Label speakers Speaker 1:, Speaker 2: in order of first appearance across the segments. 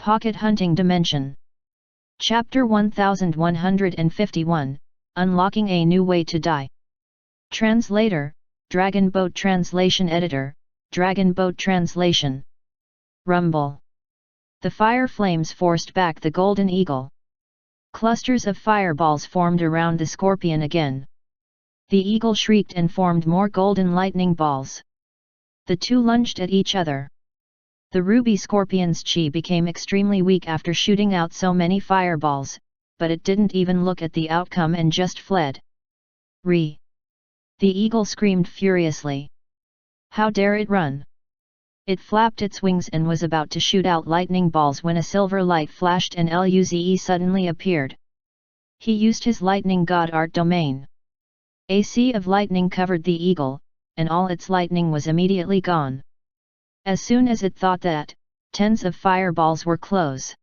Speaker 1: Pocket Hunting Dimension. Chapter 1151, Unlocking a New Way to Die. Translator, Dragon Boat Translation Editor, Dragon Boat Translation. Rumble. The fire flames forced back the golden eagle. Clusters of fireballs formed around the scorpion again. The eagle shrieked and formed more golden lightning balls. The two lunged at each other. The ruby scorpion's chi became extremely weak after shooting out so many fireballs, but it didn't even look at the outcome and just fled. The eagle screamed furiously. How dare it run? It flapped its wings and was about to shoot out lightning balls when a silver light flashed and Luze suddenly appeared. He used his lightning god art domain. A sea of lightning covered the eagle, and all its lightning was immediately gone. As soon as it thought that, tens of fireballs were close.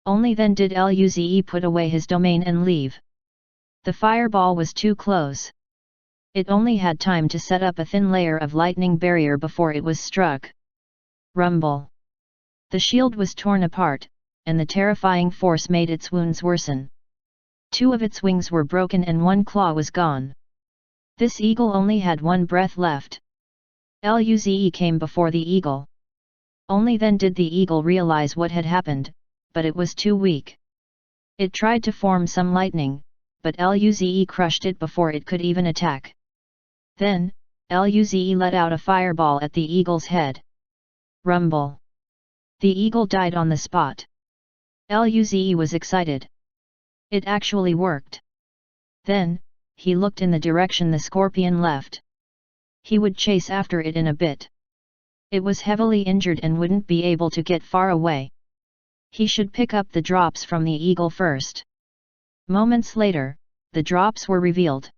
Speaker 1: Only then did Luze put away his domain and leave. The fireball was too close. It only had time to set up a thin layer of lightning barrier before it was struck. Rumble. The shield was torn apart, and the terrifying force made its wounds worsen. Two of its wings were broken and one claw was gone. This eagle only had one breath left. Luze came before the eagle. Only then did the eagle realize what had happened, but it was too weak. It tried to form some lightning, but Luze crushed it before it could even attack. Then, Luze let out a fireball at the eagle's head. Rumble. The eagle died on the spot. Luze was excited. It actually worked. Then, he looked in the direction the scorpion left. He would chase after it in a bit. It was heavily injured and wouldn't be able to get far away. He should pick up the drops from the eagle first. Moments later, the drops were revealed.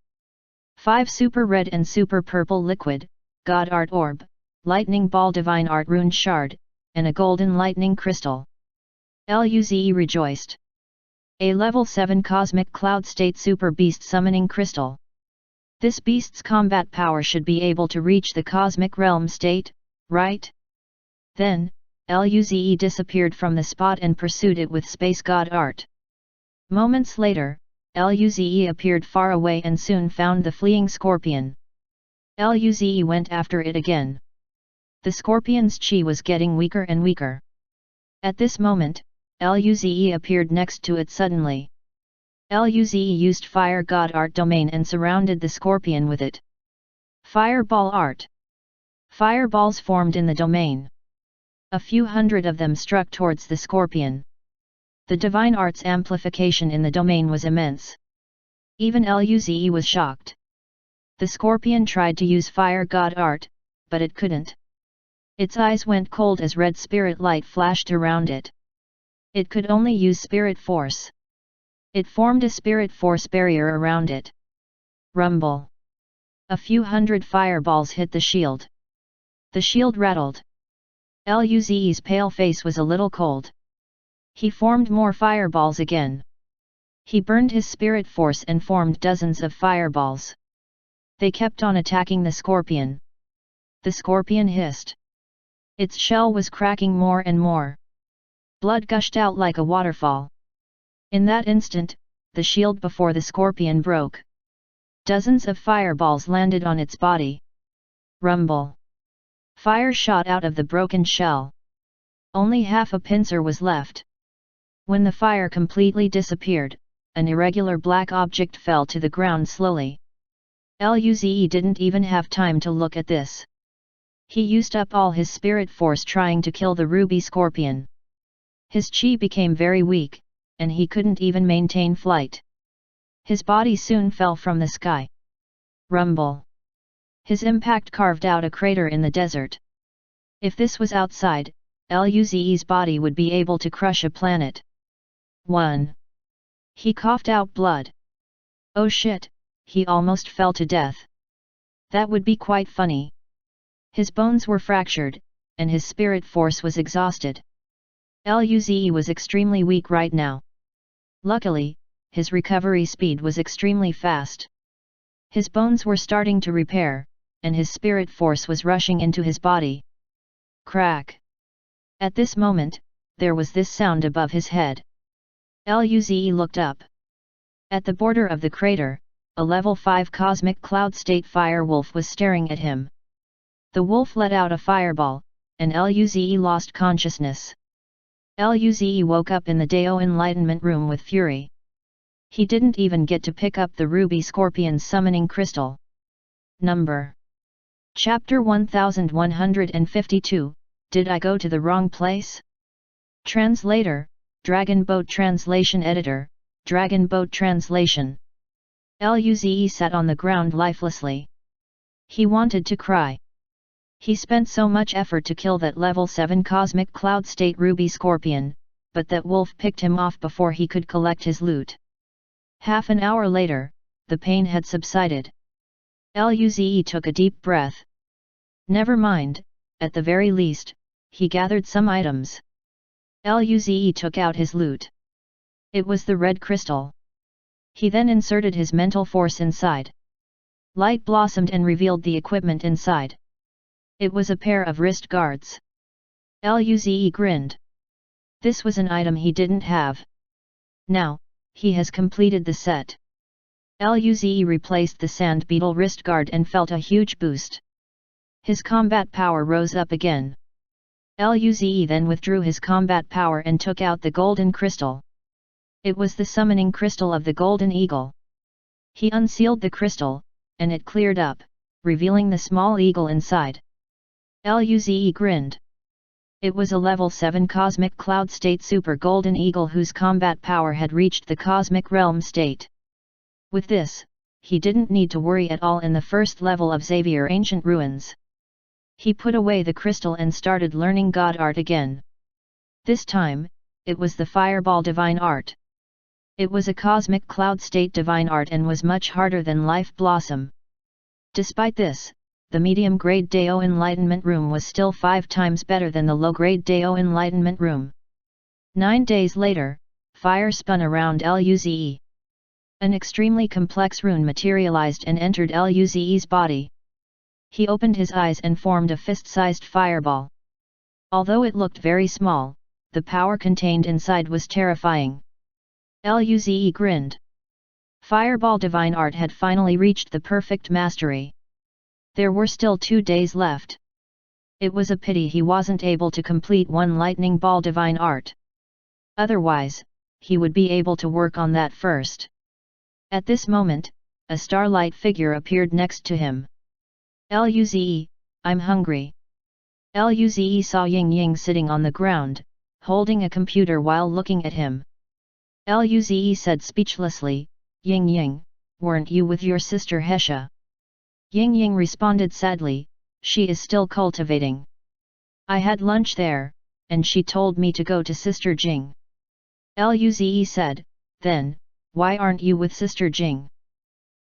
Speaker 1: 5 super red and super purple liquid, God Art Orb, Lightning Ball Divine Art Rune Shard, and a golden lightning crystal. Luze rejoiced. A level 7 Cosmic Cloud State Super Beast Summoning Crystal. This beast's combat power should be able to reach the Cosmic Realm state, right? Then, Luze disappeared from the spot and pursued it with Space God Art. Moments later, Luze appeared far away and soon found the fleeing scorpion. Luze went after it again. The scorpion's chi was getting weaker and weaker. At this moment, Luze appeared next to it suddenly. Luze used Fire God Art domain and surrounded the scorpion with it. Fireball Art. Fireballs formed in the domain. A few hundred of them struck towards the scorpion. The divine art's amplification in the domain was immense. Even Luze was shocked. The scorpion tried to use Fire God Art, but it couldn't. Its eyes went cold as red spirit light flashed around it. It could only use spirit force. It formed a spirit force barrier around it. Rumble. A few hundred fireballs hit the shield. The shield rattled. Luze's pale face was a little cold. He formed more fireballs again. He burned his spirit force and formed dozens of fireballs. They kept on attacking the scorpion. The scorpion hissed. Its shell was cracking more and more. Blood gushed out like a waterfall. In that instant, the shield before the scorpion broke. Dozens of fireballs landed on its body. Rumble. Fire shot out of the broken shell. Only half a pincer was left. When the fire completely disappeared, an irregular black object fell to the ground slowly. Luze didn't even have time to look at this. He used up all his spirit force trying to kill the ruby scorpion. His chi became very weak, and he couldn't even maintain flight. His body soon fell from the sky. Rumble. His impact carved out a crater in the desert. If this was outside, Luze's body would be able to crush a planet. 1. He coughed out blood. Oh shit, he almost fell to death. That would be quite funny. His bones were fractured, and his spirit force was exhausted. Luze was extremely weak right now. Luckily, his recovery speed was extremely fast. His bones were starting to repair, and his spirit force was rushing into his body. Crack! At this moment, there was this sound above his head. Luze looked up. At the border of the crater, a level 5 cosmic cloud state fire wolf was staring at him. The wolf let out a fireball, and Luze lost consciousness. Luze woke up in the Dao Enlightenment room with fury. He didn't even get to pick up the ruby scorpion summoning crystal. Number. Chapter 1152, Did I go to the wrong place? Translator, Dragon Boat Translation Editor, Dragon Boat Translation. Luze sat on the ground lifelessly. He wanted to cry. He spent so much effort to kill that level 7 cosmic cloud state ruby scorpion, but that wolf picked him off before he could collect his loot. Half an hour later, the pain had subsided. Luze took a deep breath. Never mind, at the very least, he gathered some items. Luze took out his loot. It was the red crystal. He then inserted his mental force inside. Light blossomed and revealed the equipment inside. It was a pair of wrist guards. Luze grinned. This was an item he didn't have. Now, he has completed the set. Luze replaced the sand beetle wrist guard and felt a huge boost. His combat power rose up again. Luze then withdrew his combat power and took out the golden crystal. It was the summoning crystal of the golden eagle. He unsealed the crystal, and it cleared up, revealing the small eagle inside. Luze grinned. It was a level 7 cosmic cloud state super golden eagle whose combat power had reached the cosmic realm state. With this, he didn't need to worry at all in the first level of Xavier Ancient Ruins. He put away the crystal and started learning God art again. This time, it was the Fireball Divine Art. It was a cosmic cloud state divine art and was much harder than Life Blossom. Despite this, the medium-grade Dao Enlightenment Room was still 5 times better than the low-grade Dao Enlightenment Room. 9 days later, fire spun around Luze. An extremely complex rune materialized and entered Luze's body. He opened his eyes and formed a fist-sized fireball. Although it looked very small, the power contained inside was terrifying. Luze grinned. Fireball Divine Art had finally reached the perfect mastery. There were still 2 days left. It was a pity he wasn't able to complete one Lightning Ball Divine Art. Otherwise, he would be able to work on that first. At this moment, a starlight figure appeared next to him. Luze, I'm hungry. Luze saw Ying Ying sitting on the ground, holding a computer while looking at him. Luze said speechlessly, Ying Ying, weren't you with your sister Hesha? Ying Ying responded sadly, she is still cultivating. I had lunch there, and she told me to go to Sister Jing. Luze said, then, why aren't you with Sister Jing?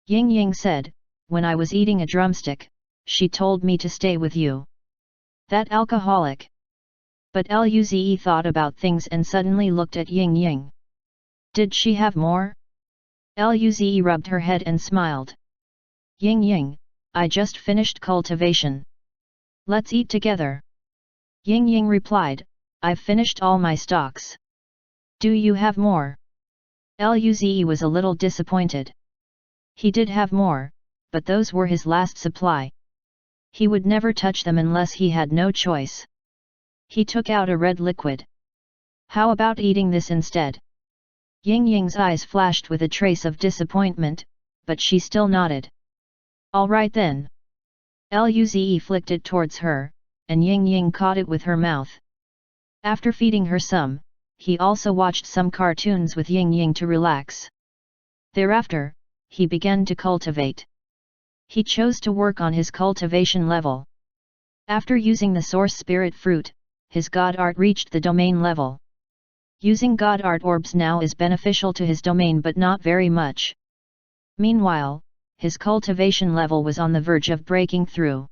Speaker 1: Ying Ying said, when I was eating a drumstick, she told me to stay with you. That alcoholic. But Luze thought about things and suddenly looked at Ying Ying. Did she have more? Luze rubbed her head and smiled. Ying Ying, I just finished cultivation. Let's eat together. Ying Ying replied, I've finished all my stocks. Do you have more? Luze was a little disappointed. He did have more, but those were his last supply. He would never touch them unless he had no choice. He took out a red liquid. How about eating this instead? Ying Ying's eyes flashed with a trace of disappointment, but she still nodded. All right then. Luze flicked it towards her, and Ying Ying caught it with her mouth. After feeding her some, he also watched some cartoons with Ying Ying to relax. Thereafter, he began to cultivate. He chose to work on his cultivation level. After using the source spirit fruit, his God art reached the domain level. Using God art orbs now is beneficial to his domain but not very much. Meanwhile, his cultivation level was on the verge of breaking through.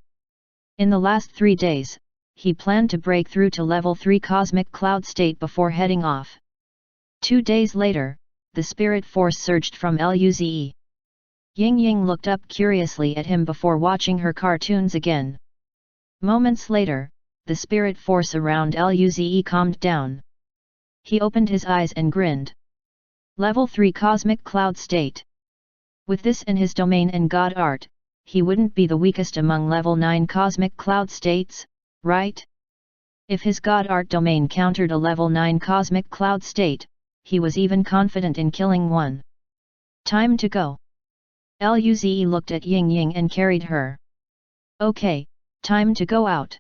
Speaker 1: In the last 3 days, he planned to break through to level 3 cosmic cloud state before heading off. 2 days later, the spirit force surged from Luze. Ying Ying looked up curiously at him before watching her cartoons again. Moments later, the spirit force around Luze calmed down. He opened his eyes and grinned. Level 3 Cosmic Cloud State. With this in his domain and God art, he wouldn't be the weakest among level 9 Cosmic Cloud States, right? If his God art domain countered a level 9 Cosmic Cloud State, he was even confident in killing one. Time to go. Luze looked at Ying Ying and carried her. Okay, time to go out.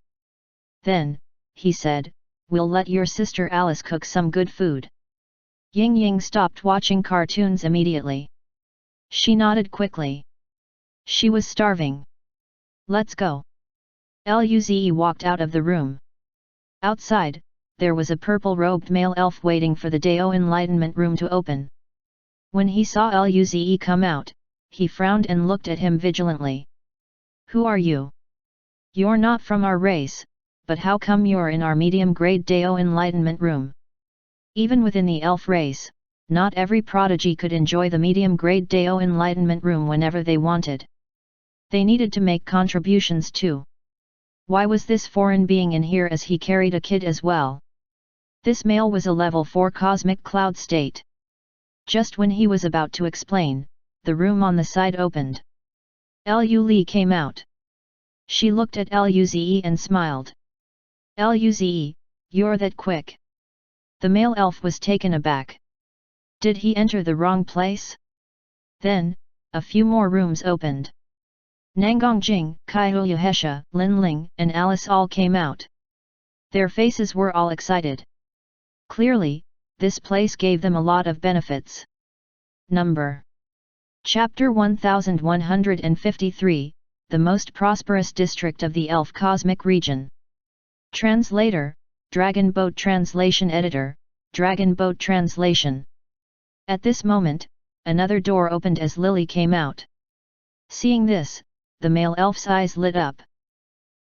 Speaker 1: Then, he said, we'll let your sister Alice cook some good food. Ying Ying stopped watching cartoons immediately. She nodded quickly. She was starving. Let's go. Luze walked out of the room. Outside, there was a purple-robed male elf waiting for the Dao Enlightenment room to open. When he saw Luze come out, he frowned and looked at him vigilantly. Who are you? You're not from our race, but how come you're in our medium-grade Dao Enlightenment room? Even within the elf race, not every prodigy could enjoy the medium-grade Dao Enlightenment room whenever they wanted. They needed to make contributions too. Why was this foreign being in here as he carried a kid as well? This male was a level 4 Cosmic Cloud State. Just when he was about to explain, the room on the side opened. Lu came out. She looked at Luze and smiled. Luze, you're that quick. The male elf was taken aback. Did he enter the wrong place? Then, a few more rooms opened. Nangongjing, Kaiyuhesha, Linling, and Alice all came out. Their faces were all excited. Clearly, this place gave them a lot of benefits. Number. Chapter 1153, The Most Prosperous District of the Elf Cosmic Region. Translator, Dragon Boat Translation Editor, Dragon Boat Translation. At this moment, another door opened as Lily came out. Seeing this, the male elf's eyes lit up.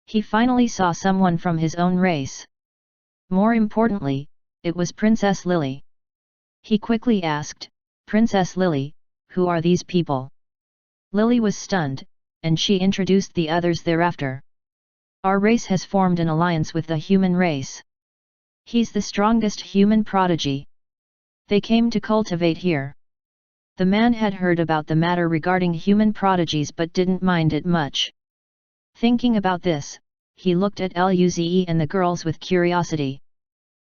Speaker 1: He finally saw someone from his own race. More importantly, it was Princess Lily. He quickly asked, Princess Lily, who are these people? Lily was stunned, and she introduced the others thereafter. Our race has formed an alliance with the human race. He's the strongest human prodigy. They came to cultivate here. The man had heard about the matter regarding human prodigies but didn't mind it much. Thinking about this, he looked at Luze and the girls with curiosity.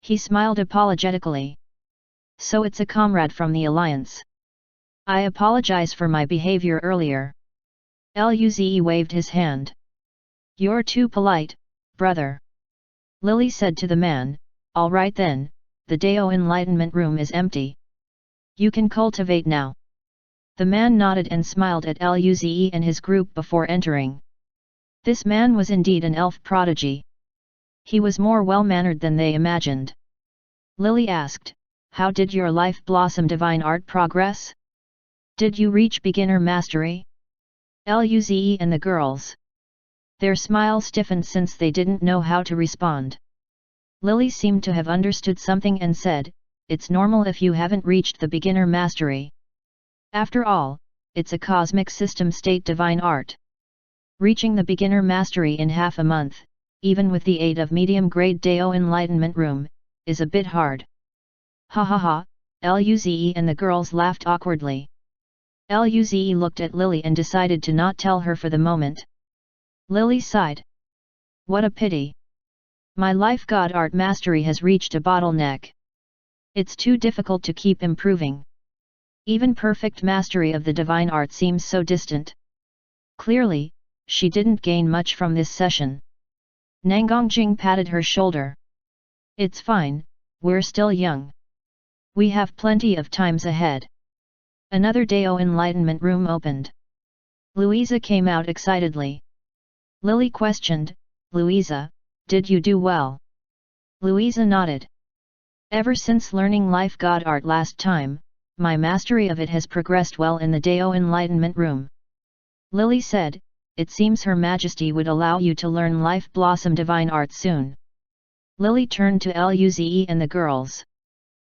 Speaker 1: He smiled apologetically. So it's a comrade from the alliance. I apologize for my behavior earlier. Luze waved his hand. You're too polite, brother. Lily said to the man, all right then, the Dao Enlightenment room is empty. You can cultivate now. The man nodded and smiled at Luze and his group before entering. This man was indeed an elf prodigy. He was more well-mannered than they imagined. Lily asked, how did your life blossom divine art progress? Did you reach beginner mastery? Luze and the girls. Their smile stiffened since they didn't know how to respond. Lily seemed to have understood something and said, it's normal if you haven't reached the beginner mastery. After all, it's a cosmic system state divine art. Reaching the beginner mastery in half a month, even with the aid of medium-grade Dao Enlightenment room, is a bit hard. Ha ha ha, Luze and the girls laughed awkwardly. Luze looked at Lily and decided to not tell her for the moment. Lily sighed. What a pity. My life god art mastery has reached a bottleneck. It's too difficult to keep improving. Even perfect mastery of the divine art seems so distant. Clearly, she didn't gain much from this session. Nangongjing patted her shoulder. It's fine, we're still young. We have plenty of times ahead. Another Dao Enlightenment room opened. Louisa came out excitedly. Lily questioned, Louisa, did you do well? Louisa nodded. Ever since learning life god art last time, my mastery of it has progressed well in the Dao Enlightenment room. Lily said, it seems Her Majesty would allow you to learn life blossom divine art soon. Lily turned to Luze and the girls.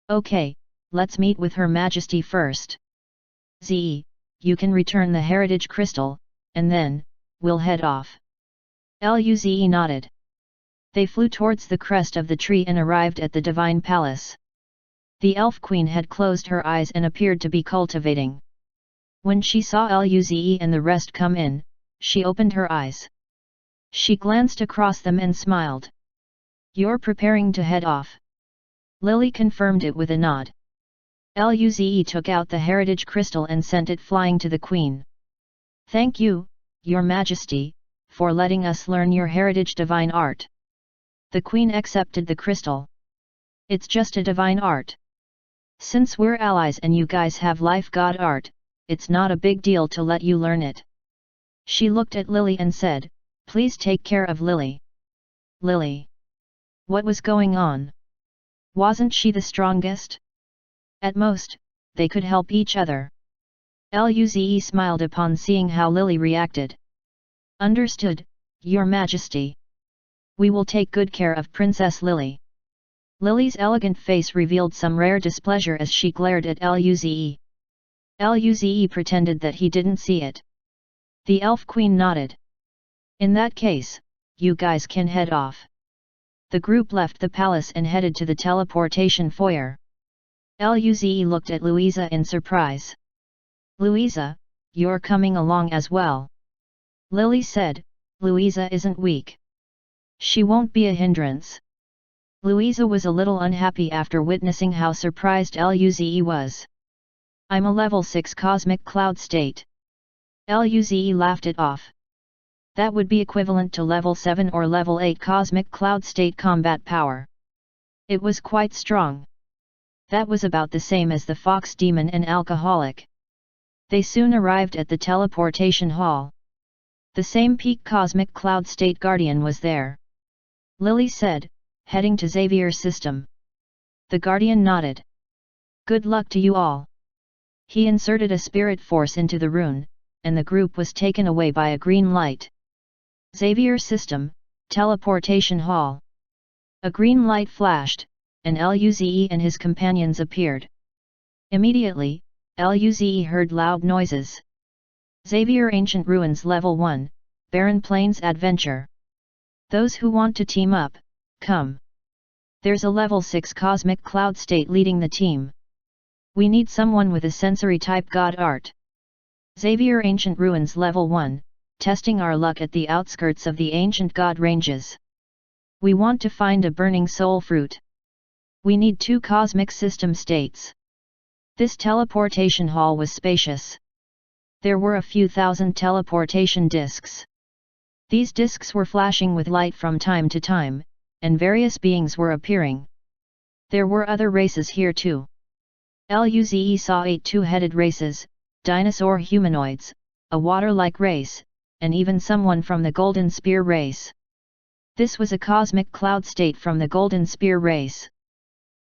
Speaker 1: Okay, let's meet with Her Majesty first. Ze, you can return the heritage crystal, and then, we'll head off. Luze nodded. They flew towards the crest of the tree and arrived at the divine palace. The elf queen had closed her eyes and appeared to be cultivating. When she saw Luze and the rest come in, she opened her eyes. She glanced across them and smiled. "You're preparing to head off?" Lily confirmed it with a nod. Luze took out the heritage crystal and sent it flying to the queen. "Thank you, Your Majesty, for letting us learn your heritage divine art." The queen accepted the crystal. "It's just a divine art. Since we're allies and you guys have life god art, it's not a big deal to let you learn it." She looked at Lily and said, "Please take care of Lily." Lily. What was going on? Wasn't she the strongest? At most, they could help each other. Luze smiled upon seeing how Lily reacted. "Understood, Your Majesty. We will take good care of Princess Lily." Lily's elegant face revealed some rare displeasure as she glared at Luze. Luze pretended that he didn't see it. The elf queen nodded. "In that case, you guys can head off." The group left the palace and headed to the teleportation foyer. Luze looked at Louisa in surprise. "Louisa, you're coming along as well." Lily said, "Louisa isn't weak. She won't be a hindrance." Louisa was a little unhappy after witnessing how surprised Luze was. "I'm a level 6 cosmic cloud state." Luze laughed it off. That would be equivalent to level 7 or level 8 cosmic cloud state combat power. It was quite strong. That was about the same as the fox demon and alcoholic. They soon arrived at the teleportation hall. The same peak cosmic cloud state guardian was there. Lily said, "Heading to Xavier's system." The guardian nodded. "Good luck to you all." He inserted a spirit force into the rune, and the group was taken away by a green light. Xavier's system, teleportation hall. A green light flashed, and Luze and his companions appeared. Immediately, Luze heard loud noises. "Xavier Ancient Ruins Level 1, Barren Plains Adventure. Those who want to team up, come. There's a level 6 cosmic cloud state leading the team. We need someone with a sensory type god art. Xavier Ancient Ruins Level 1, testing our luck at the outskirts of the ancient god ranges. We want to find a burning soul fruit. We need 2 cosmic system states." This teleportation hall was spacious. There were a few thousand teleportation discs. These discs were flashing with light from time to time, and various beings were appearing. There were other races here too. Luze saw 8 two-headed races, dinosaur humanoids, a water-like race, and even someone from the Golden Spear race. This was a cosmic cloud state from the Golden Spear race.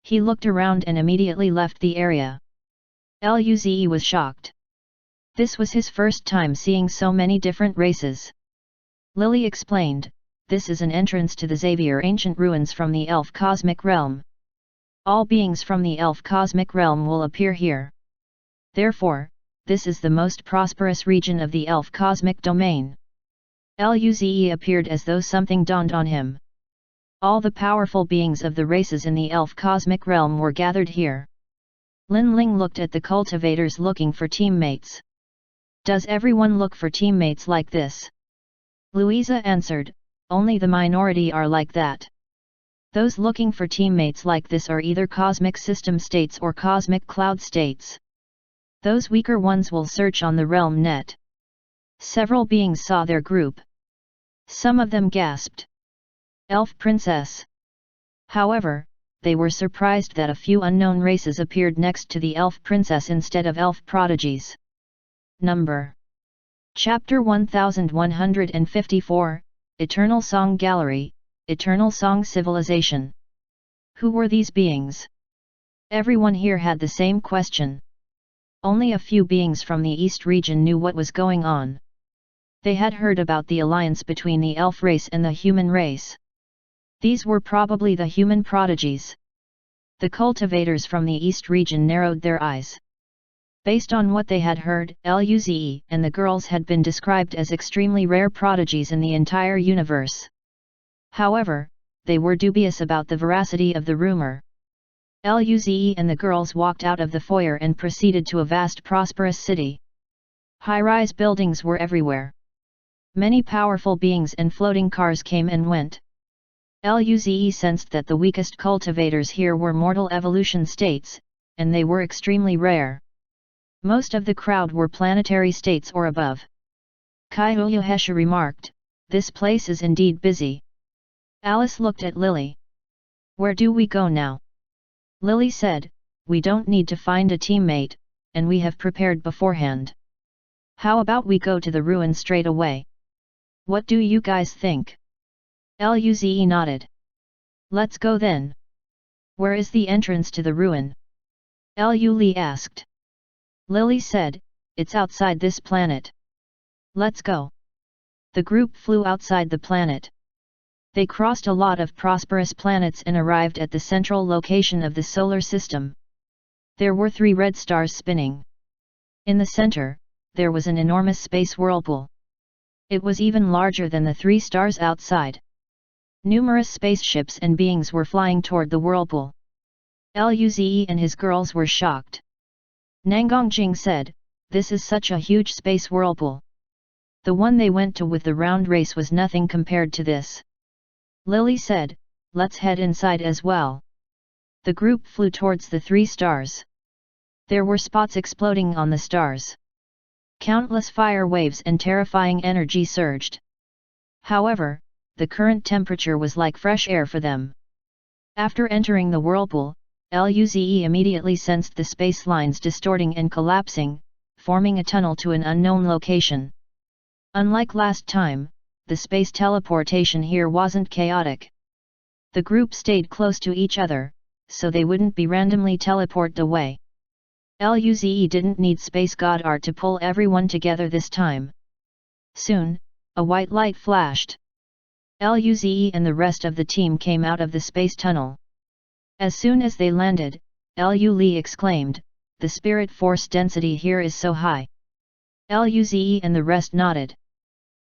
Speaker 1: He looked around and immediately left the area. Luze was shocked. This was his first time seeing so many different races. Lily explained, "This is an entrance to the Xavier Ancient Ruins from the Elf Cosmic Realm. All beings from the Elf Cosmic Realm will appear here. Therefore, this is the most prosperous region of the Elf Cosmic Domain." Luze appeared as though something dawned on him. All the powerful beings of the races in the Elf Cosmic Realm were gathered here. Lin Ling looked at the cultivators looking for teammates. "Does everyone look for teammates like this?" Louisa answered, "Only the minority are like that. Those looking for teammates like this are either cosmic system states or cosmic cloud states. Those weaker ones will search on the realm net." Several beings saw their group. Some of them gasped, "Elf Princess!" However, they were surprised that a few unknown races appeared next to the Elf Princess instead of elf prodigies. Number. Chapter 1154, Eternal Song Gallery, Eternal Song Civilization. Who were these beings? Everyone here had the same question. Only a few beings from the East region knew what was going on. They had heard about the alliance between the elf race and the human race. These were probably the human prodigies. The cultivators from the East region narrowed their eyes. Based on what they had heard, Luze and the girls had been described as extremely rare prodigies in the entire universe. However, they were dubious about the veracity of the rumor. Luze and the girls walked out of the foyer and proceeded to a vast prosperous city. High-rise buildings were everywhere. Many powerful beings and floating cars came and went. Luze sensed that the weakest cultivators here were mortal evolution states, and they were extremely rare. Most of the crowd were planetary states or above. Kyohesha remarked, "This place is indeed busy." Alice looked at Lily. "Where do we go now?" Lily said, "We don't need to find a teammate, and we have prepared beforehand. How about we go to the ruin straight away? What do you guys think?" Luze nodded. "Let's go then." "Where is the entrance to the ruin?" Luli asked. Lily said, "It's outside this planet." "Let's go." The group flew outside the planet. They crossed a lot of prosperous planets and arrived at the central location of the solar system. There were 3 red stars spinning. In the center, there was an enormous space whirlpool. It was even larger than the 3 stars outside. Numerous spaceships and beings were flying toward the whirlpool. Luze and his girls were shocked. Nangongjing said, "This is such a huge space whirlpool. The one they went to with the round race was nothing compared to this." Lily said, "Let's head inside as well." The group flew towards the 3 stars. There were spots exploding on the stars. Countless fire waves and terrifying energy surged. However, the current temperature was like fresh air for them. After entering the whirlpool, Luze immediately sensed the space lines distorting and collapsing, forming a tunnel to an unknown location. Unlike last time, the space teleportation here wasn't chaotic. The group stayed close to each other, so they wouldn't be randomly teleported away. Luze didn't need space god art to pull everyone together this time. Soon, a white light flashed. Luze and the rest of the team came out of the space tunnel. As soon as they landed, Luli exclaimed, "The spirit force density here is so high." Luze and the rest nodded.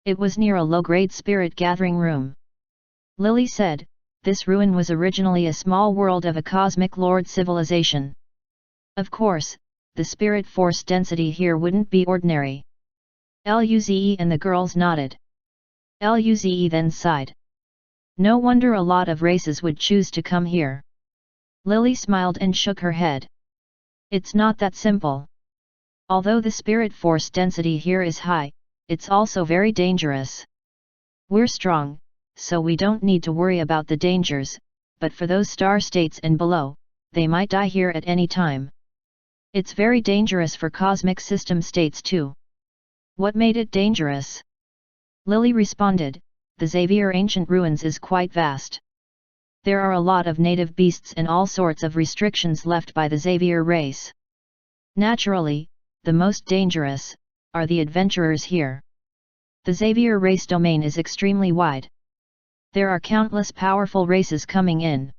Speaker 1: It was near a low-grade spirit gathering room. Lily said, "This ruin was originally a small world of a cosmic lord civilization. Of course, the spirit force density here wouldn't be ordinary." Luze and the girls nodded. Luze then sighed. "No wonder a lot of races would choose to come here." Lily smiled and shook her head. "It's not that simple. Although the spirit force density here is high, it's also very dangerous. We're strong, so we don't need to worry about the dangers, but for those star states and below, they might die here at any time. It's very dangerous for cosmic system states too." "What made it dangerous?" Lily responded, "The Xavier Ancient Ruins is quite vast. There are a lot of native beasts and all sorts of restrictions left by the Xavier race. Naturally, the most dangerous are the adventurers here. The Xavier race domain is extremely wide. There are countless powerful races coming in.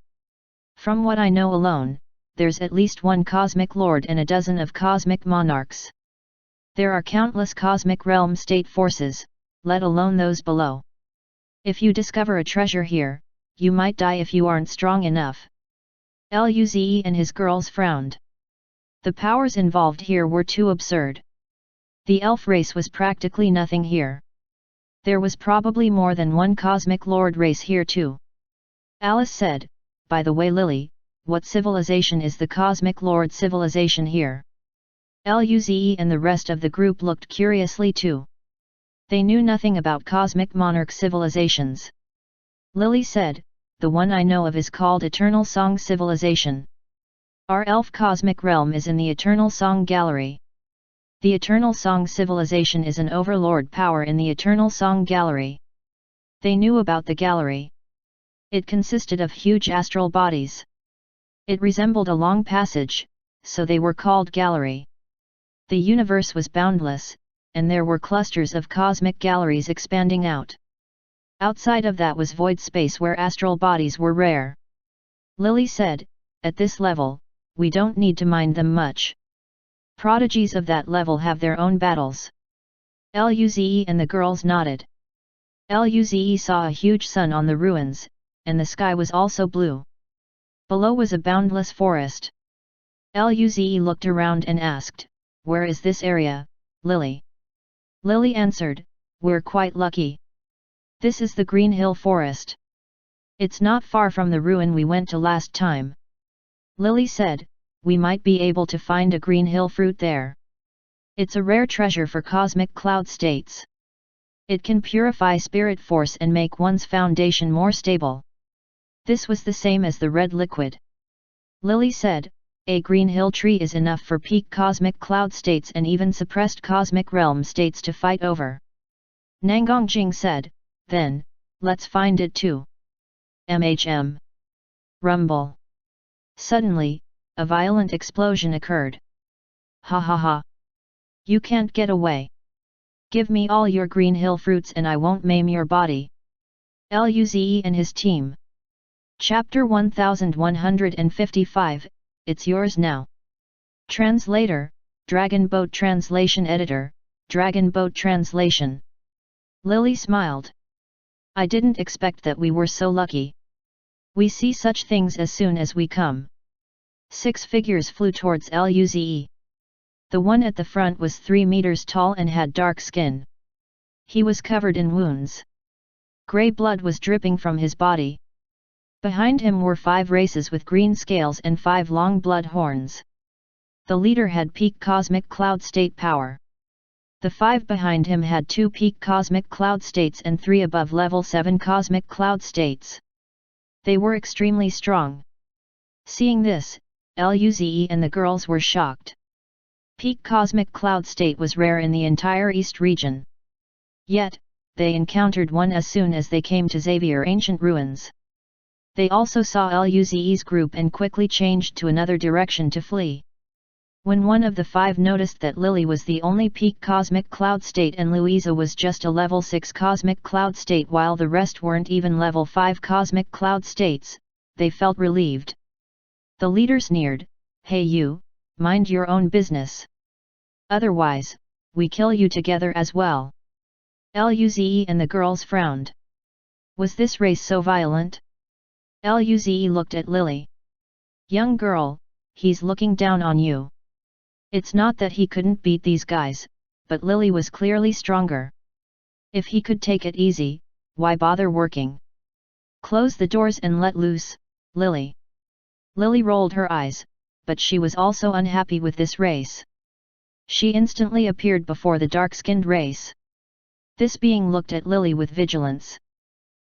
Speaker 1: From what I know alone, there's at least 1 cosmic lord and a dozen of cosmic monarchs. There are countless cosmic realm state forces, let alone those below. If you discover a treasure here, you might die if you aren't strong enough." Luze and his girls frowned. The powers involved here were too absurd. The elf race was practically nothing here. There was probably more than 1 cosmic lord race here too. Alice said, "By the way, Lily, what civilization is the cosmic lord civilization here?" Luze and the rest of the group looked curiously too. They knew nothing about cosmic monarch civilizations. Lily said, "The one I know of is called Eternal Song Civilization. Our elf cosmic realm is in the Eternal Song Gallery. The Eternal Song Civilization is an overlord power in the Eternal Song Gallery." They knew about the gallery. It consisted of huge astral bodies. It resembled a long passage, so they were called gallery. The universe was boundless, and there were clusters of cosmic galleries expanding out. Outside of that was void space where astral bodies were rare. Lily said, "At this level, we don't need to mind them much. Prodigies of that level have their own battles." Luze and the girls nodded. Luze saw a huge sun on the ruins, and the sky was also blue. Below was a boundless forest. Luze looked around and asked, "Where is this area, Lily?" Lily answered, "We're quite lucky. This is the Green Hill Forest. It's not far from the ruin we went to last time." Lily said, "We might be able to find a green hill fruit there. It's a rare treasure for cosmic cloud states. It can purify spirit force and make one's foundation more stable." This was the same as the red liquid. Lily said, "A green hill tree is enough for peak cosmic cloud states and even suppressed cosmic realm states to fight over." Nangongjing said, "Then, let's find it too." Rumble. Suddenly, a violent explosion occurred. "Ha ha ha! You can't get away! Give me all your green hill fruits and I won't maim your body." Luze and his team. Chapter 1155, It's yours now. Translator, Dragon Boat Translation Editor, Dragon Boat Translation. Lily smiled. "I didn't expect that we were so lucky. We see such things as soon as we come." 6 figures flew towards Luze. The one at the front was 3 meters tall and had dark skin. He was covered in wounds. Grey blood was dripping from his body. Behind him were 5 races with green scales and 5 long blood horns. The leader had peak cosmic cloud state power. The 5 behind him had 2 peak cosmic cloud states and 3 above level 7 cosmic cloud states. They were extremely strong. Seeing this, Luze and the girls were shocked. Peak cosmic cloud state was rare in the entire East region. Yet, they encountered one as soon as they came to Xavier Ancient Ruins. They also saw Luze's group and quickly changed to another direction to flee. When one of the 5 noticed that Lily was the only peak cosmic cloud state and Louisa was just a level 6 cosmic cloud state while the rest weren't even level 5 cosmic cloud states, they felt relieved. The leader sneered, "Hey you, mind your own business. Otherwise, we kill you together as well." Luze and the girls frowned. Was this race so violent? Luze looked at Lily. "Young girl, he's looking down on you. It's not that he couldn't beat these guys, but Lily was clearly stronger. If he could take it easy, why bother working? Close the doors and let loose, Lily." Lily rolled her eyes, but she was also unhappy with this race. She instantly appeared before the dark-skinned race. This being looked at Lily with vigilance.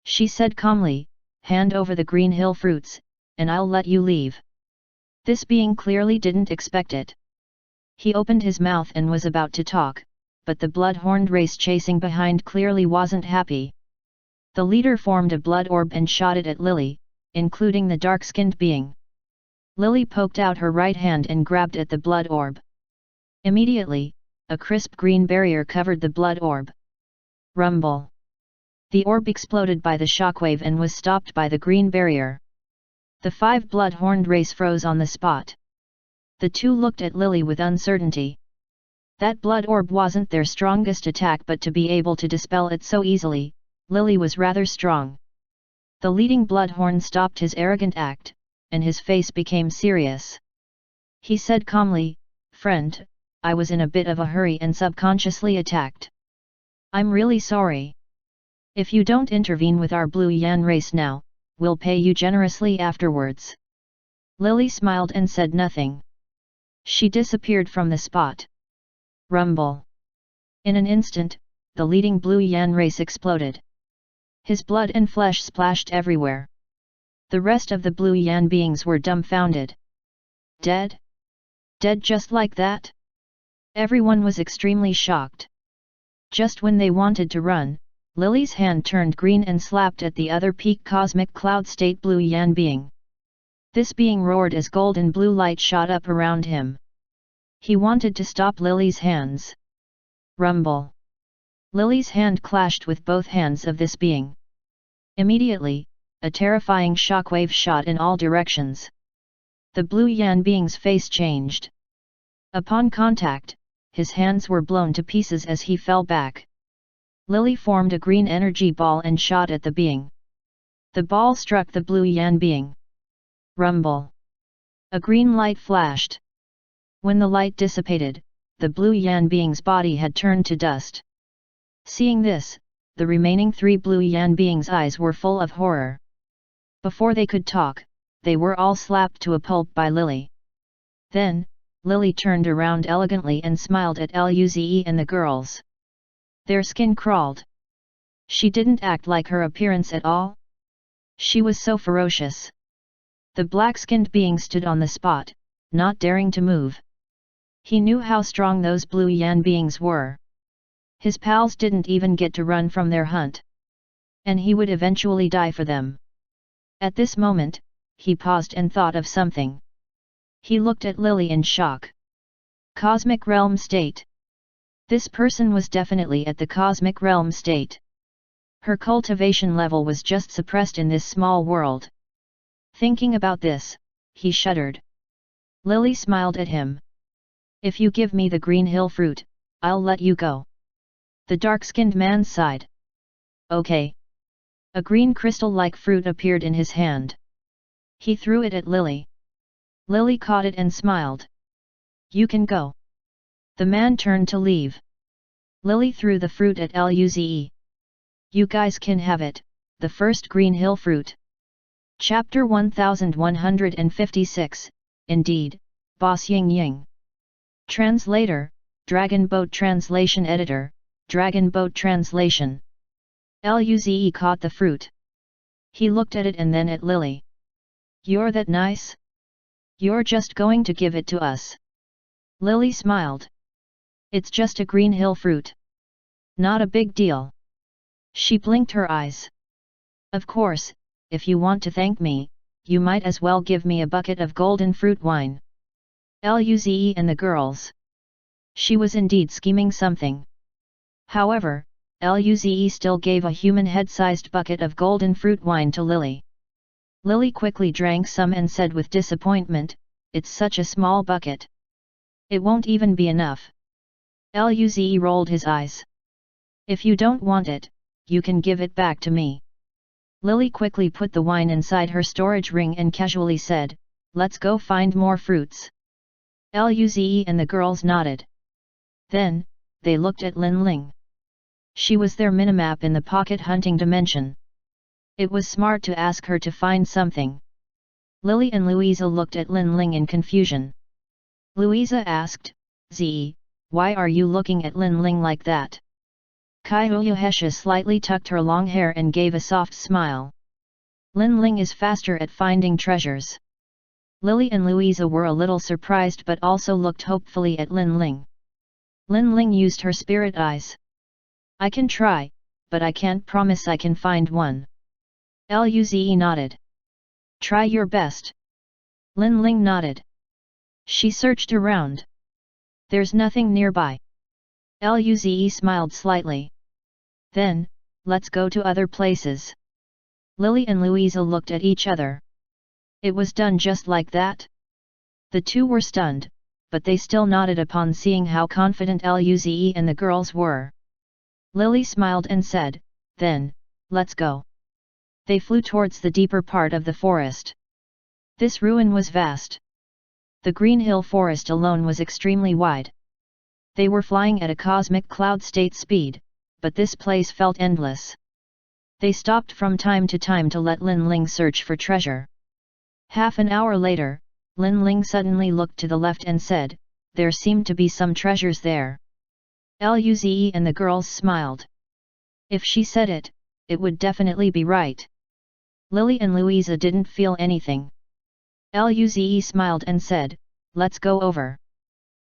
Speaker 1: She said calmly, "Hand over the green hill fruits, and I'll let you leave." This being clearly didn't expect it. He opened his mouth and was about to talk, but the blood-horned race chasing behind clearly wasn't happy. The leader formed a blood orb and shot it at Lily, including the dark-skinned being. Lily poked out her right hand and grabbed at the blood orb. Immediately, a crisp green barrier covered the blood orb. Rumble. The orb exploded by the shockwave and was stopped by the green barrier. The 5 blood-horned race froze on the spot. The 2 looked at Lily with uncertainty. That blood orb wasn't their strongest attack, but to be able to dispel it so easily, Lily was rather strong. The leading bloodhorn stopped his arrogant act, and his face became serious. He said calmly, "Friend, I was in a bit of a hurry and subconsciously attacked. I'm really sorry. If you don't intervene with our Blue Yan race now, we'll pay you generously afterwards." Lily smiled and said nothing. She disappeared from the spot. Rumble. In an instant, the leading Blue Yan race exploded. His blood and flesh splashed everywhere. The rest of the Blue Yan beings were dumbfounded. Dead? Dead just like that? Everyone was extremely shocked. Just when they wanted to run, Lily's hand turned green and slapped at the other peak cosmic cloud state Blue Yan being. This being roared as golden blue light shot up around him. He wanted to stop Lily's hands. Rumble. Lily's hand clashed with both hands of this being. Immediately, a terrifying shockwave shot in all directions. The Blue Yan being's face changed. Upon contact, his hands were blown to pieces as he fell back. Lily formed a green energy ball and shot at the being. The ball struck the Blue Yan being. Rumble. A green light flashed. When the light dissipated, the blue Yan being's body had turned to dust. Seeing this, the remaining 3 blue Yan beings' eyes were full of horror. Before they could talk, they were all slapped to a pulp by Lily. Then, Lily turned around elegantly and smiled at Luze and the girls. Their skin crawled. She didn't act like her appearance at all. She was so ferocious. The black-skinned being stood on the spot, not daring to move. He knew how strong those blue Yan beings were. His pals didn't even get to run from their hunt. And he would eventually die for them. At this moment, he paused and thought of something. He looked at Lily in shock. Cosmic Realm State. This person was definitely at the Cosmic Realm State. Her cultivation level was just suppressed in this small world. Thinking about this, he shuddered. Lily smiled at him. If you give me the green hill fruit, I'll let you go. The dark-skinned man sighed. Okay. A green crystal-like fruit appeared in his hand. He threw it at Lily. Lily caught it and smiled. You can go. The man turned to leave. Lily threw the fruit at Luze. You guys can have it, the first green hill fruit. Chapter 1156, Indeed, Boss Ying Ying. Translator, Dragon Boat Translation Editor, Dragon Boat Translation. Luze caught the fruit. He looked at it and then at Lily. You're that nice? You're just going to give it to us? Lily smiled. It's just a green hill fruit. Not a big deal. She blinked her eyes. Of course, if you want to thank me, you might as well give me a bucket of golden fruit wine. Luze and the girls. She was indeed scheming something. However, Luze still gave a human head-sized bucket of golden fruit wine to Lily. Lily quickly drank some and said with disappointment, it's such a small bucket. It won't even be enough. Luze rolled his eyes. If you don't want it, you can give it back to me. Lily quickly put the wine inside her storage ring and casually said, let's go find more fruits. Luze and the girls nodded. Then, they looked at Lin Ling. She was their minimap in the pocket hunting dimension. It was smart to ask her to find something. Lily and Louisa looked at Lin Ling in confusion. Louisa asked, Z, why are you looking at Lin Ling like that? Kyohesha slightly tucked her long hair and gave a soft smile. Lin Ling is faster at finding treasures. Lily and Louisa were a little surprised but also looked hopefully at Lin Ling. Lin Ling used her spirit eyes. I can try, but I can't promise I can find one. Luze nodded. Try your best. Lin Ling nodded. She searched around. There's nothing nearby. Luze smiled slightly. Then, let's go to other places. Lily and Louisa looked at each other. It was done just like that? The two were stunned, but they still nodded upon seeing how confident Luze and the girls were. Lily smiled and said, then, let's go. They flew towards the deeper part of the forest. This ruin was vast. The Green Hill Forest alone was extremely wide. They were flying at a cosmic cloud state speed, but this place felt endless. They stopped from time to time to let Lin Ling search for treasure. Half an hour later, Lin Ling suddenly looked to the left and said, there seemed to be some treasures there. Luze and the girls smiled. If she said it, it would definitely be right. Lily and Louisa didn't feel anything. Luze smiled and said, let's go over.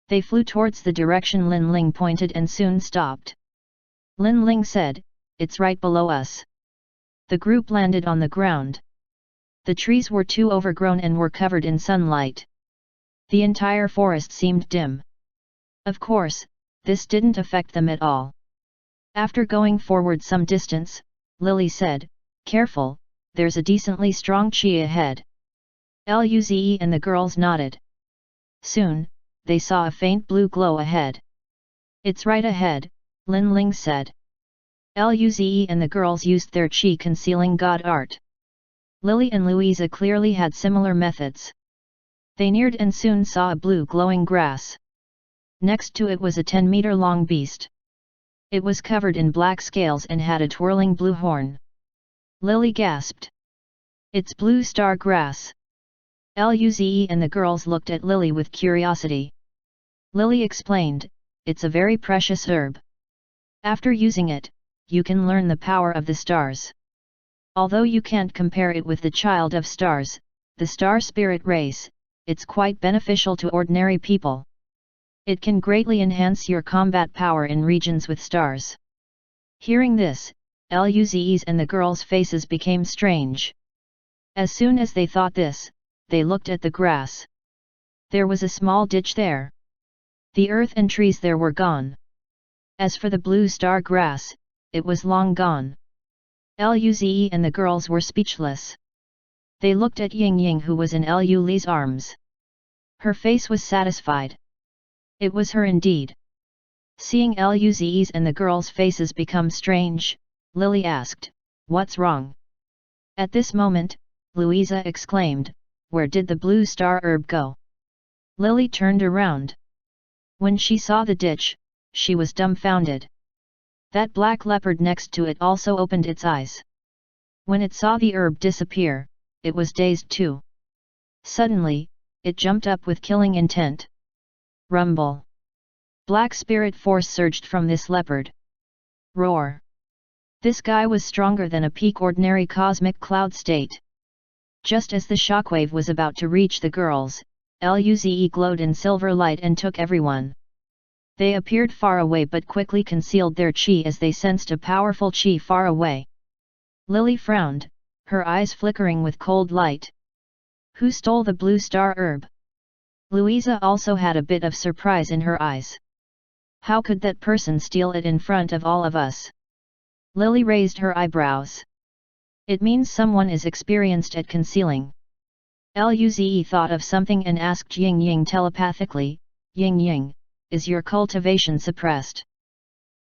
Speaker 1: They flew towards the direction Lin Ling pointed and soon stopped. Lin Ling said, it's right below us. The group landed on the ground. The trees were too overgrown and were covered in sunlight. The entire forest seemed dim. Of course, this didn't affect them at all. After going forward some distance, Lily said, careful, there's a decently strong chi ahead. Luze and the girls nodded. Soon, they saw a faint blue glow ahead. It's right ahead, Lin Ling said. Luze and the girls used their chi concealing god art. Lily and Louisa clearly had similar methods. They neared and soon saw a blue glowing grass. Next to it was a 10-meter-long beast. It was covered in black scales and had a twirling blue horn. Lily gasped. "It's blue star grass." Luze and the girls looked at Lily with curiosity. Lily explained, "It's a very precious herb. After using it, you can learn the power of the stars. Although you can't compare it with the child of stars, the star spirit race, it's quite beneficial to ordinary people. It can greatly enhance your combat power in regions with stars." Hearing this, Luze's and the girls' faces became strange. As soon as they thought this, they looked at the grass. There was a small ditch there. The earth and trees there were gone. As for the blue star grass, it was long gone. Luze and the girls were speechless. They looked at Ying Ying, who was in Luli's arms. Her face was satisfied. It was her indeed. Seeing Luze's and the girls' faces become strange, Lily asked, "What's wrong?" At this moment, Louisa exclaimed, "Where did the blue star herb go?" Lily turned around. When she saw the ditch, she was dumbfounded. That black leopard next to it also opened its eyes. When it saw the herb disappear, it was dazed too. Suddenly, it jumped up with killing intent. Rumble! Black spirit force surged from this leopard. Roar! This guy was stronger than a peak ordinary cosmic cloud state. Just as the shockwave was about to reach the girls, Luze glowed in silver light and took everyone. They appeared far away but quickly concealed their chi as they sensed a powerful chi far away. Lily frowned, her eyes flickering with cold light. Who stole the blue star herb? Louisa also had a bit of surprise in her eyes. How could that person steal it in front of all of us? Lily raised her eyebrows. It means someone is experienced at concealing. Luze thought of something and asked Ying Ying telepathically, "Ying Ying, is your cultivation suppressed?"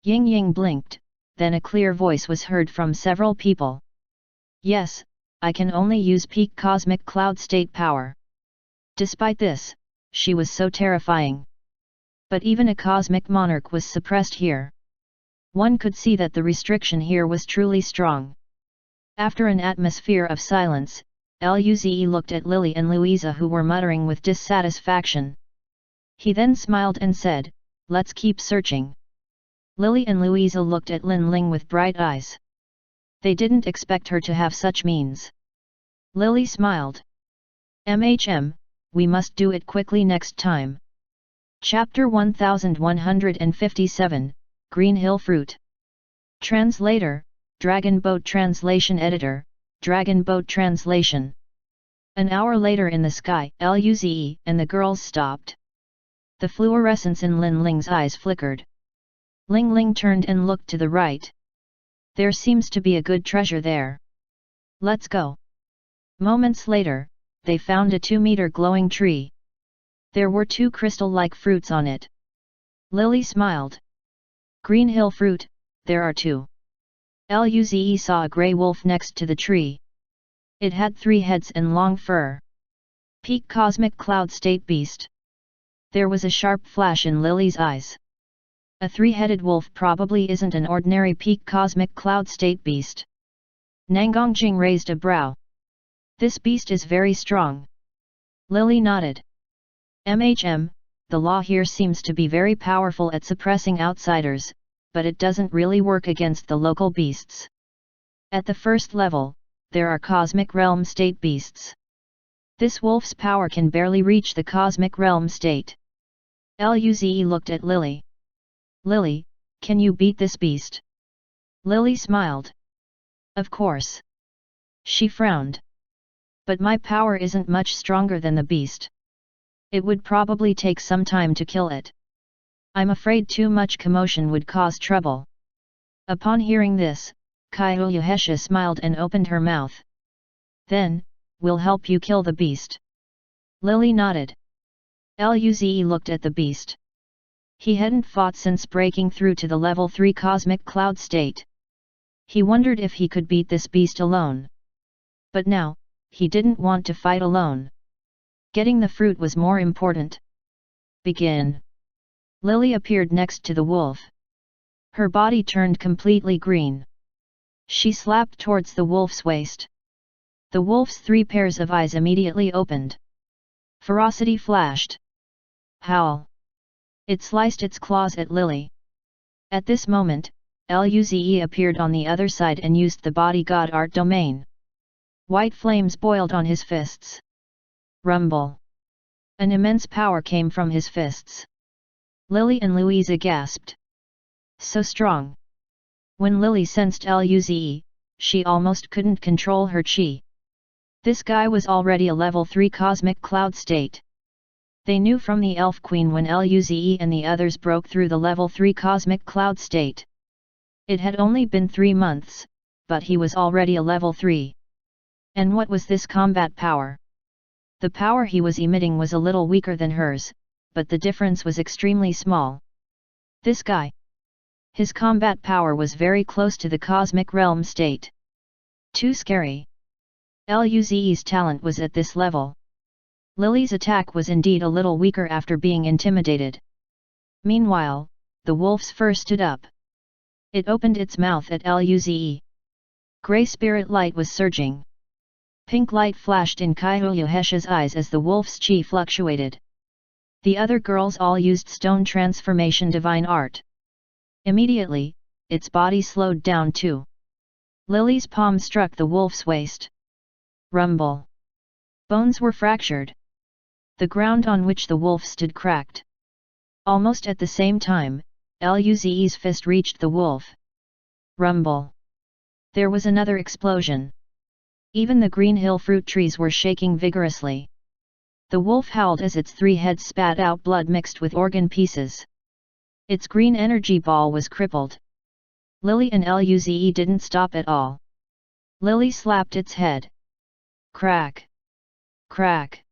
Speaker 1: Ying Ying blinked, then a clear voice was heard from several people. "Yes, I can only use peak cosmic cloud state power." Despite this, she was so terrifying. But even a cosmic monarch was suppressed here. One could see that the restriction here was truly strong. After an atmosphere of silence, Luze looked at Lily and Louisa, who were muttering with dissatisfaction. He then smiled and said, "Let's keep searching." Lily and Louisa looked at Lin Ling with bright eyes. They didn't expect her to have such means. Lily smiled. We must do it quickly next time." Chapter 1157, Green Hill Fruit. Translator, Dragon Boat Translation Editor, Dragon Boat Translation. An hour later in the sky, Luze and the girls stopped. The fluorescence in Lin Ling's eyes flickered. Ling Ling turned and looked to the right. There seems to be a good treasure there. Let's go. Moments later, they found a 2-meter glowing tree. There were 2 crystal-like fruits on it. Lily smiled. Green Hill Fruit, there are 2. Luze saw a grey wolf next to the tree. It had 3 heads and long fur. Peak Cosmic Cloud State Beast. There was a sharp flash in Lily's eyes. A 3-headed wolf probably isn't an ordinary peak cosmic cloud state beast. Nangongjing raised a brow. This beast is very strong. Lily nodded. The law here seems to be very powerful at suppressing outsiders, but it doesn't really work against the local beasts. At the first level, there are cosmic realm state beasts. This wolf's power can barely reach the cosmic realm state. Luze looked at Lily. Lily, can you beat this beast? Lily smiled. Of course. She frowned. But my power isn't much stronger than the beast. It would probably take some time to kill it. I'm afraid too much commotion would cause trouble. Upon hearing this, Kyoyuhesha smiled and opened her mouth. Then, we'll help you kill the beast. Lily nodded. Luze looked at the beast. He hadn't fought since breaking through to the level 3 cosmic cloud state. He wondered if he could beat this beast alone. But now, he didn't want to fight alone. Getting the fruit was more important. Begin. Lily appeared next to the wolf. Her body turned completely green. She slapped towards the wolf's waist. The wolf's 3 pairs of eyes immediately opened. Ferocity flashed. Howl! It sliced its claws at Lily. At this moment, Luze appeared on the other side and used the body god art domain. White flames boiled on his fists. Rumble! An immense power came from his fists. Lily and Louisa gasped. So strong! When Lily sensed Luze, she almost couldn't control her chi. This guy was already a level 3 cosmic cloud state. They knew from the Elf Queen when Luze and the others broke through the level 3 cosmic cloud state. It had only been 3 months, but he was already a level 3. And what was this combat power? The power he was emitting was a little weaker than hers, but the difference was extremely small. This guy. His combat power was very close to the cosmic realm state. Too scary. Luze's talent was at this level. Lily's attack was indeed a little weaker after being intimidated. Meanwhile, the wolf's fur stood up. It opened its mouth at Luze. Grey spirit light was surging. Pink light flashed in Kaihoyohesha's eyes as the wolf's chi fluctuated. The other girls all used stone transformation divine art. Immediately, its body slowed down too. Lily's palm struck the wolf's waist. Rumble! Bones were fractured. The ground on which the wolf stood cracked. Almost at the same time, Luze's fist reached the wolf. Rumble! There was another explosion. Even the green hill fruit trees were shaking vigorously. The wolf howled as its 3 heads spat out blood mixed with organ pieces. Its green energy ball was crippled. Lily and Luze didn't stop at all. Lily slapped its head. Crack! Crack!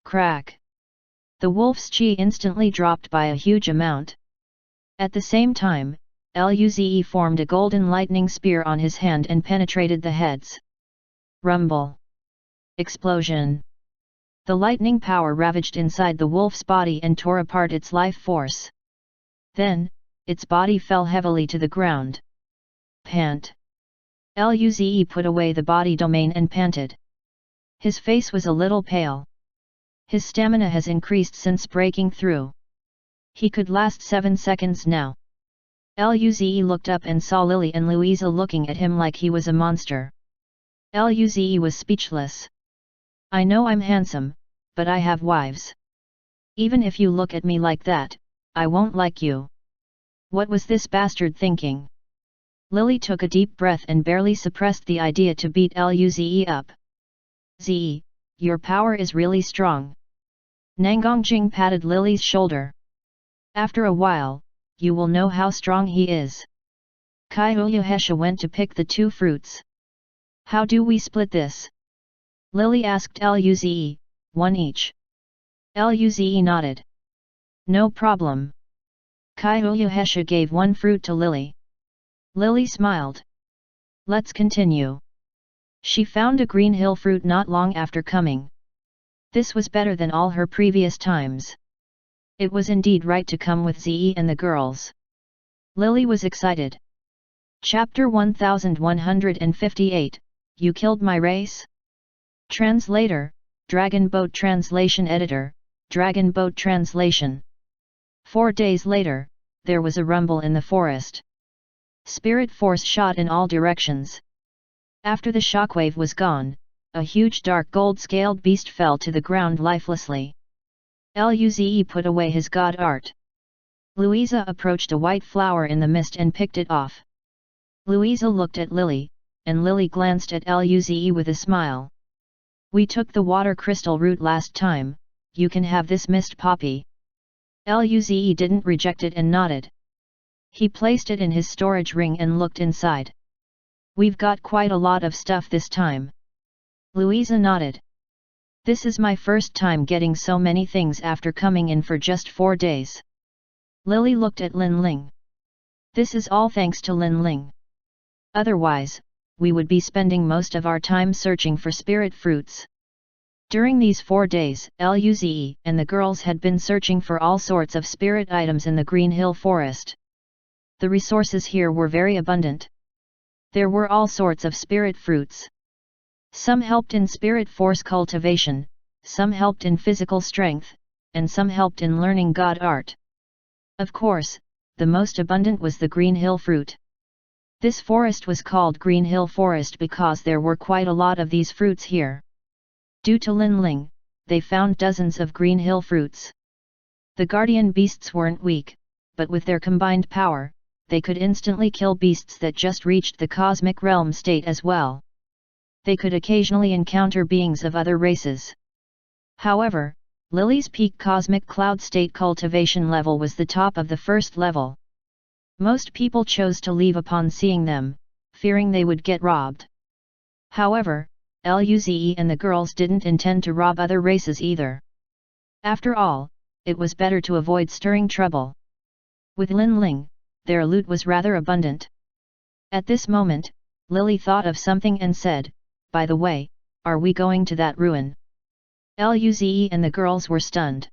Speaker 1: Crack! The wolf's chi instantly dropped by a huge amount. At the same time, Luze formed a golden lightning spear on his hand and penetrated the heads. Rumble! Explosion! The lightning power ravaged inside the wolf's body and tore apart its life force. Then, its body fell heavily to the ground. Pant! Luze put away the body domain and panted. His face was a little pale. His stamina has increased since breaking through. He could last 7 seconds now. Luze looked up and saw Lily and Louisa looking at him like he was a monster. Luze was speechless. I know I'm handsome, but I have wives. Even if you look at me like that, I won't like you. What was this bastard thinking? Lily took a deep breath and barely suppressed the idea to beat Luze up. Ze, your power is really strong. Nangongjing patted Lily's shoulder. After a while, you will know how strong he is. Kaihoyohesha went to pick the 2 fruits. How do we split this? Lily asked Luze, 1 each. Luze nodded. No problem. Kaihoyohesha gave 1 fruit to Lily. Lily smiled. Let's continue. She found a green hill fruit not long after coming. This was better than all her previous times. It was indeed right to come with Ze and the girls. Lily was excited. Chapter 1158, You Killed My Race? Translator, Dragon Boat Translation Editor, Dragon Boat Translation. 4 days later, there was a rumble in the forest. Spirit force shot in all directions. After the shockwave was gone, a huge dark gold-scaled beast fell to the ground lifelessly. Luze put away his god art. Louisa approached a white flower in the mist and picked it off. Louisa looked at Lily, and Lily glanced at Luze with a smile. We took the water crystal root last time, you can have this mist poppy. Luze didn't reject it and nodded. He placed it in his storage ring and looked inside. We've got quite a lot of stuff this time. Louisa nodded. This is my first time getting so many things after coming in for just 4 days. Lily looked at Lin Ling. This is all thanks to Lin Ling. Otherwise, we would be spending most of our time searching for spirit fruits. During these 4 days, Luze and the girls had been searching for all sorts of spirit items in the Green Hill Forest. The resources here were very abundant. There were all sorts of spirit fruits. Some helped in spirit force cultivation, some helped in physical strength, and some helped in learning god art. Of course, the most abundant was the Green Hill fruit. This forest was called Green Hill Forest because there were quite a lot of these fruits here. Due to Lin Ling, they found dozens of Green Hill fruits. The guardian beasts weren't weak, but with their combined power, they could instantly kill beasts that just reached the cosmic realm state as well. They could occasionally encounter beings of other races. However, Lily's peak cosmic cloud state cultivation level was the top of the first level. Most people chose to leave upon seeing them, fearing they would get robbed. However, Luze and the girls didn't intend to rob other races either. After all, it was better to avoid stirring trouble. With Lin Ling, their loot was rather abundant. At this moment, Lily thought of something and said, "By the way, are we going to that ruin?" Luze and the girls were stunned.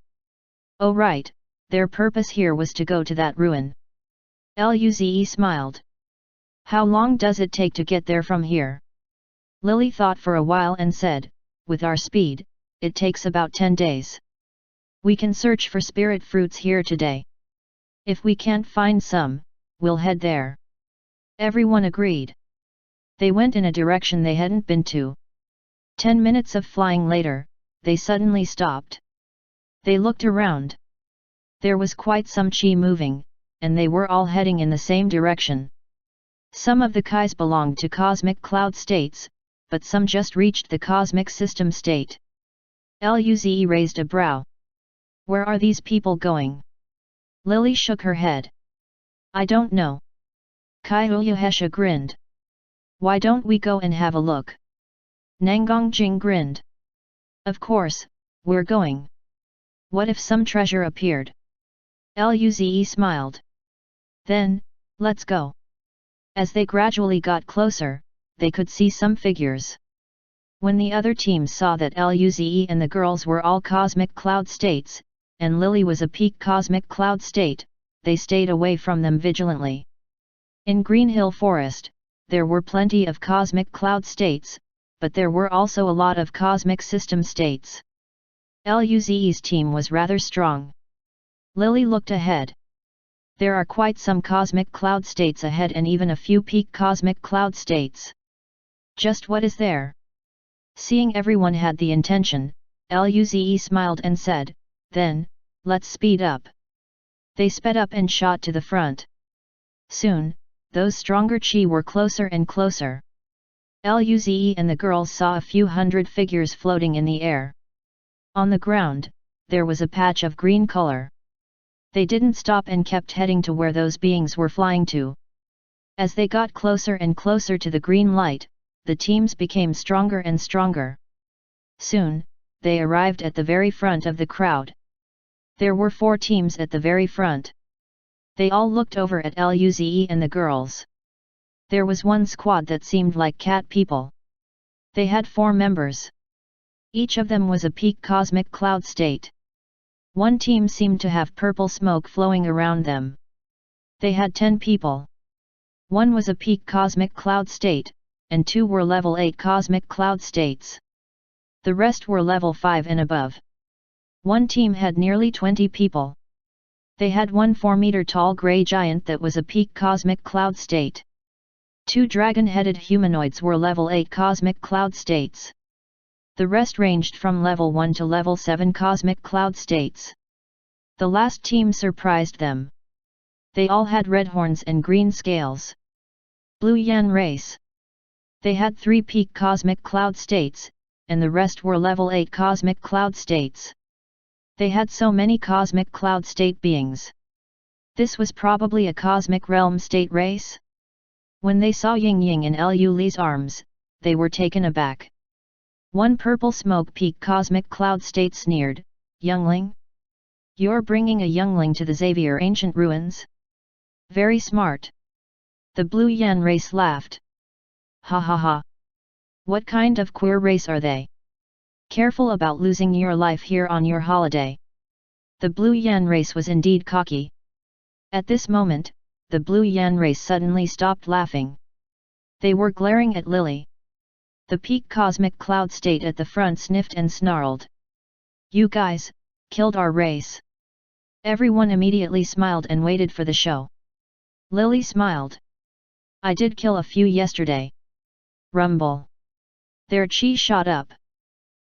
Speaker 1: Oh right, their purpose here was to go to that ruin. Luze smiled. How long does it take to get there from here? Lily thought for a while and said, with our speed, it takes about 10 days. We can search for spirit fruits here today. If we can't find some, we'll head there. Everyone agreed. They went in a direction they hadn't been to. 10 minutes of flying later, they suddenly stopped. They looked around. There was quite some chi moving, and they were all heading in the same direction. Some of the Kais belonged to cosmic cloud states, but some just reached the cosmic system state. Luze raised a brow. Where are these people going? Lily shook her head. I don't know. Kai Uyahesha grinned. Why don't we go and have a look? Nangongjing grinned. Of course, we're going. What if some treasure appeared? Luze smiled. Then, let's go. As they gradually got closer, they could see some figures. When the other teams saw that Luze and the girls were all cosmic cloud states, and Lily was a peak cosmic cloud state, they stayed away from them vigilantly. In Green Hill Forest, there were plenty of cosmic cloud states, but there were also a lot of cosmic system states. Luze's team was rather strong. Lily looked ahead. There are quite some cosmic cloud states ahead and even a few peak cosmic cloud states. Just what is there? Seeing everyone had the intention, Luze smiled and said, then, let's speed up. They sped up and shot to the front. Soon, those stronger chi were closer and closer. Luze and the girls saw a few hundred figures floating in the air. On the ground, there was a patch of green color. They didn't stop and kept heading to where those beings were flying to. As they got closer and closer to the green light, the teams became stronger and stronger. Soon, they arrived at the very front of the crowd. There were 4 teams at the very front. They all looked over at Luze and the girls. There was one squad that seemed like cat people. They had 4 members. Each of them was a peak cosmic cloud state. One team seemed to have purple smoke flowing around them. They had 10 people. One was a peak cosmic cloud state, and 2 were level 8 cosmic cloud states. The rest were level 5 and above. One team had nearly 20 people. They had 1 4-meter-tall grey giant that was a peak cosmic cloud state. 2 dragon-headed humanoids were level 8 cosmic cloud states. The rest ranged from level 1 to level 7 cosmic cloud states. The last team surprised them. They all had red horns and green scales. Blue Yan race. They had 3 peak cosmic cloud states, and the rest were level 8 cosmic cloud states. They had so many cosmic cloud state beings. This was probably a cosmic realm state race? When they saw Ying Ying in Luli's arms, they were taken aback. One purple smoke peak cosmic cloud state sneered, "Youngling? You're bringing a youngling to the Xavier ancient ruins? Very smart." The Blue Yan race laughed. Ha ha ha. What kind of queer race are they? Careful about losing your life here on your holiday. The Blue Yan race was indeed cocky. At this moment, the Blue Yan race suddenly stopped laughing. They were glaring at Lily. The peak cosmic cloud state at the front sniffed and snarled. You guys, killed our race. Everyone immediately smiled and waited for the show. Lily smiled. I did kill a few yesterday. Rumble. Their chi shot up.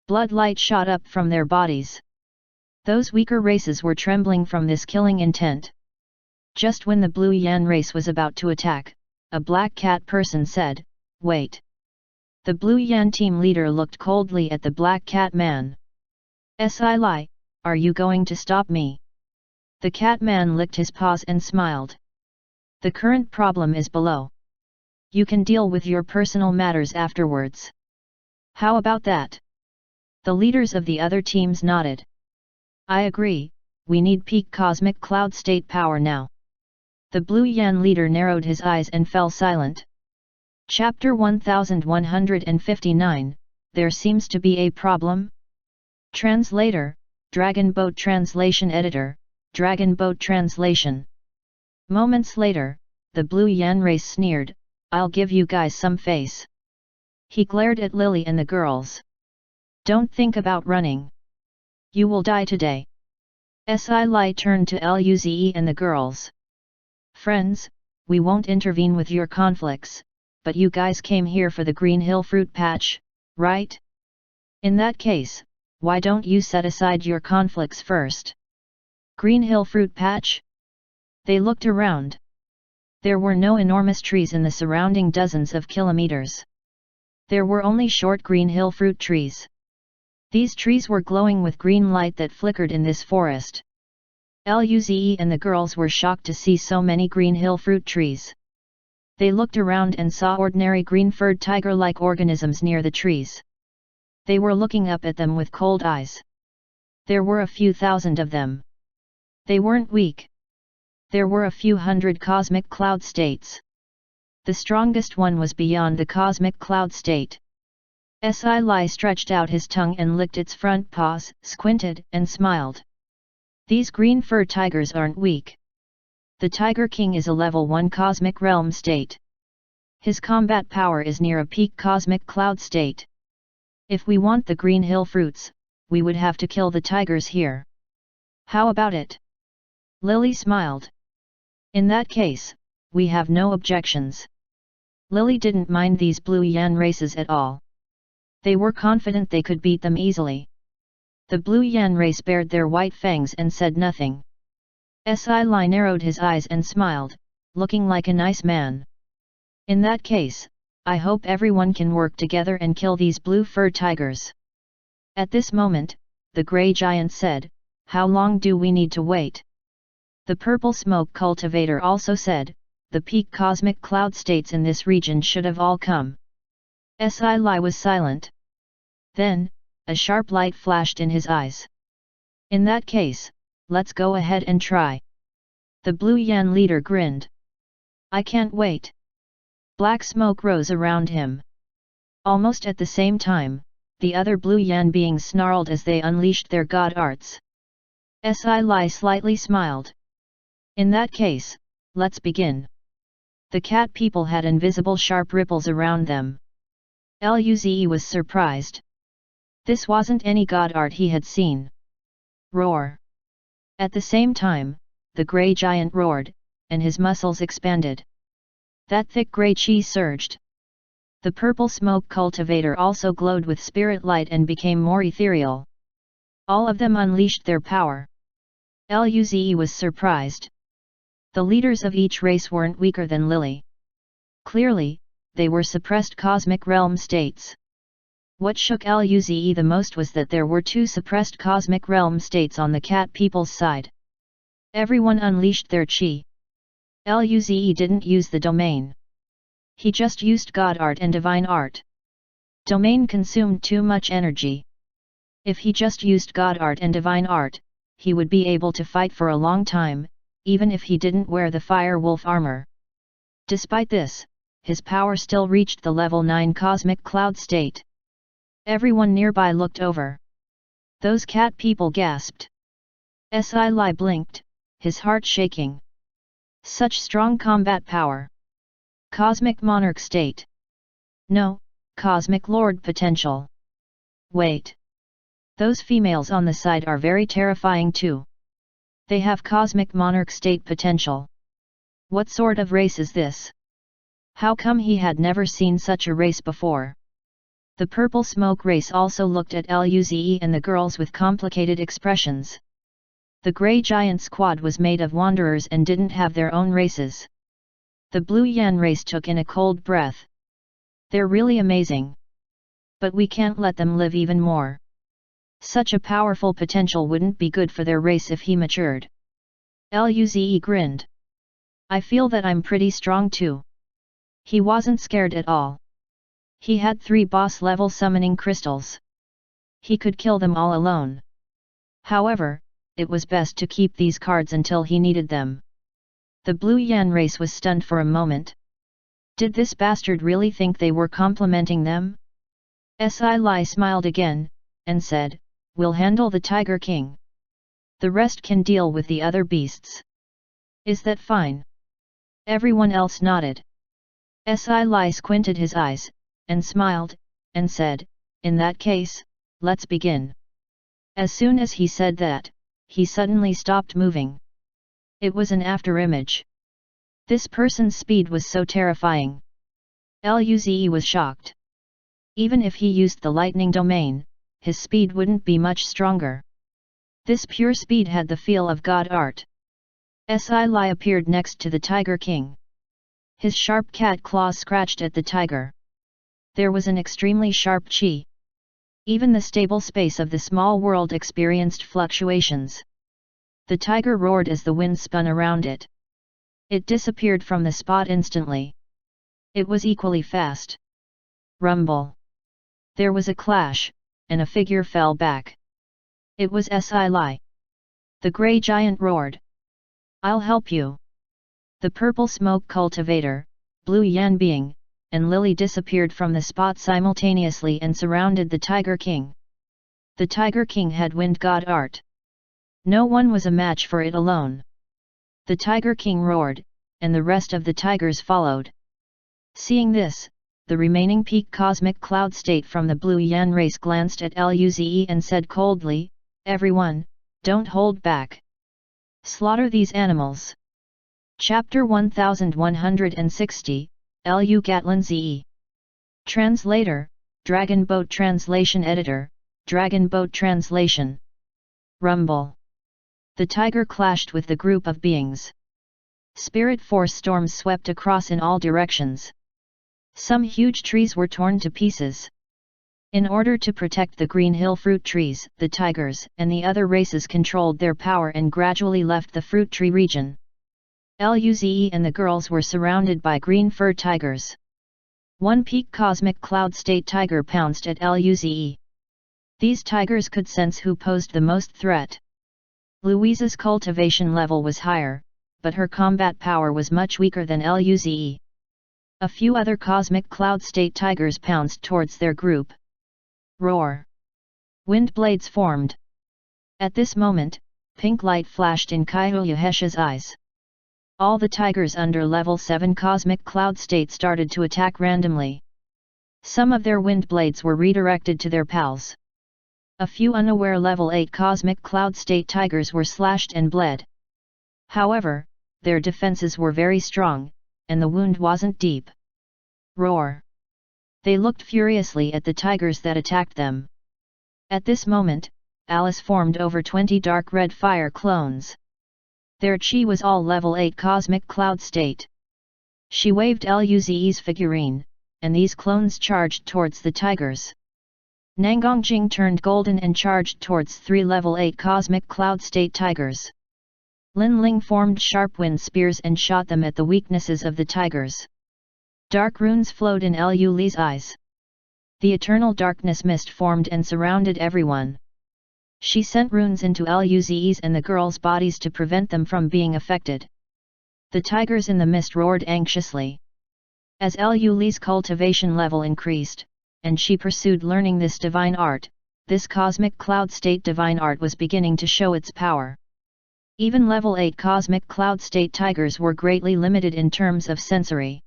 Speaker 1: Blood light shot up from their bodies. Those weaker races were trembling from this killing intent. Just when the Blue Yan race was about to attack, a black cat person said, "Wait." The Blue Yan team leader looked coldly at the black cat man. "Si Lai, are you going to stop me?" The cat man licked his paws and smiled. The current problem is below. You can deal with your personal matters afterwards. How about that? The leaders of the other teams nodded. I agree, we need peak cosmic cloud state power now. The Blue Yan leader narrowed his eyes and fell silent. Chapter 1159, There seems to be a problem? Translator, Dragon Boat Translation Editor, Dragon Boat Translation. Moments later, the Blue Yan race sneered, I'll give you guys some face. He glared at Lily and the girls. Don't think about running. You will die today. Si Lai turned to Luze and the girls. Friends, we won't intervene with your conflicts, but you guys came here for the Green Hill Fruit Patch, right? In that case, why don't you set aside your conflicts first? Green Hill Fruit Patch? They looked around. There were no enormous trees in the surrounding dozens of kilometers. There were only short Green Hill fruit trees. These trees were glowing with green light that flickered in this forest. Luze and the girls were shocked to see so many Green Hill fruit trees. They looked around and saw ordinary green-furred tiger-like organisms near the trees. They were looking up at them with cold eyes. There were a few thousand of them. They weren't weak. There were a few hundred cosmic cloud states. The strongest one was beyond the cosmic cloud state. Si Lai stretched out his tongue and licked its front paws, squinted, and smiled. These green fur tigers aren't weak. The Tiger King is a level 1 cosmic realm state. His combat power is near a peak cosmic cloud state. If we want the Green Hill fruits, we would have to kill the tigers here. How about it? Lily smiled. In that case, we have no objections. Lily didn't mind these Blue Yan races at all. They were confident they could beat them easily. The Blue Yan race bared their white fangs and said nothing. Si Lai narrowed his eyes and smiled, looking like a nice man. In that case, I hope everyone can work together and kill these blue fur tigers. At this moment, the grey giant said, how long do we need to wait? The purple smoke cultivator also said, the peak cosmic cloud states in this region should have all come. Si Lai was silent. Then, a sharp light flashed in his eyes. In that case, let's go ahead and try. The Blue Yan leader grinned. I can't wait. Black smoke rose around him. Almost at the same time, the other Blue Yan beings snarled as they unleashed their god arts. Si Lai slightly smiled. In that case, let's begin. The cat people had invisible sharp ripples around them. Luze was surprised. This wasn't any god art he had seen. Roar! At the same time, the grey giant roared, and his muscles expanded. That thick grey chi surged. The purple smoke cultivator also glowed with spirit light and became more ethereal. All of them unleashed their power. Luze was surprised. The leaders of each race weren't weaker than Lily. Clearly, they were suppressed cosmic realm states. What shook Luze the most was that there were 2 suppressed cosmic realm states on the cat people's side. Everyone unleashed their chi. Luze didn't use the domain. He just used God art and divine art. Domain consumed too much energy. If he just used God art and divine art, he would be able to fight for a long time, even if he didn't wear the fire wolf armor. Despite this, his power still reached the level 9 cosmic cloud state. Everyone nearby looked over. Those cat people gasped. Li blinked, his heart shaking. Such strong combat power. Cosmic monarch state. No, cosmic lord potential. Wait. Those females on the side are very terrifying too. They have cosmic monarch state potential. What sort of race is this? How come he had never seen such a race before? The purple smoke race also looked at Luze and the girls with complicated expressions. The grey giant squad was made of wanderers and didn't have their own races. The blue yan race took in a cold breath. They're really amazing. But we can't let them live even more. Such a powerful potential wouldn't be good for their race if he matured. Luze grinned. I feel that I'm pretty strong too. He wasn't scared at all. He had 3 boss-level summoning crystals. He could kill them all alone. However, it was best to keep these cards until he needed them. The blue yan race was stunned for a moment. Did this bastard really think they were complimenting them? Li smiled again, and said, "We'll handle the Tiger King. The rest can deal with the other beasts. Is that fine?" Everyone else nodded. Li squinted his eyes, and smiled, and said, "In that case, let's begin." As soon as he said that, he suddenly stopped moving. It was an afterimage. This person's speed was so terrifying. Luze was shocked. Even if he used the lightning domain, his speed wouldn't be much stronger. This pure speed had the feel of god art. Li appeared next to the Tiger King. His sharp cat claws scratched at the tiger. There was an extremely sharp chi. Even the stable space of the small world experienced fluctuations. The tiger roared as the wind spun around it. It disappeared from the spot instantly. It was equally fast. Rumble. There was a clash, and a figure fell back. It was Li. The grey giant roared. "I'll help you." The purple smoke cultivator, blue yan being, and Lily disappeared from the spot simultaneously and surrounded the Tiger King. The Tiger King had wind god art. No one was a match for it alone. The Tiger King roared, and the rest of the tigers followed. Seeing this, the remaining peak cosmic cloud state from the blue yan race glanced at Luze and said coldly, "Everyone, don't hold back. Slaughter these animals." Chapter 1160, Lu Gatlin Ze. Translator, Dragon Boat Translation Editor, Dragon Boat Translation. Rumble. The tiger clashed with the group of beings. Spirit force storms swept across in all directions. Some huge trees were torn to pieces. In order to protect the green hill fruit trees, the tigers and the other races controlled their power and gradually left the fruit tree region. Luze and the girls were surrounded by green fur tigers. One peak cosmic cloud state tiger pounced at Luze. These tigers could sense who posed the most threat. Louise's cultivation level was higher, but her combat power was much weaker than Luze. A few other cosmic cloud state tigers pounced towards their group. Roar! Wind blades formed. At this moment, pink light flashed in Kaiuyahesha's eyes. All the tigers under level 7 cosmic cloud state started to attack randomly. Some of their wind blades were redirected to their pals. A few unaware level 8 cosmic cloud state tigers were slashed and bled. However, their defenses were very strong, and the wound wasn't deep. Roar! They looked furiously at the tigers that attacked them. At this moment, Alice formed over 20 dark red fire clones. Their chi was all level 8 cosmic cloud state. She waved Luze's figurine, and these clones charged towards the tigers. Nangongjing turned golden and charged towards 3 level 8 cosmic cloud state tigers. Lin Ling formed sharp wind spears and shot them at the weaknesses of the tigers. Dark runes flowed in Lu's eyes. The eternal darkness mist formed and surrounded everyone. She sent runes into Luze's and the girls' bodies to prevent them from being affected. The tigers in the mist roared anxiously. As Lu Li's cultivation level increased, and she pursued learning this divine art, this cosmic cloud state divine art was beginning to show its power. Even level 8 cosmic cloud state tigers were greatly limited in terms of sensory.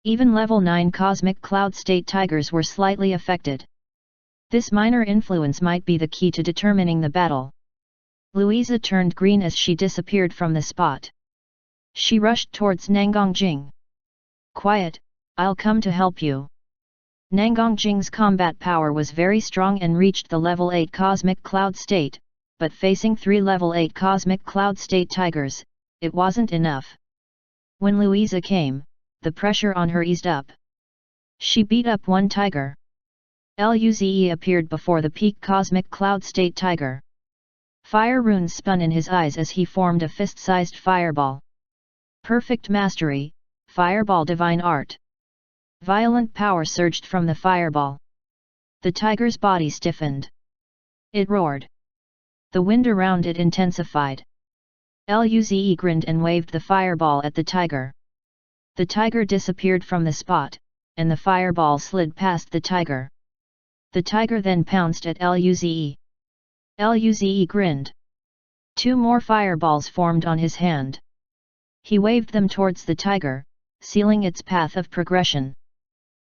Speaker 1: Even level 9 cosmic cloud state tigers were slightly affected. This minor influence might be the key to determining the battle. Louisa turned green as she disappeared from the spot. She rushed towards Nangongjing. "Quiet, I'll come to help you." Nangongjing's combat power was very strong and reached the level 8 cosmic cloud state, but facing 3 level 8 cosmic cloud state tigers, it wasn't enough. When Louisa came, the pressure on her eased up. She beat up one tiger. Luze appeared before the peak cosmic cloud state tiger. Fire runes spun in his eyes as he formed a fist-sized fireball. Perfect mastery, fireball divine art. Violent power surged from the fireball. The tiger's body stiffened. It roared. The wind around it intensified. Luze grinned and waved the fireball at the tiger. The tiger disappeared from the spot, and the fireball slid past the tiger. The tiger then pounced at Luze. Luze grinned. 2 more fireballs formed on his hand. He waved them towards the tiger, sealing its path of progression.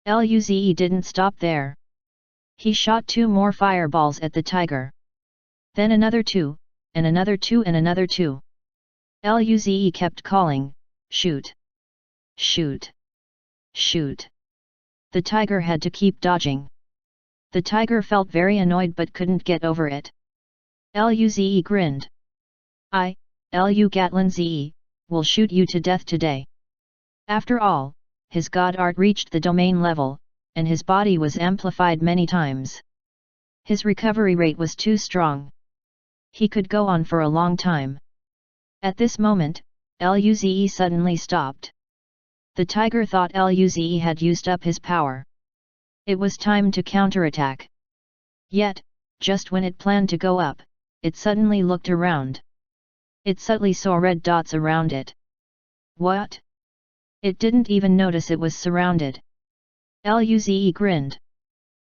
Speaker 1: Luze didn't stop there. He shot 2 more fireballs at the tiger. Then another 2, and another 2 and another 2. Luze kept calling, "Shoot! Shoot! Shoot!" The tiger had to keep dodging. The tiger felt very annoyed but couldn't get over it. Luze grinned. Lu Gatlin Ze, will shoot you to death today." After all, his god art reached the domain level, and his body was amplified many times. His recovery rate was too strong. He could go on for a long time. At this moment, Luze suddenly stopped. The tiger thought Luze had used up his power. It was time to counterattack. Yet, just when it planned to go up, it suddenly looked around. It subtly saw red dots around it. What? It didn't even notice it was surrounded. Luze grinned.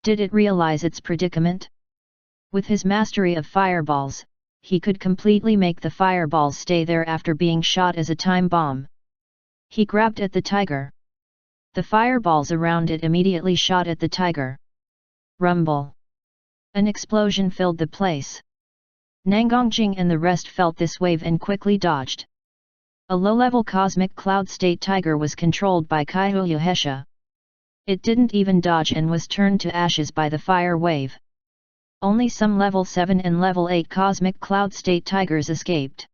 Speaker 1: Did it realize its predicament? With his mastery of fireballs, he could completely make the fireballs stay there after being shot as a time bomb. He grabbed at the tiger. The fireballs around it immediately shot at the tiger. Rumble! An explosion filled the place. Nangongjing and the rest felt this wave and quickly dodged. A low-level cosmic cloud state tiger was controlled by Kaihuya Hesha. It didn't even dodge and was turned to ashes by the fire wave. Only some level 7 and level 8 cosmic cloud state tigers escaped.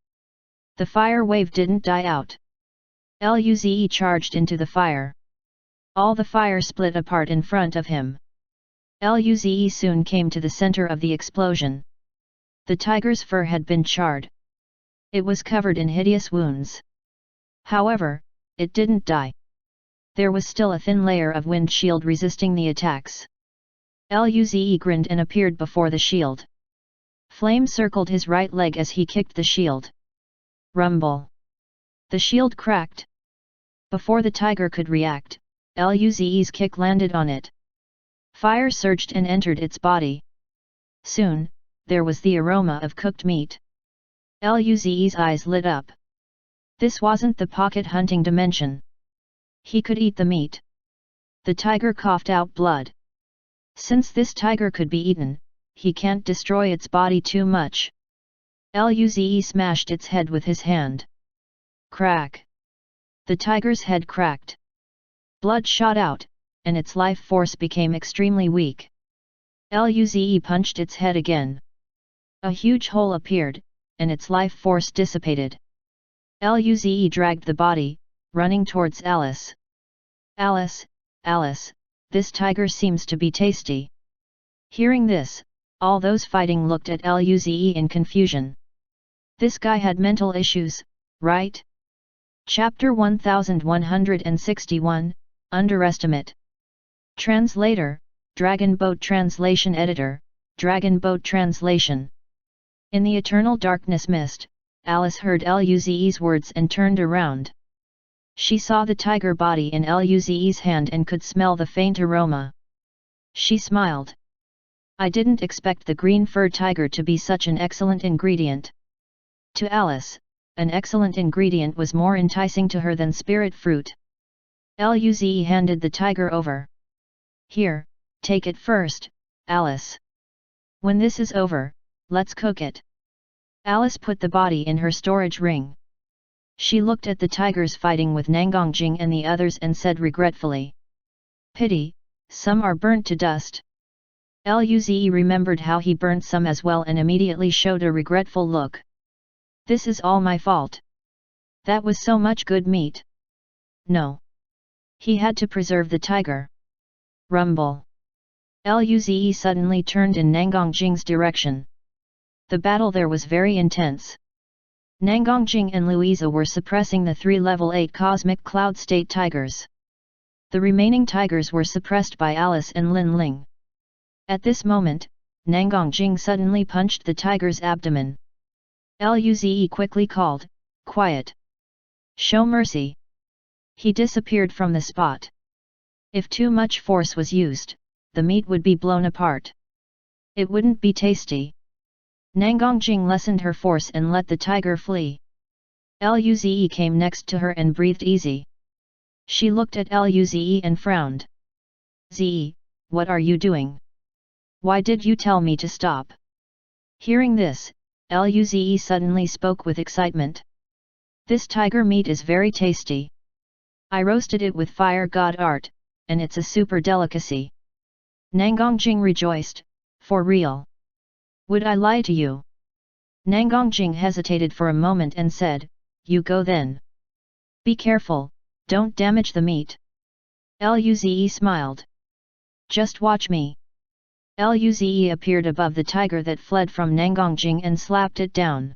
Speaker 1: The fire wave didn't die out. Luze charged into the fire. All the fire split apart in front of him. Luze soon came to the center of the explosion. The tiger's fur had been charred. It was covered in hideous wounds. However, it didn't die. There was still a thin layer of wind shield resisting the attacks. Luze grinned and appeared before the shield. Flame circled his right leg as he kicked the shield. Rumble! The shield cracked. Before the tiger could react, Luze's kick landed on it. Fire surged and entered its body. Soon, there was the aroma of cooked meat. Luze's eyes lit up. This wasn't the pocket hunting dimension. He could eat the meat. The tiger coughed out blood. Since this tiger could be eaten, he can't destroy its body too much. Luze smashed its head with his hand. Crack! The tiger's head cracked. Blood shot out, and its life force became extremely weak. Luze punched its head again. A huge hole appeared, and its life force dissipated. Luze dragged the body, running towards Alice. "Alice, Alice, this tiger seems to be tasty." Hearing this, all those fighting looked at Luze in confusion. This guy had mental issues, right? Chapter 1161, Underestimate. Translator, Dragon Boat Translation Editor, Dragon Boat Translation. In the eternal darkness mist, Alice heard Luze's words and turned around. She saw the tiger body in Luze's hand and could smell the faint aroma. She smiled. I didn't expect the green fur tiger to be such an excellent ingredient. To Alice, an excellent ingredient was more enticing to her than spirit fruit. Luze handed the tiger over. Here, take it first, Alice. When this is over, let's cook it. Alice put the body in her storage ring. She looked at the tigers fighting with Nangongjing and the others and said regretfully. Pity, some are burnt to dust. Luze remembered how he burnt some as well and immediately showed a regretful look. This is all my fault. That was so much good meat. No. He had to preserve the tiger. Rumble. Luze suddenly turned in Nangongjing's direction. The battle there was very intense. Nangongjing and Louisa were suppressing the 3 level 8 cosmic cloud state tigers. The remaining tigers were suppressed by Alice and Lin Ling. At this moment, Nangongjing suddenly punched the tiger's abdomen. Luze quickly called, quiet. Show mercy. He disappeared from the spot. If too much force was used, the meat would be blown apart. It wouldn't be tasty. Nangongjing lessened her force and let the tiger flee. Luze came next to her and breathed easy. She looked at Luze and frowned. Ze, what are you doing? Why did you tell me to stop? Hearing this, Luze suddenly spoke with excitement. This tiger meat is very tasty. I roasted it with fire god art, and it's a super delicacy. Nangongjing rejoiced, for real. Would I lie to you? Nangongjing hesitated for a moment and said, you go then. Be careful, don't damage the meat. Luze smiled. Just watch me. Luze appeared above the tiger that fled from Nangongjing and slapped it down.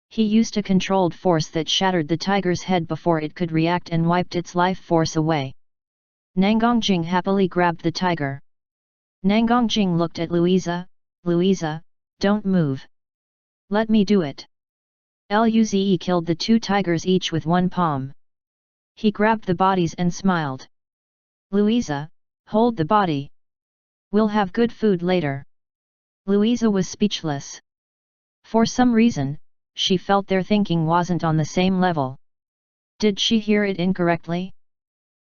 Speaker 1: He used a controlled force that shattered the tiger's head before it could react and wiped its life force away. Nangongjing happily grabbed the tiger. Nangongjing looked at Louisa, Louisa, don't move. Let me do it. Luze killed the 2 tigers each with 1 palm. He grabbed the bodies and smiled. Louisa, hold the body. We'll have good food later. Louisa was speechless. For some reason, she felt their thinking wasn't on the same level. Did she hear it incorrectly?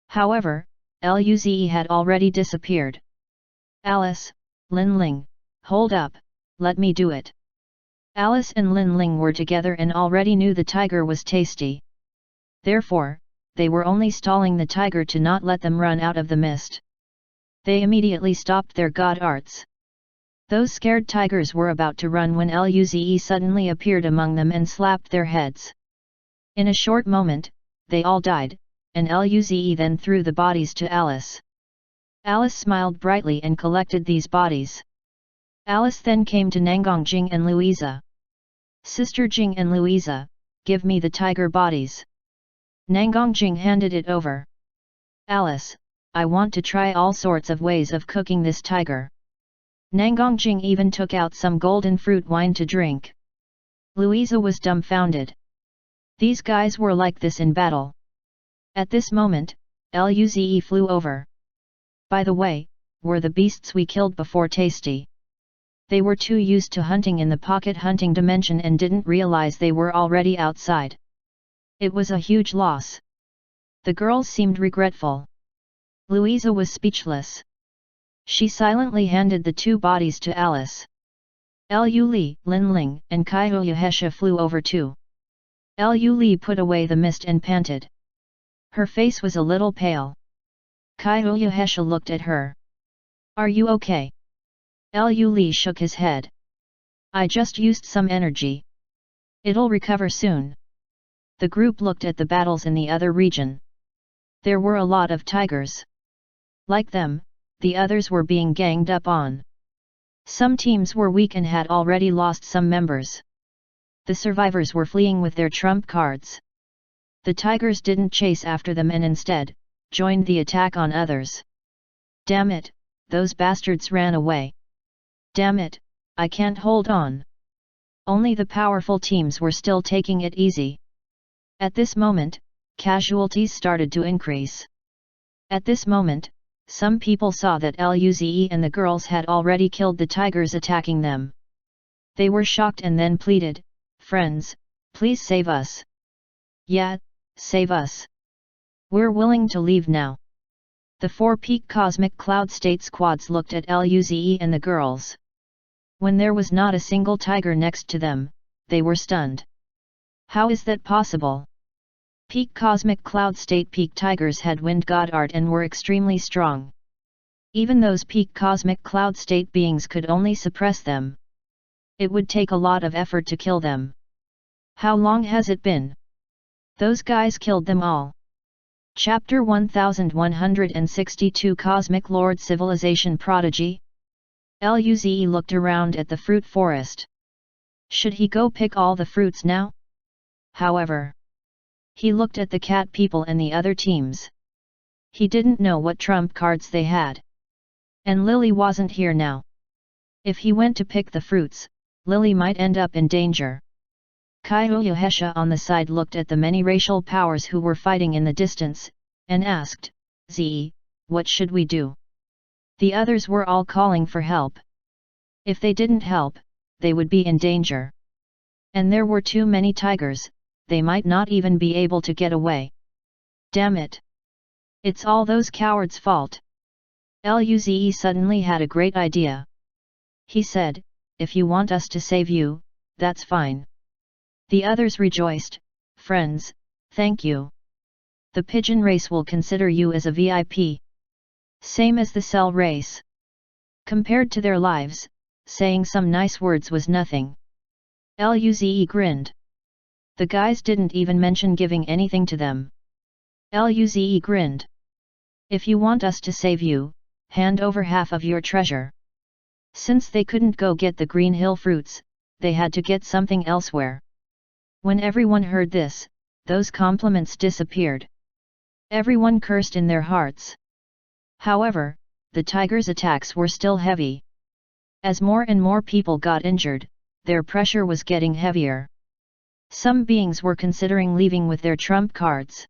Speaker 1: However, Luze had already disappeared. Alice, Lin Ling, hold up, let me do it. Alice and Lin Ling were together and already knew the tiger was tasty. Therefore, they were only stalling the tiger to not let them run out of the mist. They immediately stopped their god arts. Those scared tigers were about to run when Luze suddenly appeared among them and slapped their heads. In a short moment, they all died, and Luze then threw the bodies to Alice. Alice smiled brightly and collected these bodies. Alice then came to Nangongjing and Louisa. Sister Jing and Louisa, give me the tiger bodies. Nangongjing handed it over. Alice, I want to try all sorts of ways of cooking this tiger. Nangongjing even took out some golden fruit wine to drink. Louisa was dumbfounded. These guys were like this in battle. At this moment, Luze flew over. By the way, were the beasts we killed before tasty? They were too used to hunting in the pocket hunting dimension and didn't realize they were already outside. It was a huge loss. The girls seemed regretful. Louisa was speechless. She silently handed the 2 bodies to Alice. Lu Li, Lin Ling, and Kaiyuhesha flew over too. Lu Li put away the mist and panted. Her face was a little pale. Kaiyuhesha looked at her. Are you okay? Lu Li shook his head. I just used some energy. It'll recover soon. The group looked at the battles in the other region. There were a lot of tigers. Like them, the others were being ganged up on. Some teams were weak and had already lost some members. The survivors were fleeing with their trump cards. The tigers didn't chase after them and instead, joined the attack on others. Damn it, those bastards ran away. Damn it, I can't hold on. Only the powerful teams were still taking it easy. At this moment, casualties started to increase. At this moment, some people saw that Luze and the girls had already killed the tigers attacking them. They were shocked and then pleaded, "Friends, please save us. Yeah, save us. We're willing to leave now." The four peak cosmic cloud state squads looked at Luze and the girls. When there was not a single tiger next to them, they were stunned. How is that possible? Peak cosmic cloud state peak tigers had wind god art and were extremely strong. Even those peak cosmic cloud state beings could only suppress them. It would take a lot of effort to kill them. How long has it been? Those guys killed them all. Chapter 1162 Cosmic Lord Civilization Prodigy. Luze looked around at the fruit forest. Should he go pick all the fruits now? However, he looked at the cat people and the other teams. He didn't know what trump cards they had. And Lily wasn't here now. If he went to pick the fruits, Lily might end up in danger. Kyoyohesha on the side looked at the many racial powers who were fighting in the distance, and asked, "Ze, what should we do?" The others were all calling for help. If they didn't help, they would be in danger. And there were too many tigers, they might not even be able to get away. Damn it! It's all those cowards' fault. Luze suddenly had a great idea. He said, "If you want us to save you, that's fine." The others rejoiced, "Friends, thank you. The pigeon race will consider you as a VIP. Same as the cell race." Compared to their lives, saying some nice words was nothing. Luze grinned. The guys didn't even mention giving anything to them. Luze grinned. "If you want us to save you, hand over half of your treasure." Since they couldn't go get the Green Hill fruits, they had to get something elsewhere. When everyone heard this, those compliments disappeared. Everyone cursed in their hearts. However, the tigers' attacks were still heavy. As more and more people got injured, their pressure was getting heavier. Some beings were considering leaving with their trump cards.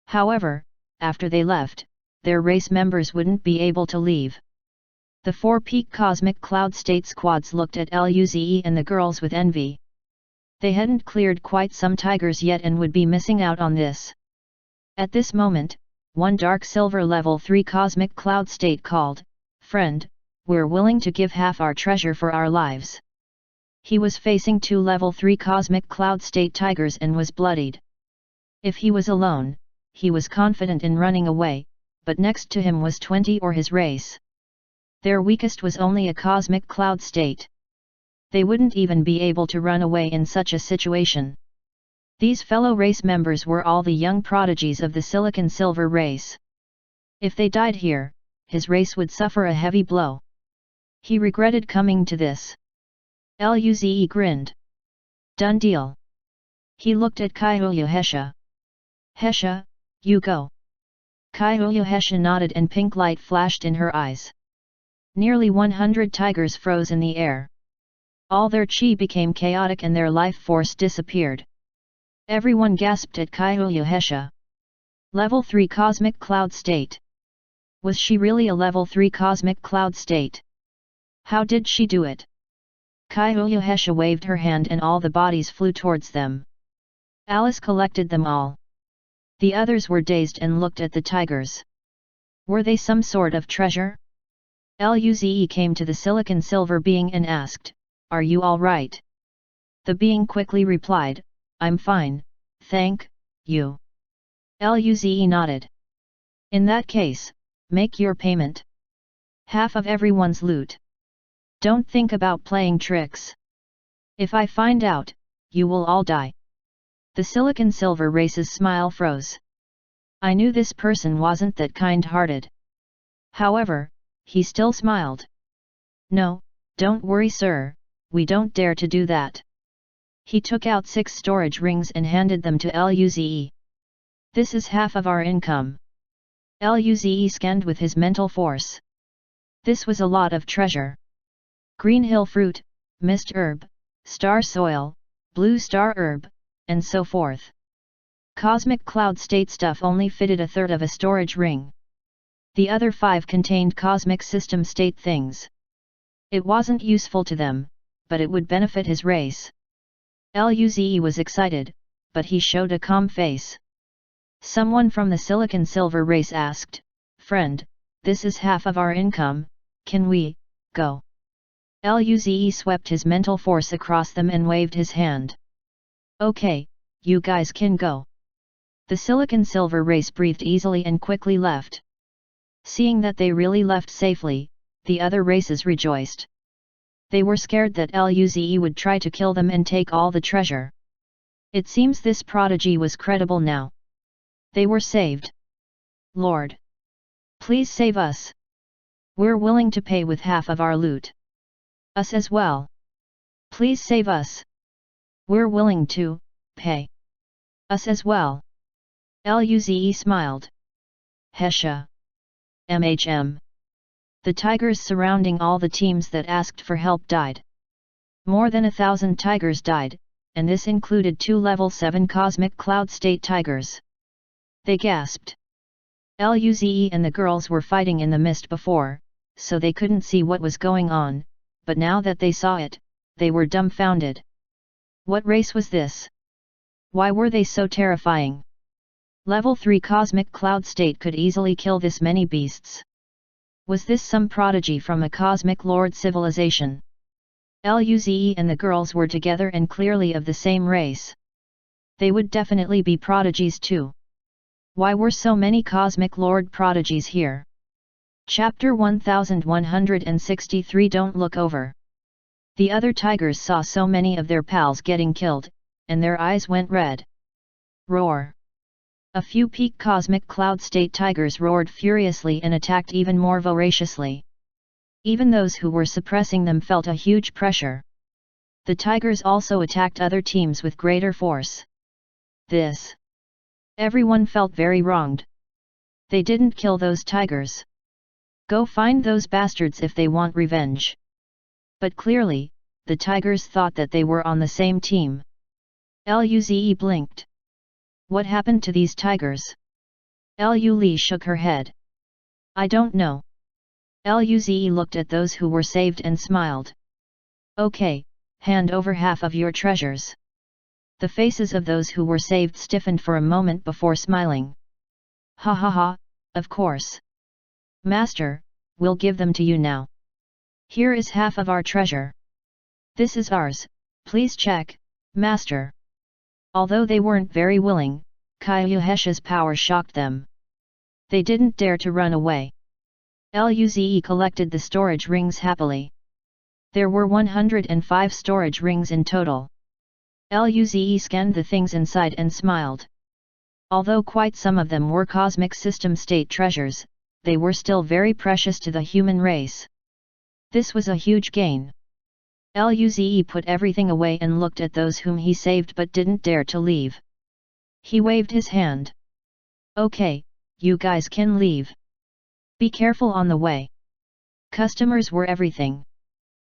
Speaker 1: However, after they left, their race members wouldn't be able to leave. The four peak cosmic cloud state squads looked at Luze and the girls with envy. They hadn't cleared quite some tigers yet and would be missing out on this. At this moment, one dark silver level 3 cosmic cloud state called, "Friend, we're willing to give half our treasure for our lives." He was facing 2 level 3 cosmic cloud state tigers and was bloodied. If he was alone, he was confident in running away, but next to him was 20 or his race. Their weakest was only a cosmic cloud state. They wouldn't even be able to run away in such a situation. These fellow race members were all the young prodigies of the Silicon Silver race. If they died here, his race would suffer a heavy blow. He regretted coming to this. Luze grinned. "Done deal." He looked at Kyoyohesha. "Hesha, you go." Kyoyohesha nodded and pink light flashed in her eyes. Nearly 100 tigers froze in the air. All their chi became chaotic and their life force disappeared. Everyone gasped at Kyoyohesha. Level 3 Cosmic Cloud State. Was she really a level 3 Cosmic Cloud State? How did she do it? Kyoyohesha waved her hand and all the bodies flew towards them. Alice collected them all. The others were dazed and looked at the tigers. Were they some sort of treasure? Luze came to the Silicon Silver being and asked, "Are you all right?" The being quickly replied, "I'm fine, thank you." Luze nodded. "In that case, make your payment. Half of everyone's loot. Don't think about playing tricks. If I find out, you will all die." The Silicon Silver race's smile froze. I knew this person wasn't that kind-hearted. However, he still smiled. "No, don't worry sir, we don't dare to do that." He took out 6 storage rings and handed them to Luze. "This is half of our income." Luze scanned with his mental force. This was a lot of treasure. Green hill fruit, mist herb, star soil, blue star herb, and so forth. Cosmic Cloud State stuff only fitted a third of a storage ring. The other 5 contained Cosmic System State things. It wasn't useful to them, but it would benefit his race. Luze was excited, but he showed a calm face. Someone from the Silicon Silver race asked, "Friend, this is half of our income, can we go?" Luze swept his mental force across them and waved his hand. "Okay, you guys can go." The Silicon Silver race breathed easily and quickly left. Seeing that they really left safely, the other races rejoiced. They were scared that Luze would try to kill them and take all the treasure. It seems this prodigy was credible now. They were saved. "Lord, please save us. We're willing to pay with half of our loot." "Us as well. Please save us. We're willing to pay." "Us as well." Luze smiled. Hesha. The tigers surrounding all the teams that asked for help died. More than 1,000 tigers died, and this included 2 level 7 Cosmic Cloud State tigers. They gasped. Luze and the girls were fighting in the mist before, so they couldn't see what was going on, but now that they saw it, they were dumbfounded. What race was this? Why were they so terrifying? Level 3 Cosmic Cloud State could easily kill this many beasts. Was this some prodigy from a Cosmic Lord civilization? Luze and the girls were together and clearly of the same race. They would definitely be prodigies too. Why were so many Cosmic Lord prodigies here? Chapter 1163 Don't Look Over. The other tigers saw so many of their pals getting killed, and their eyes went red. Roar! A few peak Cosmic Cloud State tigers roared furiously and attacked even more voraciously. Even those who were suppressing them felt a huge pressure. The tigers also attacked other teams with greater force. Everyone felt very wronged. They didn't kill those tigers. Go find those bastards if they want revenge. But clearly, the tigers thought that they were on the same team. Luze blinked. What happened to these tigers? Lu shook her head. I don't know. Luze looked at those who were saved and smiled. Okay, hand over half of your treasures. The faces of those who were saved stiffened for a moment before smiling. Ha ha ha, of course. Master, we'll give them to you now. Here is half of our treasure. This is ours, please check, Master. Although they weren't very willing, Hesha's power shocked them. They didn't dare to run away. Luze collected the storage rings happily. There were 105 storage rings in total. Luze scanned the things inside and smiled. Although quite some of them were Cosmic System State treasures, they were still very precious to the human race. This was a huge gain. Luze put everything away and looked at those whom he saved but didn't dare to leave. He waved his hand. Okay, you guys can leave. Be careful on the way. Customers were everything.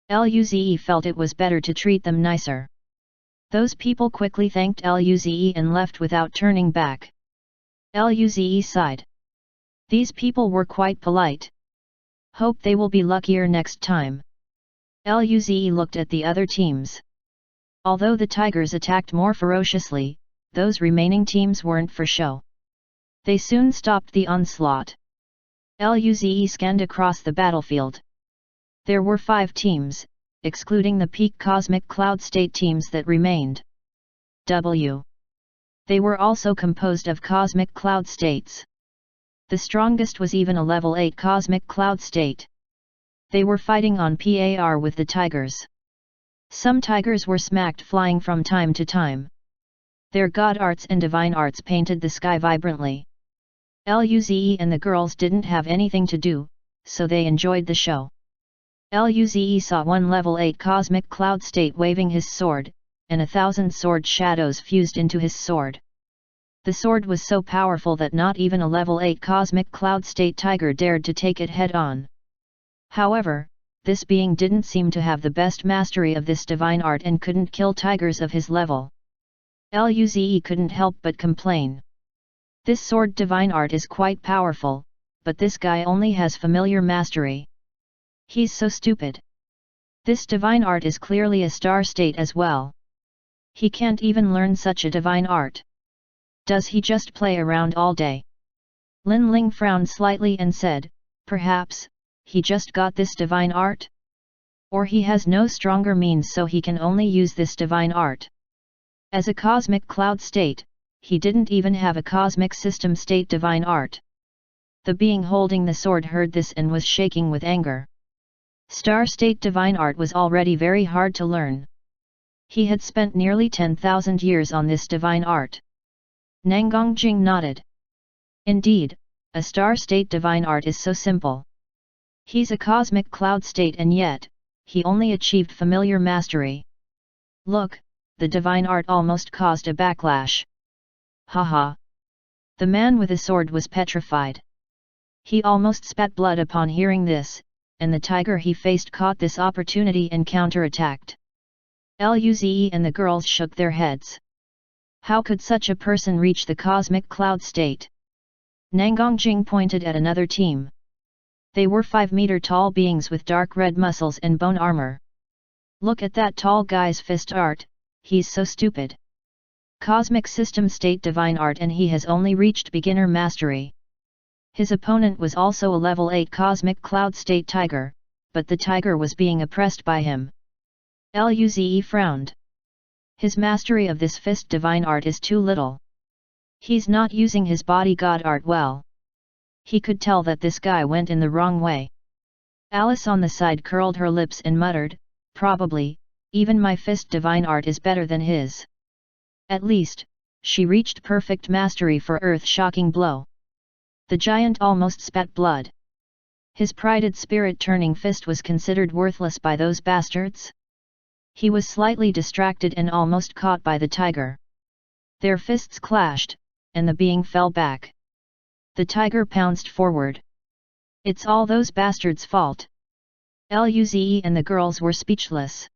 Speaker 1: Luze felt it was better to treat them nicer. Those people quickly thanked Luze and left without turning back. Luze sighed. These people were quite polite. Hope they will be luckier next time. Luze looked at the other teams. Although the tigers attacked more ferociously, those remaining teams weren't for show. They soon stopped the onslaught. Luze scanned across the battlefield. There were 5 teams, excluding the peak Cosmic Cloud State teams that remained. They were also composed of Cosmic Cloud States. The strongest was even a level 8 Cosmic Cloud State. They were fighting on par with the tigers. Some tigers were smacked flying from time to time. Their god arts and divine arts painted the sky vibrantly. Luze and the girls didn't have anything to do, so they enjoyed the show. Luze saw one level 8 Cosmic Cloud State waving his sword, and 1,000 sword shadows fused into his sword. The sword was so powerful that not even a level 8 Cosmic Cloud State tiger dared to take it head-on. However, this being didn't seem to have the best mastery of this divine art and couldn't kill tigers of his level. Luze couldn't help but complain. This sword divine art is quite powerful, but this guy only has familiar mastery. He's so stupid. This divine art is clearly a star state as well. He can't even learn such a divine art. Does he just play around all day? Lin Ling frowned slightly and said, perhaps, he just got this divine art? Or he has no stronger means so he can only use this divine art. As a cosmic cloud state, he didn't even have a cosmic system state divine art. The being holding the sword heard this and was shaking with anger. Star state divine art was already very hard to learn. He had spent nearly 10,000 years on this divine art. Nangongjing nodded. Indeed, a star state divine art is so simple. He's a cosmic cloud state and yet, he only achieved familiar mastery. Look, the divine art almost caused a backlash. Haha. The man with the sword was petrified. He almost spat blood upon hearing this, and the tiger he faced caught this opportunity and counterattacked. Luze and the girls shook their heads. How could such a person reach the cosmic cloud state? Nangongjing pointed at another team. They were 5-meter-tall beings with dark red muscles and bone armor. Look at that tall guy's fist art, he's so stupid. Cosmic system state divine art and he has only reached beginner mastery. His opponent was also a level 8 cosmic cloud state tiger, but the tiger was being oppressed by him. Luze frowned. His mastery of this fist divine art is too little. He's not using his body god art well. He could tell that this guy went in the wrong way. Alice on the side curled her lips and muttered, probably, even my fist divine art is better than his. At least, she reached perfect mastery for earth-shocking blow. The giant almost spat blood. His prided spirit-turning fist was considered worthless by those bastards. He was slightly distracted and almost caught by the tiger. Their fists clashed, and the being fell back. The tiger pounced forward. It's all those bastards' fault. Luze and the girls were speechless.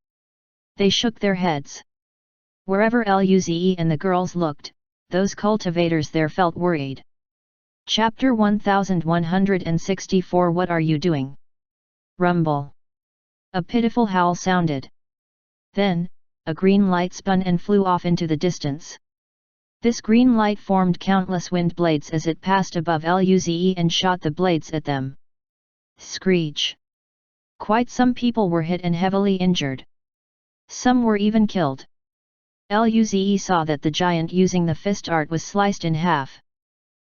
Speaker 1: They shook their heads. Wherever Luze and the girls looked, those cultivators there felt worried. Chapter 1164 What are you doing? Rumble. A pitiful howl sounded. Then, a green light spun and flew off into the distance. This green light formed countless wind blades as it passed above Luze and shot the blades at them. Screech. Quite some people were hit and heavily injured. Some were even killed. Luze saw that the giant using the fist art was sliced in half.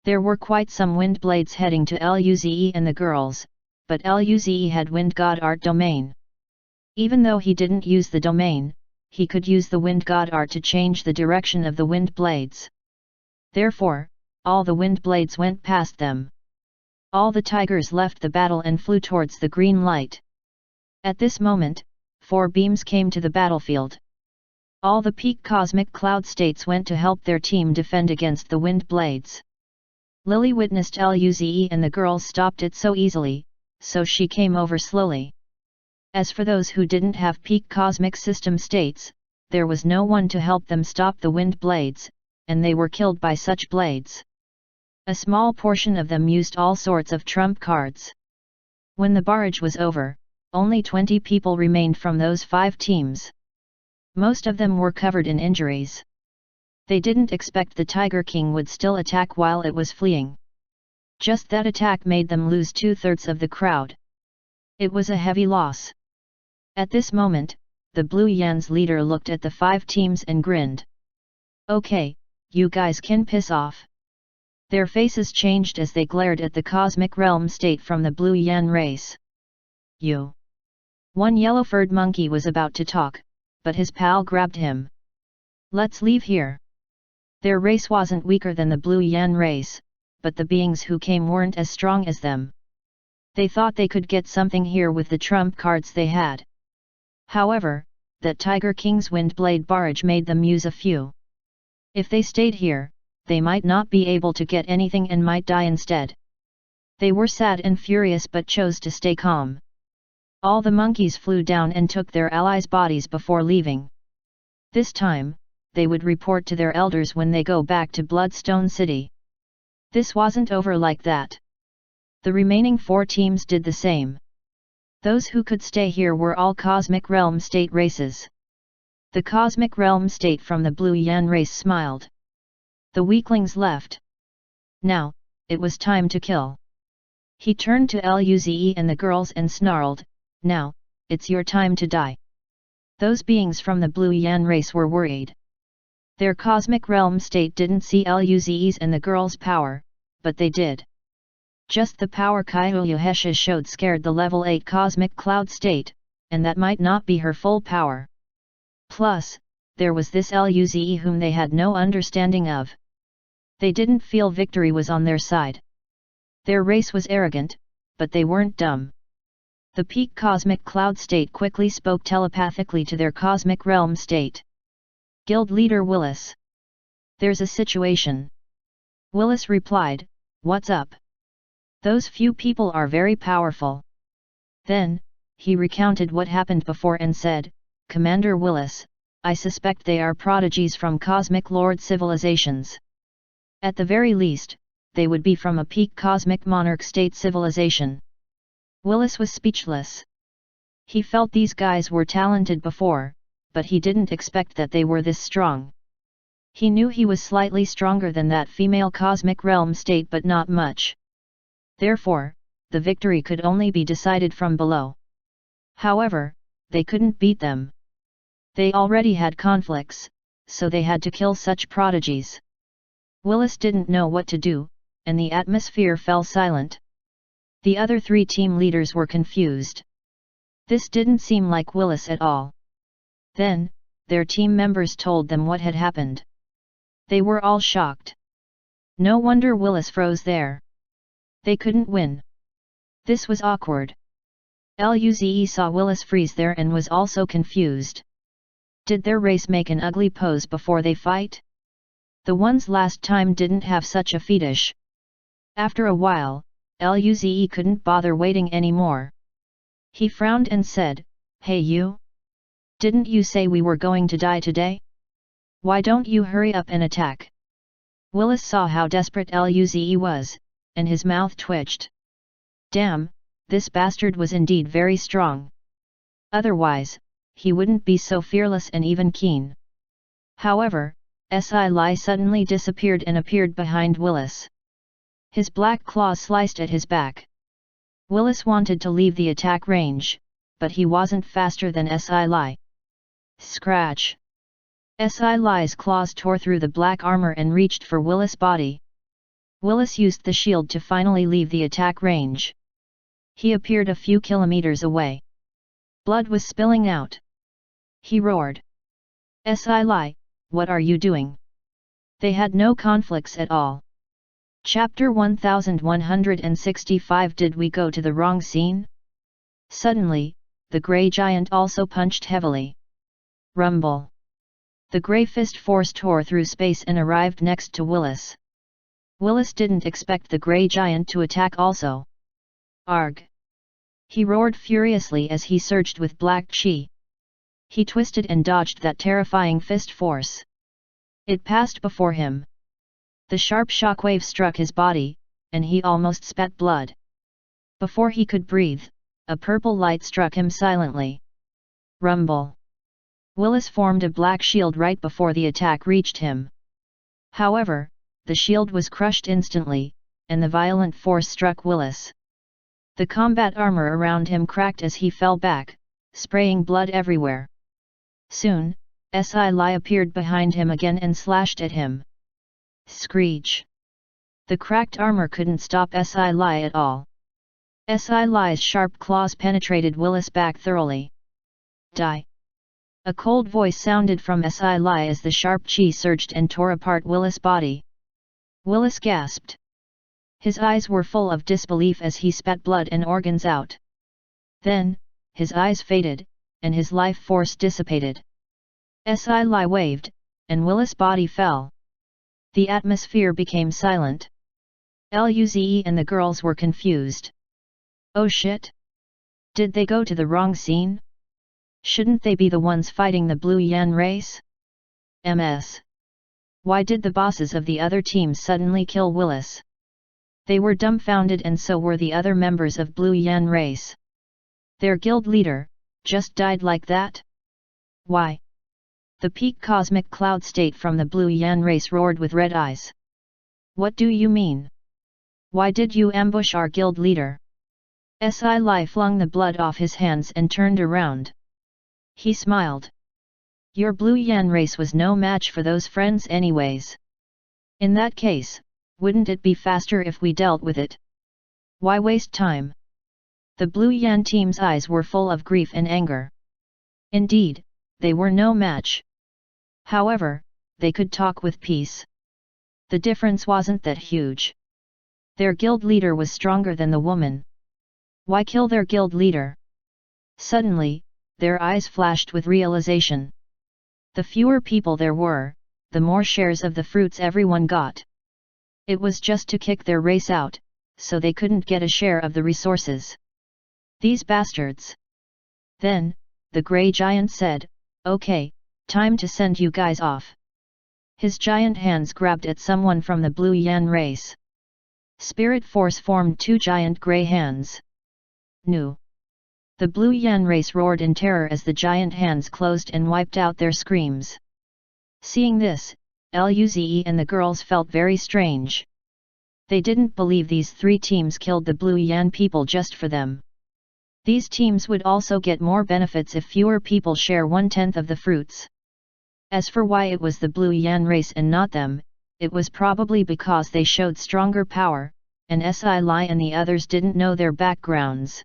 Speaker 1: There were quite some wind blades heading to Luze and the girls, but Luze had wind god art domain. Even though he didn't use the domain, he could use the wind god art to change the direction of the wind blades. Therefore, all the wind blades went past them. All the tigers left the battle and flew towards the green light. At this moment, 4 beams came to the battlefield. All the peak cosmic cloud states went to help their team defend against the wind blades. Lily witnessed Luze and the girls stopped it so easily, so she came over slowly. As for those who didn't have peak cosmic system states, there was no one to help them stop the wind blades, and they were killed by such blades. A small portion of them used all sorts of trump cards. When the barrage was over, only 20 people remained from those 5 teams. Most of them were covered in injuries. They didn't expect the Tiger King would still attack while it was fleeing. Just that attack made them lose 2/3 of the crowd. It was a heavy loss. At this moment, the Blue Yan's leader looked at the 5 teams and grinned. Okay, you guys can piss off. Their faces changed as they glared at the cosmic realm state from the Blue Yan race. You. One yellow-furred monkey was about to talk, but his pal grabbed him. Let's leave here. Their race wasn't weaker than the Blue Yan race, but the beings who came weren't as strong as them. They thought they could get something here with the trump cards they had. However, that Tiger King's Windblade barrage made them use a few. If they stayed here, they might not be able to get anything and might die instead. They were sad and furious but chose to stay calm. All the monkeys flew down and took their allies' bodies before leaving. This time, they would report to their elders when they go back to Bloodstone City. This wasn't over like that. The remaining 4 teams did the same. Those who could stay here were all Cosmic Realm State races. The Cosmic Realm State from the Blue Yan race smiled. The weaklings left. Now, it was time to kill. He turned to Luze and the girls and snarled, "Now, it's your time to die." Those beings from the Blue Yan race were worried. Their Cosmic Realm State didn't see Luze's and the girls' power, but they did. Just the power Kyuyuhesha showed scared the level 8 Cosmic Cloud State, and that might not be her full power. Plus, there was this Luze whom they had no understanding of. They didn't feel victory was on their side. Their race was arrogant, but they weren't dumb. The peak Cosmic Cloud State quickly spoke telepathically to their Cosmic Realm State. Guild Leader Willis. "There's a situation." Willis replied, "What's up?" "Those few people are very powerful." Then, he recounted what happened before and said, "Commander Willis, I suspect they are prodigies from Cosmic Lord civilizations. At the very least, they would be from a peak Cosmic Monarch State civilization." Willis was speechless. He felt these guys were talented before, but he didn't expect that they were this strong. He knew he was slightly stronger than that female Cosmic Realm State but not much. Therefore, the victory could only be decided from below. However, they couldn't beat them. They already had conflicts, so they had to kill such prodigies. Willis didn't know what to do, and the atmosphere fell silent. The other 3 team leaders were confused. This didn't seem like Willis at all. Then, their team members told them what had happened. They were all shocked. No wonder Willis froze there. They couldn't win. This was awkward. Luze saw Willis freeze there and was also confused. Did their race make an ugly pose before they fight? The ones last time didn't have such a fetish. After a while, Luze couldn't bother waiting anymore. He frowned and said, "Hey you! Didn't you say we were going to die today? Why don't you hurry up and attack?" Willis saw how desperate Luze was, and his mouth twitched. Damn, this bastard was indeed very strong. Otherwise, he wouldn't be so fearless and even keen. However, Li suddenly disappeared and appeared behind Willis. His black claws sliced at his back. Willis wanted to leave the attack range, but he wasn't faster than Li. Scratch! Li's claws tore through the black armor and reached for Willis' body. Willis used the shield to finally leave the attack range. He appeared a few kilometers away. Blood was spilling out. He roared. "Li, what are you doing?" They had no conflicts at all. Chapter 1165. Did we go to the wrong scene? Suddenly, the grey giant also punched heavily. Rumble. The grey fist force tore through space and arrived next to Willis. Willis didn't expect the grey giant to attack also. Arg! He roared furiously as he surged with black chi. He twisted and dodged that terrifying fist force. It passed before him. The sharp shockwave struck his body, and he almost spat blood. Before he could breathe, a purple light struck him silently. Rumble. Willis formed a black shield right before the attack reached him. However, the shield was crushed instantly, and the violent force struck Willis. The combat armor around him cracked as he fell back, spraying blood everywhere. Soon, Li appeared behind him again and slashed at him. Screech! The cracked armor couldn't stop Li at all. Li's sharp claws penetrated Willis' back thoroughly. Die! A cold voice sounded from Li as the sharp chi surged and tore apart Willis' body. Willis gasped. His eyes were full of disbelief as he spat blood and organs out. Then, his eyes faded, and his life force dissipated. Li waved, and Willis' body fell. The atmosphere became silent. Luze and the girls were confused. Oh shit! Did they go to the wrong scene? Shouldn't they be the ones fighting the Blue Yan race? ms. Why did the bosses of the other teams suddenly kill Willis? They were dumbfounded, and so were the other members of Blue Yan race. Their guild leader just died like that? Why? The peak cosmic cloud state from the Blue Yan race roared with red eyes. What do you mean? Why did you ambush our guild leader? Si Lai flung the blood off his hands and turned around. He smiled. Your Blue Yan race was no match for those friends anyways. In that case, wouldn't it be faster if we dealt with it? Why waste time? The Blue Yan team's eyes were full of grief and anger. Indeed, they were no match. However, they could talk with peace. The difference wasn't that huge. Their guild leader was stronger than the woman. Why kill their guild leader? Suddenly, their eyes flashed with realization. The fewer people there were, the more shares of the fruits everyone got. It was just to kick their race out, so they couldn't get a share of the resources. These bastards! Then, the Grey Giant said, "Okay, time to send you guys off." His giant hands grabbed at someone from the Blue Yan race. Spirit force formed two giant grey hands. "Nu!" The Blue Yan race roared in terror as the giant hands closed and wiped out their screams. Seeing this, Luze and the girls felt very strange. They didn't believe these three teams killed the Blue Yan people just for them. These teams would also get more benefits if fewer people share 1/10 of the fruits. As for why it was the Blue Yan race and not them, it was probably because they showed stronger power, and Si Lai and the others didn't know their backgrounds.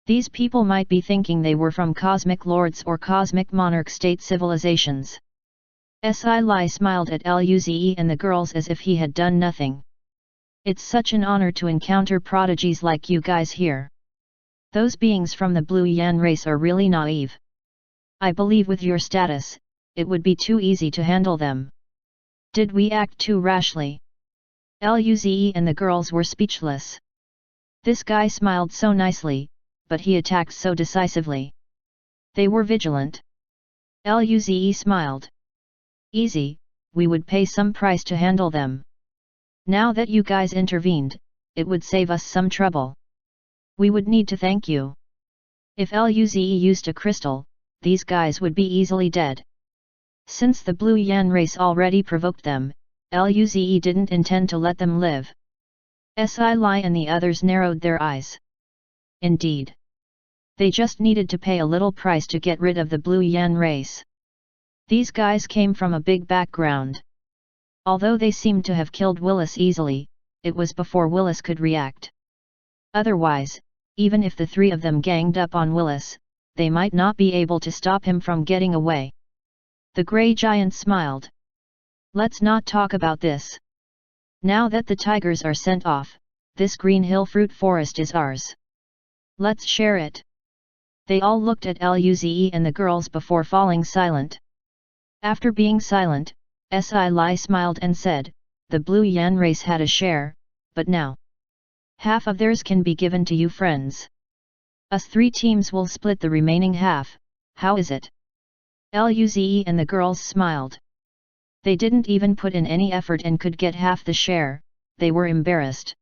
Speaker 1: These people might be thinking they were from Cosmic Lords or Cosmic Monarch state civilizations. Si Lai smiled at Luze and the girls as if he had done nothing. It's such an honor to encounter prodigies like you guys here. Those beings from the Blue Yan race are really naive. I believe with your status, it would be too easy to handle them. Did we act too rashly? Luze and the girls were speechless. This guy smiled so nicely, but he attacked so decisively. They were vigilant. Luze smiled. Easy, we would pay some price to handle them. Now that you guys intervened, it would save us some trouble. We would need to thank you. If Luze used a crystal, these guys would be easily dead. Since the Blue Yan race already provoked them, Luze didn't intend to let them live. Si Lai and the others narrowed their eyes. Indeed. They just needed to pay a little price to get rid of the Blue Yan race. These guys came from a big background. Although they seemed to have killed Willis easily, it was before Willis could react. Otherwise, even if the three of them ganged up on Willis, they might not be able to stop him from getting away. The Grey Giant smiled. Let's not talk about this. Now that the tigers are sent off, this Green Hill fruit forest is ours. Let's share it. They all looked at Luze and the girls before falling silent. After being silent, Si Lai smiled and said, the Blue Yan race had a share, but now half of theirs can be given to you friends. Us three teams will split the remaining half, how is it? Luze and the girls smiled. They didn't even put in any effort and could get half the share, they were embarrassed.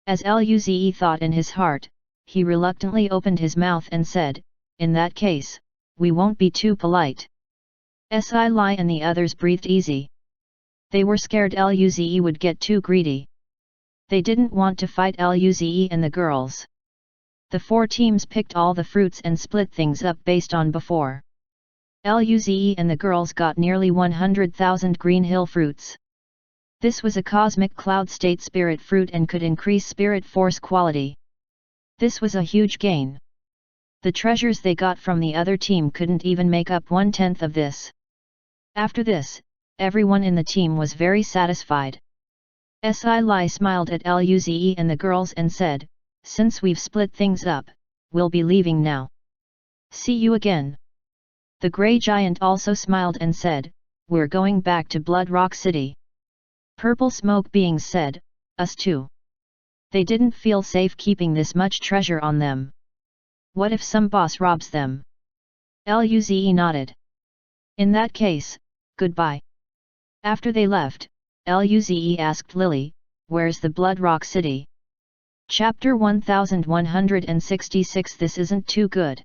Speaker 1: As Luze thought in his heart, he reluctantly opened his mouth and said, in that case, we won't be too polite. Si Lai and the others breathed easy. They were scared Luze would get too greedy. They didn't want to fight Luze and the girls. The four teams picked all the fruits and split things up based on before. Luze and the girls got nearly 100,000 Green Hill fruits. This was a cosmic cloud state spirit fruit and could increase spirit force quality. This was a huge gain. The treasures they got from the other team couldn't even make up 1/10 of this. After this, everyone in the team was very satisfied. Si Lai smiled at Luze and the girls and said, since we've split things up, we'll be leaving now. See you again. The Grey Giant also smiled and said, we're going back to Blood Rock City. Purple Smoke Beings said, us too. They didn't feel safe keeping this much treasure on them. What if some boss robs them? Luze nodded. In that case, goodbye. After they left, Luze asked Lily, where's the Blood Rock City? Chapter 1166. This isn't too good.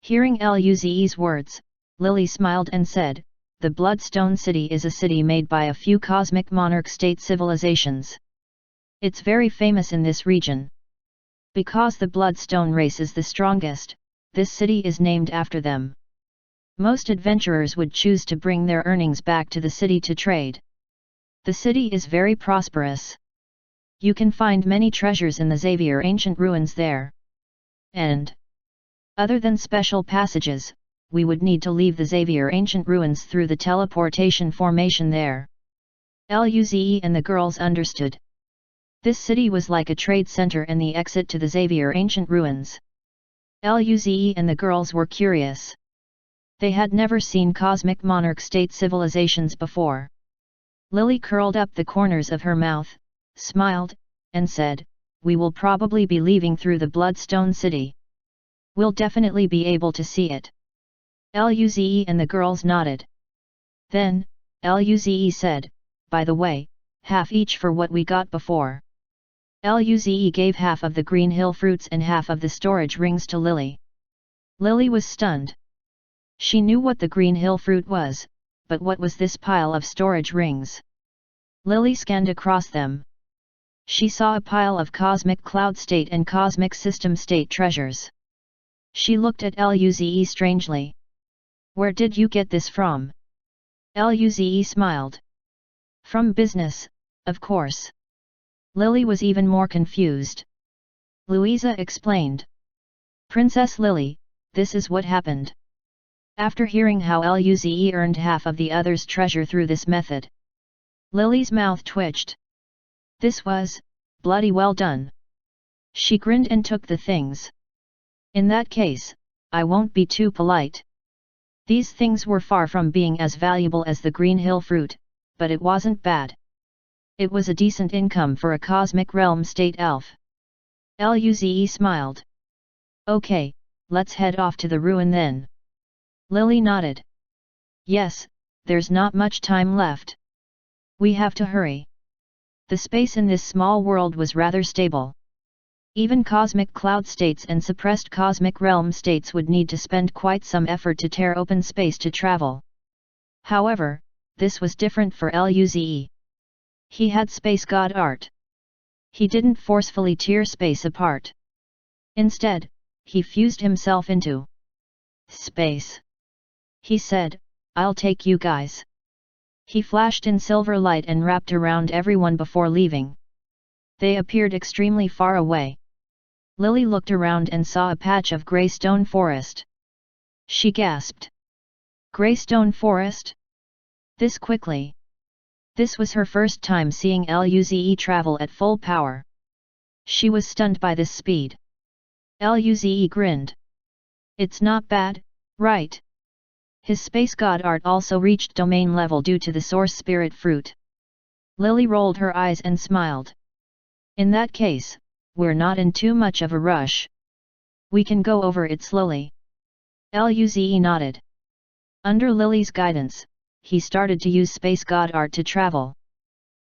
Speaker 1: Hearing Luze's words, Lily smiled and said, the Bloodstone City is a city made by a few cosmic monarch state civilizations. It's very famous in this region. Because the Bloodstone race is the strongest, this city is named after them. Most adventurers would choose to bring their earnings back to the city to trade. The city is very prosperous. You can find many treasures in the Xavier ancient ruins there. And other than special passages, we would need to leave the Xavier ancient ruins through the teleportation formation there. Luze and the girls understood. This city was like a trade center and the exit to the Xavier ancient ruins. Luze and the girls were curious. They had never seen cosmic monarch state civilizations before. Lily curled up the corners of her mouth, smiled, and said, we will probably be leaving through the Bloodstone City. We'll definitely be able to see it. Luze and the girls nodded. Then, Luze said, by the way, half each for what we got before. Luze gave half of the green hill fruits and half of the storage rings to Lily. Lily was stunned. She knew what the green hill fruit was, but what was this pile of storage rings? Lily scanned across them. She saw a pile of cosmic cloud state and cosmic system state treasures. She looked at Luze strangely. Where did you get this from? Luze smiled. From business, of course. Lily was even more confused. Louisa explained. Princess Lily, this is what happened. After hearing how Luze earned half of the other's treasure through this method, Lily's mouth twitched. This was bloody well done. She grinned and took the things. In that case, I won't be too polite. These things were far from being as valuable as the green hill fruit, but it wasn't bad. It was a decent income for a cosmic realm state elf. Luze smiled. Okay, let's head off to the ruin then. Lily nodded. Yes, there's not much time left. We have to hurry. The space in this small world was rather stable. Even cosmic cloud states and suppressed cosmic realm states would need to spend quite some effort to tear open space to travel. However, this was different for Luze. He had space god art. He didn't forcefully tear space apart. Instead, he fused himself into space. He said, I'll take you guys. He flashed in silver light and wrapped around everyone before leaving. They appeared extremely far away. Lily looked around and saw a patch of grey stone forest. She gasped. Grey stone forest? This quickly? This was her first time seeing Luze travel at full power. She was stunned by this speed. Luze grinned. It's not bad, right? His space god art also reached domain level due to the source spirit fruit. Lily rolled her eyes and smiled. In that case, we're not in too much of a rush. We can go over it slowly. Luze nodded. Under Lily's guidance, he started to use space god art to travel.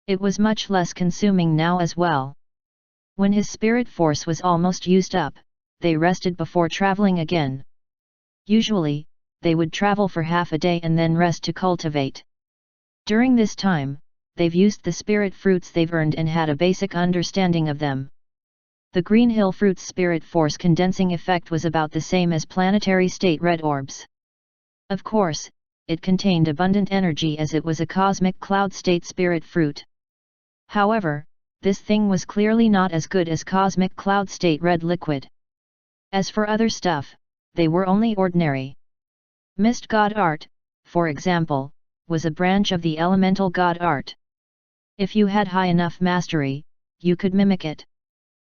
Speaker 1: It was much less consuming now as well. When his spirit force was almost used up, they rested before traveling again. Usually, they would travel for half a day and then rest to cultivate. During this time, they've used the spirit fruits they've earned and had a basic understanding of them. The Green Hill fruit's spirit force condensing effect was about the same as planetary state red orbs. Of course, it contained abundant energy as it was a cosmic cloud state spirit fruit. However, this thing was clearly not as good as cosmic cloud state red liquid. As for other stuff, they were only ordinary. Mist god art, for example, was a branch of the elemental god art. If you had high enough mastery, you could mimic it.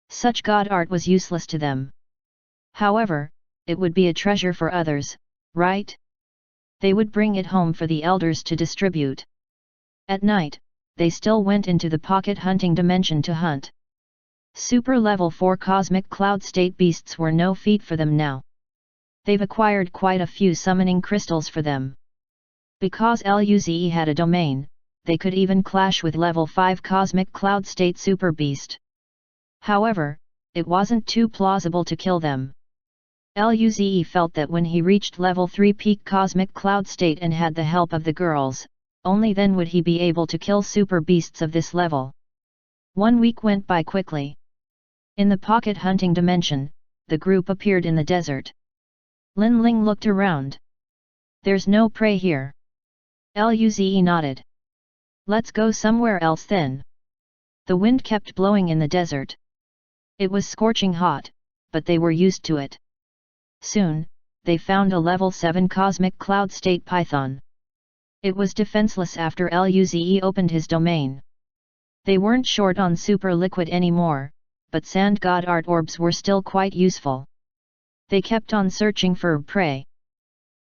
Speaker 1: Such god art was useless to them. However, it would be a treasure for others, right? They would bring it home for the elders to distribute. At night, they still went into the pocket hunting dimension to hunt. Super level 4 cosmic cloud state beasts were no feat for them now. They've acquired quite a few summoning crystals for them. Because Luze had a domain, they could even clash with level 5 Cosmic Cloud State Super Beast. However, it wasn't too plausible to kill them. Luze felt that when he reached level 3 peak Cosmic Cloud State and had the help of the girls, only then would he be able to kill super beasts of this level. 1 week went by quickly. In the pocket hunting dimension, the group appeared in the desert. Lin Ling looked around. There's no prey here. Luze nodded. Let's go somewhere else then. The wind kept blowing in the desert. It was scorching hot, but they were used to it. Soon, they found a level 7 Cosmic Cloud State Python. It was defenseless after Luze opened his domain. They weren't short on super liquid anymore, but sand god art orbs were still quite useful. They kept on searching for prey.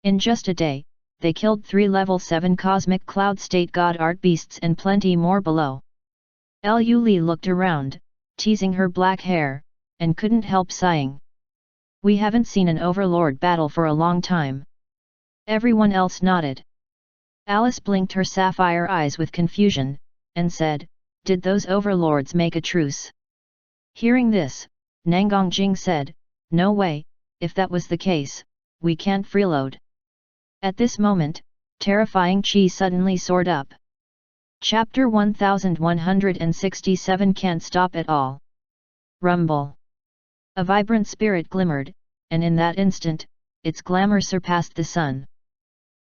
Speaker 1: In just a day, they killed 3 level 7 Cosmic Cloud State god art beasts and plenty more below. Li looked around, teasing her black hair, and couldn't help sighing. We haven't seen an overlord battle for a long time. Everyone else nodded. Alice blinked her sapphire eyes with confusion, and said, Did those overlords make a truce? Hearing this, Nangongjing said, No way, if that was the case, we can't freeload. At this moment, terrifying chi suddenly soared up. Chapter 1167 Can't Stop at All. Rumble. A vibrant spirit glimmered, and in that instant, its glamour surpassed the sun.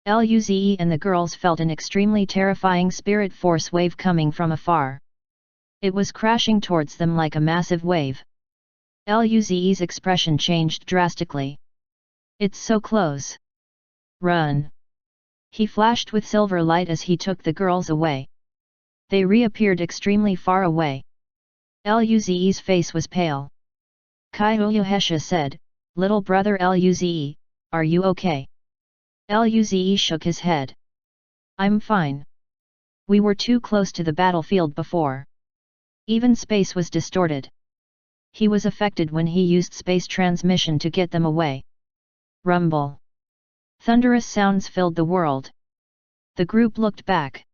Speaker 1: Luze and the girls felt an extremely terrifying spirit force wave coming from afar. It was crashing towards them like a massive wave. Luze's expression changed drastically. It's so close. Run! He flashed with silver light as he took the girls away. They reappeared extremely far away. Luze's face was pale. Kyohesha said, Little brother Luze, are you okay? Luze shook his head. I'm fine. We were too close to the battlefield before. Even space was distorted. He was affected when he used space transmission to get them away. Rumble. Thunderous sounds filled the world. The group looked back.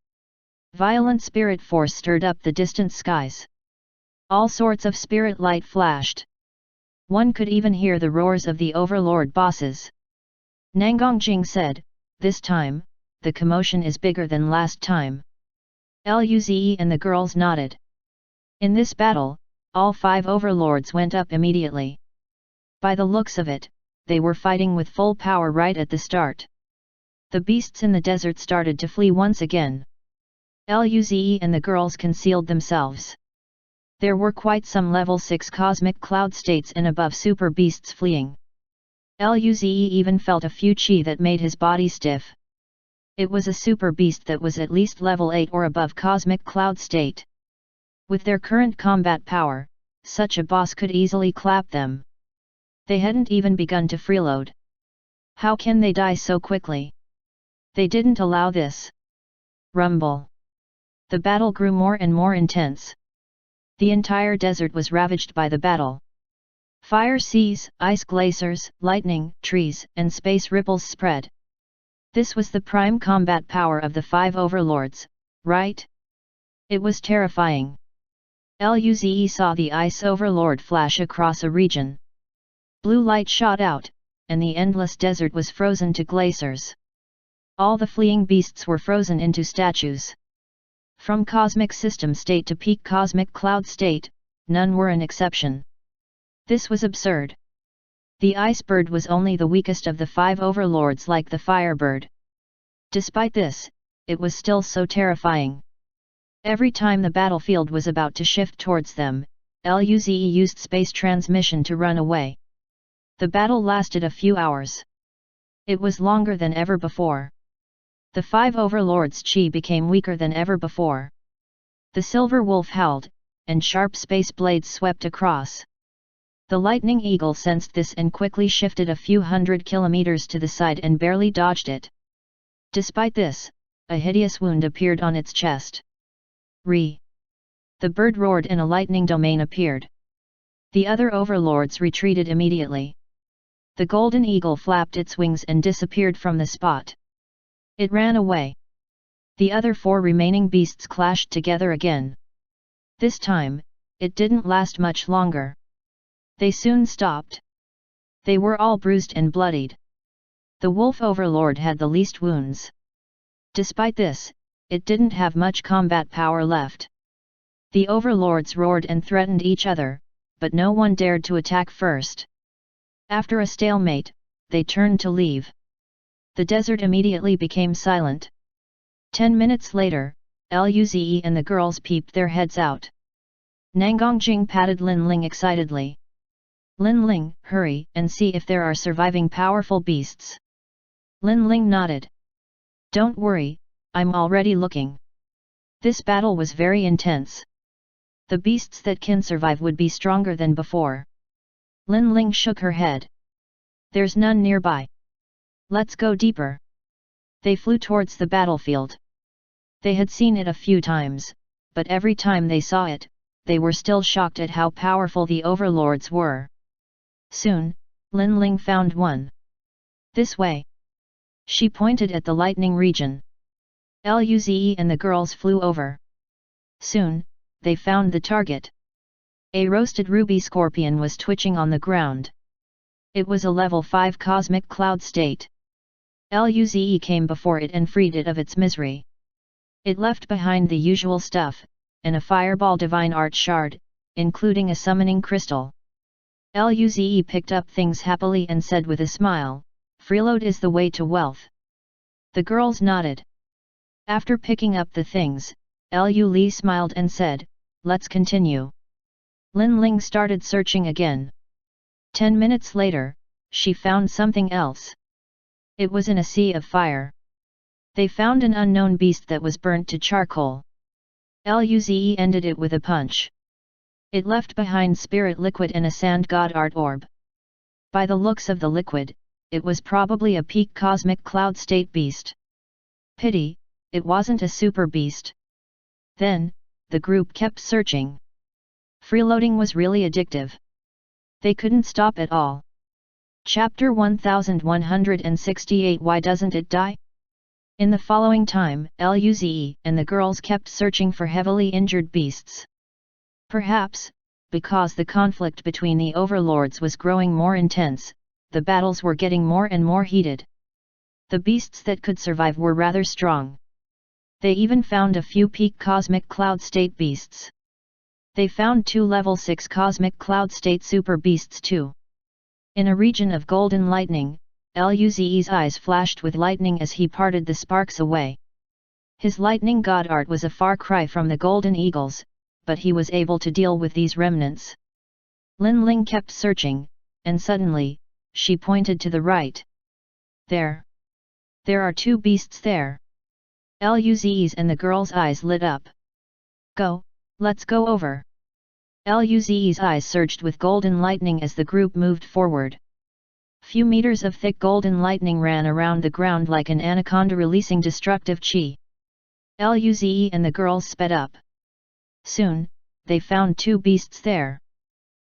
Speaker 1: Violent spirit force stirred up the distant skies. All sorts of spirit light flashed. One could even hear the roars of the overlord bosses. Nangongjing said, This time, the commotion is bigger than last time. Luze and the girls nodded. In this battle, all 5 overlords went up immediately. By the looks of it, they were fighting with full power right at the start. The beasts in the desert started to flee once again. Luze and the girls concealed themselves. There were quite some level 6 cosmic cloud states and above super beasts fleeing. Luze even felt a few chi that made his body stiff. It was a super beast that was at least level 8 or above cosmic cloud state. With their current combat power, such a boss could easily clap them. They hadn't even begun to freeload. How can they die so quickly? They didn't allow this. Rumble. The battle grew more and more intense. The entire desert was ravaged by the battle. Fire seas, ice glaciers, lightning, trees, and space ripples spread. This was the prime combat power of the 5 overlords, right? It was terrifying. Luze saw the ice overlord flash across a region. Blue light shot out, and the endless desert was frozen to glaciers. All the fleeing beasts were frozen into statues. From cosmic system state to peak cosmic cloud state, none were an exception. This was absurd. The ice bird was only the weakest of the 5 overlords like the firebird. Despite this, it was still so terrifying. Every time the battlefield was about to shift towards them, Luze used space transmission to run away. The battle lasted a few hours. It was longer than ever before. The 5 overlords' chi became weaker than ever before. The silver wolf howled, and sharp space blades swept across. The lightning eagle sensed this and quickly shifted a few hundred kilometers to the side and barely dodged it. Despite this, a hideous wound appeared on its chest. Re! The bird roared and a lightning domain appeared. The other overlords retreated immediately. The golden eagle flapped its wings and disappeared from the spot. It ran away. The other 4 remaining beasts clashed together again. This time, it didn't last much longer. They soon stopped. They were all bruised and bloodied. The wolf overlord had the least wounds. Despite this, it didn't have much combat power left. The overlords roared and threatened each other, but no one dared to attack first. After a stalemate, they turned to leave. The desert immediately became silent. 10 minutes later, Luze and the girls peeped their heads out. Nangongjing patted Lin Ling excitedly. Lin Ling, hurry and see if there are surviving powerful beasts. Lin Ling nodded. Don't worry, I'm already looking. This battle was very intense. The beasts that can survive would be stronger than before. Lin Ling shook her head. There's none nearby. Let's go deeper. They flew towards the battlefield. They had seen it a few times, but every time they saw it, they were still shocked at how powerful the overlords were. Soon, Lin Ling found one. This way. She pointed at the lightning region. Luze and the girls flew over. Soon, they found the target. A roasted ruby scorpion was twitching on the ground. It was a level 5 cosmic cloud state. Luze came before it and freed it of its misery. It left behind the usual stuff, and a fireball divine art shard, including a summoning crystal. Luze picked up things happily and said with a smile, "Freeload is the way to wealth." The girls nodded. After picking up the things, Luze smiled and said, "Let's continue." Lin Ling started searching again. 10 minutes later, she found something else. It was in a sea of fire. They found an unknown beast that was burnt to charcoal. Luze ended it with a punch. It left behind spirit liquid and a sand god art orb. By the looks of the liquid, it was probably a peak cosmic cloud state beast. Pity, it wasn't a super beast. Then, the group kept searching. Freeloading was really addictive. They couldn't stop at all. Chapter 1168 Why doesn't it die? In the following time, Luze and the girls kept searching for heavily injured beasts. Perhaps, because the conflict between the overlords was growing more intense, the battles were getting more and more heated. The beasts that could survive were rather strong. They even found a few peak cosmic cloud state beasts. They found 2 level 6 cosmic cloud state super beasts too. In a region of golden lightning, Luze's eyes flashed with lightning as he parted the sparks away. His lightning god art was a far cry from the golden eagles, but he was able to deal with these remnants. Lin Ling kept searching, and suddenly, she pointed to the right. There. There are 2 beasts there. Luze's and the girl's eyes lit up. Go, let's go over. Luze's eyes surged with golden lightning as the group moved forward. Few meters of thick golden lightning ran around the ground like an anaconda releasing destructive chi. Luze and the girls sped up. Soon, they found 2 beasts there.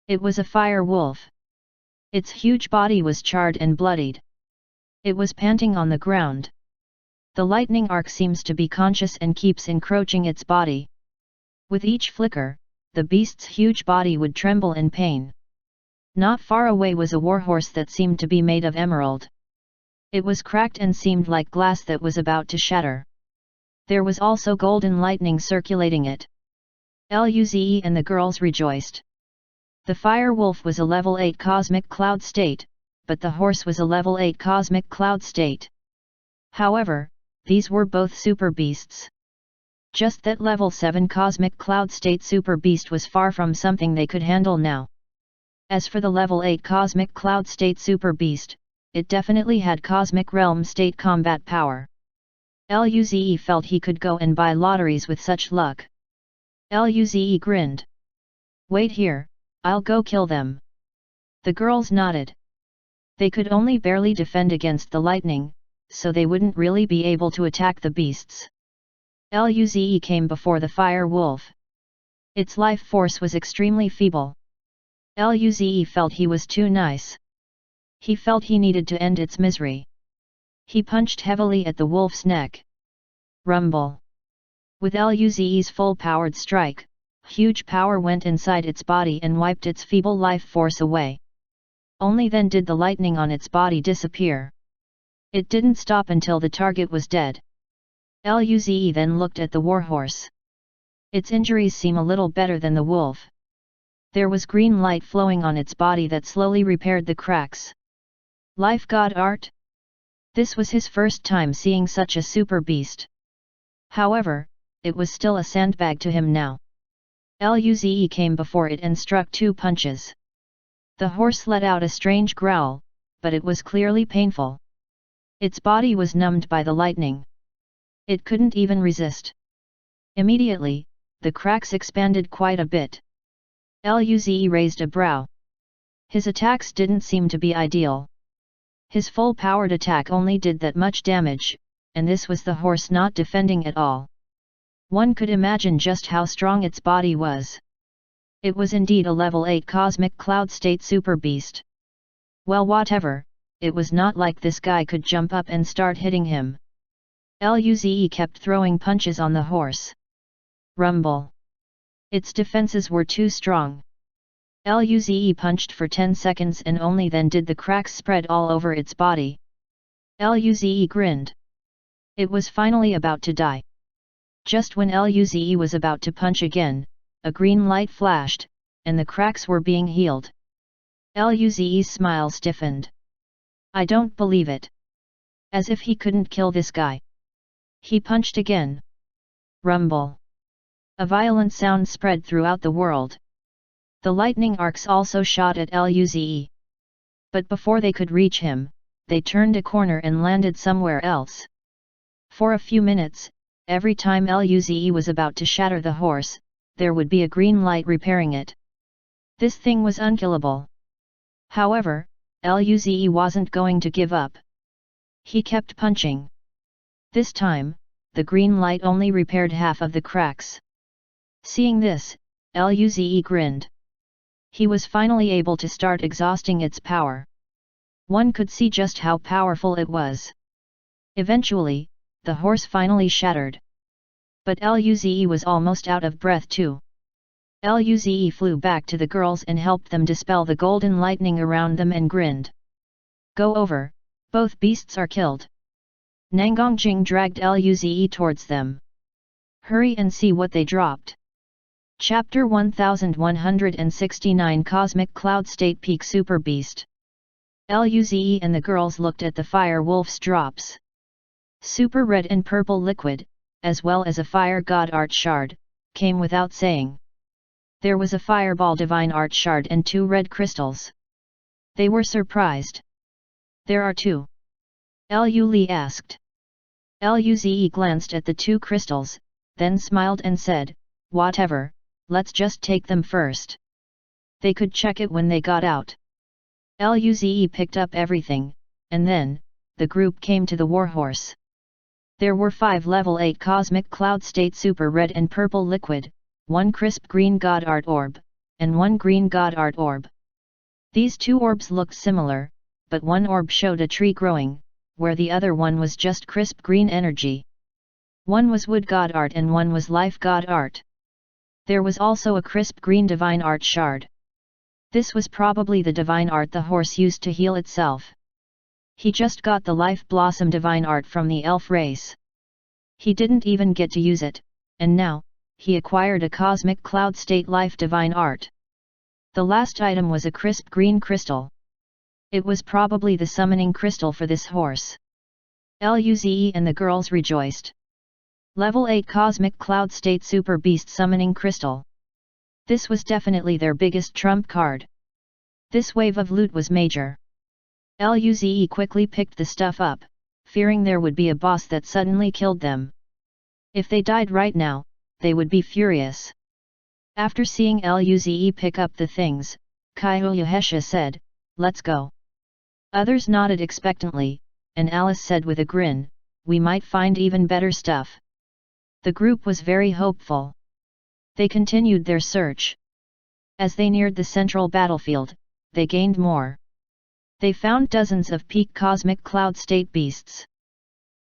Speaker 1: It was a fire wolf. Its huge body was charred and bloodied. It was panting on the ground. The lightning arc seems to be conscious and keeps encroaching its body. With each flicker, the beast's huge body would tremble in pain. Not far away was a warhorse that seemed to be made of emerald. It was cracked and seemed like glass that was about to shatter. There was also golden lightning circulating it. Luze and the girls rejoiced. The fire wolf was a level 8 cosmic cloud state, but the horse was a level 8 cosmic cloud state. However, these were both super beasts. Just that level 7 cosmic cloud state super beast was far from something they could handle now. As for the level 8 cosmic cloud state super beast, it definitely had cosmic realm state combat power. Luze felt he could go and buy lotteries with such luck. Luze grinned. Wait here, I'll go kill them. The girls nodded. They could only barely defend against the lightning, so they wouldn't really be able to attack the beasts. Luze came before the fire wolf. Its life force was extremely feeble. Luze felt he was too nice. He felt he needed to end its misery. He punched heavily at the wolf's neck. Rumble. With Luze's full-powered strike, huge power went inside its body and wiped its feeble life force away. Only then did the lightning on its body disappear. It didn't stop until the target was dead. Luze then looked at the warhorse. Its injuries seem a little better than the wolf. There was green light flowing on its body that slowly repaired the cracks. Life god art? This was his first time seeing such a super beast. However, it was still a sandbag to him now. Luze came before it and struck 2 punches. The horse let out a strange growl, but it was clearly painful. Its body was numbed by the lightning. It couldn't even resist. Immediately, the cracks expanded quite a bit. Luze raised a brow. His attacks didn't seem to be ideal. His full-powered attack only did that much damage, and this was the horse not defending at all. One could imagine just how strong its body was. It was indeed a level 8 cosmic cloud state super beast. Well, whatever, it was not like this guy could jump up and start hitting him. Luze kept throwing punches on the horse. Rumble. Its defenses were too strong. Luze punched for 10 seconds and only then did the cracks spread all over its body. Luze grinned. It was finally about to die. Just when Luze was about to punch again, a green light flashed, and the cracks were being healed. Luze's smile stiffened. I don't believe it. As if he couldn't kill this guy. He punched again. Rumble. A violent sound spread throughout the world. The lightning arcs also shot at Luze. But before they could reach him, they turned a corner and landed somewhere else. For a few minutes, every time Luze was about to shatter the horse, there would be a green light repairing it. This thing was unkillable. However, Luze wasn't going to give up. He kept punching. This time, the green light only repaired half of the cracks. Seeing this, Luze grinned. He was finally able to start exhausting its power. One could see just how powerful it was. Eventually, the horse finally shattered. But Luze was almost out of breath too. Luze flew back to the girls and helped them dispel the golden lightning around them and grinned. Go over, both beasts are killed. Nangongjing dragged Luze towards them. Hurry and see what they dropped. Chapter 1169 Cosmic Cloud State Peak Super Beast. Luze and the girls looked at the fire wolf's drops. Super red and purple liquid, as well as a fire god art shard, came without saying. There was a fireball divine art shard and 2 red crystals. They were surprised. There are 2. Li asked. Luze glanced at the 2 crystals, then smiled and said, whatever, let's just take them first. They could check it when they got out. Luze picked up everything, and then, the group came to the warhorse. There were 5 level 8 cosmic cloud state super red and purple liquid, 1 crisp green god art orb, and 1 green god art orb. These 2 orbs looked similar, but one orb showed a tree growing, where the other one was just crisp green energy. One was wood god art and one was life god art. There was also a crisp green divine art shard. This was probably the divine art the horse used to heal itself. He just got the life blossom divine art from the elf race. He didn't even get to use it, and now, he acquired a cosmic cloud state life divine art. The last item was a crisp green crystal. It was probably the summoning crystal for this horse. Luze and the girls rejoiced. Level 8 Cosmic Cloud State Super Beast Summoning Crystal. This was definitely their biggest trump card. This wave of loot was major. Luze quickly picked the stuff up, fearing there would be a boss that suddenly killed them. If they died right now, they would be furious. After seeing Luze pick up the things, Kyohesha said, let's go. Others nodded expectantly, and Alice said with a grin, we might find even better stuff. The group was very hopeful. They continued their search. As they neared the central battlefield, they gained more. They found dozens of peak cosmic cloud state beasts.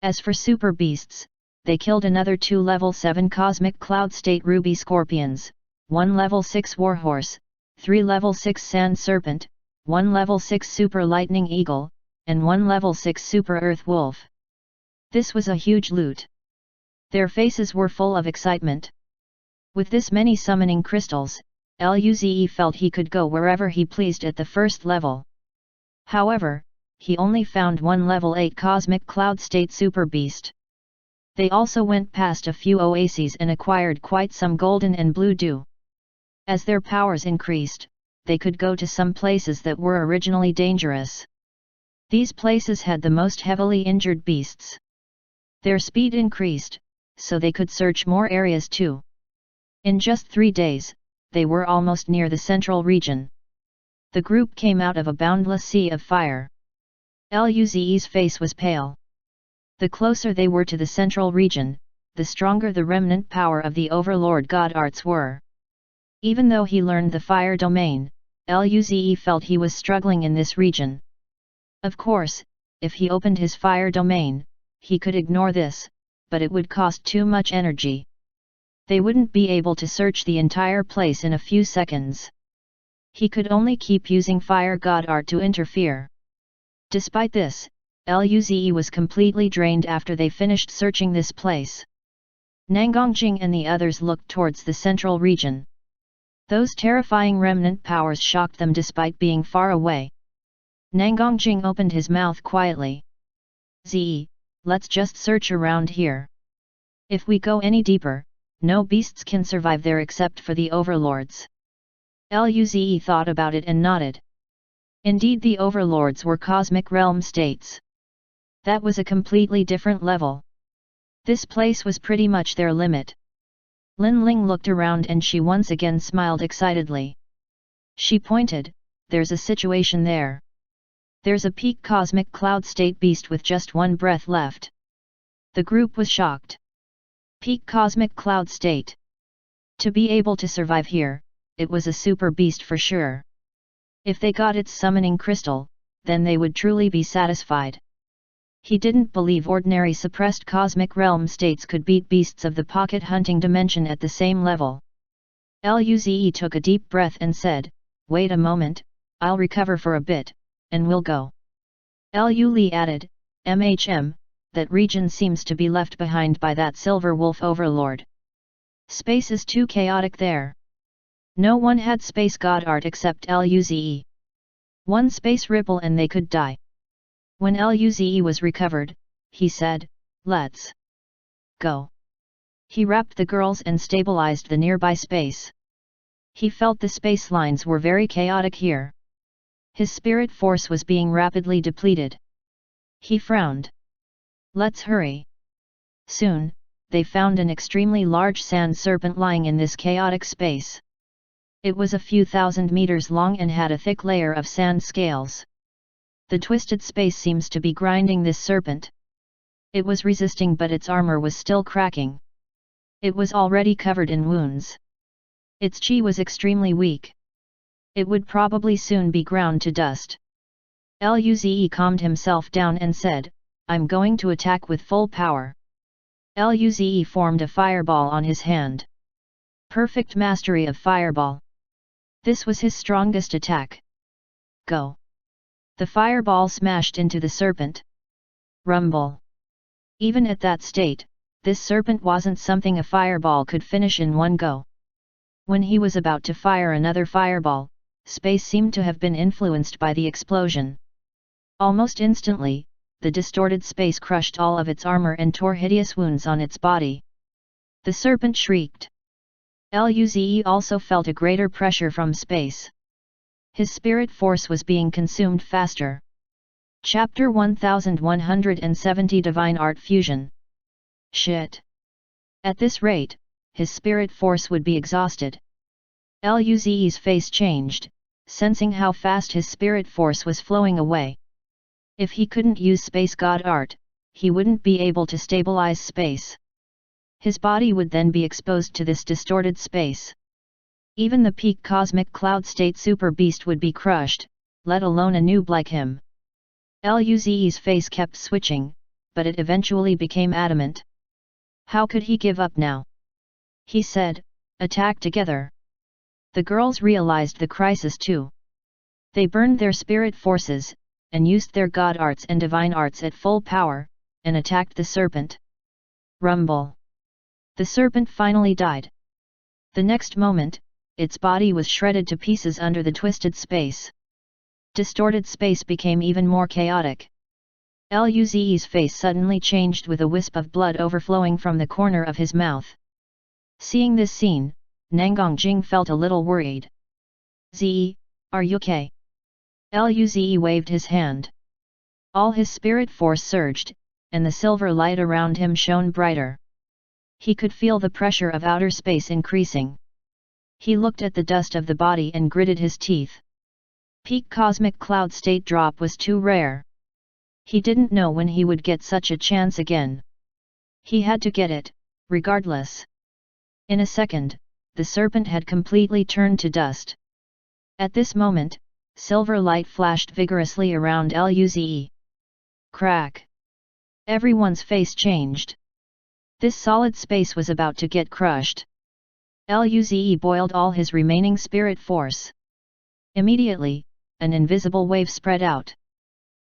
Speaker 1: As for super beasts, they killed another 2 level 7 cosmic cloud state ruby scorpions, 1 level 6 warhorse, 3 level 6 sand serpent, 1 level 6 super lightning eagle, and 1 level 6 super earth wolf. This was a huge loot. Their faces were full of excitement. With this many summoning crystals, Luze felt he could go wherever he pleased at the first level. However, he only found 1 level 8 cosmic cloud state super beast. They also went past a few oases and acquired quite some golden and blue dew. As their powers increased, they could go to some places that were originally dangerous. These places had the most heavily injured beasts. Their speed increased, so they could search more areas too. In just 3 days, they were almost near the central region. The group came out of a boundless sea of fire. Luze's face was pale. The closer they were to the central region, the stronger the remnant power of the Overlord God Arts were. Even though he learned the fire domain, Luze felt he was struggling in this region. Of course, if he opened his fire domain, he could ignore this, but it would cost too much energy. They wouldn't be able to search the entire place in a few seconds. He could only keep using Fire God Art to interfere. Despite this, Luze was completely drained after they finished searching this place. Nangongjing and the others looked towards the central region. Those terrifying remnant powers shocked them despite being far away. Nangongjing opened his mouth quietly. "Ze, let's just search around here. If we go any deeper, no beasts can survive there except for the overlords." Luze thought about it and nodded. Indeed, the overlords were cosmic realm states. That was a completely different level. This place was pretty much their limit. Lin Ling looked around and she once again smiled excitedly. She pointed, "There's a situation there. There's a peak cosmic cloud state beast with just 1 breath left." The group was shocked. Peak cosmic cloud state. To be able to survive here, it was a super beast for sure. If they got its summoning crystal, then they would truly be satisfied. He didn't believe ordinary suppressed cosmic realm states could beat beasts of the pocket hunting dimension at the same level. Luze took a deep breath and said, "Wait a moment, I'll recover for a bit, and we'll go." Li added, that region seems to be left behind by that silver wolf overlord. Space is too chaotic there. No one had space god art except Luze. 1 space ripple and they could die. When Luze was recovered, he said, "Let's go." He wrapped the girls and stabilized the nearby space. He felt the space lines were very chaotic here. His spirit force was being rapidly depleted. He frowned. "Let's hurry." Soon, they found an extremely large sand serpent lying in this chaotic space. It was a few thousand meters long and had a thick layer of sand scales. The twisted space seems to be grinding this serpent. It was resisting, but its armor was still cracking. It was already covered in wounds. Its chi was extremely weak. It would probably soon be ground to dust. Luze calmed himself down and said, "I'm going to attack with full power." Luze formed a fireball on his hand. Perfect mastery of fireball. This was his strongest attack. Go! The fireball smashed into the serpent. Rumble! Even at that state, this serpent wasn't something a fireball could finish in one go. When he was about to fire another fireball, space seemed to have been influenced by the explosion. Almost instantly, the distorted space crushed all of its armor and tore hideous wounds on its body. The serpent shrieked. Luze also felt a greater pressure from space. His spirit force was being consumed faster. Chapter 1170 Divine Art Fusion. Shit! At this rate, his spirit force would be exhausted. Luze's face changed, sensing how fast his spirit force was flowing away. If he couldn't use Space God Art, he wouldn't be able to stabilize space. His body would then be exposed to this distorted space. Even the peak cosmic cloud state super beast would be crushed, let alone a noob like him. Luze's face kept switching, but it eventually became adamant. How could he give up now? He said, "Attack together." The girls realized the crisis too. They burned their spirit forces, and used their god arts and divine arts at full power, and attacked the serpent. Rumble. The serpent finally died. The next moment, its body was shredded to pieces under the twisted space. Distorted space became even more chaotic. Luze's face suddenly changed with a wisp of blood overflowing from the corner of his mouth. Seeing this scene, Nangongjing felt a little worried. "Ze, are you okay?" Luze waved his hand. All his spirit force surged, and the silver light around him shone brighter. He could feel the pressure of outer space increasing. He looked at the dust of the body and gritted his teeth. Peak cosmic cloud state drop was too rare. He didn't know when he would get such a chance again. He had to get it, regardless. In a second, the serpent had completely turned to dust. At this moment, silver light flashed vigorously around Luze. Crack! Everyone's face changed. This solid space was about to get crushed. Luze boiled all his remaining spirit force. Immediately, an invisible wave spread out.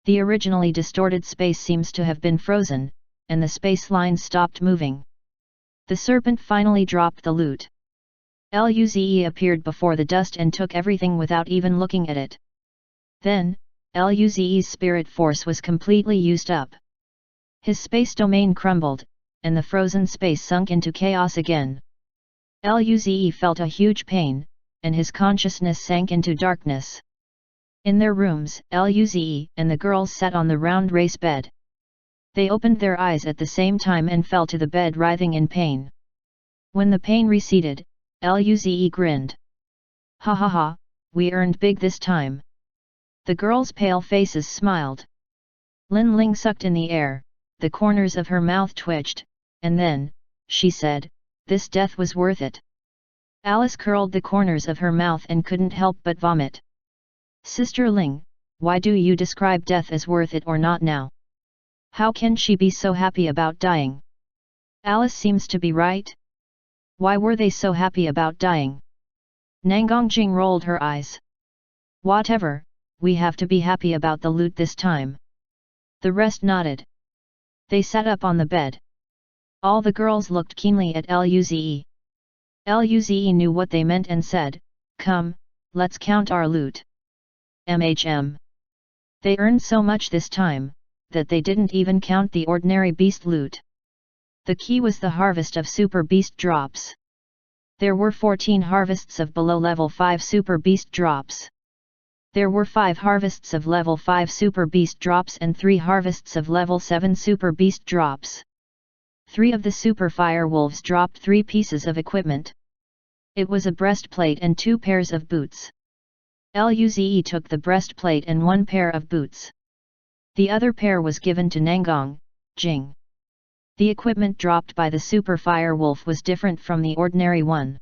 Speaker 1: The originally distorted space seems to have been frozen, and the space lines stopped moving. The serpent finally dropped the loot. Luze appeared before the dust and took everything without even looking at it. Then, Luze's spirit force was completely used up. His space domain crumbled, and the frozen space sunk into chaos again. Luze felt a huge pain, and his consciousness sank into darkness. In their rooms, Luze and the girls sat on the round race bed. They opened their eyes at the same time and fell to the bed writhing in pain. When the pain receded, Luze grinned. "Ha ha ha, we earned big this time." The girls' pale faces smiled. Lin Ling sucked in the air, the corners of her mouth twitched, and then, she said, "This death was worth it." Alice curled the corners of her mouth and couldn't help but vomit. "Sister Ling, why do you describe death as worth it or not now? How can she be so happy about dying? Alice seems to be right. Why were they so happy about dying?" Nangongjing rolled her eyes. "Whatever, we have to be happy about the loot this time." The rest nodded. They sat up on the bed. All the girls looked keenly at Luze. Luze knew what they meant and said, "Come, let's count our loot." They earned so much this time, that they didn't even count the ordinary beast loot. The key was the harvest of super beast drops. There were 14 harvests of below level 5 super beast drops. There were 5 harvests of level 5 super beast drops and 3 harvests of level 7 super beast drops. 3 of the super fire wolves dropped 3 pieces of equipment. It was a breastplate and 2 pairs of boots. Luze took the breastplate and 1 pair of boots. The other pair was given to Nangongjing. The equipment dropped by the super fire wolf was different from the ordinary one.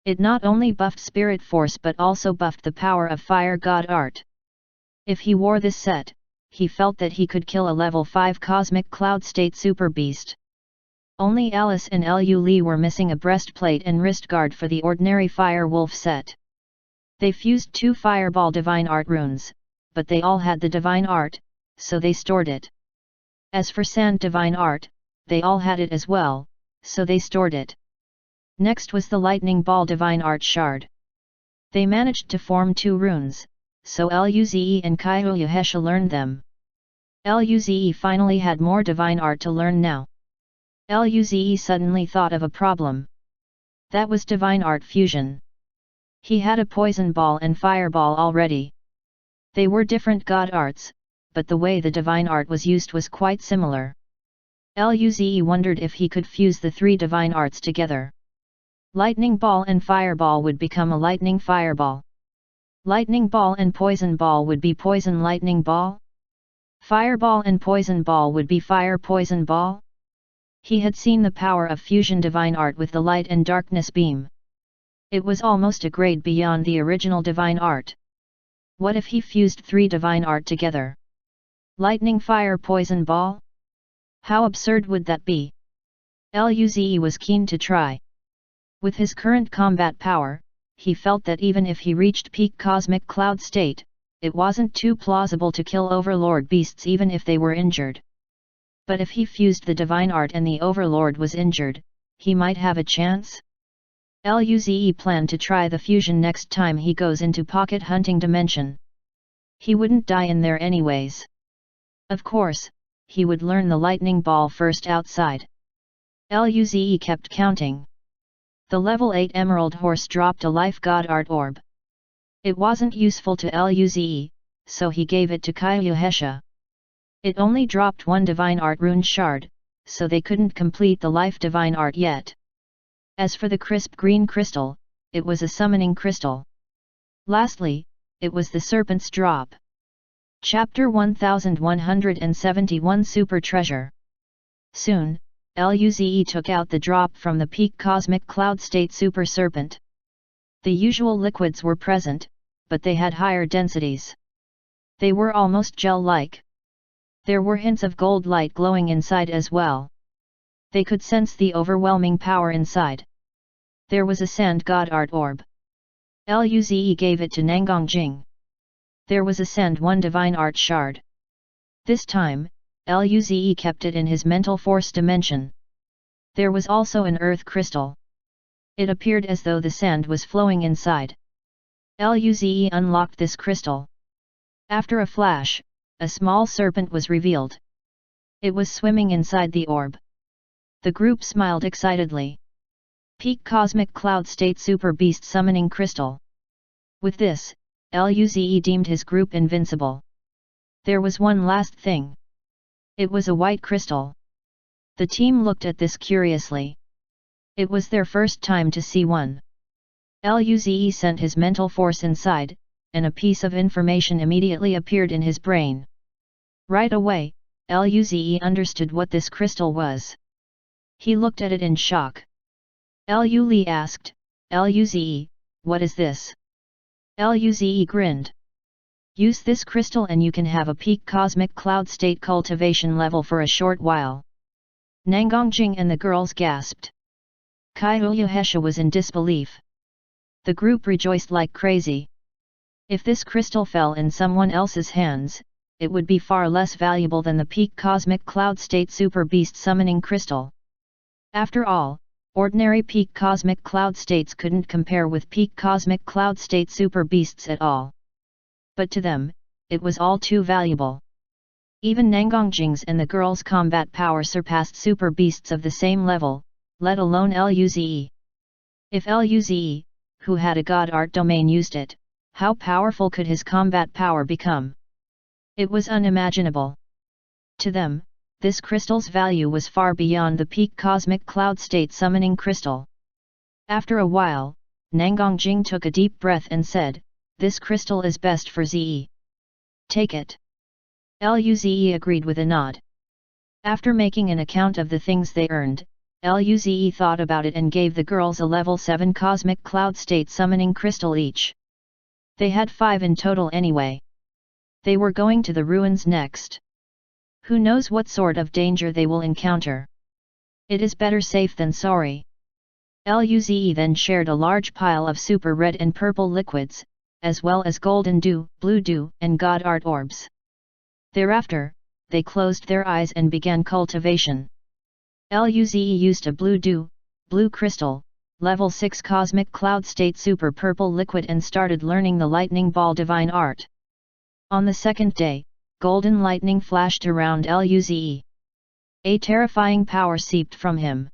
Speaker 1: It not only buffed spirit force but also buffed the power of fire god art. If he wore this set, he felt that he could kill a level 5 cosmic cloud state super beast. Only Alice and Lu were missing a breastplate and wrist guard for the ordinary fire wolf set. They fused 2 fireball divine art runes, but they all had the divine art, so they stored it. As for sand divine art, they all had it as well, so they stored it. Next was the lightning ball divine art shard. They managed to form 2 runes, so Luze and Kaiuyahesha learned them. Luze finally had more divine art to learn now. Luze suddenly thought of a problem. That was divine art fusion. He had a poison ball and fireball already. They were different god arts, but the way the divine art was used was quite similar. Luze wondered if he could fuse the 3 divine arts together. Lightning ball and fireball would become a lightning fireball. Lightning ball and poison ball would be poison lightning ball. Fireball and poison ball would be fire poison ball. He had seen the power of fusion divine art with the light and darkness beam. It was almost a grade beyond the original divine art. What if he fused 3 divine art together? Lightning fire poison ball? How absurd would that be? Luze was keen to try. With his current combat power, he felt that even if he reached peak cosmic cloud state, it wasn't too plausible to kill overlord beasts even if they were injured. But if he fused the divine art and the overlord was injured, he might have a chance? Luze planned to try the fusion next time he goes into pocket hunting dimension. He wouldn't die in there anyways. Of course, he would learn the lightning ball first outside. Luze kept counting. The level 8 emerald horse dropped a life god art orb. It wasn't useful to Luze, so he gave it to Kaiuhesha. It only dropped one divine art rune shard, so they couldn't complete the life divine art yet. As for the crisp green crystal, it was a summoning crystal. Lastly, it was the serpent's drop. Chapter 1171 Super Treasure. Soon, Luze took out the drop from the peak cosmic cloud state super serpent. The usual liquids were present, but they had higher densities. They were almost gel-like. There were hints of gold light glowing inside as well. They could sense the overwhelming power inside. There was a sand god art orb. Luze gave it to Nangongjing. There was a sand one divine art shard. This time, Luze kept it in his mental force dimension. There was also an earth crystal. It appeared as though the sand was flowing inside. Luze unlocked this crystal. After a flash, a small serpent was revealed. It was swimming inside the orb. The group smiled excitedly. Peak Cosmic Cloud State Super Beast Summoning Crystal. With this, Luze deemed his group invincible. There was one last thing. It was a white crystal. The team looked at this curiously. It was their first time to see one. Luze sent his mental force inside, and a piece of information immediately appeared in his brain. Right away, Luze understood what this crystal was. He looked at it in shock. Lu asked, "Luze, what is this?" Luze grinned. "Use this crystal and you can have a peak cosmic cloud state cultivation level for a short while." Nangongjing and the girls gasped. Kaiuhesha was in disbelief. The group rejoiced like crazy. If this crystal fell in someone else's hands, it would be far less valuable than the peak cosmic cloud state super beast summoning crystal. After all, ordinary peak cosmic cloud states couldn't compare with peak cosmic cloud state super beasts at all. But to them, it was all too valuable. Even Nangongjing's and the girls' combat power surpassed super beasts of the same level, let alone Luze. If Luze, who had a god art domain, used it, how powerful could his combat power become? It was unimaginable. To them, this crystal's value was far beyond the peak cosmic cloud state summoning crystal. After a while, Nangongjing took a deep breath and said, "This crystal is best for Ze. Take it." Luze agreed with a nod. After making an account of the things they earned, Luze thought about it and gave the girls a level 7 cosmic cloud state summoning crystal each. They had 5 in total anyway. They were going to the ruins next. Who knows what sort of danger they will encounter? It is better safe than sorry. Luze then shared a large pile of super red and purple liquids, as well as golden dew, blue dew, and god art orbs. Thereafter, they closed their eyes and began cultivation. Luze used a blue dew, blue crystal, level 6 cosmic cloud state super purple liquid and started learning the lightning ball divine art. On the second day, golden lightning flashed around Luze. A terrifying power seeped from him.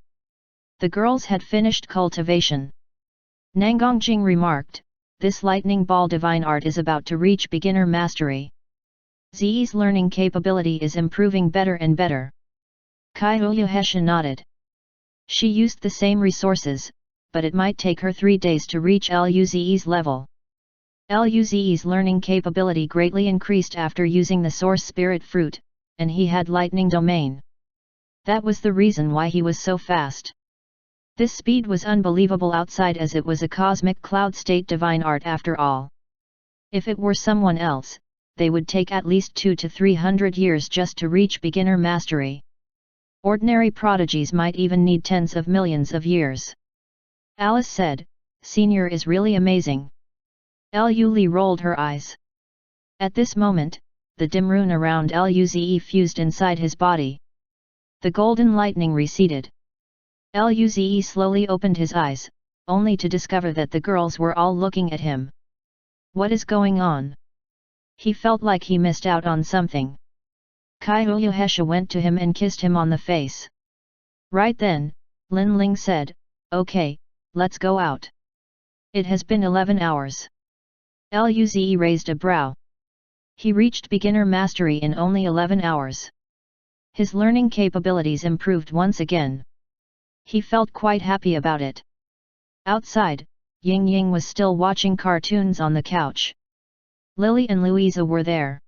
Speaker 1: The girls had finished cultivation. Nangongjing remarked, "This lightning ball divine art is about to reach beginner mastery. Ze's learning capability is improving better and better." Kaiuhesha nodded. She used the same resources, but it might take her 3 days to reach Luze's level. Luze's learning capability greatly increased after using the source spirit fruit, and he had lightning domain. That was the reason why he was so fast. This speed was unbelievable outside, as it was a cosmic cloud state divine art after all. If it were someone else, they would take at least 200 to 300 years just to reach beginner mastery. Ordinary prodigies might even need tens of millions of years. Alice said, Senior is really amazing. Lu rolled her eyes. At this moment, the dim rune around Luze fused inside his body. The golden lightning receded. Luze slowly opened his eyes, only to discover that the girls were all looking at him. What is going on? He felt like he missed out on something. Kaiuyuhesha went to him and kissed him on the face. Right then, Lin Ling said, Okay, let's go out. It has been 11 hours. Luze raised a brow. He reached beginner mastery in only 11 hours. His learning capabilities improved once again. He felt quite happy about it. Outside, Ying Ying was still watching cartoons on the couch. Lily and Louisa were there.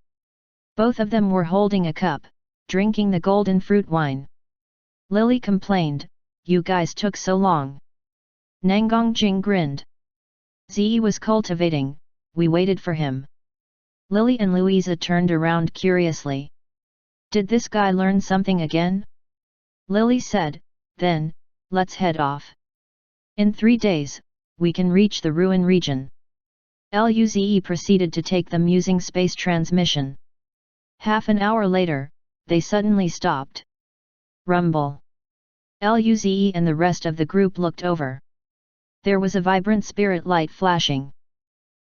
Speaker 1: Both of them were holding a cup, drinking the golden fruit wine. Lily complained, You guys took so long. Nangongjing grinned. Zi was cultivating, we waited for him. Lily and Louisa turned around curiously. Did this guy learn something again? Lily said, Then, let's head off. In 3 days, we can reach the ruin region. Luze proceeded to take them using space transmission. Half an hour later, they suddenly stopped. Rumble. Luze and the rest of the group looked over. There was a vibrant spirit light flashing.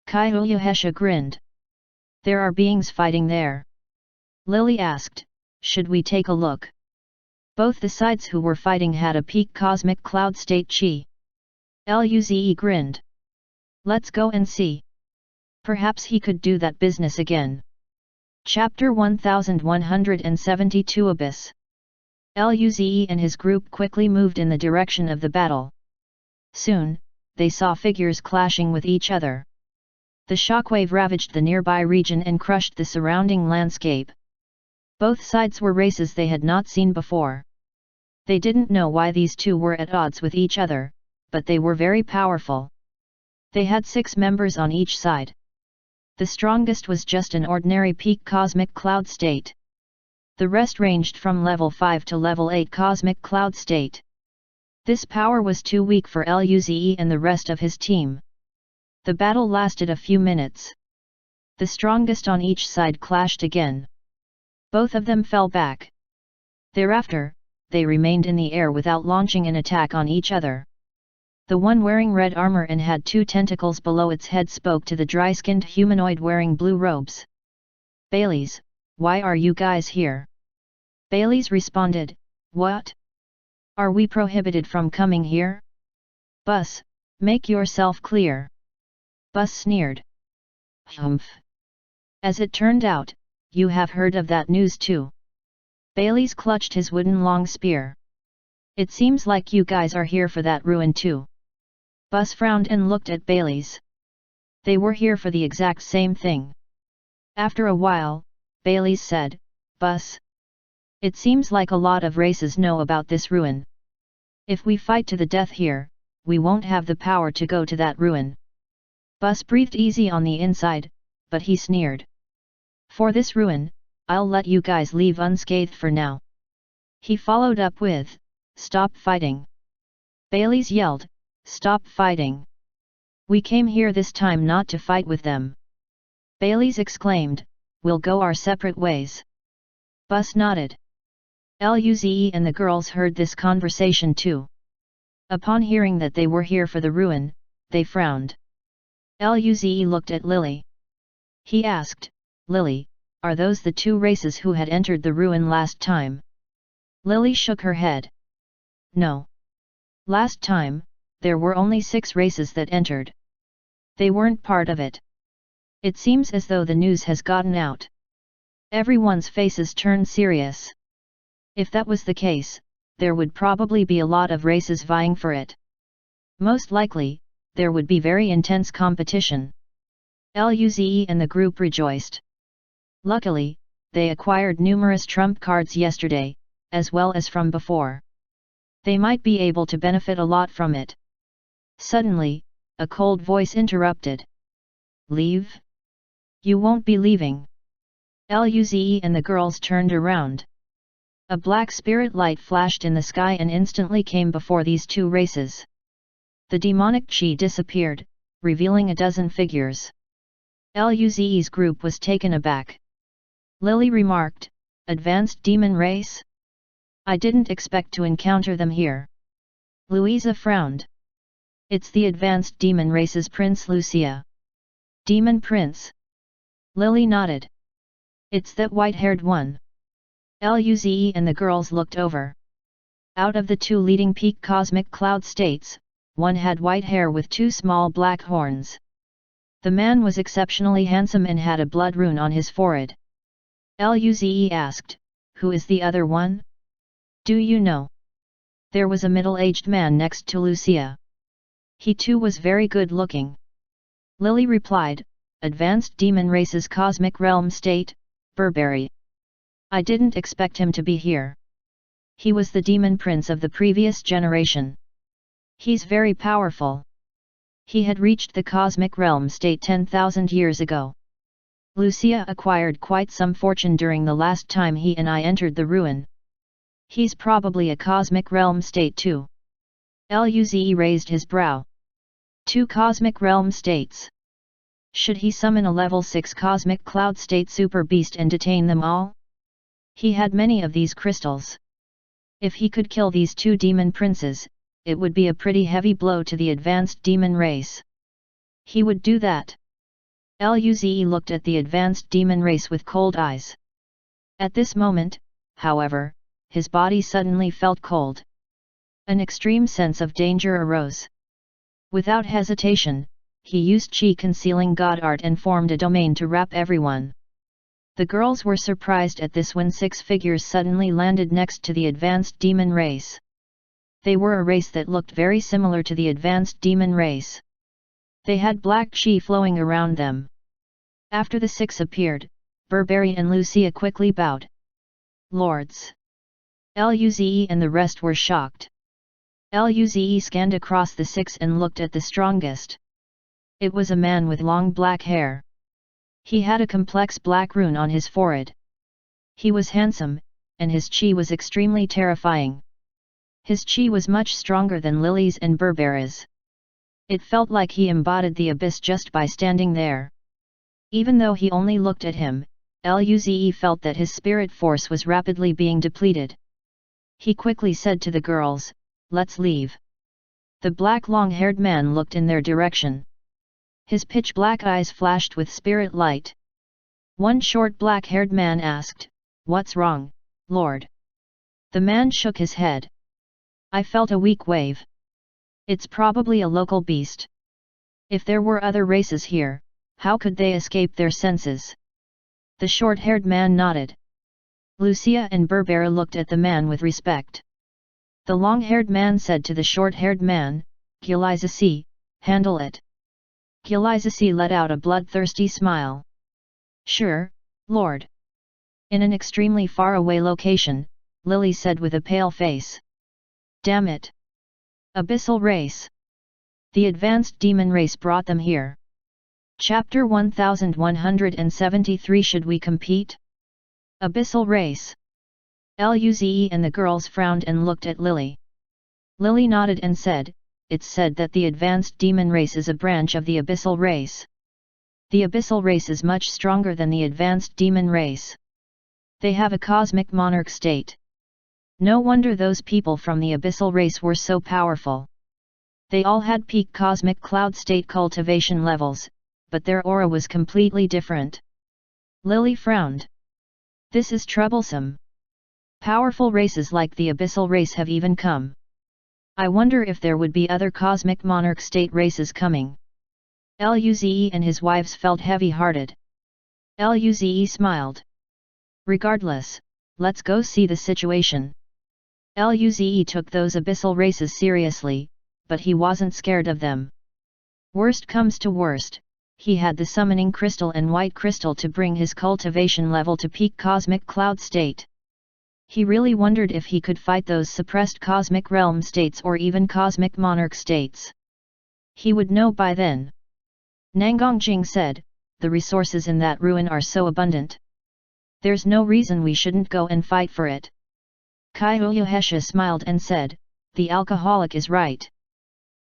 Speaker 1: Kaiuyuhesha grinned. There are beings fighting there. Lily asked, Should we take a look? Both the sides who were fighting had a peak cosmic cloud state chi. Luze grinned. Let's go and see. Perhaps he could do that business again. Chapter 1172 Abyss. Luze and his group quickly moved in the direction of the battle. Soon, they saw figures clashing with each other. The shockwave ravaged the nearby region and crushed the surrounding landscape. Both sides were races they had not seen before. They didn't know why these two were at odds with each other, but they were very powerful. They had 6 members on each side. The strongest was just an ordinary peak cosmic cloud state. The rest ranged from level 5 to level 8 cosmic cloud state. This power was too weak for Luze and the rest of his team. The battle lasted a few minutes. The strongest on each side clashed again. Both of them fell back. Thereafter, they remained in the air without launching an attack on each other. The one wearing red armor and had 2 tentacles below its head spoke to the dry-skinned humanoid wearing blue robes. Baileys, why are you guys here? Baileys responded, What? Are we prohibited from coming here? Bus, make yourself clear. Bus sneered. Humph. As it turned out, you have heard of that news too. Baileys clutched his wooden long spear. It seems like you guys are here for that ruin too. Bus frowned and looked at Baileys. They were here for the exact same thing. After a while, Baileys said, Bus. It seems like a lot of races know about this ruin. If we fight to the death here, we won't have the power to go to that ruin. Bus breathed easy on the inside, but he sneered. For this ruin, I'll let you guys leave unscathed for now. He followed up with, Stop fighting. Baileys yelled, Stop fighting. We came here this time not to fight with them. Baileys exclaimed, We'll go our separate ways. Bus nodded. Luze and the girls heard this conversation too. Upon hearing that they were here for the ruin, they frowned. Luze looked at Lily. He asked, Lily, are those the 2 races who had entered the ruin last time? Lily shook her head. No. Last time, there were only 6 races that entered. They weren't part of it. It seems as though the news has gotten out. Everyone's faces turned serious. If that was the case, there would probably be a lot of races vying for it. Most likely, there would be very intense competition. Luze and the group rejoiced. Luckily, they acquired numerous trump cards yesterday, as well as from before. They might be able to benefit a lot from it. Suddenly, a cold voice interrupted. Leave? You won't be leaving. Luze and the girls turned around. A black spirit light flashed in the sky and instantly came before these two races. The demonic chi disappeared, revealing a dozen figures. Luze's group was taken aback. Lily remarked, "Advanced demon race? I didn't expect to encounter them here." Louisa frowned. "It's the advanced demon race's Prince Lucia." "Demon Prince?" Lily nodded. "It's that white-haired one." Luze and the girls looked over. Out of the two leading peak cosmic cloud states, one had white hair with two small black horns. The man was exceptionally handsome and had a blood rune on his forehead. Luze asked, "Who is the other one? Do you know?" There was a middle-aged man next to Lucia. He too was very good-looking. Lily replied, "Advanced demon race's cosmic realm state, Burberry. I didn't expect him to be here. He was the demon prince of the previous generation. He's very powerful. He had reached the cosmic realm state 10,000 years ago. Lucia acquired quite some fortune during the last time he and I entered the ruin. He's probably a cosmic realm state too." Luze raised his brow. "Two cosmic realm states. Should he summon a level 6 cosmic cloud state super beast and detain them all? He had many of these crystals. If he could kill these two demon princes, it would be a pretty heavy blow to the advanced demon race. He would do that." Luze looked at the advanced demon race with cold eyes. At this moment, however, his body suddenly felt cold. An extreme sense of danger arose. Without hesitation, he used chi concealing god art and formed a domain to wrap everyone. The girls were surprised at this when 6 figures suddenly landed next to the advanced demon race. They were a race that looked very similar to the advanced demon race. They had black chi flowing around them. After the 6 appeared, Burberry and Lucia quickly bowed. "Lords!" Luze and the rest were shocked. Luze scanned across the 6 and looked at the strongest. It was a man with long black hair. He had a complex black rune on his forehead. He was handsome, and his chi was extremely terrifying. His chi was much stronger than Lily's and Burberry's. It felt like he embodied the abyss just by standing there. Even though he only looked at him, Luze felt that his spirit force was rapidly being depleted. He quickly said to the girls, "Let's leave." The black long-haired man looked in their direction. His pitch-black eyes flashed with spirit light. One short black-haired man asked, "What's wrong, Lord?" The man shook his head. "I felt a weak wave. It's probably a local beast. If there were other races here, how could they escape their senses?" The short-haired man nodded. Lucia and Burberry looked at the man with respect. The long-haired man said to the short-haired man, "Gilizasi, handle it." Gilizasi let out a bloodthirsty smile. "Sure, Lord." In an extremely far-away location, Lily said with a pale face. "Damn it! Abyssal race! The advanced demon race brought them here." Chapter 1173 Should we compete? Abyssal race. Luze and the girls frowned and looked at Lily. Lily nodded and said, "It's said that the advanced demon race is a branch of the abyssal race. The abyssal race is much stronger than the advanced demon race. They have a cosmic monarch state. No wonder those people from the abyssal race were so powerful. They all had peak cosmic cloud state cultivation levels, but their aura was completely different." Lily frowned. "This is troublesome. Powerful races like the abyssal race have even come. I wonder if there would be other cosmic monarch state races coming." Luze and his wives felt heavy-hearted. Luze smiled. "Regardless, let's go see the situation." Luze took those abyssal races seriously, but he wasn't scared of them. Worst comes to worst, he had the summoning crystal and white crystal to bring his cultivation level to peak cosmic cloud state. He really wondered if he could fight those suppressed cosmic realm states or even cosmic monarch states. He would know by then. Nangongjing said, "The resources in that ruin are so abundant. There's no reason we shouldn't go and fight for it." Kyohesha smiled and said, the alcoholic is right.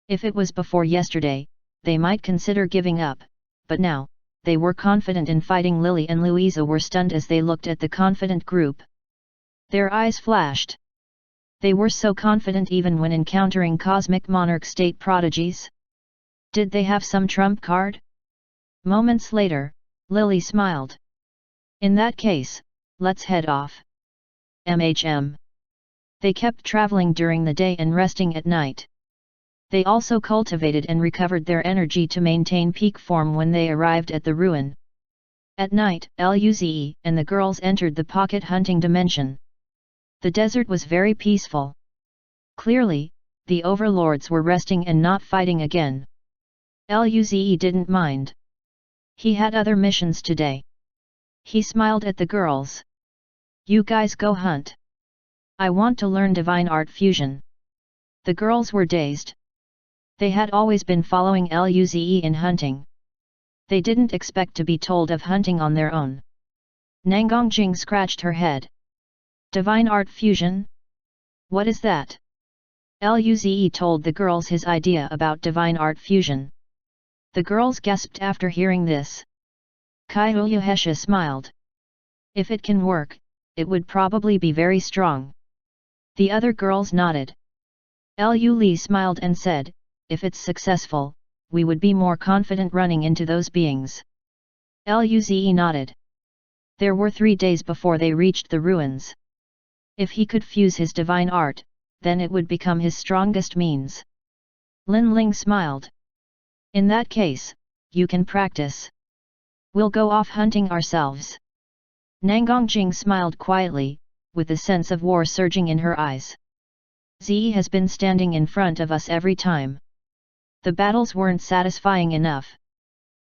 Speaker 1: If it was before yesterday, they might consider giving up, but now, they were confident in fighting. Lily and Louisa were stunned as they looked at the confident group. Their eyes flashed. They were so confident even when encountering cosmic monarch state prodigies. Did they have some trump card? Moments later, Lily smiled. In that case, let's head off. They kept traveling during the day and resting at night. They also cultivated and recovered their energy to maintain peak form when they arrived at the ruin. At night, Luze and the girls entered the pocket hunting dimension. The desert was very peaceful. Clearly, the overlords were resting and not fighting again. Luze didn't mind. He had other missions today. He smiled at the girls. You guys go hunt. I want to learn divine art fusion. The girls were dazed. They had always been following Luze in hunting. They didn't expect to be told of hunting on their own. Nangongjing scratched her head. Divine art fusion? What is that? Luze told the girls his idea about divine art fusion. The girls gasped after hearing this. Kyohesha smiled. If it can work, it would probably be very strong. The other girls nodded. Lu smiled and said, if it's successful, we would be more confident running into those beings. Luze nodded. There were 3 days before they reached the ruins. If he could fuse his divine art, then it would become his strongest means. Lin Ling smiled. In that case, you can practice. We'll go off hunting ourselves. Nangongjing smiled quietly, with a sense of war surging in her eyes. Zi has been standing in front of us every time. The battles weren't satisfying enough.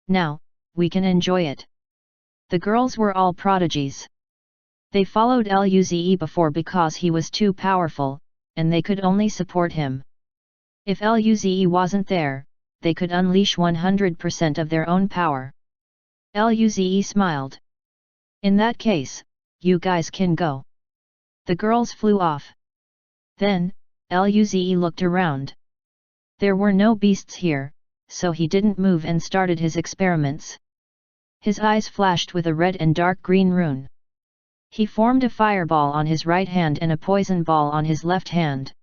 Speaker 1: Now, we can enjoy it. The girls were all prodigies. They followed Luze before because he was too powerful, and they could only support him. If Luze wasn't there, they could unleash 100% of their own power. Luze smiled. In that case, you guys can go. The girls flew off. Then, Luze looked around. There were no beasts here, so he didn't move and started his experiments. His eyes flashed with a red and dark green rune. He formed a fireball on his right hand and a poison ball on his left hand.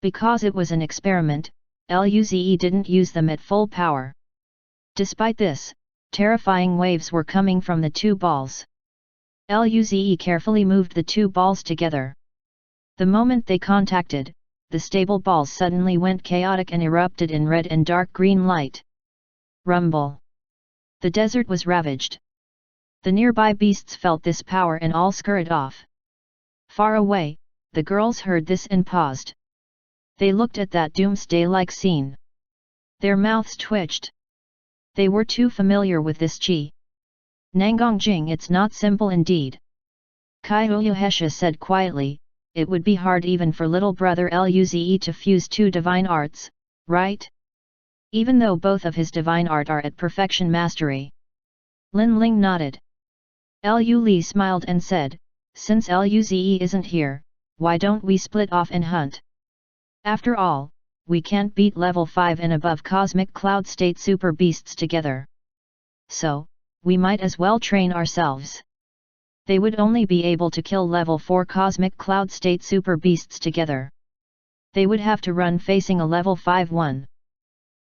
Speaker 1: Because it was an experiment, Luze didn't use them at full power. Despite this, terrifying waves were coming from the 2 balls. Luze carefully moved the 2 balls together. The moment they contacted, the stable balls suddenly went chaotic and erupted in red and dark green light. Rumble! The desert was ravaged. The nearby beasts felt this power and all scurried off. Far away, the girls heard this and paused. They looked at that doomsday-like scene. Their mouths twitched. They were too familiar with this qi. Nangongjing, it's not simple indeed. Kyohesha said quietly, it would be hard even for little brother Luze to fuse 2 divine arts, right? Even though both of his divine art are at perfection mastery. Lin Ling nodded. Lu smiled and said, since Luze isn't here, why don't we split off and hunt? After all, we can't beat level 5 and above cosmic cloud state super beasts together. So, we might as well train ourselves. They would only be able to kill level 4 cosmic cloud state super beasts together. They would have to run facing a level 5 one.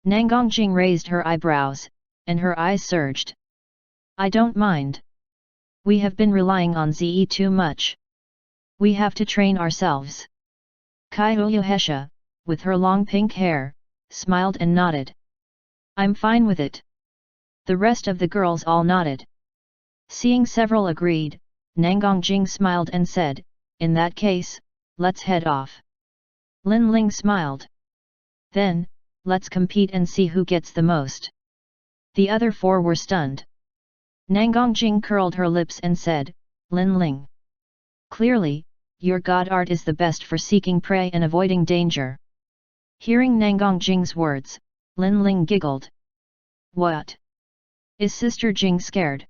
Speaker 1: Nangongjing raised her eyebrows, and her eyes surged. I don't mind. We have been relying on Ze too much. We have to train ourselves. Kyohesha, with her long pink hair, smiled and nodded. I'm fine with it. The rest of the girls all nodded. Seeing several agreed, Nangongjing smiled and said, in that case, let's head off. Lin Ling smiled. Then, let's compete and see who gets the most. The other 4 were stunned. Nangongjing curled her lips and said, Lin Ling. Clearly, your god art is the best for seeking prey and avoiding danger. Hearing Nangongjing's words, Lin Ling giggled. What? Is Sister Jing scared?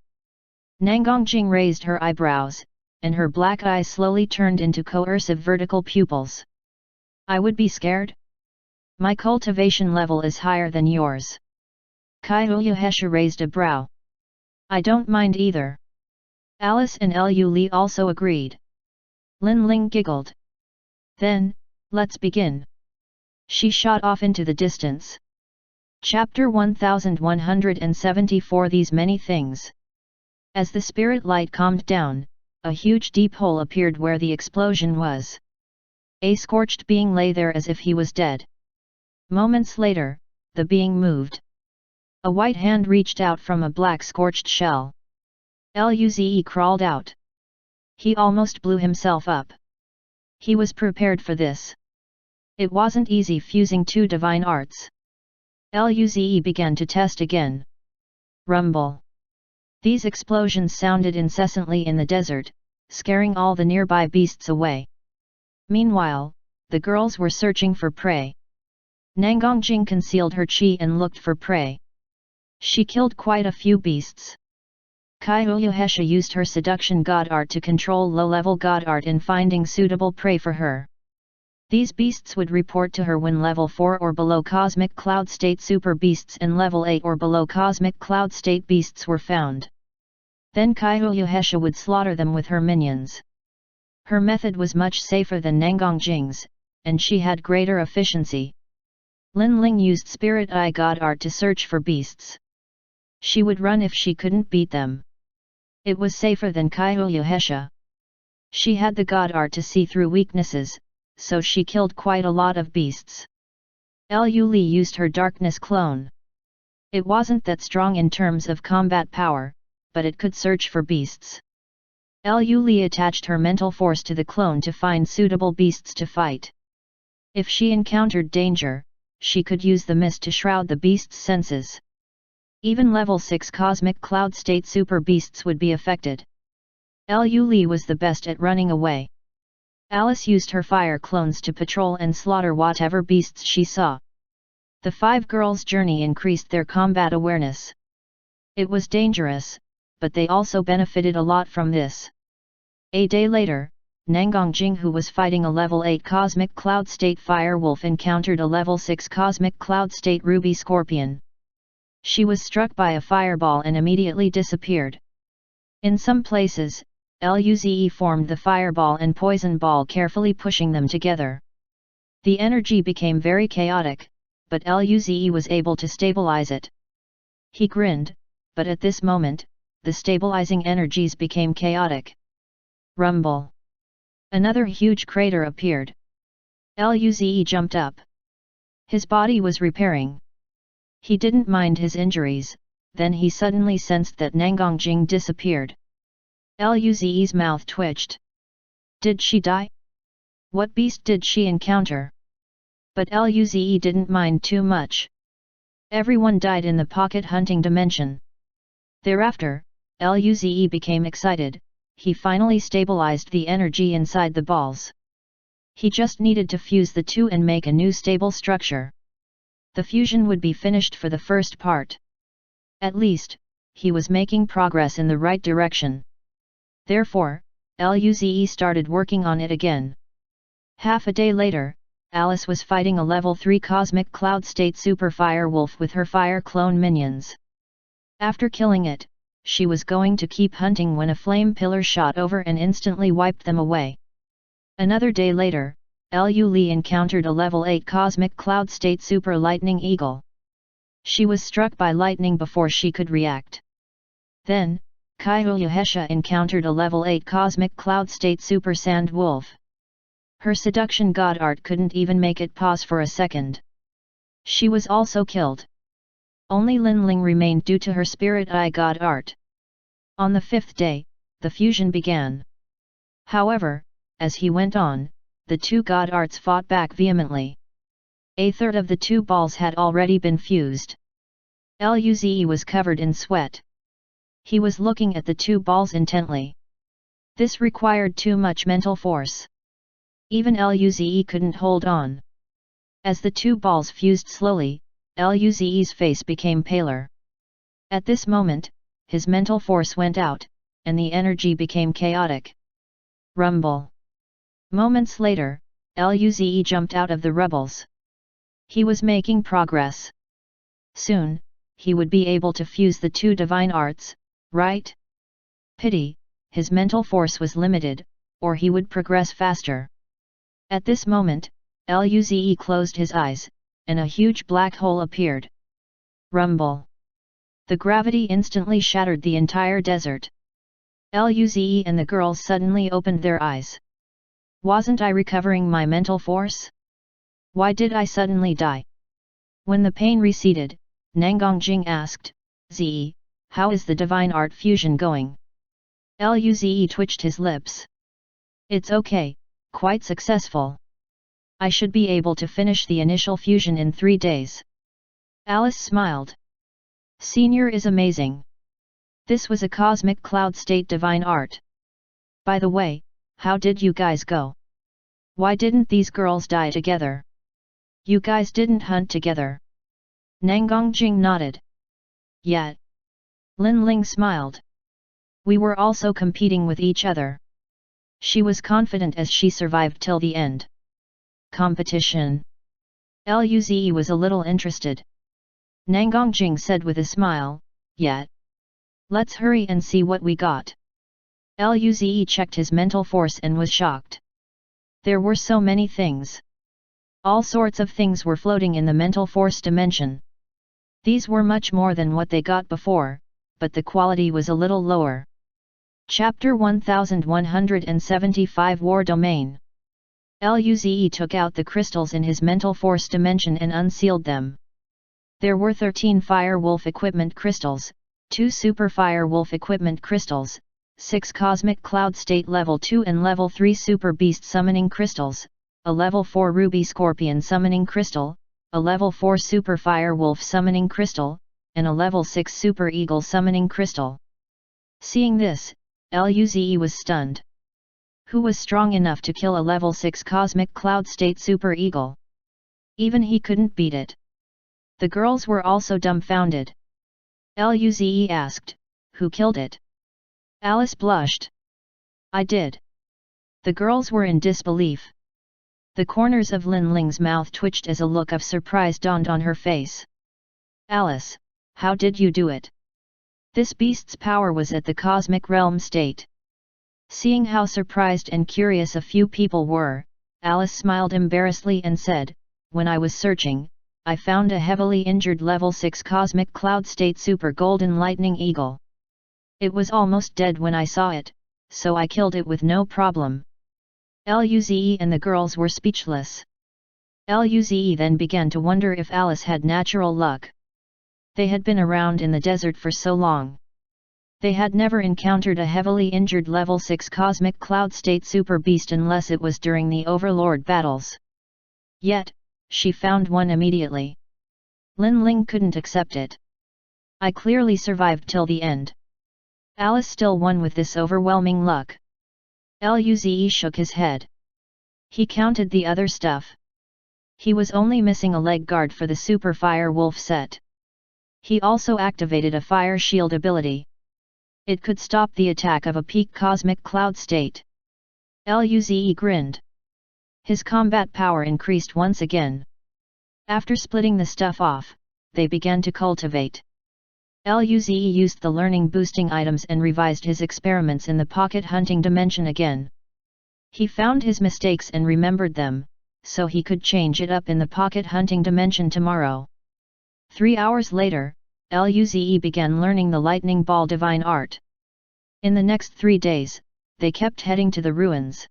Speaker 1: Nangongjing raised her eyebrows, and her black eyes slowly turned into coercive vertical pupils. I would be scared? My cultivation level is higher than yours. Kaiuyuhesha raised a brow. I don't mind either. Alice and Lu Li also agreed. Lin Ling giggled. Then, let's begin. She shot off into the distance. Chapter 1174 These Many Things. As the spirit light calmed down, a huge deep hole appeared where the explosion was. A scorched being lay there as if he was dead. Moments later, the being moved. A white hand reached out from a black scorched shell. Luze crawled out. He almost blew himself up. He was prepared for this. It wasn't easy fusing two divine arts. Luze began to test again. Rumble. These explosions sounded incessantly in the desert, scaring all the nearby beasts away. Meanwhile, the girls were searching for prey. Nangongjing concealed her chi and looked for prey. She killed quite a few beasts. Kaiuyuhesha used her seduction god art to control low-level god art in finding suitable prey for her. These beasts would report to her when level 4 or below cosmic cloud state super beasts and level 8 or below cosmic cloud state beasts were found. Then Kaiuyuhesha would slaughter them with her minions. Her method was much safer than Nangongjing's, and she had greater efficiency. Lin Ling used Spirit Eye God Art to search for beasts. She would run if she couldn't beat them. It was safer than Kaiuyuhesha. She had the God Art to see through weaknesses, so she killed quite a lot of beasts. Lu Li used her Darkness Clone. It wasn't that strong in terms of combat power, but it could search for beasts. Lu Li attached her mental force to the clone to find suitable beasts to fight. If she encountered danger, she could use the mist to shroud the beast's senses. Even level 6 cosmic cloud state super beasts would be affected. Lu Li was the best at running away. Alice used her fire clones to patrol and slaughter whatever beasts she saw. The 5 girls' journey increased their combat awareness. It was dangerous, but they also benefited a lot from this. A day later, Nangongjing, who was fighting a level 8 cosmic cloud state fire wolf, encountered a level 6 cosmic cloud state ruby scorpion. She was struck by a fireball and immediately disappeared. In some places, Luze formed the fireball and poison ball, carefully pushing them together. The energy became very chaotic, but Luze was able to stabilize it. He grinned, but at this moment, the stabilizing energies became chaotic. Rumble. Another huge crater appeared. Luze jumped up. His body was repairing. He didn't mind his injuries, then he suddenly sensed that Nangongjing disappeared. Luze's mouth twitched. Did she die? What beast did she encounter? But Luze didn't mind too much. Everyone died in the pocket hunting dimension. Thereafter, Luze became excited. He finally stabilized the energy inside the balls. He just needed to fuse the two and make a new stable structure. The fusion would be finished for the first part. At least, he was making progress in the right direction. Therefore, Luze started working on it again. Half a day later, Alice was fighting a level 3 cosmic cloud state super fire wolf with her fire clone minions. After killing it, she was going to keep hunting when a flame pillar shot over and instantly wiped them away. Another day later, Lu Li encountered a level 8 cosmic cloud state super lightning eagle. She was struck by lightning before she could react. Then, Kaiuyuhesha encountered a level 8 cosmic cloud state super sand wolf. Her seduction god art couldn't even make it pause for a second. She was also killed. Only Lin Ling remained due to her spirit eye god art. On the 5th day, the fusion began. However, as he went on, the two god arts fought back vehemently. A third of the two balls had already been fused. Luze was covered in sweat. He was looking at the two balls intently. This required too much mental force. Even Luze couldn't hold on. As the two balls fused slowly, Luze's face became paler. At this moment, his mental force went out, and the energy became chaotic. Rumble. Moments later, Luze jumped out of the rubbles. He was making progress. Soon, he would be able to fuse the two divine arts, right? Pity, his mental force was limited, or he would progress faster. At this moment, Luze closed his eyes, and a huge black hole appeared. Rumble. The gravity instantly shattered the entire desert. Luze and the girls suddenly opened their eyes. Wasn't I recovering my mental force? Why did I suddenly die? When the pain receded, Nangongjing asked, Ze, how is the divine art fusion going? Luze twitched his lips. It's okay, quite successful. I should be able to finish the initial fusion in 3 days. Alice smiled. Senior is amazing. This was a cosmic cloud state divine art. By the way, how did you guys go? Why didn't these girls die together? You guys didn't hunt together. Nangongjing nodded. Yet. Lin Ling smiled. We were also competing with each other. She was confident as she survived till the end. Competition. Luze was a little interested. Nangongjing said with a smile, yet. Let's hurry and see what we got. Luze checked his mental force and was shocked. There were so many things. All sorts of things were floating in the mental force dimension. These were much more than what they got before, but the quality was a little lower. Chapter 1175 War Domain. Luze took out the crystals in his mental force dimension and unsealed them. There were 13 Fire Wolf equipment crystals, 2 Super Fire Wolf equipment crystals, 6 Cosmic Cloud State Level 2 and Level 3 Super Beast Summoning crystals, a Level 4 Ruby Scorpion Summoning crystal, a Level 4 Super Fire Wolf Summoning crystal, and a Level 6 Super Eagle Summoning crystal. Seeing this, Luze was stunned. Who was strong enough to kill a Level 6 Cosmic Cloud State Super Eagle? Even he couldn't beat it. The girls were also dumbfounded. Luze asked, who killed it? Alice blushed. I did. The girls were in disbelief. The corners of Lin Ling's mouth twitched as a look of surprise dawned on her face. Alice, how did you do it? This beast's power was at the cosmic realm state. Seeing how surprised and curious a few people were, Alice smiled embarrassedly and said, when I was searching, I found a heavily injured level 6 cosmic cloud state super golden lightning eagle. It was almost dead when I saw it, so I killed it with no problem. Luze and the girls were speechless. Luze then began to wonder if Alice had natural luck. They had been around in the desert for so long. They had never encountered a heavily injured level 6 cosmic cloud state super beast unless it was during the Overlord battles. Yet, she found one immediately. Lin Ling couldn't accept it. I clearly survived till the end. Alice still won with this overwhelming luck. Luze shook his head. He counted the other stuff. He was only missing a leg guard for the Super Fire Wolf set. He also activated a Fire Shield ability. It could stop the attack of a peak cosmic cloud state. Luze grinned. His combat power increased once again. After splitting the stuff off, they began to cultivate. Luze used the learning boosting items and revised his experiments in the pocket hunting dimension again. He found his mistakes and remembered them, so he could change it up in the pocket hunting dimension tomorrow. 3 hours later, Luze began learning the lightning ball divine art. In the next 3 days, they kept heading to the ruins.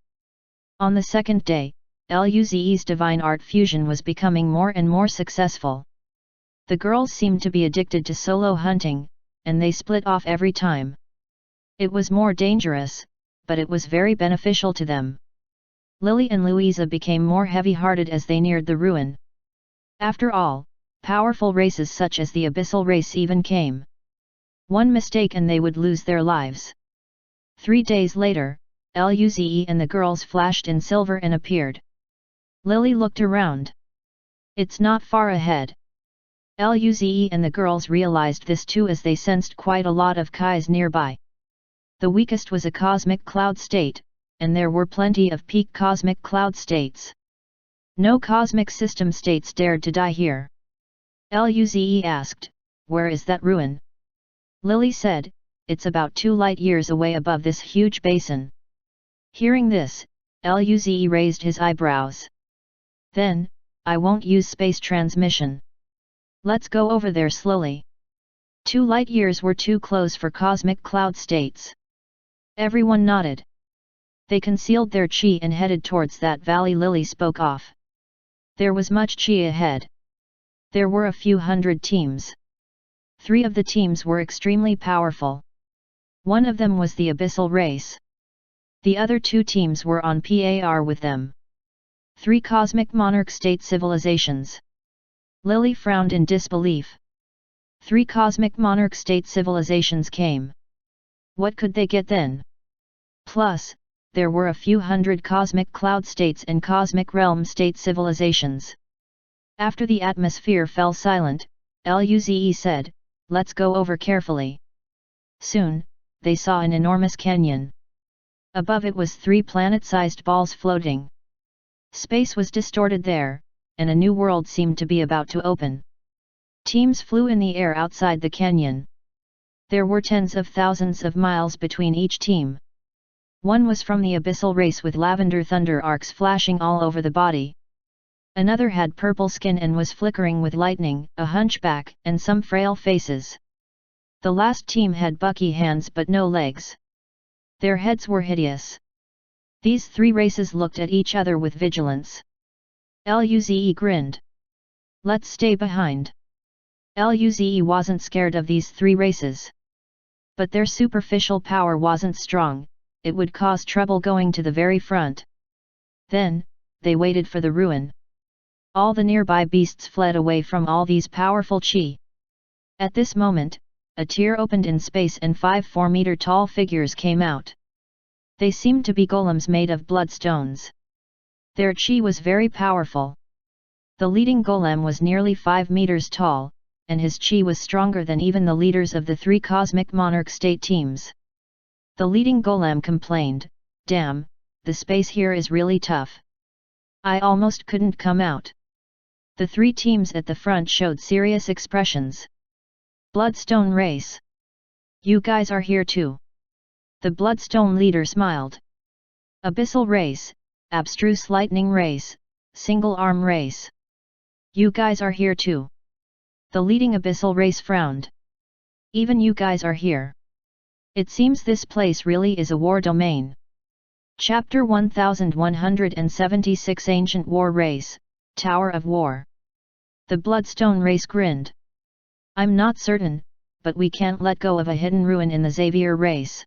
Speaker 1: On the second day, Luze's divine art fusion was becoming more and more successful. The girls seemed to be addicted to solo hunting, and they split off every time. It was more dangerous, but it was very beneficial to them. Lily and Louisa became more heavy-hearted as they neared the ruin. After all, powerful races such as the Abyssal race even came. One mistake and they would lose their lives. 3 days later, Luze and the girls flashed in silver and appeared. Lily looked around. It's not far ahead. Luze and the girls realized this too as they sensed quite a lot of Kais nearby. The weakest was a cosmic cloud state, and there were plenty of peak cosmic cloud states. No cosmic system states dared to die here. Luze asked, "Where is that ruin?" Lily said, "It's about 2 light-years away above this huge basin." Hearing this, Luze raised his eyebrows. "Then, I won't use space transmission. Let's go over there slowly." 2 light-years were too close for cosmic cloud states. Everyone nodded. They concealed their chi and headed towards that valley Lily spoke of. There was much chi ahead. There were a few hundred teams. 3 of the teams were extremely powerful. One of them was the Abyssal race. The other 2 teams were on par with them. 3 cosmic monarch state civilizations. Lily frowned in disbelief. 3 cosmic monarch state civilizations came. What could they get then? Plus, there were a few hundred cosmic cloud states and cosmic realm state civilizations. After the atmosphere fell silent, Luze said, "Let's go over carefully." Soon, they saw an enormous canyon. Above it was 3 planet-sized balls floating. Space was distorted there, and a new world seemed to be about to open. Teams flew in the air outside the canyon. There were tens of thousands of miles between each team. One was from the Abyssal race with lavender thunder arcs flashing all over the body. Another had purple skin and was flickering with lightning, a hunchback, and some frail faces. The last team had bucky hands but no legs. Their heads were hideous. These 3 races looked at each other with vigilance. Luze grinned. "Let's stay behind." Luze wasn't scared of these 3 races. But their superficial power wasn't strong, it would cause trouble going to the very front. Then, they waited for the ruin. All the nearby beasts fled away from all these powerful chi. At this moment, a tear opened in space and 5 4-meter-tall figures came out. They seemed to be golems made of bloodstones. Their chi was very powerful. The leading golem was nearly 5 meters tall, and his chi was stronger than even the leaders of the 3 cosmic monarch state teams. The leading golem complained, "Damn, the space here is really tough. I almost couldn't come out." The 3 teams at the front showed serious expressions. "Bloodstone race. You guys are here too." The Bloodstone leader smiled. "Abyssal race, abstruse lightning race, single arm race. You guys are here too." The leading Abyssal race frowned. "Even you guys are here. It seems this place really is a war domain." Chapter 1176 Ancient War Race, Tower of War. The Bloodstone race grinned. "I'm not certain, but we can't let go of a hidden ruin in the Xavier race."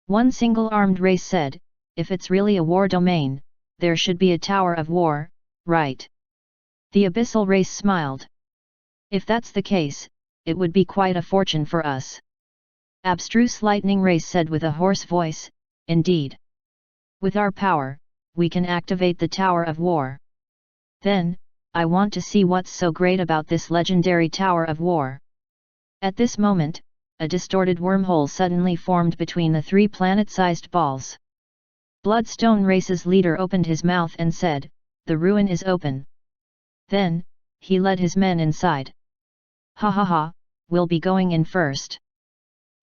Speaker 1: One single-armed race said, "If it's really a war domain, there should be a Tower of War, right?" The Abyssal race smiled. "If that's the case, it would be quite a fortune for us." Abstruse Lightning race said with a hoarse voice, "Indeed. With our power, we can activate the Tower of War. Then, I want to see what's so great about this legendary Tower of War." At this moment, a distorted wormhole suddenly formed between the 3 planet-sized balls. Bloodstone race's leader opened his mouth and said, "The ruin is open." Then, he led his men inside. "Ha ha ha, we'll be going in first."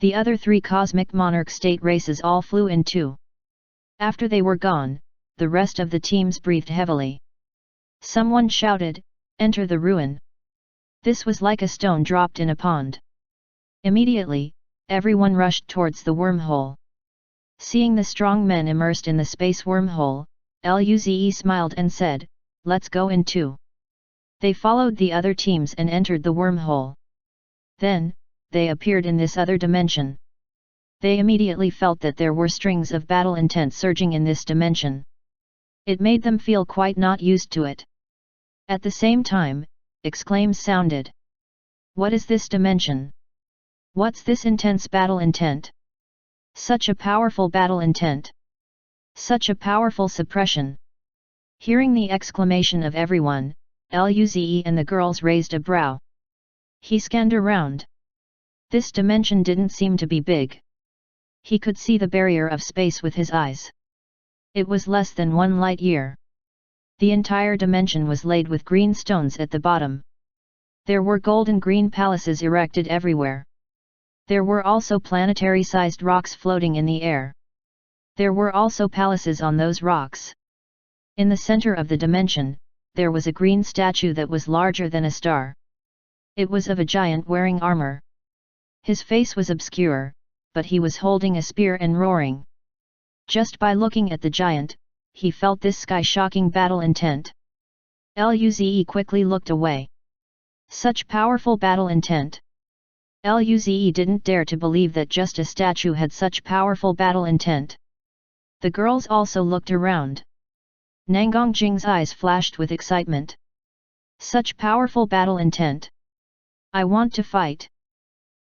Speaker 1: The other 3 cosmic monarch state races all flew in too. After they were gone, the rest of the teams breathed heavily. Someone shouted, "Enter the ruin." This was like a stone dropped in a pond. Immediately, everyone rushed towards the wormhole. Seeing the strong men immersed in the space wormhole, Luze smiled and said, "Let's go in too." They followed the other teams and entered the wormhole. Then, they appeared in this other dimension. They immediately felt that there were strings of battle intent surging in this dimension. It made them feel quite not used to it. At the same time, exclaims sounded. "What is this dimension? What's this intense battle intent? Such a powerful battle intent! Such a powerful suppression!" Hearing the exclamation of everyone, Luze and the girls raised a brow. He scanned around. This dimension didn't seem to be big. He could see the barrier of space with his eyes. It was less than 1 light year. The entire dimension was laid with green stones at the bottom. There were golden green palaces erected everywhere. There were also planetary-sized rocks floating in the air. There were also palaces on those rocks. In the center of the dimension, there was a green statue that was larger than a star. It was of a giant wearing armor. His face was obscure, but he was holding a spear and roaring. Just by looking at the giant, he felt this sky-shocking battle intent. Luze quickly looked away. Such powerful battle intent. Luze didn't dare to believe that just a statue had such powerful battle intent. The girls also looked around. Nangongjing's eyes flashed with excitement. Such powerful battle intent. I want to fight.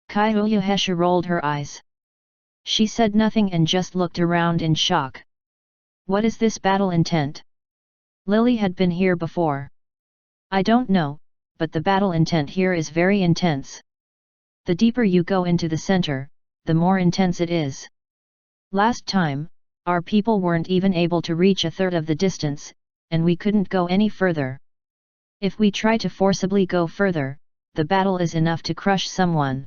Speaker 1: Kyuyahesha rolled her eyes. She said nothing and just looked around in shock. What is this battle intent? Lily had been here before. I don't know, but the battle intent here is very intense. The deeper you go into the center, the more intense it is. Last time, our people weren't even able to reach a third of the distance, and we couldn't go any further. If we try to forcibly go further, the battle is enough to crush someone.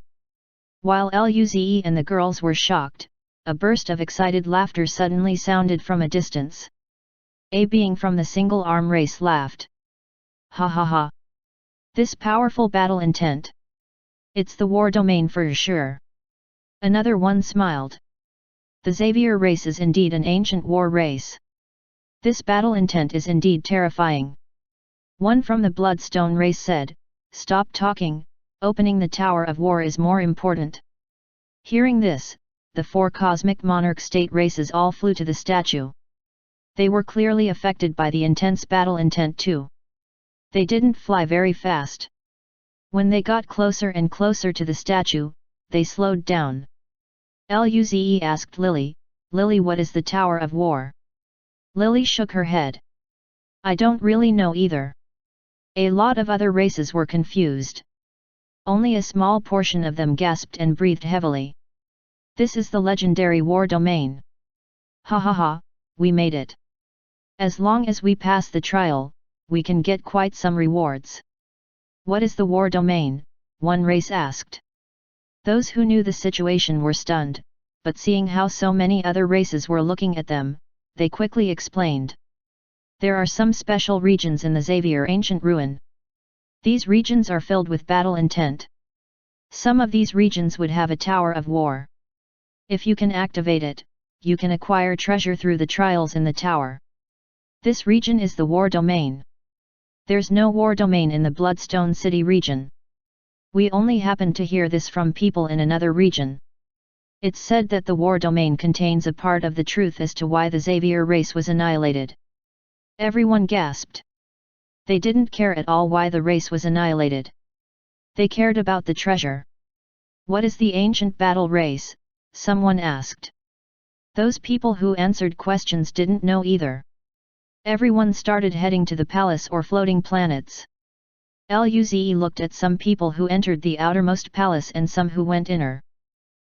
Speaker 1: While Luze and the girls were shocked, a burst of excited laughter suddenly sounded from a distance. A being from the single arm race laughed. Ha ha ha! This powerful battle intent. It's the war domain for sure. Another one smiled. The Xavier race is indeed an ancient war race. This battle intent is indeed terrifying. One from the Bloodstone race said, Stop talking, opening the Tower of War is more important. Hearing this, the 4 cosmic monarch state races all flew to the statue. They were clearly affected by the intense battle intent too. They didn't fly very fast. When they got closer and closer to the statue, they slowed down. Luze asked Lily, Lily, what is the Tower of War? Lily shook her head. I don't really know either. A lot of other races were confused. Only a small portion of them gasped and breathed heavily. This is the legendary war domain. Ha ha ha, we made it. As long as we pass the trial, we can get quite some rewards. What is the war domain? One race asked. Those who knew the situation were stunned, but seeing how so many other races were looking at them, they quickly explained. There are some special regions in the Xavier ancient ruin. These regions are filled with battle intent. Some of these regions would have a Tower of War. If you can activate it, you can acquire treasure through the trials in the tower. This region is the war domain. There's no war domain in the Bloodstone City region. We only happen to hear this from people in another region. It's said that the war domain contains a part of the truth as to why the Xavier race was annihilated. Everyone gasped. They didn't care at all why the race was annihilated. They cared about the treasure. What is the ancient battle race? Someone asked. Those people who answered questions didn't know either. Everyone started heading to the palace or floating planets. Luze looked at some people who entered the outermost palace and some who went inner.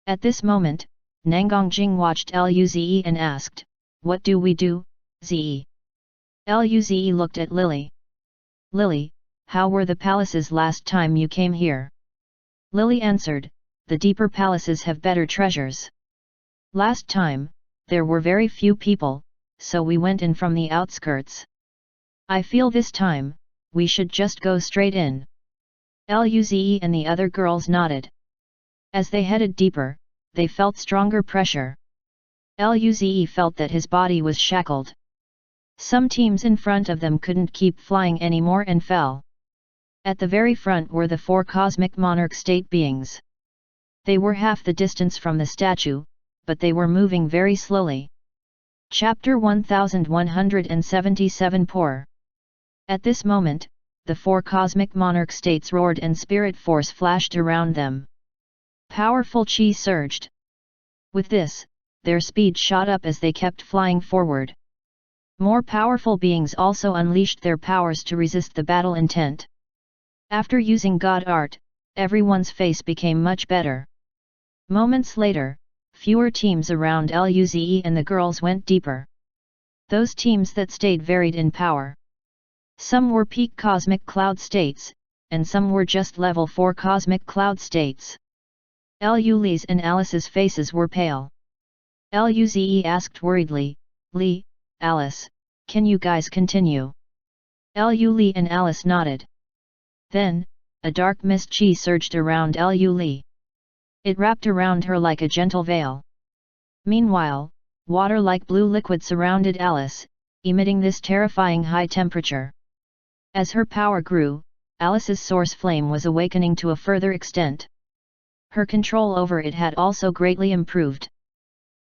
Speaker 1: At this moment, Nangongjing watched Luze and asked, What do we do, Ze? Luze looked at Lily. Lily, how were the palaces last time you came here? Lily answered, The deeper palaces have better treasures. Last time, there were very few people, so we went in from the outskirts. I feel this time, we should just go straight in. Luze and the other girls nodded. As they headed deeper, they felt stronger pressure. Luze felt that his body was shackled. Some teams in front of them couldn't keep flying anymore and fell. At the very front were the 4 cosmic monarch state beings. They were half the distance from the statue, but they were moving very slowly. Chapter 1177 Poor. At this moment, the 4 cosmic monarch states roared and spirit force flashed around them. Powerful chi surged. With this, their speed shot up as they kept flying forward. More powerful beings also unleashed their powers to resist the battle intent. After using God Art, everyone's face became much better. Moments later, fewer teams around Luze and the girls went deeper. Those teams that stayed varied in power. Some were peak cosmic cloud states, and some were just level 4 cosmic cloud states. Luli's and Alice's faces were pale. Luze asked worriedly, "Li, Alice, can you guys continue?" Lu and Alice nodded. Then, a dark mist chi surged around Lu. It wrapped around her like a gentle veil. Meanwhile, water-like blue liquid surrounded Alice, emitting this terrifying high temperature. As her power grew, Alice's source flame was awakening to a further extent. Her control over it had also greatly improved.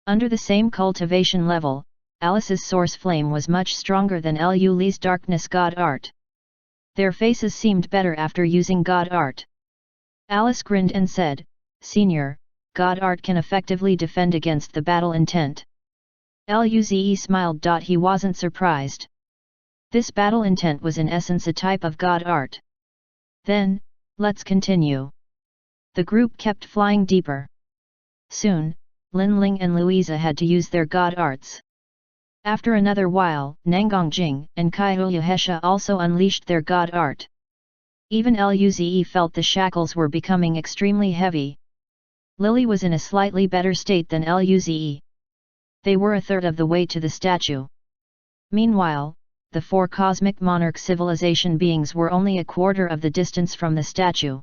Speaker 1: Under the same cultivation level, Alice's source flame was much stronger than Luli's darkness god art. Their faces seemed better after using god art. Alice grinned and said, "Senior, god art can effectively defend against the battle intent." Luze smiled. He wasn't surprised. This battle intent was in essence a type of god art. Then, let's continue. The group kept flying deeper. Soon, Linling and Louisa had to use their god arts. After another while, Nangongjing and Kaiyuhesha also unleashed their god art. Even Luze felt the shackles were becoming extremely heavy. Lily was in a slightly better state than Luze. They were a third of the way to the statue. Meanwhile, the 4 cosmic monarch civilization beings were only a quarter of the distance from the statue.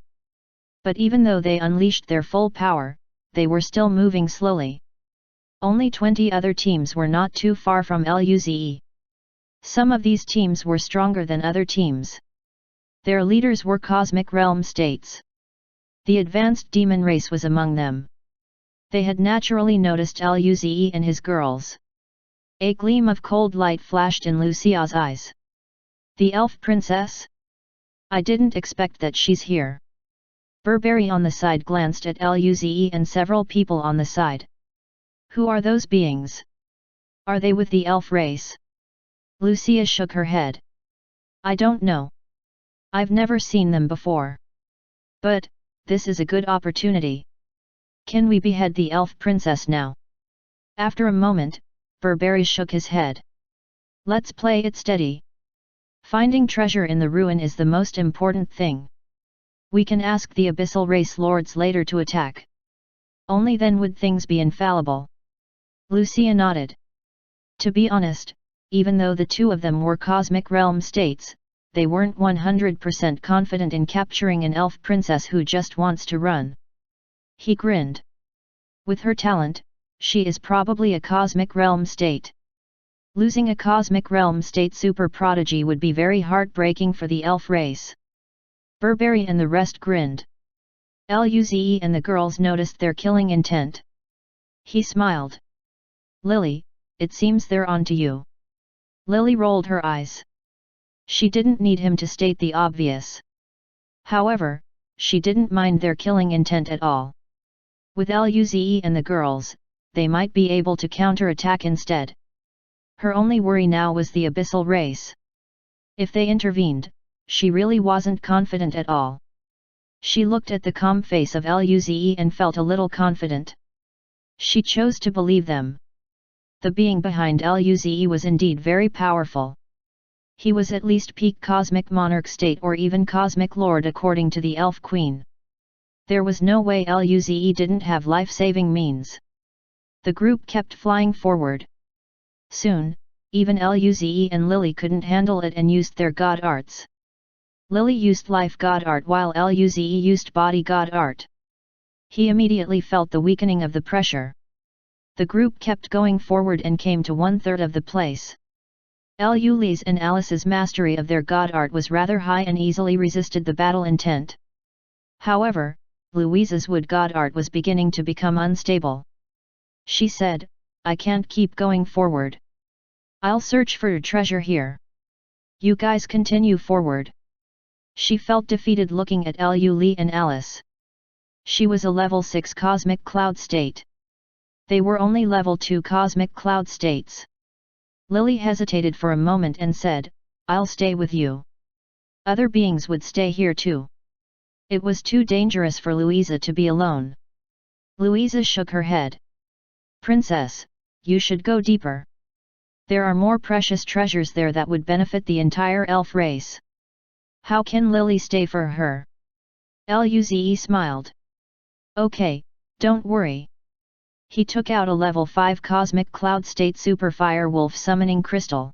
Speaker 1: But even though they unleashed their full power, they were still moving slowly. Only 20 other teams were not too far from Luze. Some of these teams were stronger than other teams. Their leaders were cosmic realm states. The advanced demon race was among them. They had naturally noticed Luze and his girls. A gleam of cold light flashed in Lucia's eyes. "The elf princess? I didn't expect that she's here." Burberry on the side glanced at Luze and several people on the side. "Who are those beings? Are they with the elf race?" Lucia shook her head. "I don't know. I've never seen them before. But, this is a good opportunity. Can we behead the elf princess now?" After a moment, Burberry shook his head. "Let's play it steady. Finding treasure in the ruin is the most important thing. We can ask the abyssal race lords later to attack. Only then would things be infallible." Lucia nodded. To be honest, even though the two of them were cosmic realm states, they weren't 100% confident in capturing an elf princess who just wants to run. He grinned. With her talent, she is probably a cosmic realm state. Losing a cosmic realm state super prodigy would be very heartbreaking for the elf race. Burberry and the rest grinned. Luze and the girls noticed their killing intent. He smiled. "Lily, it seems they're on to you." Lily rolled her eyes. She didn't need him to state the obvious. However, she didn't mind their killing intent at all. With Luze and the girls, they might be able to counter-attack instead. Her only worry now was the abyssal race. If they intervened, she really wasn't confident at all. She looked at the calm face of Luze and felt a little confident. She chose to believe them. The being behind Luze was indeed very powerful. He was at least peak cosmic monarch state or even cosmic lord according to the elf queen. There was no way Luze didn't have life-saving means. The group kept flying forward. Soon, even Luze and Lily couldn't handle it and used their god arts. Lily used life god art while Luze used body god art. He immediately felt the weakening of the pressure. The group kept going forward and came to 1/3 of the place. Luli's and Alice's mastery of their god art was rather high and easily resisted the battle intent. However, Louisa's wood god art was beginning to become unstable. She said, "I can't keep going forward. I'll search for a treasure here. You guys continue forward." She felt defeated looking at Luli and Alice. She was a level 6 cosmic cloud state. They were only level 2 cosmic cloud states. Lily hesitated for a moment and said, "I'll stay with you. Other beings would stay here too." It was too dangerous for Louisa to be alone. Louisa shook her head. "Princess, you should go deeper. There are more precious treasures there that would benefit the entire elf race. How can Lily stay for her? Luze smiled. Okay, don't worry. He took out a level 5 Cosmic Cloud State Super Fire Wolf summoning crystal.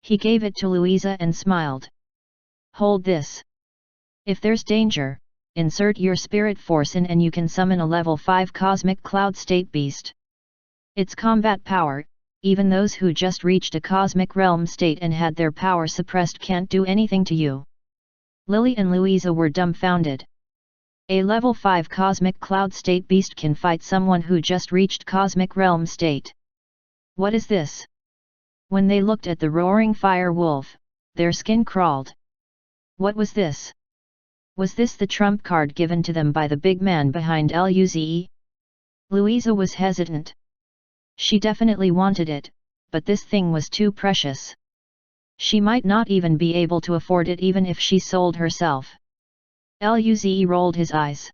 Speaker 1: He gave it to Louisa and smiled. Hold this. If there's danger, insert your spirit force in and you can summon a level 5 Cosmic Cloud State Beast. Its combat power, even those who just reached a Cosmic Realm state and had their power suppressed can't do anything to you. Lily and Louisa were dumbfounded. A level 5 Cosmic Cloud State Beast can fight someone who just reached Cosmic Realm state. What is this? When they looked at the roaring fire wolf, their skin crawled. What was this? Was this the trump card given to them by the big man behind Luze? Louisa was hesitant. She definitely wanted it, but this thing was too precious. She might not even be able to afford it even if she sold herself. Luze rolled his eyes.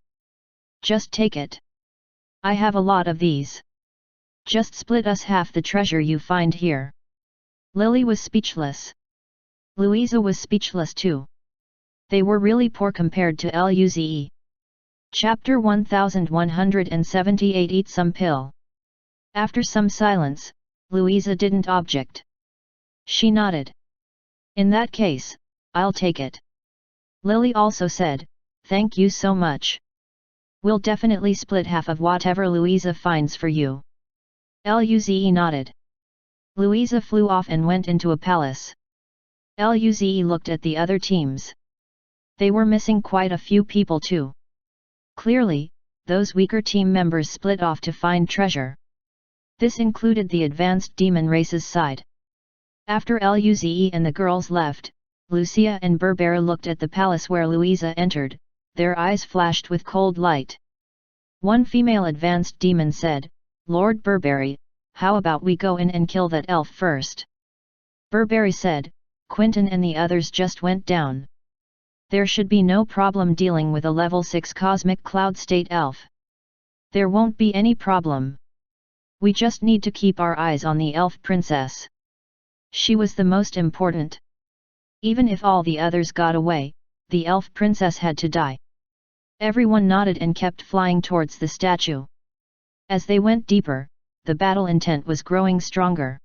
Speaker 1: Just take it. I have a lot of these. Just split us half the treasure you find here. Lily was speechless. Louisa was speechless too. They were really poor compared to Luze. Chapter 1178 Eat Some Pill. After some silence, Louisa didn't object. She nodded. In that case, I'll take it. Lily also said, thank you so much. We'll definitely split half of whatever Louisa finds for you. Luze nodded. Louisa flew off and went into a palace. Luze looked at the other teams. They were missing quite a few people too. Clearly, those weaker team members split off to find treasure. This included the advanced demon race's side. After Luze and the girls left, Lucia and Berbera looked at the palace where Louisa entered. Their eyes flashed with cold light. One female advanced demon said, Lord Burberry, how about we go in and kill that elf first? Burberry said, Quentin and the others just went down. There should be no problem dealing with a level 6 Cosmic Cloud State elf. There won't be any problem. We just need to keep our eyes on the elf princess. She was the most important. Even if all the others got away, the elf princess had to die. Everyone nodded and kept flying towards the statue. As they went deeper, the battle intent was growing stronger.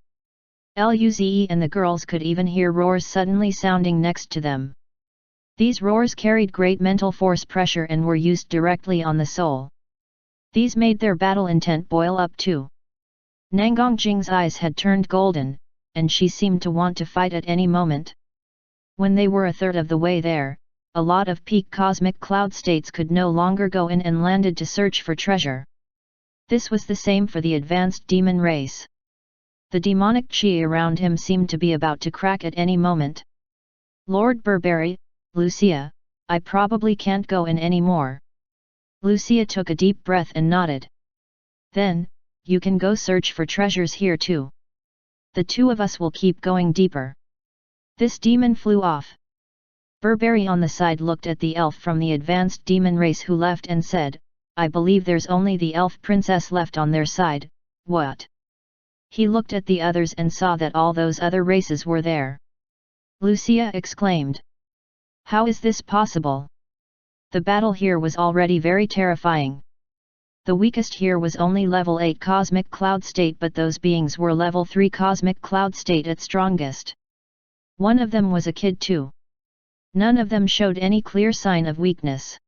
Speaker 1: Luze and the girls could even hear roars suddenly sounding next to them. These roars carried great mental force pressure and were used directly on the soul. These made their battle intent boil up too. Nangongjing's eyes had turned golden, and she seemed to want to fight at any moment. When they were a third of the way there, a lot of peak cosmic cloud states could no longer go in and landed to search for treasure. This was the same for the advanced demon race. The demonic chi around him seemed to be about to crack at any moment. Lord Burberry, Lucia, I probably can't go in anymore. Lucia took a deep breath and nodded. Then, you can go search for treasures here too. The two of us will keep going deeper. This demon flew off. Burberry on the side looked at the elf from the advanced demon race who left and said, I believe there's only the elf princess left on their side. What? He looked at the others and saw that all those other races were there. Lucia exclaimed. How is this possible? The battle here was already very terrifying. The weakest here was only level 8 Cosmic Cloud State, but those beings were level 3 Cosmic Cloud State at strongest. One of them was a kid too. None of them showed any clear sign of weakness.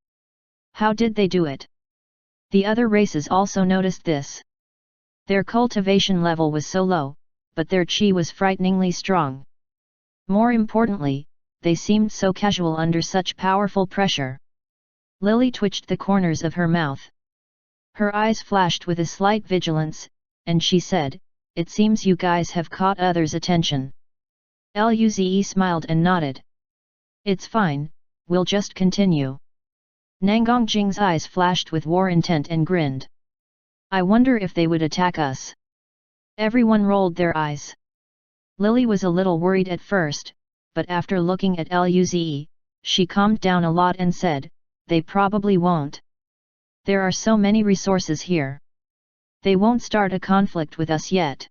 Speaker 1: How did they do it? The other races also noticed this. Their cultivation level was so low, but their chi was frighteningly strong. More importantly, they seemed so casual under such powerful pressure. Lily twitched the corners of her mouth. Her eyes flashed with a slight vigilance, and she said, it seems you guys have caught others' attention. Luze smiled and nodded. It's fine, we'll just continue. Nangongjing's eyes flashed with war intent and grinned. I wonder if they would attack us. Everyone rolled their eyes. Lily was a little worried at first, but after looking at Luze, she calmed down a lot and said, they probably won't. There are so many resources here. They won't start a conflict with us yet.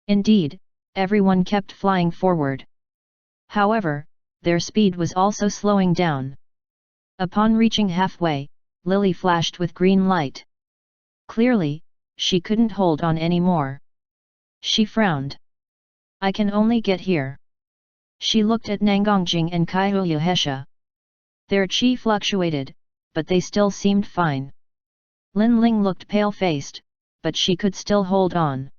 Speaker 1: Indeed, everyone kept flying forward. However, their speed was also slowing down. Upon reaching halfway, Lily flashed with green light. Clearly, she couldn't hold on anymore. She frowned. I can only get here. She looked at Nangongjing and Kaiyuhesha. Their chi fluctuated, but they still seemed fine. Lin Ling looked pale-faced, but she could still hold on.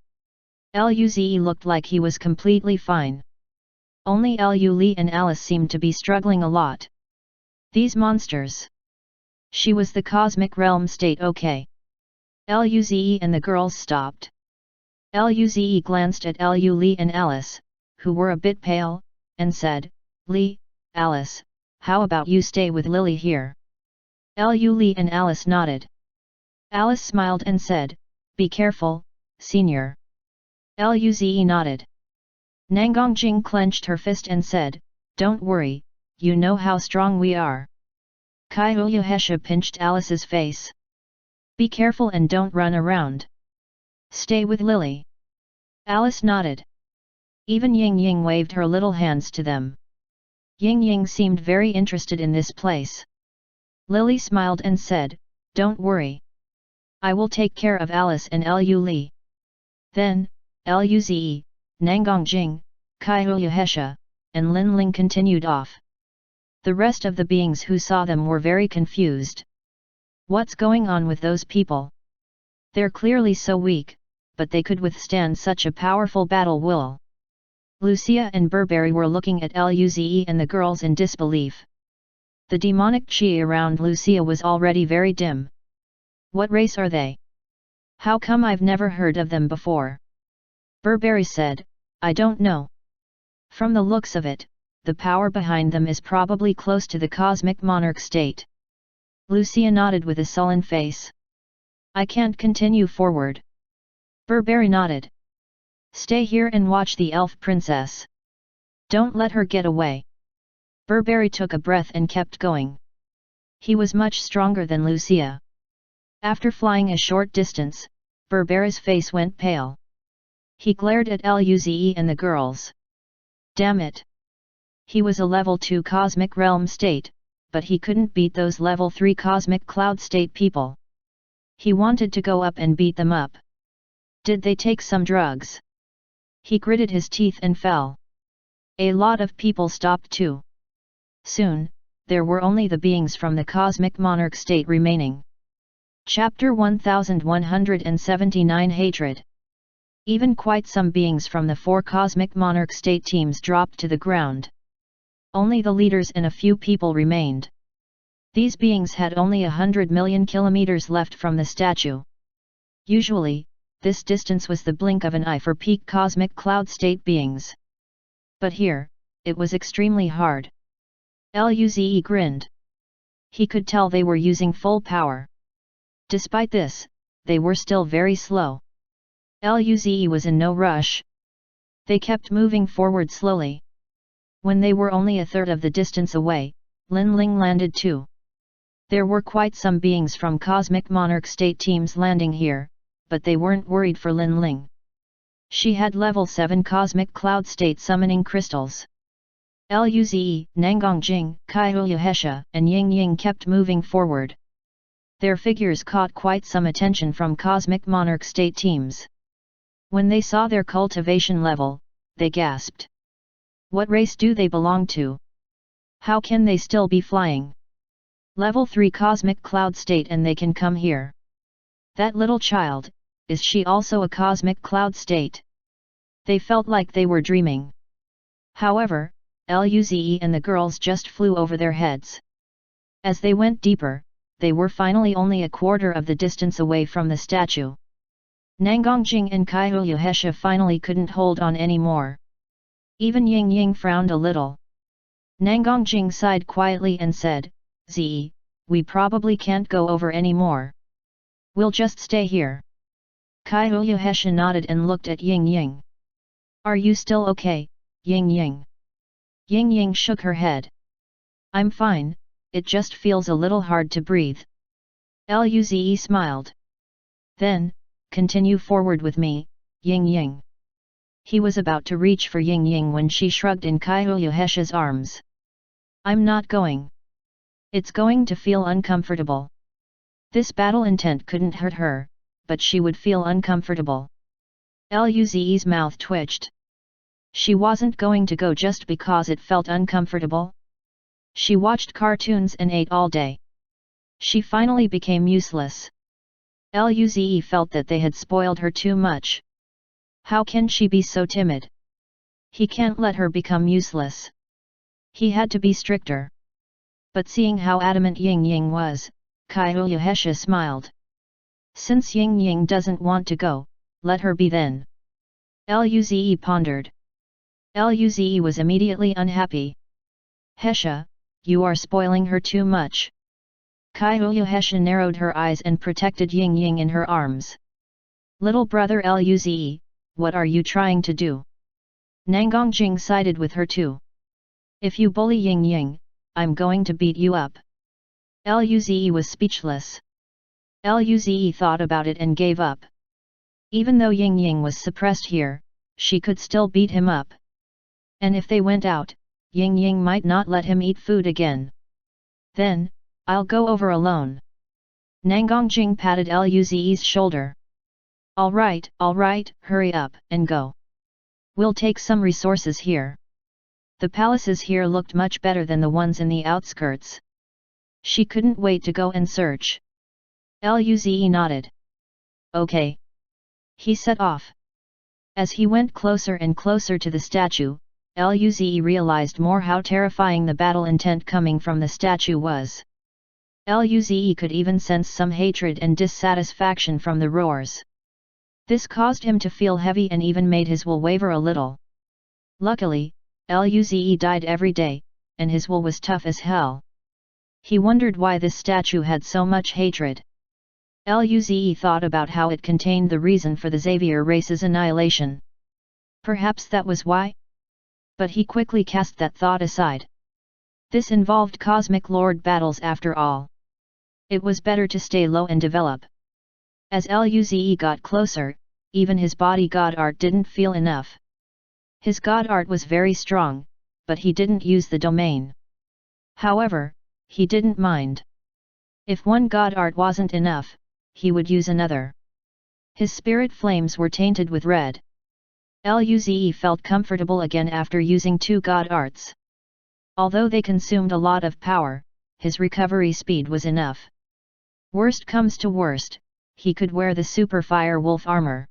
Speaker 1: Luze looked like he was completely fine. Only Lu Li and Alice seemed to be struggling a lot. These monsters. She was the cosmic realm state, okay. Luze and the girls stopped. Luze glanced at Lu Li and Alice, who were a bit pale, and said, Li, Alice, how about you stay with Lily here? Lu Li and Alice nodded. Alice smiled and said, be careful, senior. Luze nodded. Nangongjing clenched her fist and said, don't worry, you know how strong we are. Kaiyuhesha pinched Alice's face. Be careful and don't run around. Stay with Lily. Alice nodded. Even Ying Ying waved her little hands to them. Ying Ying seemed very interested in this place. Lily smiled and said, don't worry. I will take care of Alice and Lu Li. Then, Luze, Nangongjing, Kaiyuhesha, and Lin Ling continued off. The rest of the beings who saw them were very confused. What's going on with those people? They're clearly so weak, but they could withstand such a powerful battle will. Lucia and Burberry were looking at Luze and the girls in disbelief. The demonic chi around Lucia was already very dim. What race are they? How come I've never heard of them before? Burberry said, I don't know. From the looks of it, the power behind them is probably close to the cosmic monarch state. Lucia nodded with a sullen face. I can't continue forward. Burberry nodded. Stay here and watch the elf princess. Don't let her get away. Burberry took a breath and kept going. He was much stronger than Lucia. After flying a short distance, Burberry's face went pale. He glared at Luze and the girls. Damn it! He was a level 2 cosmic realm state, but he couldn't beat those level 3 cosmic cloud state people. He wanted to go up and beat them up. Did they take some drugs? He gritted his teeth and fell. A lot of people stopped too. Soon, there were only the beings from the cosmic monarch state remaining. Chapter 1179 Hatred. Even quite some beings from the 4 cosmic monarch state teams dropped to the ground. Only the leaders and a few people remained. These beings had only 100 million kilometers left from the statue. Usually, this distance was the blink of an eye for peak cosmic cloud state beings. But here, it was extremely hard. Luze grinned. He could tell they were using full power. Despite this, they were still very slow. Luze was in no rush. They kept moving forward slowly. When they were only a third of the distance away, Lin Ling landed too. There were quite some beings from cosmic monarch state teams landing here, but they weren't worried for Lin Ling. She had level 7 cosmic cloud state summoning crystals. Luze, Nangongjing, Kaiyuhesha, and Ying Ying kept moving forward. Their figures caught quite some attention from cosmic monarch state teams. When they saw their cultivation level, they gasped. What race do they belong to? How can they still be flying? Level 3 cosmic cloud state and they can come here. That little child, is she also a cosmic cloud state? They felt like they were dreaming. However, Luze and the girls just flew over their heads. As they went deeper, they were finally only a quarter of the distance away from the statue. Nangongjing and Kaiyuhesha finally couldn't hold on anymore. Even Ying Ying frowned a little. Nangongjing sighed quietly and said, "Zi, we probably can't go over anymore. We'll just stay here." Kaiyuhesha nodded and looked at Ying Ying. "Are you still okay, Ying Ying?" Ying Ying shook her head. "I'm fine, it just feels a little hard to breathe." Luze smiled. "Then, continue forward with me, Ying Ying." He was about to reach for Ying Ying when she shrugged in Kaiuyuhesha's arms. I'm not going. It's going to feel uncomfortable. This battle intent couldn't hurt her, but she would feel uncomfortable. Luze's mouth twitched. She wasn't going to go just because it felt uncomfortable. She watched cartoons and ate all day. She finally became useless. Luze felt that they had spoiled her too much. How can she be so timid? He can't let her become useless. He had to be stricter. But seeing how adamant Ying Ying was, Kaiuyuhesha smiled. Since Ying Ying doesn't want to go, let her be then. Luze pondered. Luze was immediately unhappy. Hesha, you are spoiling her too much. Kaiuyuhesha narrowed her eyes and protected Ying Ying in her arms. Little brother Luze, what are you trying to do? Nangongjing sided with her too. If you bully Ying Ying, I'm going to beat you up. Luze was speechless. Luze thought about it and gave up. Even though Ying Ying was suppressed here, she could still beat him up. And if they went out, Ying Ying might not let him eat food again. Then, I'll go over alone. Nangongjing patted Luze's shoulder. All right, hurry up and go. We'll take some resources here. The palaces here looked much better than the ones in the outskirts. She couldn't wait to go and search. Luze nodded. Okay. He set off. As he went closer and closer to the statue, Luze realized more how terrifying the battle intent coming from the statue was. Luze could even sense some hatred and dissatisfaction from the roars. This caused him to feel heavy and even made his will waver a little. Luckily, Luze died every day, and his will was tough as hell. He wondered why this statue had so much hatred. Luze thought about how it contained the reason for the Xavier race's annihilation. Perhaps that was why? But he quickly cast that thought aside. This involved cosmic lord battles after all. It was better to stay low and develop. As Luze got closer, even his body god art didn't feel enough. His god art was very strong, but he didn't use the domain. However, he didn't mind. If one god art wasn't enough, he would use another. His spirit flames were tainted with red. Luze felt comfortable again after using 2 god arts. Although they consumed a lot of power, his recovery speed was enough. Worst comes to worst, he could wear the Super Fire Wolf armor.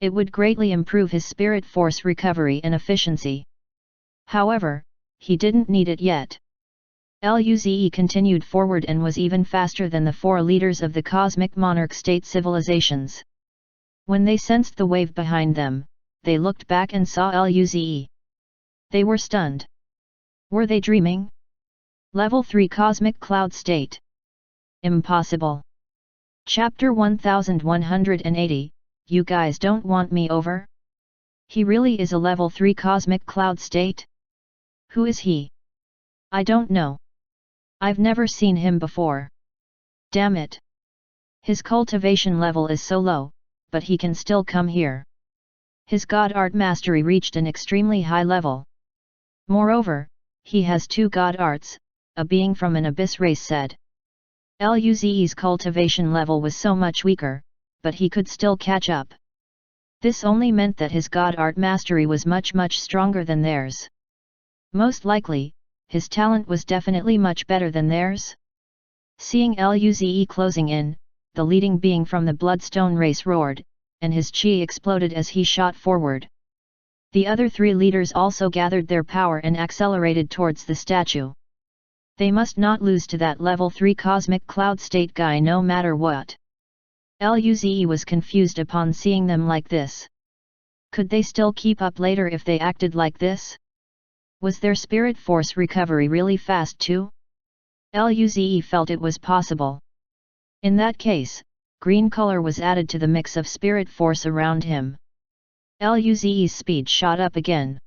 Speaker 1: It would greatly improve his spirit force recovery and efficiency. However, he didn't need it yet. Luze continued forward and was even faster than the 4 leaders of the cosmic monarch state civilizations. When they sensed the wave behind them, they looked back and saw Luze. They were stunned. Were they dreaming? Level 3 Cosmic Cloud State. Impossible. Chapter 1180, You guys don't want me over? He really is a level 3 Cosmic Cloud State? Who is he? I don't know. I've never seen him before. Damn it. His cultivation level is so low, but he can still come here. His god art mastery reached an extremely high level. Moreover, he has 2 god arts, a being from an abyss race said. Luze's cultivation level was so much weaker, but he could still catch up. This only meant that his god art mastery was much stronger than theirs. Most likely, his talent was definitely much better than theirs. Seeing Luze closing in, the leading being from the Bloodstone race roared, and his chi exploded as he shot forward. The other 3 leaders also gathered their power and accelerated towards the statue. They must not lose to that level 3 cosmic cloud state guy no matter what. Luze was confused upon seeing them like this. Could they still keep up later if they acted like this? Was their spirit force recovery really fast too? Luze felt it was possible. In that case, green color was added to the mix of spirit force around him. Luze's speed shot up again.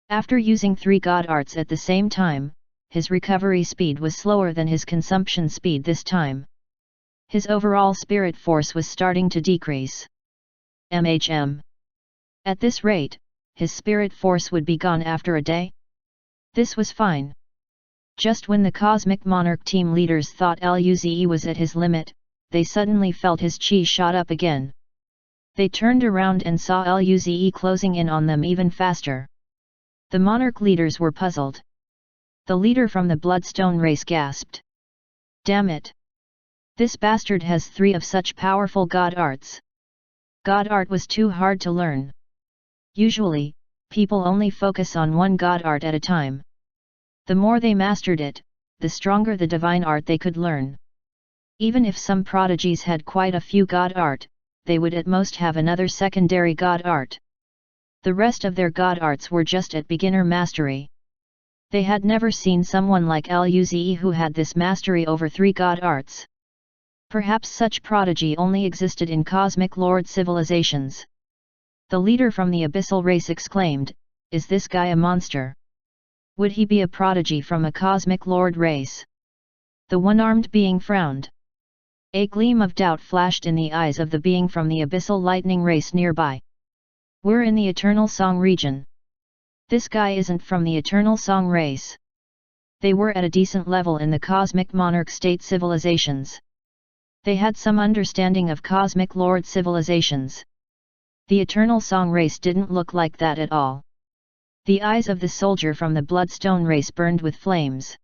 Speaker 1: After using 3 god arts at the same time, his recovery speed was slower than his consumption speed this time. His overall spirit force was starting to decrease. At this rate, his spirit force would be gone after a day? This was fine. Just when the Cosmic Monarch team leaders thought Luze was at his limit, they suddenly felt his chi shot up again. They turned around and saw Luze closing in on them even faster. The Monarch leaders were puzzled. The leader from the Bloodstone race gasped. Damn it! This bastard has 3 of such powerful god arts. God art was too hard to learn. Usually, people only focus on one god art at a time. The more they mastered it, the stronger the divine art they could learn. Even if some prodigies had quite a few god art, they would at most have another secondary god art. The rest of their god arts were just at beginner mastery. They had never seen someone like Luze who had this mastery over 3 god arts. Perhaps such prodigy only existed in Cosmic Lord civilizations. The leader from the Abyssal race exclaimed, "Is this guy a monster? Would he be a prodigy from a Cosmic Lord race?" The one-armed being frowned. A gleam of doubt flashed in the eyes of the being from the Abyssal Lightning race nearby. "We're in the Eternal Song region. This guy isn't from the Eternal Song race." They were at a decent level in the Cosmic Monarch state civilizations. They had some understanding of Cosmic Lord civilizations. The Eternal Song race didn't look like that at all. The eyes of the soldier from the Bloodstone race burned with flames.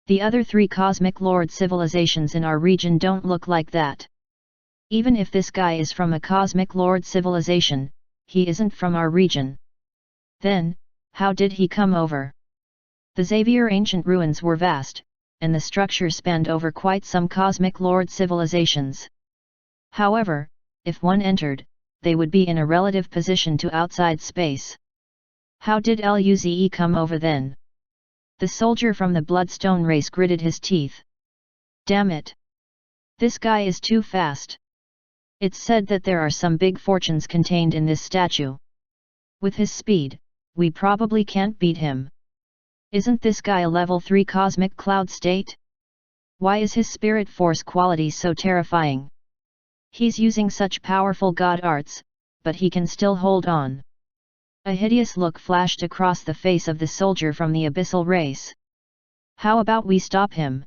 Speaker 1: The other 3 Cosmic Lord civilizations in our region don't look like that. Even if this guy is from a Cosmic Lord civilization, he isn't from our region. Then, how did he come over? The Xavier ancient ruins were vast, and the structure spanned over quite some Cosmic Lord civilizations. However, if one entered, they would be in a relative position to outside space. How did Luze come over then? The soldier from the Bloodstone race gritted his teeth. Damn it! This guy is too fast. It's said that there are some big fortunes contained in this statue. With his speed, we probably can't beat him. Isn't this guy a level 3 Cosmic Cloud state? Why is his spirit force quality so terrifying? He's using such powerful god arts, but he can still hold on. A hideous look flashed across the face of the soldier from the Abyssal race. How about we stop him?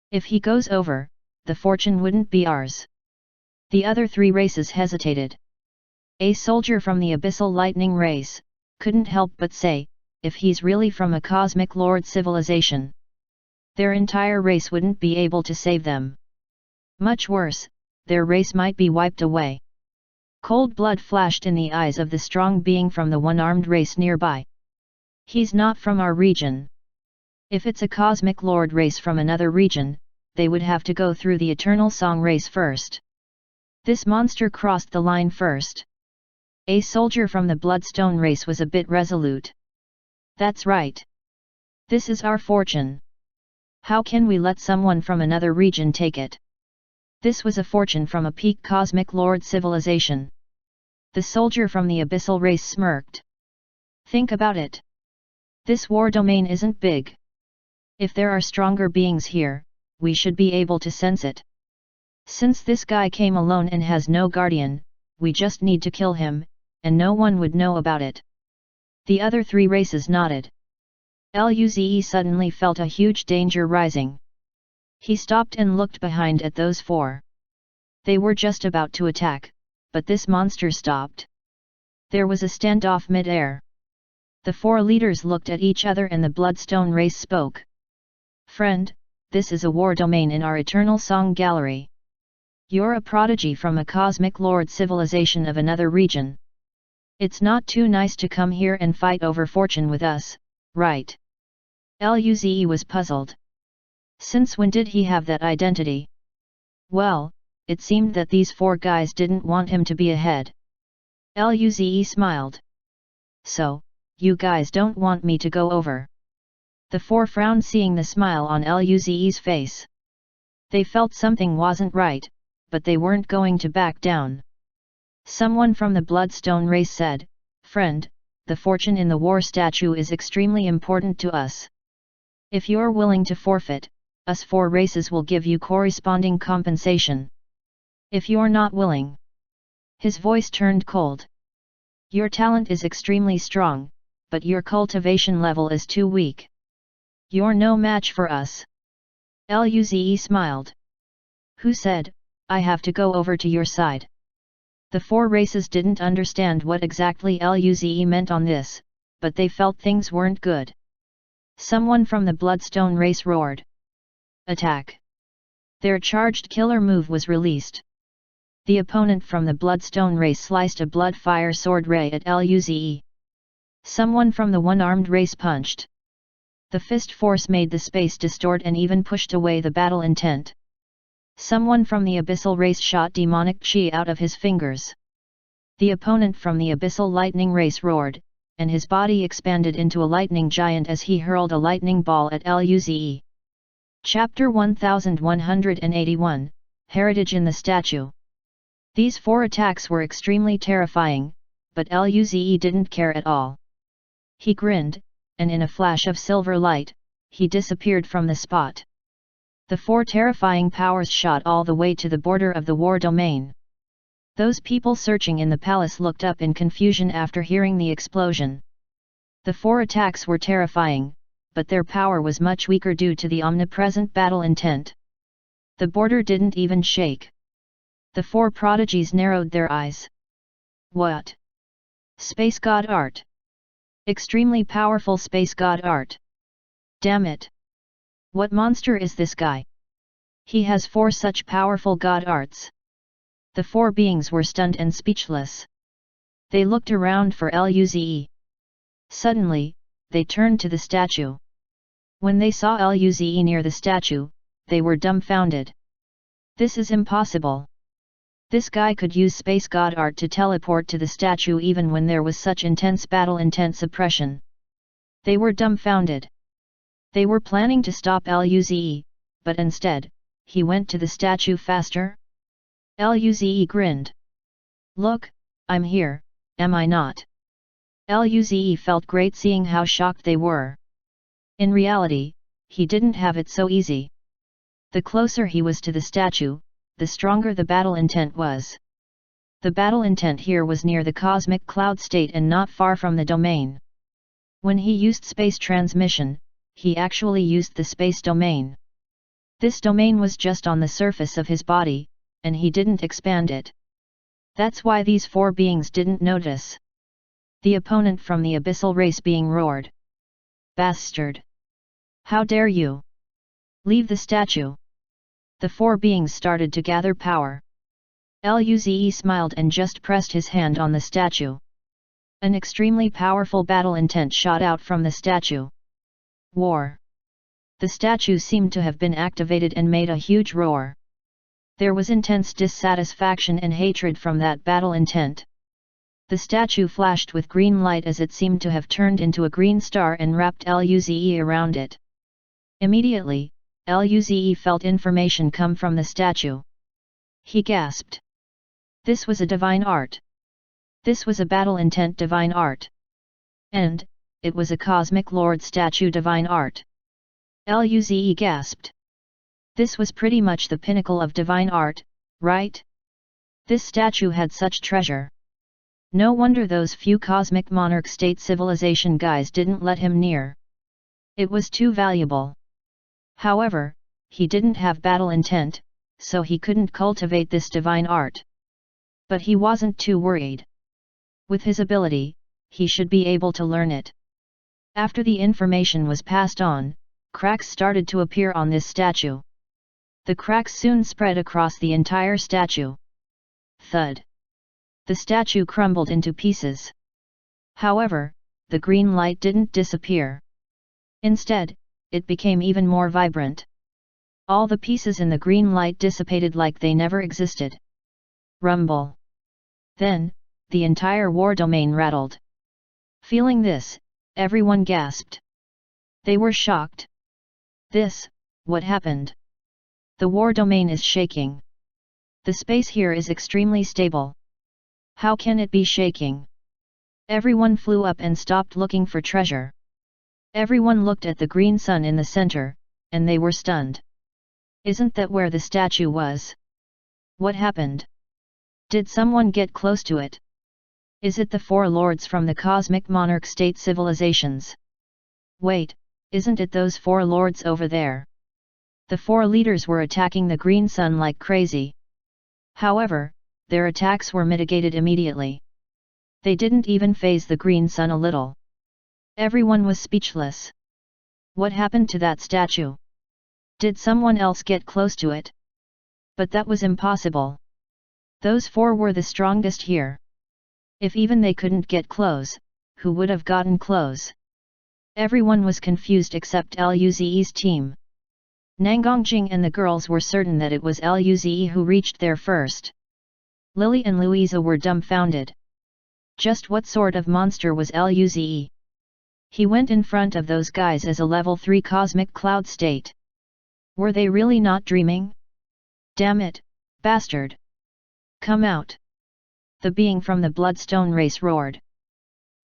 Speaker 1: If he goes over, the fortune wouldn't be ours. The other 3 races hesitated. A soldier from the Abyssal Lightning race couldn't help but say, if he's really from a Cosmic Lord civilization, their entire race wouldn't be able to save them. Much worse, their race might be wiped away. Cold blood flashed in the eyes of the strong being from the one-armed race nearby. He's not from our region. If it's a Cosmic Lord race from another region, they would have to go through the Eternal Song race first. This monster crossed the line first. A soldier from the Bloodstone race was a bit resolute. That's right. This is our fortune. How can we let someone from another region take it? This was a fortune from a peak Cosmic Lord civilization. The soldier from the Abyssal race smirked. Think about it. This war domain isn't big. If there are stronger beings here, we should be able to sense it. Since this guy came alone and has no guardian, we just need to kill him, and no one would know about it. The other 3 races nodded. Luze suddenly felt a huge danger rising. He stopped and looked behind at those 4. They were just about to attack, but this monster stopped. There was a standoff mid-air. The 4 leaders looked at each other and the Bloodstone race spoke. Friend, this is a war domain in our Eternal Song Gallery. You're a prodigy from a Cosmic Lord civilization of another region. It's not too nice to come here and fight over fortune with us, right? Luze was puzzled. Since when did he have that identity? Well, it seemed that these 4 guys didn't want him to be ahead. Luze smiled. So, you guys don't want me to go over? The 4 frowned seeing the smile on Luze's face. They felt something wasn't right, but they weren't going to back down. Someone from the Bloodstone race said, Friend, the fortune in the war statue is extremely important to us. If you're willing to forfeit, us 4 races will give you corresponding compensation. If you're not willing. His voice turned cold. Your talent is extremely strong, but your cultivation level is too weak. You're no match for us. Luze smiled. Who said, I have to go over to your side? The four races didn't understand what exactly Luze meant on this, but they felt things weren't good. Someone from the Bloodstone race roared. Attack! Their charged killer move was released. The opponent from the Bloodstone race sliced a blood-fire sword ray at Luze. Someone from the one-armed race punched. The fist force made the space distort and even pushed away the battle intent. Someone from the Abyssal race shot demonic chi out of his fingers. The opponent from the Abyssal lightning race roared, and his body expanded into a lightning giant as he hurled a lightning ball at Luze. Chapter 1181, Heritage in the Statue. These four attacks were extremely terrifying, but Luze didn't care at all. He grinned, and in a flash of silver light, he disappeared from the spot. The four terrifying powers shot all the way to the border of the war domain. Those people searching in the palace looked up in confusion after hearing the explosion. The four attacks were terrifying, but their power was much weaker due to the omnipresent battle intent. The border didn't even shake. The four prodigies narrowed their eyes. What? Space God art! Extremely powerful space god art! Damn it! What monster is this guy? He has four such powerful god arts. The four beings were stunned and speechless. They looked around for Luze. Suddenly, they turned to the statue. When they saw Luze near the statue, they were dumbfounded. This is impossible. This guy could use space god art to teleport to the statue even when there was such intense battle intent suppression. They were dumbfounded. They were planning to stop Luze, but instead, he went to the statue faster. Luze grinned. Look, I'm here, am I not? Luze felt great seeing how shocked they were. In reality, he didn't have it so easy. The closer he was to the statue, the stronger the battle intent was. The battle intent here was near the cosmic cloud state and not far from the domain. When he used space transmission, he actually used the space domain. This domain was just on the surface of his body, and he didn't expand it. That's why these four beings didn't notice. The opponent from the Abyssal race being roared. Bastard! How dare you! Leave the statue! The four beings started to gather power. Luze smiled and just pressed his hand on the statue. An extremely powerful battle intent shot out from the statue. War! The statue seemed to have been activated and made a huge roar. There was intense dissatisfaction and hatred from that battle intent. The statue flashed with green light as it seemed to have turned into a green star and wrapped Luze around it. Immediately, Luze felt information come from the statue. He gasped. This was a divine art. This was a battle intent divine art. And, it was a cosmic lord statue divine art. Luze gasped. This was pretty much the pinnacle of divine art, right? This statue had such treasure. No wonder those few cosmic monarch state civilization guys didn't let him near. It was too valuable. However, he didn't have battle intent, so he couldn't cultivate this divine art. But he wasn't too worried. With his ability, he should be able to learn it. After the information was passed on, cracks started to appear on this statue. The cracks soon spread across the entire statue. Thud! The statue crumbled into pieces. However, the green light didn't disappear. Instead, it became even more vibrant. All the pieces in the green light dissipated like they never existed. Rumble! Then, the entire war domain rattled. Feeling this, everyone gasped. They were shocked. What happened? The war domain is shaking. The space here is extremely stable. How can it be shaking? Everyone flew up and stopped looking for treasure. Everyone looked at the green sun in the center, and they were stunned. Isn't that where the statue was? What happened? Did someone get close to it? Is it the four lords from the cosmic monarch state civilizations? Wait, isn't it those four lords over there? The four leaders were attacking the green sun like crazy. However, their attacks were mitigated immediately. They didn't even faze the green sun a little. Everyone was speechless. What happened to that statue? Did someone else get close to it? But that was impossible. Those four were the strongest here. If even they couldn't get close, who would have gotten close? Everyone was confused except Luze's team. Nangongjing and the girls were certain that it was Luze who reached there first. Lily and Louisa were dumbfounded. Just what sort of monster was Luze? He went in front of those guys as a level 3 cosmic cloud state. Were they really not dreaming? Damn it, bastard! Come out! The being from the Bloodstone race roared.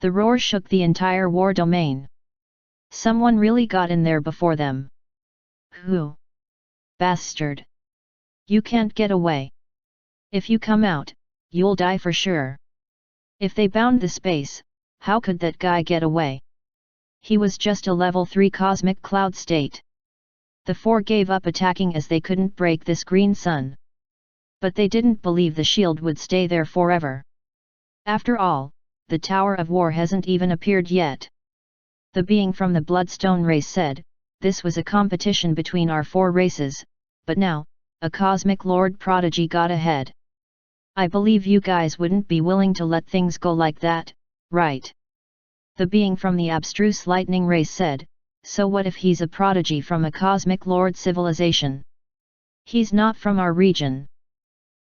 Speaker 1: The roar shook the entire war domain. Someone really got in there before them. Who? Bastard! You can't get away. If you come out, you'll die for sure. If they bound the space, how could that guy get away? He was just a level 3 cosmic cloud state. The four gave up attacking as they couldn't break this green sun. But they didn't believe the shield would stay there forever. After all, the Tower of War hasn't even appeared yet. The being from the Bloodstone race said, this was a competition between our four races, but now, a cosmic lord prodigy got ahead. I believe you guys wouldn't be willing to let things go like that, right? The being from the abstruse lightning race said, so what if he's a prodigy from a cosmic lord civilization? He's not from our region.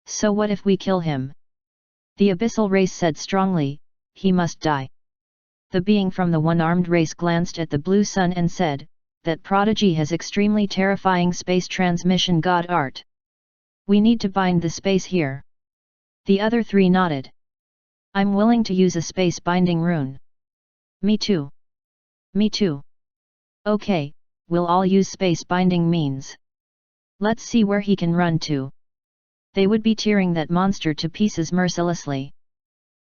Speaker 1: So what if we kill him? The abyssal race said strongly, he must die. The being from the one-armed race glanced at the blue sun and said, that prodigy has extremely terrifying space transmission god art. We need to bind the space here. The other three nodded. I'm willing to use a space binding rune. Me too. Me too. Okay, we'll all use space binding means. Let's see where he can run to. They would be tearing that monster to pieces mercilessly.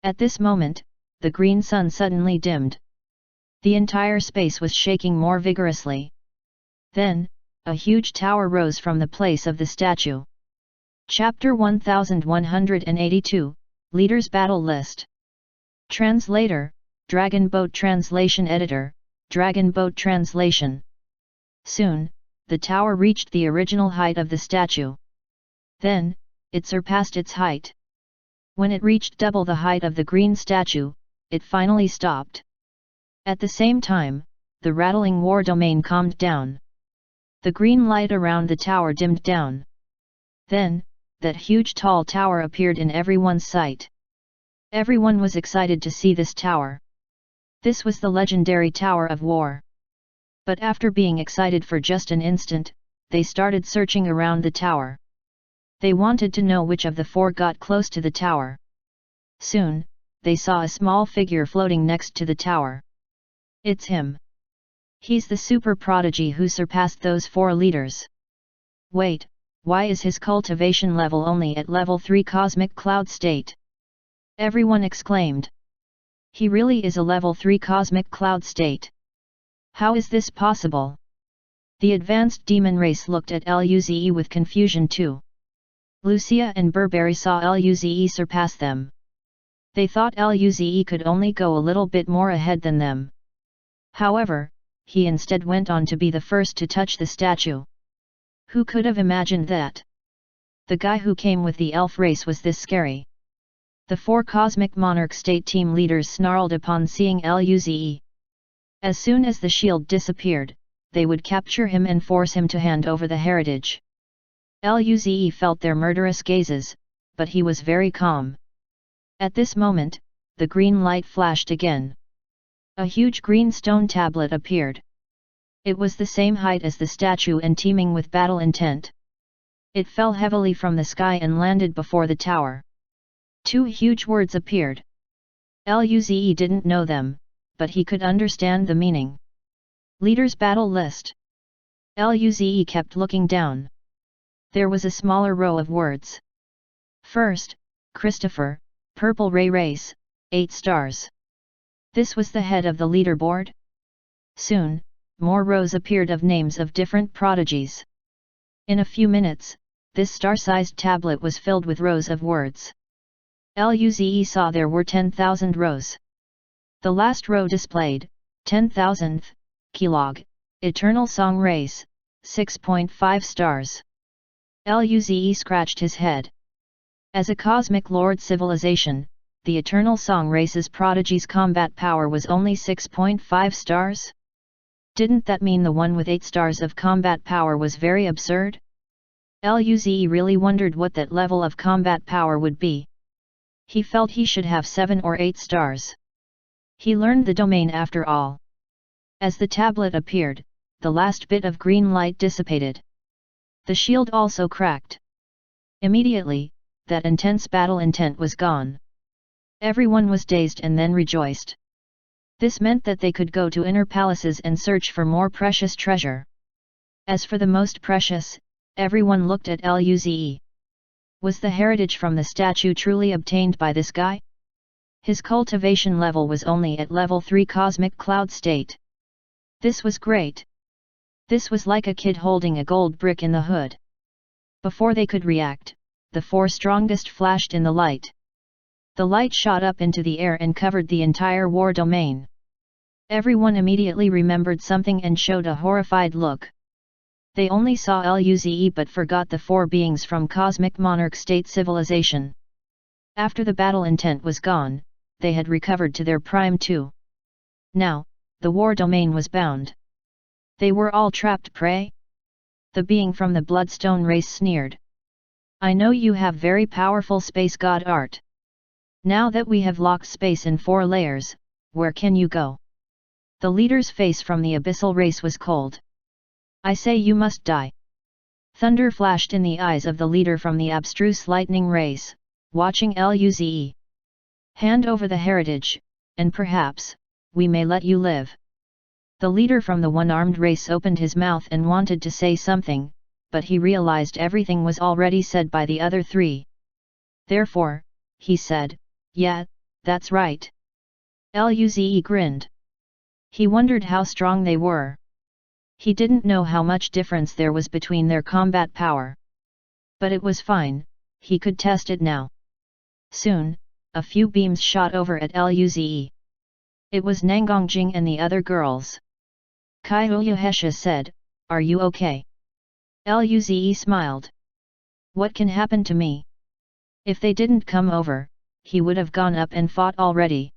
Speaker 1: At this moment, the green sun suddenly dimmed. The entire space was shaking more vigorously. Then, a huge tower rose from the place of the statue. Chapter 1182, Leaders Battle List. Translator, Dragon Boat Translation Editor, Dragon Boat Translation. Soon, the tower reached the original height of the statue. Then, it surpassed its height. When it reached double the height of the green statue, it finally stopped. At the same time, the rattling war domain calmed down. The green light around the tower dimmed down. Then, that huge tall tower appeared in everyone's sight. Everyone was excited to see this tower. This was the legendary Tower of War. But after being excited for just an instant, they started searching around the tower. They wanted to know which of the four got close to the tower. Soon, they saw a small figure floating next to the tower. It's him. He's the super prodigy who surpassed those four leaders. Wait, why is his cultivation level only at level 3 cosmic cloud state? Everyone exclaimed. He really is a level 3 cosmic cloud state. How is this possible? The advanced demon race looked at Luze with confusion too. Lucia and Burberry saw Luze surpass them. They thought Luze could only go a little bit more ahead than them. However, he instead went on to be the first to touch the statue. Who could have imagined that? The guy who came with the elf race was this scary. The four cosmic monarch state team leaders snarled upon seeing Luze. As soon as the shield disappeared, they would capture him and force him to hand over the heritage. Luze felt their murderous gazes, but he was very calm. At this moment, the green light flashed again. A huge green stone tablet appeared. It was the same height as the statue and teeming with battle intent. It fell heavily from the sky and landed before the tower. Two huge words appeared. Luze didn't know them, but he could understand the meaning. Leaders Battle List. Luze kept looking down. There was a smaller row of words. First, Christopher, Purple Ray Race, 8 stars. This was the head of the leaderboard? Soon, more rows appeared of names of different prodigies. In a few minutes, this star-sized tablet was filled with rows of words. Luze saw there were 10,000 rows. The last row displayed, 10,000th, Kilog, Eternal Song Race, 6.5 stars. Luze scratched his head. As a cosmic lord civilization, the Eternal Song Race's prodigy's combat power was only 6.5 stars? Didn't that mean the one with 8 stars of combat power was very absurd? Luze really wondered what that level of combat power would be. He felt he should have 7 or 8 stars. He learned the domain after all. As the tablet appeared, the last bit of green light dissipated. The shield also cracked. Immediately, that intense battle intent was gone. Everyone was dazed and then rejoiced. This meant that they could go to inner palaces and search for more precious treasure. As for the most precious, everyone looked at Luze. Was the heritage from the statue truly obtained by this guy? His cultivation level was only at level 3 cosmic cloud state. This was great. This was like a kid holding a gold brick in the hood. Before they could react, the 4 strongest flashed in the light. The light shot up into the air and covered the entire war domain. Everyone immediately remembered something and showed a horrified look. They only saw Luze but forgot the 4 beings from Cosmic Monarch State Civilization. After the battle intent was gone, they had recovered to their prime too. Now, the war domain was bound. They were all trapped prey? The being from the Bloodstone race sneered. I know you have very powerful space god art. Now that we have locked space in 4 layers, where can you go? The leader's face from the abyssal race was cold. I say you must die. Thunder flashed in the eyes of the leader from the abstruse lightning race, watching Luze. Hand over the heritage, and perhaps, we may let you live. The leader from the one-armed race opened his mouth and wanted to say something, but he realized everything was already said by the other 3. Therefore, he said, yeah, that's right. Luze grinned. He wondered how strong they were. He didn't know how much difference there was between their combat power. But it was fine, he could test it now. Soon, a few beams shot over at Luze. It was Nangongjing and the other girls. Kyuyuhesha said, are you okay? Luze smiled. What can happen to me? If they didn't come over, he would have gone up and fought already.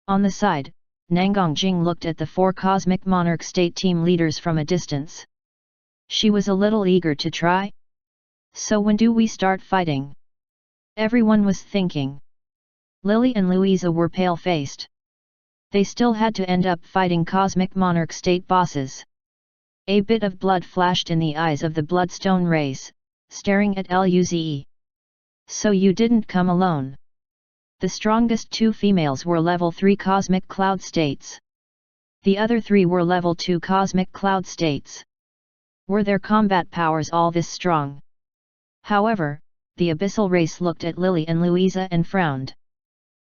Speaker 1: On the side, Nangongjing looked at the 4 Cosmic Monarch State team leaders from a distance. She was a little eager to try. So when do we start fighting? Everyone was thinking. Lily and Louisa were pale-faced. They still had to end up fighting Cosmic Monarch State bosses. A bit of blood flashed in the eyes of the Bloodstone race, staring at Luze. So you didn't come alone. The strongest 2 females were level 3 Cosmic Cloud States. The other 3 were level 2 Cosmic Cloud States. Were their combat powers all this strong? However, the Abyssal race looked at Lily and Louisa and frowned.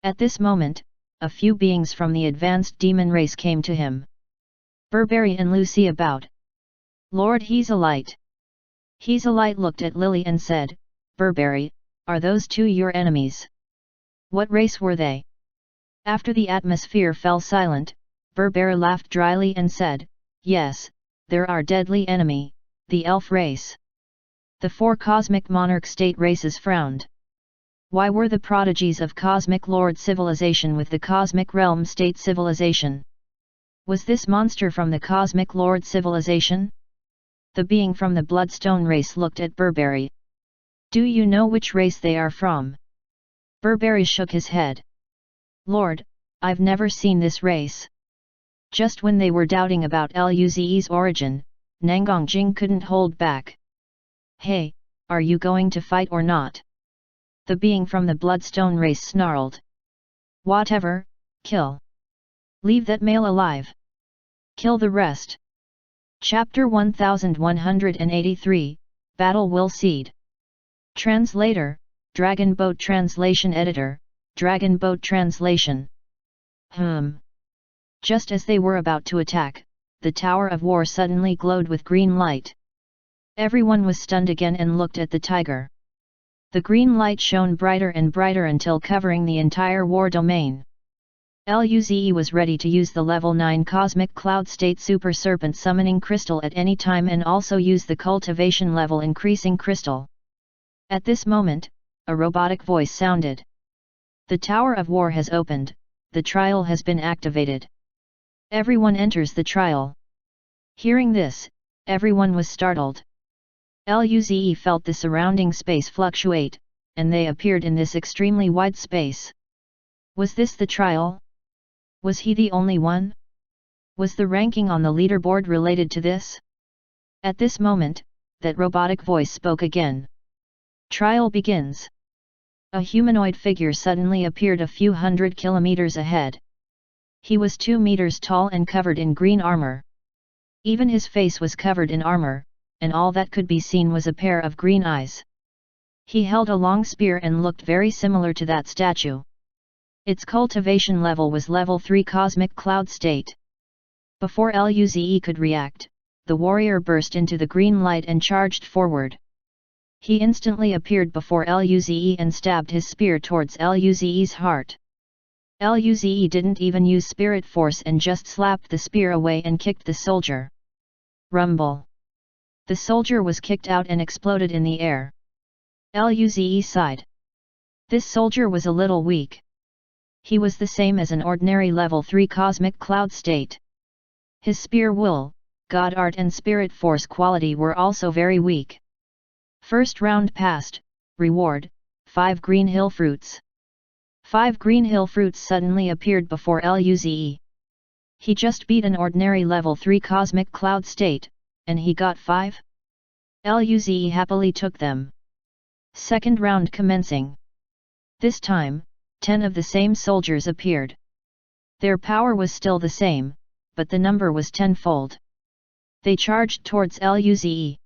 Speaker 1: At this moment, a few beings from the advanced demon race came to him. Burberry and Lucia bowed. Lord Hesalite. Hesalite looked at Lily and said, Burberry, are those 2 your enemies? What race were they? After the atmosphere fell silent, Burberry laughed dryly and said, yes, they're our deadly enemy, the elf race. The 4 Cosmic Monarch State races frowned. Why were the prodigies of Cosmic Lord Civilization with the Cosmic Realm State Civilization? Was this monster from the Cosmic Lord Civilization? The being from the Bloodstone race looked at Burberry. Do you know which race they are from? Burberry shook his head. Lord, I've never seen this race. Just when they were doubting about Luze's origin, Nangongjing couldn't hold back. Hey, are you going to fight or not? The being from the Bloodstone race snarled. Whatever, kill. Leave that male alive. Kill the rest. Chapter 1183, Battle Will Seed. Translator, Dragon Boat Translation Editor, Dragon Boat Translation. Just as they were about to attack, the Tower of War suddenly glowed with green light. Everyone was stunned again and looked at the tiger. The green light shone brighter and brighter until covering the entire war domain. Luze was ready to use the level 9 Cosmic Cloud State Super Serpent Summoning Crystal at any time and also use the Cultivation Level Increasing Crystal. At this moment, a robotic voice sounded. The Tower of War has opened, the trial has been activated. Everyone enters the trial. Hearing this, everyone was startled. Luze felt the surrounding space fluctuate, and they appeared in this extremely wide space. Was this the trial? Was he the only one? Was the ranking on the leaderboard related to this? At this moment, that robotic voice spoke again. Trial begins. A humanoid figure suddenly appeared a few hundred kilometers ahead. He was 2 meters tall and covered in green armor. Even his face was covered in armor, and all that could be seen was a pair of green eyes. He held a long spear and looked very similar to that statue. Its cultivation level was level 3 Cosmic Cloud State. Before Luze could react, the warrior burst into the green light and charged forward. He instantly appeared before Luze and stabbed his spear towards Luze's heart. Luze didn't even use spirit force and just slapped the spear away and kicked the soldier. Rumble. The soldier was kicked out and exploded in the air. Luze sighed. This soldier was a little weak. He was the same as an ordinary level 3 Cosmic Cloud State. His spear will, God Art and Spirit Force quality were also very weak. First round passed, reward, 5 green hill fruits. 5 green hill fruits suddenly appeared before Luze. He just beat an ordinary level 3 Cosmic Cloud State, and he got 5? Luze happily took them. Second round commencing. This time, 10 of the same soldiers appeared. Their power was still the same, but the number was tenfold. They charged towards Luze.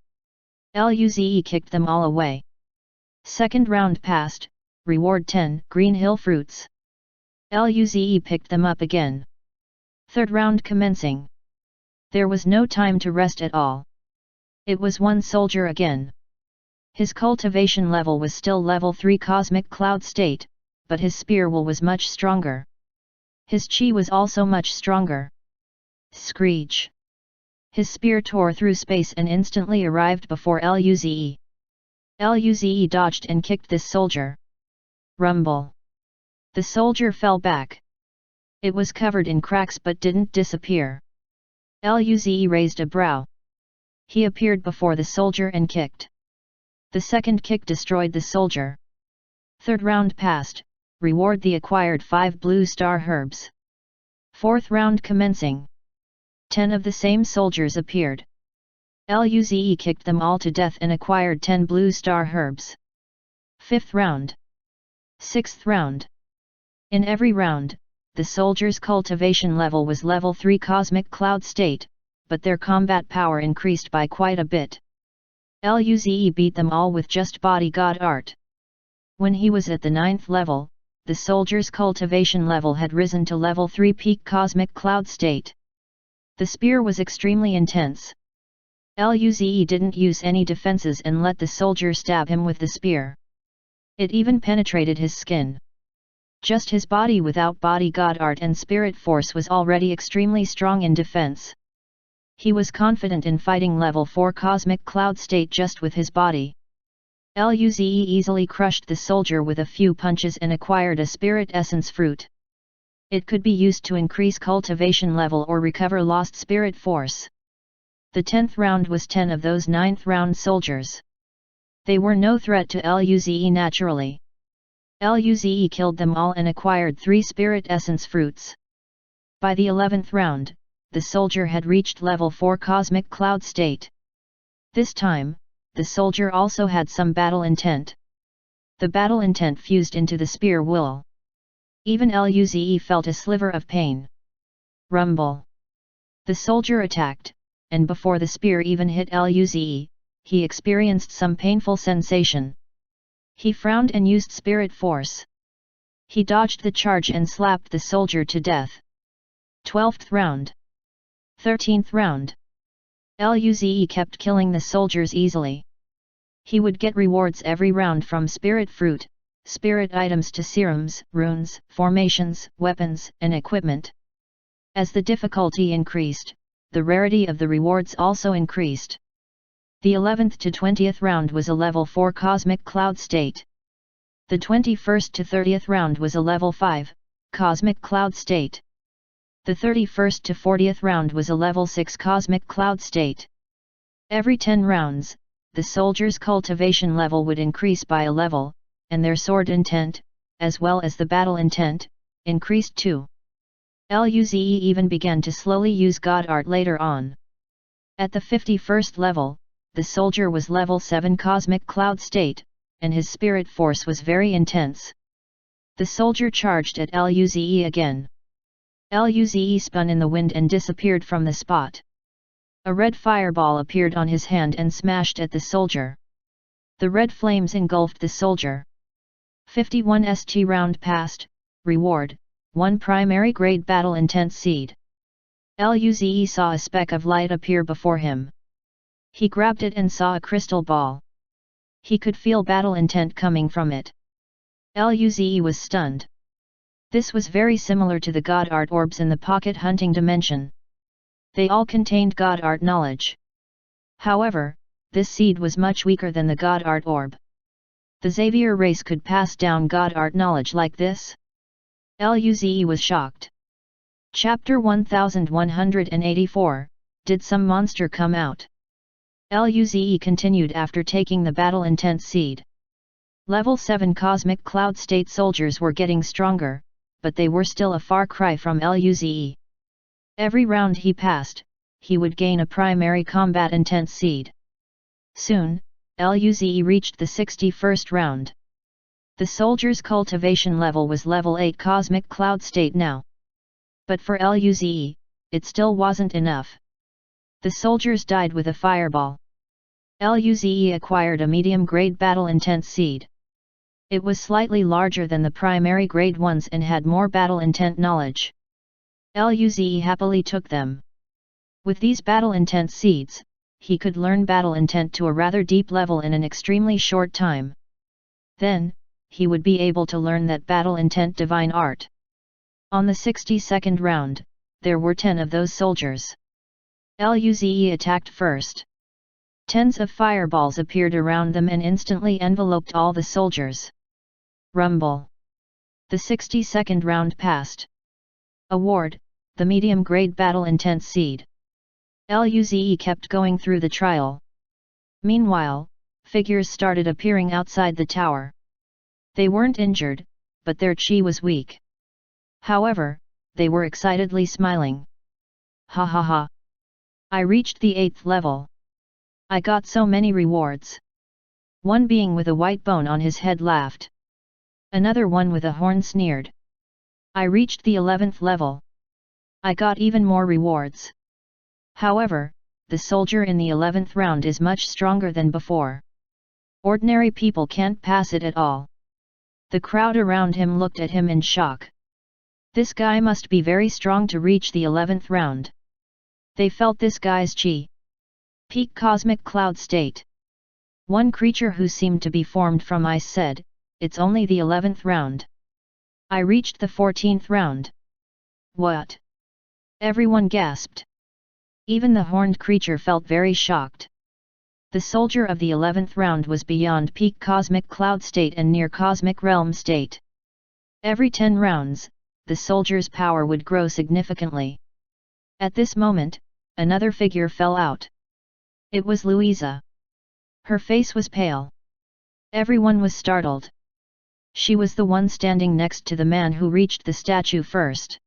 Speaker 1: Luze kicked them all away. Second round passed, reward 10 green hill fruits. Luze picked them up again. Third round commencing. There was no time to rest at all. It was one soldier again. His cultivation level was still level 3 Cosmic Cloud State, but his spear will was much stronger. His chi was also much stronger. Screech! His spear tore through space and instantly arrived before Luze. Luze dodged and kicked this soldier. Rumble! The soldier fell back. It was covered in cracks but didn't disappear. Luze raised a brow. He appeared before the soldier and kicked. The second kick destroyed the soldier. Third round passed, reward the acquired 5 blue star herbs. Fourth round commencing. 10 of the same soldiers appeared. Luze kicked them all to death and acquired 10 blue star herbs. Fifth round. Sixth round. In every round, the soldiers' cultivation level was level 3 Cosmic Cloud State, but their combat power increased by quite a bit. Luze beat them all with just body God Art. When he was at the 9th level, the soldiers' cultivation level had risen to level 3 Peak Cosmic Cloud State. The spear was extremely intense. Luze didn't use any defenses and let the soldier stab him with the spear. It even penetrated his skin. Just his body without body God Art and Spirit Force was already extremely strong in defense. He was confident in fighting level 4 Cosmic Cloud State just with his body. Luze easily crushed the soldier with a few punches and acquired a Spirit Essence fruit. It could be used to increase cultivation level or recover lost Spirit Force. The 10th round was 10 of those 9th round soldiers. They were no threat to Luze naturally. Luze killed them all and acquired 3 Spirit Essence fruits. By the 11th round, the soldier had reached level 4 Cosmic Cloud State. This time, the soldier also had some battle intent. The battle intent fused into the spear will. Even Luze felt a sliver of pain. Rumble! The soldier attacked, and before the spear even hit Luze, he experienced some painful sensation. He frowned and used Spirit Force. He dodged the charge and slapped the soldier to death. 12th round. 13th round. Luze kept killing the soldiers easily. He would get rewards every round from spirit fruit, spirit items to serums, runes, formations, weapons, and equipment. As the difficulty increased, the rarity of the rewards also increased. The 11th to 20th round was a level 4 cosmic cloud state. The 21st to 30th round was a level 5, cosmic cloud state. The 31st to 40th round was a level 6 cosmic cloud state. Every 10 rounds, the soldiers' cultivation level would increase by a level, and their sword intent, as well as the battle intent, increased too. Luze even began to slowly use God Art later on. At the 51st level, the soldier was level 7 cosmic cloud state, and his spirit force was very intense. The soldier charged at Luze again. Luze spun in the wind and disappeared from the spot. A red fireball appeared on his hand and smashed at the soldier. The red flames engulfed the soldier. 51 St round passed. Reward, 1 primary grade battle intent seed. Luze saw a speck of light appear before him. He grabbed it and saw a crystal ball. He could feel battle intent coming from it. Luze was stunned. This was very similar to the God Art orbs in the pocket hunting dimension. They all contained God Art knowledge. However, this seed was much weaker than the God Art orb. The Xavier race could pass down God Art knowledge like this? Luze was shocked. Chapter 1184, Did some monster come out? Luze continued after taking the battle intent seed. Level 7 cosmic cloud state soldiers were getting stronger, but they were still a far cry from Luze. Every round he passed, he would gain a primary combat intent seed. Soon, Luze reached the 61st round. The soldier's cultivation level was level 8 cosmic cloud state now. But for Luze, it still wasn't enough. The soldiers died with a fireball. Luze acquired a medium-grade battle intent seed. It was slightly larger than the primary grade ones and had more battle intent knowledge. Luze happily took them. With these battle intent seeds, he could learn battle intent to a rather deep level in an extremely short time. Then, he would be able to learn that battle intent divine art. On the 62nd round, there were 10 of those soldiers. Luze attacked first. Tens of fireballs appeared around them and instantly enveloped all the soldiers. Rumble. The 62nd round passed. Award, the medium-grade battle intent seed. Luze kept going through the trial. Meanwhile, figures started appearing outside the tower. They weren't injured, but their chi was weak. However, they were excitedly smiling. Ha ha ha! I reached the 8th level. I got so many rewards. One being with a white bone on his head laughed. Another one with a horn sneered. I reached the 11th level. I got even more rewards. However, the soldier in the 11th round is much stronger than before. Ordinary people can't pass it at all. The crowd around him looked at him in shock. This guy must be very strong to reach the 11th round. They felt this guy's chi. Peak cosmic cloud state. One creature who seemed to be formed from ice said, "It's only the 11th round. I reached the 14th round." What? Everyone gasped. Even the horned creature felt very shocked. The soldier of the 11th round was beyond peak cosmic cloud state and near cosmic realm state. Every 10 rounds, the soldier's power would grow significantly. At this moment, another figure fell out. It was Louisa. Her face was pale. Everyone was startled. She was the one standing next to the man who reached the statue first.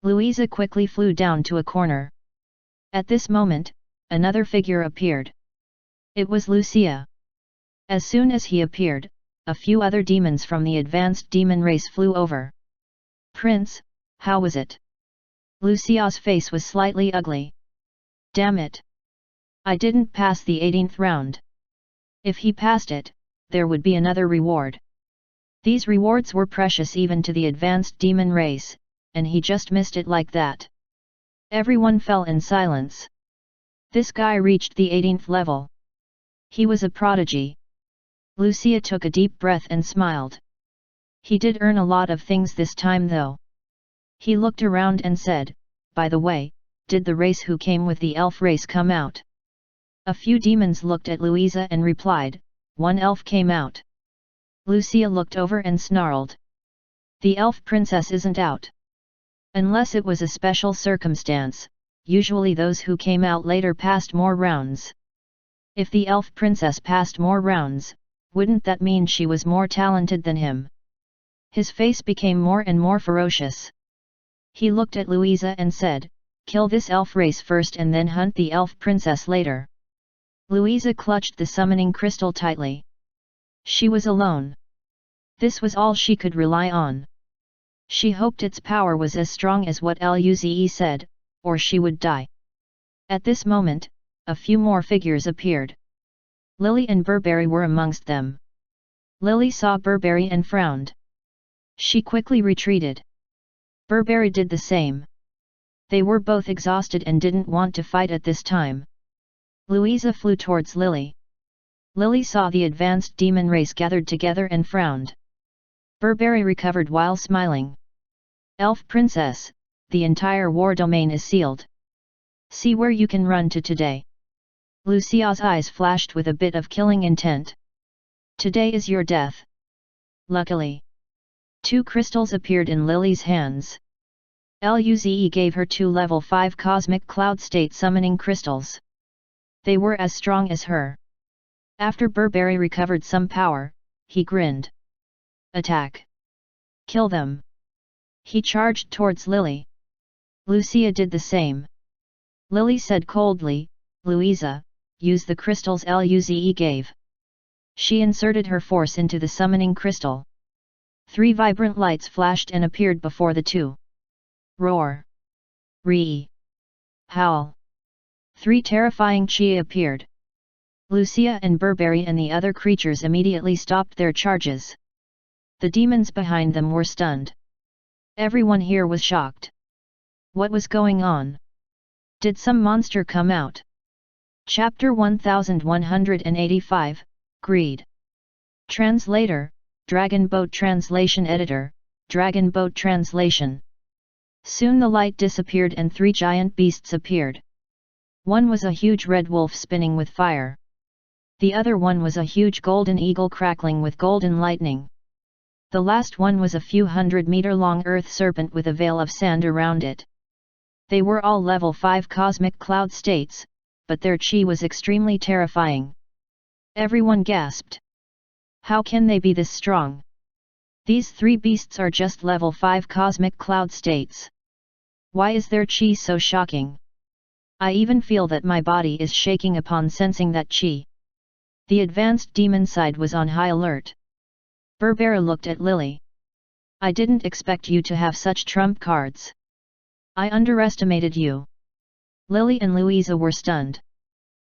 Speaker 1: Louisa quickly flew down to a corner. At this moment, another figure appeared. It was Lucia. As soon as he appeared, a few other demons from the advanced demon race flew over. "Prince, how was it?" Lucia's face was slightly ugly. "Damn it! I didn't pass the 18th round. If he passed it, there would be another reward." These rewards were precious even to the advanced demon race, and he just missed it like that. Everyone fell in silence. This guy reached the 18th level. He was a prodigy. Lucia took a deep breath and smiled. He did earn a lot of things this time though. He looked around and said, by the way, did the race who came with the elf race come out? A few demons looked at Louisa and replied, one elf came out. Lucia looked over and snarled. The elf princess isn't out. Unless it was a special circumstance, usually those who came out later passed more rounds. If the elf princess passed more rounds, wouldn't that mean she was more talented than him? His face became more and more ferocious. He looked at Louisa and said, kill this elf race first and then hunt the elf princess later. Louisa clutched the summoning crystal tightly. She was alone. This was all she could rely on. She hoped its power was as strong as what Luze said, or she would die. At this moment, a few more figures appeared. Lily and Burberry were amongst them. Lily saw Burberry and frowned. She quickly retreated. Burberry did the same. They were both exhausted and didn't want to fight at this time. Louisa flew towards Lily. Lily saw the advanced demon race gathered together and frowned. Burberry recovered while smiling. Elf princess, the entire war domain is sealed. See where you can run to today. Lucia's eyes flashed with a bit of killing intent. Today is your death. Luckily, 2 crystals appeared in Lily's hands. Luze gave her 2 level 5 cosmic cloud state summoning crystals. They were as strong as her. After Burberry recovered some power, he grinned. Attack! Kill them! He charged towards Lily. Lucia did the same. Lily said coldly, Louisa, use the crystals Luze gave. She inserted her force into the summoning crystal. 3 vibrant lights flashed and appeared before the 2. Roar! Ree! Howl! 3 terrifying chi appeared. Lucia and Burberry and the other creatures immediately stopped their charges. The demons behind them were stunned. Everyone here was shocked. What was going on? Did some monster come out? Chapter 1185, Greed. Translator, Dragon Boat Translation Editor, Dragon Boat Translation. Soon the light disappeared and 3 giant beasts appeared. One was a huge red wolf spinning with fire. The other one was a huge golden eagle crackling with golden lightning. The last one was a few 100-meter-long earth serpent with a veil of sand around it. They were all level 5 cosmic cloud states, but their chi was extremely terrifying. Everyone gasped. How can they be this strong? These 3 beasts are just level 5 cosmic cloud states. Why is their chi so shocking? I even feel that my body is shaking upon sensing that chi. The advanced demon side was on high alert. Burberry looked at Lily. I didn't expect you to have such trump cards. I underestimated you. Lily and Louisa were stunned.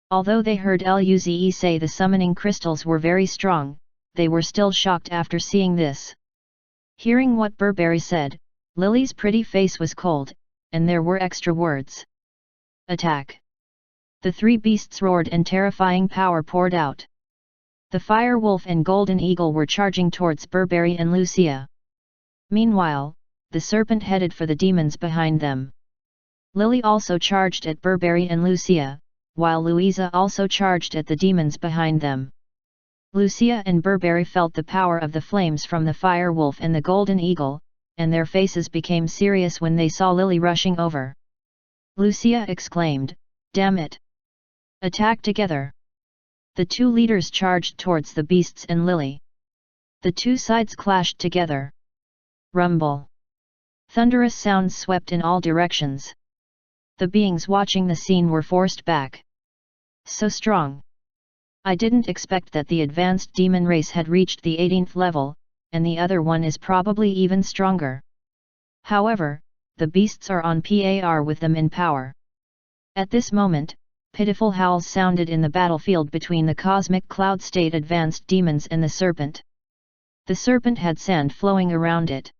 Speaker 1: Although they heard Luze say the summoning crystals were very strong, they were still shocked after seeing this. Hearing what Burberry said, Lily's pretty face was cold, and there were extra words. Attack! The 3 beasts roared and terrifying power poured out. The Fire Wolf and Golden Eagle were charging towards Burberry and Lucia. Meanwhile, the serpent headed for the demons behind them. Lily also charged at Burberry and Lucia, while Louisa also charged at the demons behind them. Lucia and Burberry felt the power of the flames from the Fire Wolf and the Golden Eagle, and their faces became serious when they saw Lily rushing over. Lucia exclaimed, "Damn it! Attack together!" The 2 leaders charged towards the beasts and Lily. The 2 sides clashed together. Rumble! Thunderous sounds swept in all directions. The beings watching the scene were forced back. So strong! I didn't expect that the advanced demon race had reached the 18th level, and the other one is probably even stronger. However, the beasts are on par with them in power. At this moment, pitiful howls sounded in the battlefield between the cosmic cloud state advanced demons and the serpent. The serpent had sand flowing around it.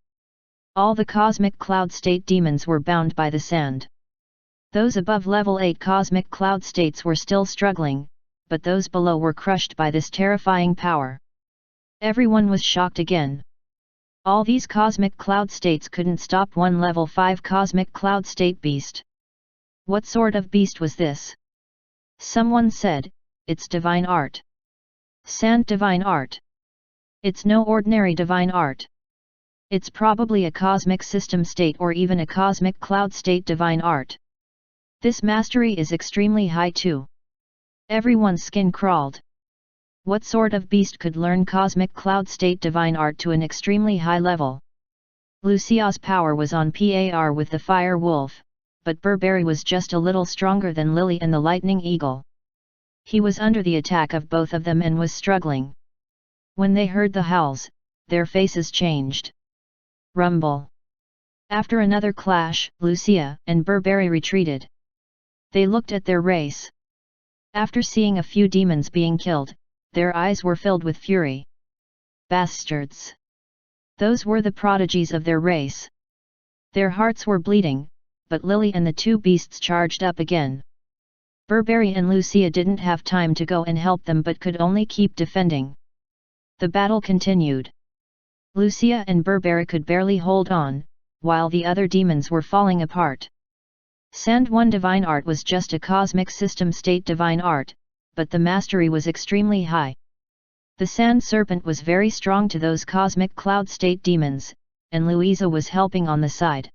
Speaker 1: All the cosmic cloud state demons were bound by the sand. Those above level 8 cosmic cloud states were still struggling, but those below were crushed by this terrifying power. Everyone was shocked again. All these cosmic cloud states couldn't stop one level 5 cosmic cloud state beast. What sort of beast was this? Someone said, "It's divine art." Sand divine art. It's no ordinary divine art. It's probably a cosmic system state or even a cosmic cloud state divine art. This mastery is extremely high too. Everyone's skin crawled. What sort of beast could learn cosmic cloud state divine art to an extremely high level? Lucia's power was on par with the fire wolf, but Burberry was just a little stronger than Lily and the lightning eagle. He was under the attack of both of them and was struggling. When they heard the howls, their faces changed. Rumble. After another clash, Lucia and Burberry retreated. They looked at their race. After seeing a few demons being killed, their eyes were filled with fury. Bastards! Those were the prodigies of their race. Their hearts were bleeding, but Lily and the two beasts charged up again. Burberry and Lucia didn't have time to go and help them but could only keep defending. The battle continued. Lucia and Burberry could barely hold on, while the other demons were falling apart. Sand 1 divine art was just a cosmic system state divine art, but the mastery was extremely high. The sand serpent was very strong to those cosmic cloud state demons, and Louisa was helping on the side.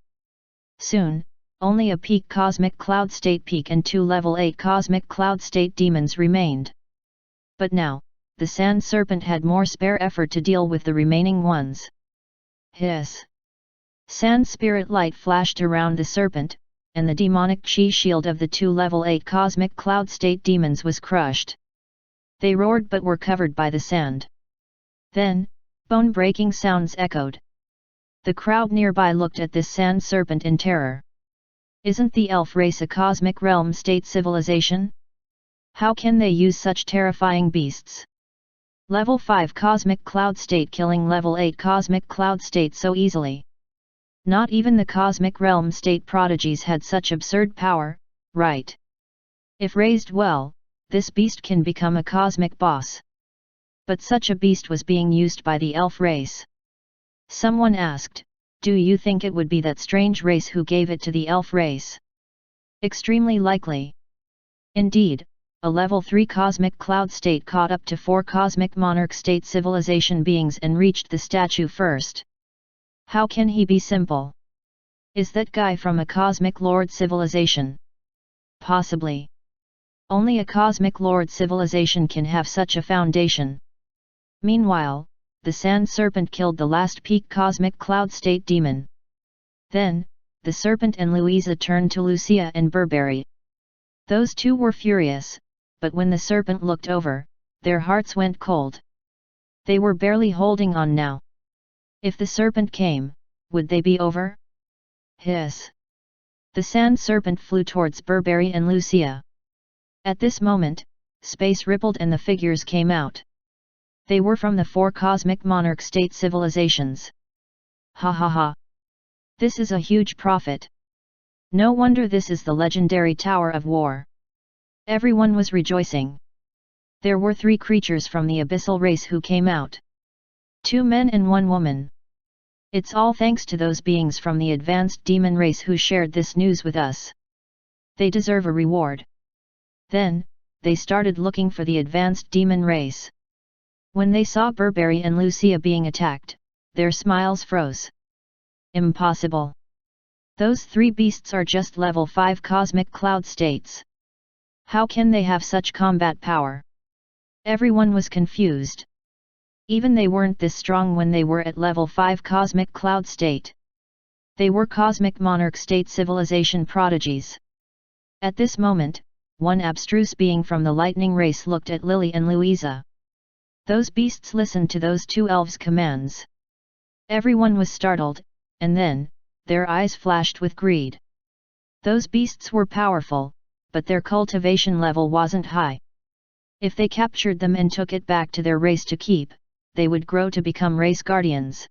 Speaker 1: Soon, only a peak cosmic cloud state peak and 2 level 8 cosmic cloud state demons remained. But now, the sand serpent had more spare effort to deal with the remaining ones. Hiss! Sand spirit light flashed around the serpent, and the demonic chi shield of the 2 level 8 cosmic cloud state demons was crushed. They roared but were covered by the sand. Then, bone-breaking sounds echoed. The crowd nearby looked at this sand serpent in terror. Isn't the elf race a cosmic realm state civilization? How can they use such terrifying beasts? Level 5 cosmic cloud state killing level 8 cosmic cloud state so easily. Not even the cosmic realm state prodigies had such absurd power, right? If raised well, this beast can become a cosmic boss. But such a beast was being used by the elf race. Someone asked, "Do you think it would be that strange race who gave it to the elf race?" Extremely likely. Indeed, a level 3 cosmic cloud state caught up to 4 cosmic monarch state civilization beings and reached the statue first. How can he be simple? Is that guy from a cosmic lord civilization? Possibly. Only a cosmic lord civilization can have such a foundation. Meanwhile, the sand serpent killed the last peak cosmic cloud state demon. Then, the serpent and Louisa turned to Lucia and Burberry. Those two were furious, but when the serpent looked over, their hearts went cold. They were barely holding on now. If the serpent came, would they be over? Hiss! The sand serpent flew towards Burberry and Lucia. At this moment, space rippled and the figures came out. They were from the 4 cosmic monarch state civilizations. Ha ha ha! This is a huge profit. No wonder this is the legendary Tower of War. Everyone was rejoicing. There were 3 creatures from the abyssal race who came out. 2 men and 1 woman. It's all thanks to those beings from the advanced demon race who shared this news with us. They deserve a reward. Then, they started looking for the advanced demon race. When they saw Burberry and Lucia being attacked, their smiles froze. Impossible! Those 3 beasts are just level 5 cosmic cloud states. How can they have such combat power? Everyone was confused. Even they weren't this strong when they were at level 5 cosmic cloud state. They were cosmic monarch state civilization prodigies. At this moment, one abstruse being from the lightning race looked at Lily and Louisa. Those beasts listened to those 2 elves' commands. Everyone was startled, and then, their eyes flashed with greed. Those beasts were powerful, but their cultivation level wasn't high. If they captured them and took it back to their race to keep, they would grow to become race guardians.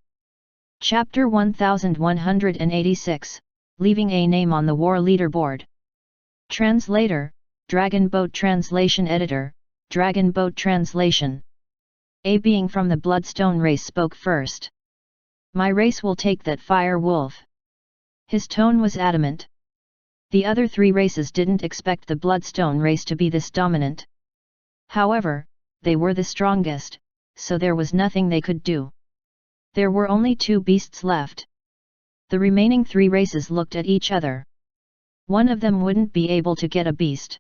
Speaker 1: Chapter 1186, Leaving a Name on the War Leaderboard. Translator, Dragon Boat Translation Editor, Dragon Boat Translation. A being from the Bloodstone race spoke first. My race will take that fire wolf. His tone was adamant. The other three races didn't expect the Bloodstone race to be this dominant. However, they were the strongest, so there was nothing they could do. There were only two beasts left. The remaining three races looked at each other. One of them wouldn't be able to get a beast.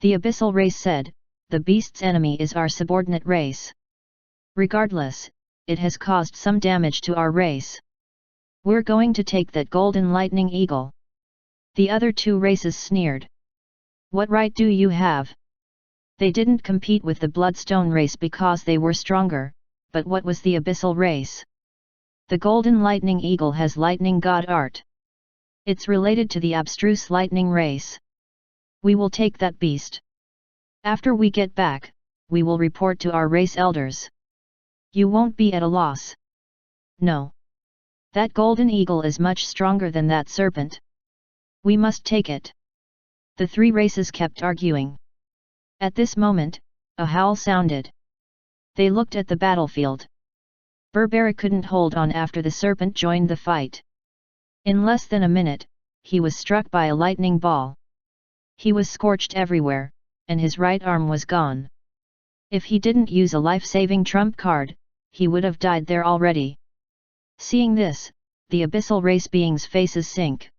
Speaker 1: The Abyssal race said, the beast's enemy is our subordinate race. Regardless, it has caused some damage to our race. We're going to take that golden lightning eagle. The other two races sneered. What right do you have? They didn't compete with the Bloodstone race because they were stronger, but what was the Abyssal race? The golden lightning eagle has lightning god art. It's related to the abstruse lightning race. We will take that beast. After we get back, we will report to our race elders. You won't be at a loss. No. That golden eagle is much stronger than that serpent. We must take it. The three races kept arguing. At this moment, a howl sounded. They looked at the battlefield. Berbera couldn't hold on after the serpent joined the fight. In less than a minute, he was struck by a lightning ball. He was scorched everywhere, and his right arm was gone. If he didn't use a life-saving trump card, he would have died there already. Seeing this, the Abyssal race beings' faces sink.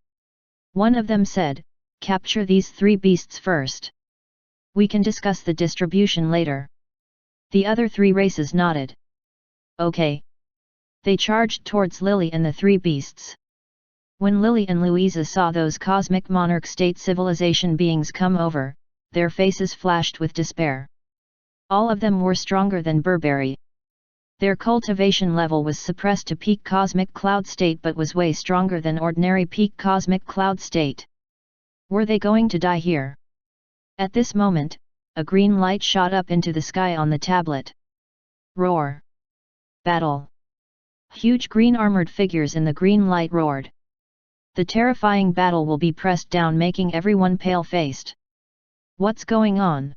Speaker 1: One of them said, capture these three beasts first. We can discuss the distribution later. The other three races nodded. Okay. They charged towards Lily and the three beasts. When Lily and Louisa saw those cosmic monarch state civilization beings come over, their faces flashed with despair. All of them were stronger than Berberi. Their cultivation level was suppressed to peak cosmic cloud state but was way stronger than ordinary peak cosmic cloud state. Were they going to die here? At this moment, a green light shot up into the sky on the tablet. Roar! Battle! Huge green armored figures in the green light roared. The terrifying battle will be pressed down, making everyone pale-faced. What's going on?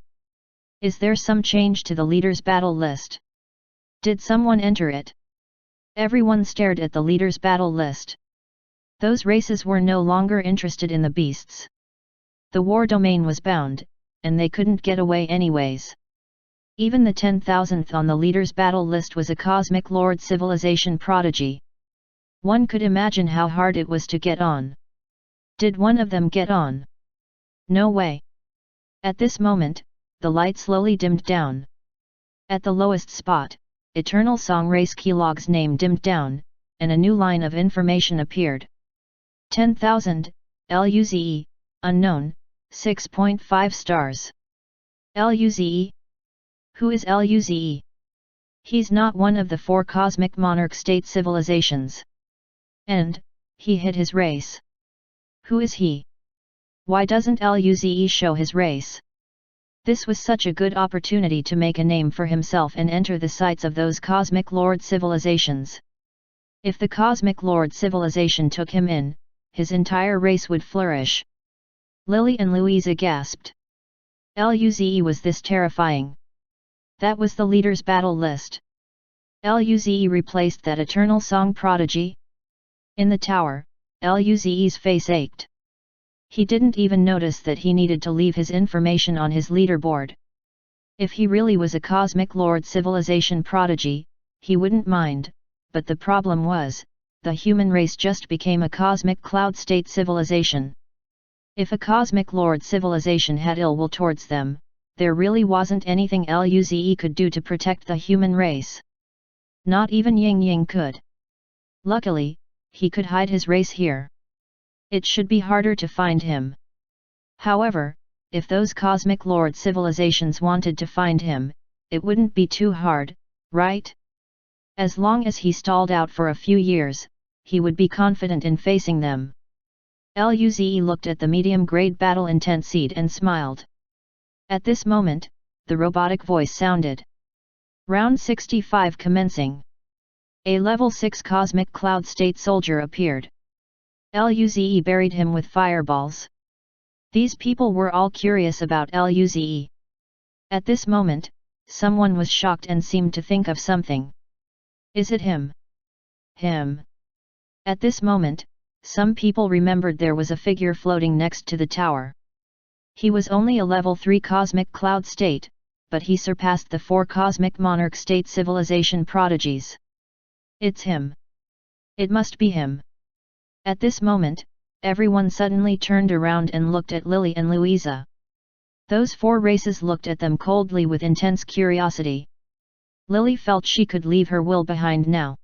Speaker 1: Is there some change to the leader's battle list? Did someone enter it? Everyone stared at the leader's battle list. Those races were no longer interested in the beasts. The war domain was bound, and they couldn't get away anyways. Even the 10,000th on the leader's battle list was a cosmic lord civilization prodigy. One could imagine how hard it was to get on. Did one of them get on? No way. At this moment, the light slowly dimmed down. At the lowest spot, Eternal Song Race Kelog's name dimmed down, and a new line of information appeared. 10,000, LUZE, unknown, 6.5 stars. LUZE? Who is LUZE? He's not one of the four cosmic monarch state civilizations. And, he hid his race. Who is he? Why doesn't LUZE show his race? This was such a good opportunity to make a name for himself and enter the sights of those cosmic lord civilizations. If the cosmic lord civilization took him in, his entire race would flourish. Lily and Louisa gasped. LUZE was this terrifying. That was the leader's battle list. LUZE replaced that Eternal Song prodigy? In the tower, LUZE's face ached. He didn't even notice that he needed to leave his information on his leaderboard. If he really was a cosmic lord civilization prodigy, he wouldn't mind, but the problem was, the human race just became a cosmic cloud state civilization. If a cosmic lord civilization had ill will towards them, there really wasn't anything LUZE could do to protect the human race. Not even Ying Ying could. Luckily, he could hide his race here. It should be harder to find him. However, if those cosmic lord civilizations wanted to find him, it wouldn't be too hard, right? As long as he stalled out for a few years, he would be confident in facing them. LUZE looked at the medium-grade battle intent seed and smiled. At this moment, the robotic voice sounded. Round 65 commencing. A level 6 cosmic cloud state soldier appeared. Luze buried him with fireballs. These people were all curious about Luze. At this moment, someone was shocked and seemed to think of something. Is it him? Him. At this moment, some people remembered there was a figure floating next to the tower. He was only a level 3 cosmic cloud state, but he surpassed the 4 cosmic monarch state civilization prodigies. It's him. It must be him. At this moment, everyone suddenly turned around and looked at Lily and Louisa. Those 4 races looked at them coldly with intense curiosity. Lily felt she could leave her will behind now.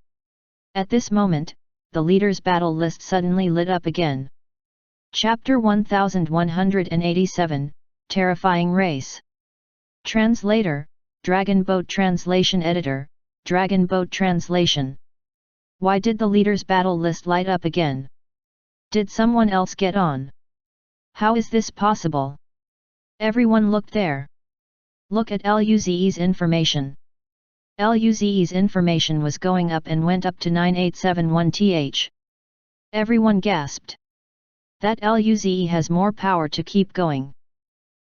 Speaker 1: At this moment, the leader's battle list suddenly lit up again. Chapter 1187, Terrifying Race. Translator, Dragon Boat Translation Editor, Dragon Boat Translation. Why did the leader's battle list light up again? Did someone else get on? How is this possible? Everyone looked there. Look at Luze's information. Luze's information was going up and went up to 9871th. Everyone gasped. That Luze has more power to keep going.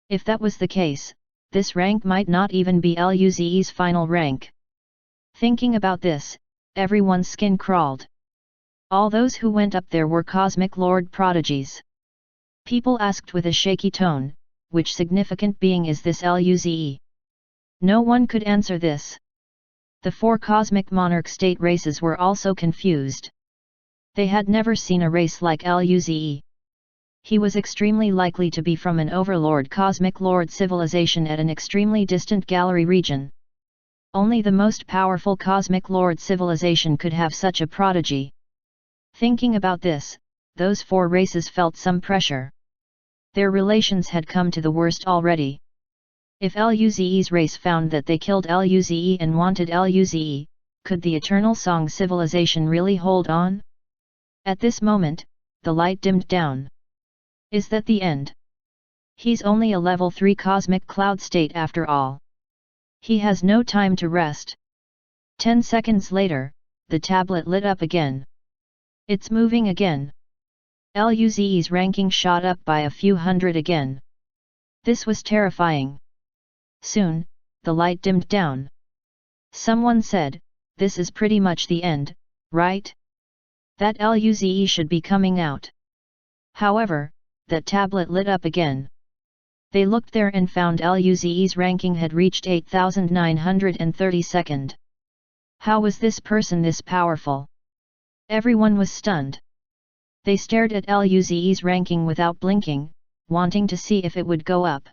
Speaker 1: If that was the case, this rank might not even be Luze's final rank. Thinking about this, everyone's skin crawled. All those who went up there were Cosmic Lord prodigies. People asked with a shaky tone, which significant being is this Luze? No one could answer this. The 4 cosmic monarch state races were also confused. They had never seen a race like Luze. He was extremely likely to be from an overlord cosmic lord civilization at an extremely distant gallery region. Only the most powerful cosmic lord civilization could have such a prodigy. Thinking about this, those 4 races felt some pressure. Their relations had come to the worst already. If Luze's race found that they killed Luze and wanted Luze, could the Eternal Song civilization really hold on? At this moment, the light dimmed down. Is that the end? He's only a level 3 cosmic cloud state after all. He has no time to rest. 10 seconds later, the tablet lit up again. It's moving again. Luze's ranking shot up by a few hundred again. This was terrifying. Soon, the light dimmed down. Someone said, "This is pretty much the end, right? That Luze should be coming out." However, that tablet lit up again. They looked there and found Luze's ranking had reached 8932nd. How was this person this powerful? Everyone was stunned. They stared at Luze's ranking without blinking, wanting to see if it would go up.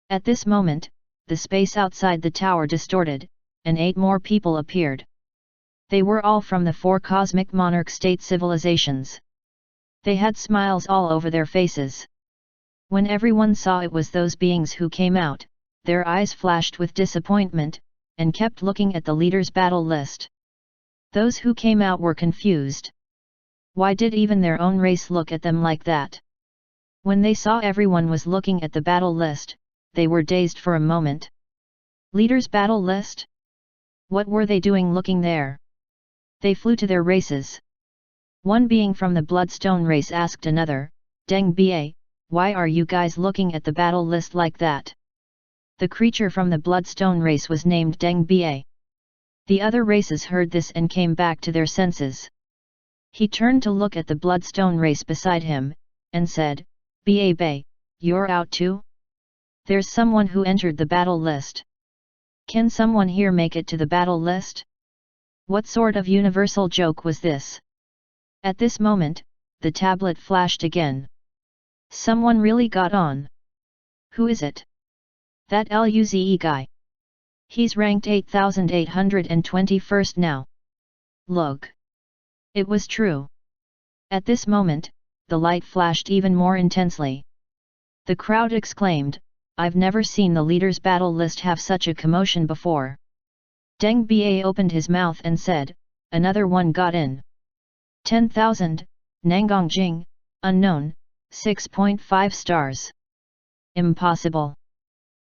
Speaker 1: At this moment, the space outside the tower distorted, and 8 more people appeared. They were all from the 4 cosmic monarch state civilizations. They had smiles all over their faces. When everyone saw it was those beings who came out, their eyes flashed with disappointment, and kept looking at the leader's battle list. Those who came out were confused. Why did even their own race look at them like that? When they saw everyone was looking at the battle list, they were dazed for a moment. Leader's battle list? What were they doing looking there? They flew to their races. One being from the Bloodstone race asked another, "Deng Ba, why are you guys looking at the battle list like that?" The creature from the Bloodstone race was named Deng Ba. The other races heard this and came back to their senses. He turned to look at the Bloodstone race beside him, and said, "Ba Ba, you're out too? There's someone who entered the battle list. Can someone here make it to the battle list?" What sort of universal joke was this? At this moment, the tablet flashed again. Someone really got on. Who is it? That Luze guy. He's ranked 8821st now. Look. It was true. At this moment, the light flashed even more intensely. The crowd exclaimed, "I've never seen the leader's battle list have such a commotion before." Deng Ba opened his mouth and said, "Another one got in. 10,000, Nangongjing, unknown, 6.5 stars. Impossible."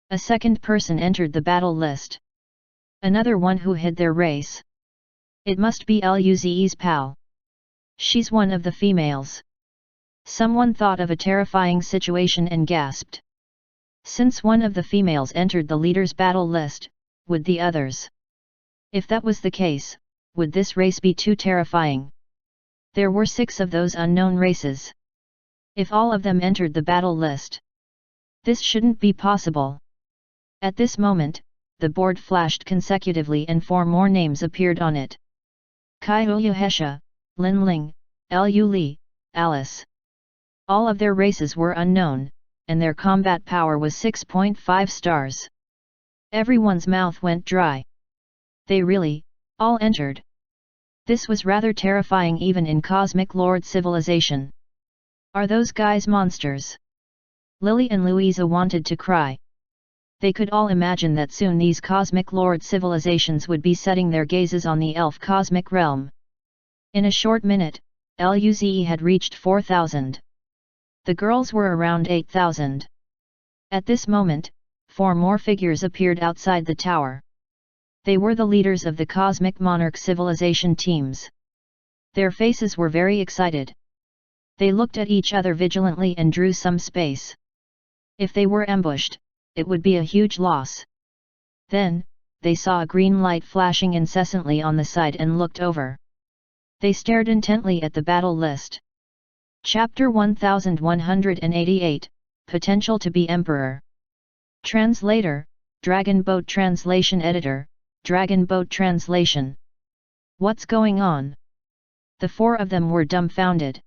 Speaker 1: A second person entered the battle list. Another one who hid their race. It must be Luze's pal. She's one of the females. Someone thought of a terrifying situation and gasped. Since one of the females entered the leader's battle list, would the others? If that was the case, would this race be too terrifying? There were 6 of those unknown races. If all of them entered the battle list, this shouldn't be possible. At this moment, the board flashed consecutively and 4 more names appeared on it. Kai Hesha, Lin Ling, Lu Li, Alice. All of their races were unknown, and their combat power was 6.5 stars. Everyone's mouth went dry. They really, all entered. This was rather terrifying even in Cosmic Lord civilization. Are those guys monsters? Lily and Louisa wanted to cry. They could all imagine that soon these Cosmic Lord civilizations would be setting their gazes on the elf cosmic realm. In a short minute, Luze had reached 4,000. The girls were around 8,000. At this moment, 4 more figures appeared outside the tower. They were the leaders of the Cosmic Monarch civilization teams. Their faces were very excited. They looked at each other vigilantly and drew some space. If they were ambushed, it would be a huge loss. Then, they saw a green light flashing incessantly on the side and looked over. They stared intently at the battle list. Chapter 1188, Potential to be Emperor. Translator, Dragon Boat Translation Editor, Dragon Boat Translation. What's going on? The 4 of them were dumbfounded.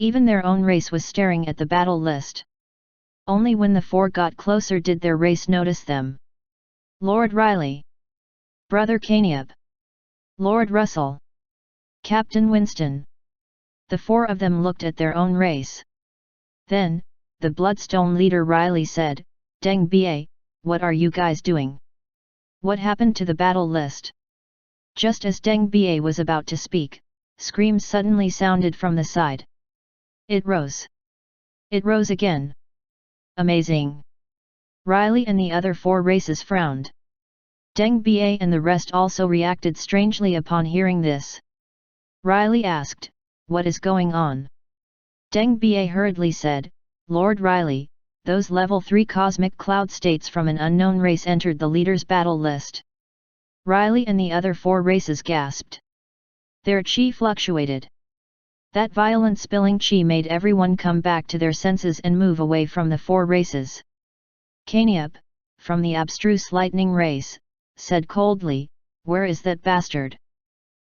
Speaker 1: Even their own race was staring at the battle list. Only when the 4 got closer did their race notice them. Lord Riley. Brother Caniab. Lord Russell. Captain Winston. The 4 of them looked at their own race. Then, the Bloodstone leader Riley said, Deng Ba, what are you guys doing? What happened to the battle list? Just as Deng Ba was about to speak, screams suddenly sounded from the side. It rose. It rose again. Amazing. Riley and the other 4 races frowned. Deng Ba and the rest also reacted strangely upon hearing this. Riley asked, what is going on? Deng Ba hurriedly said, Lord Riley, those level 3 cosmic cloud states from an unknown race entered the leader's battle list. Riley and the other 4 races gasped. Their chi fluctuated. That violent spilling chi made everyone come back to their senses and move away from the 4 races. Caniab, from the abstruse lightning race, said coldly, where is that bastard?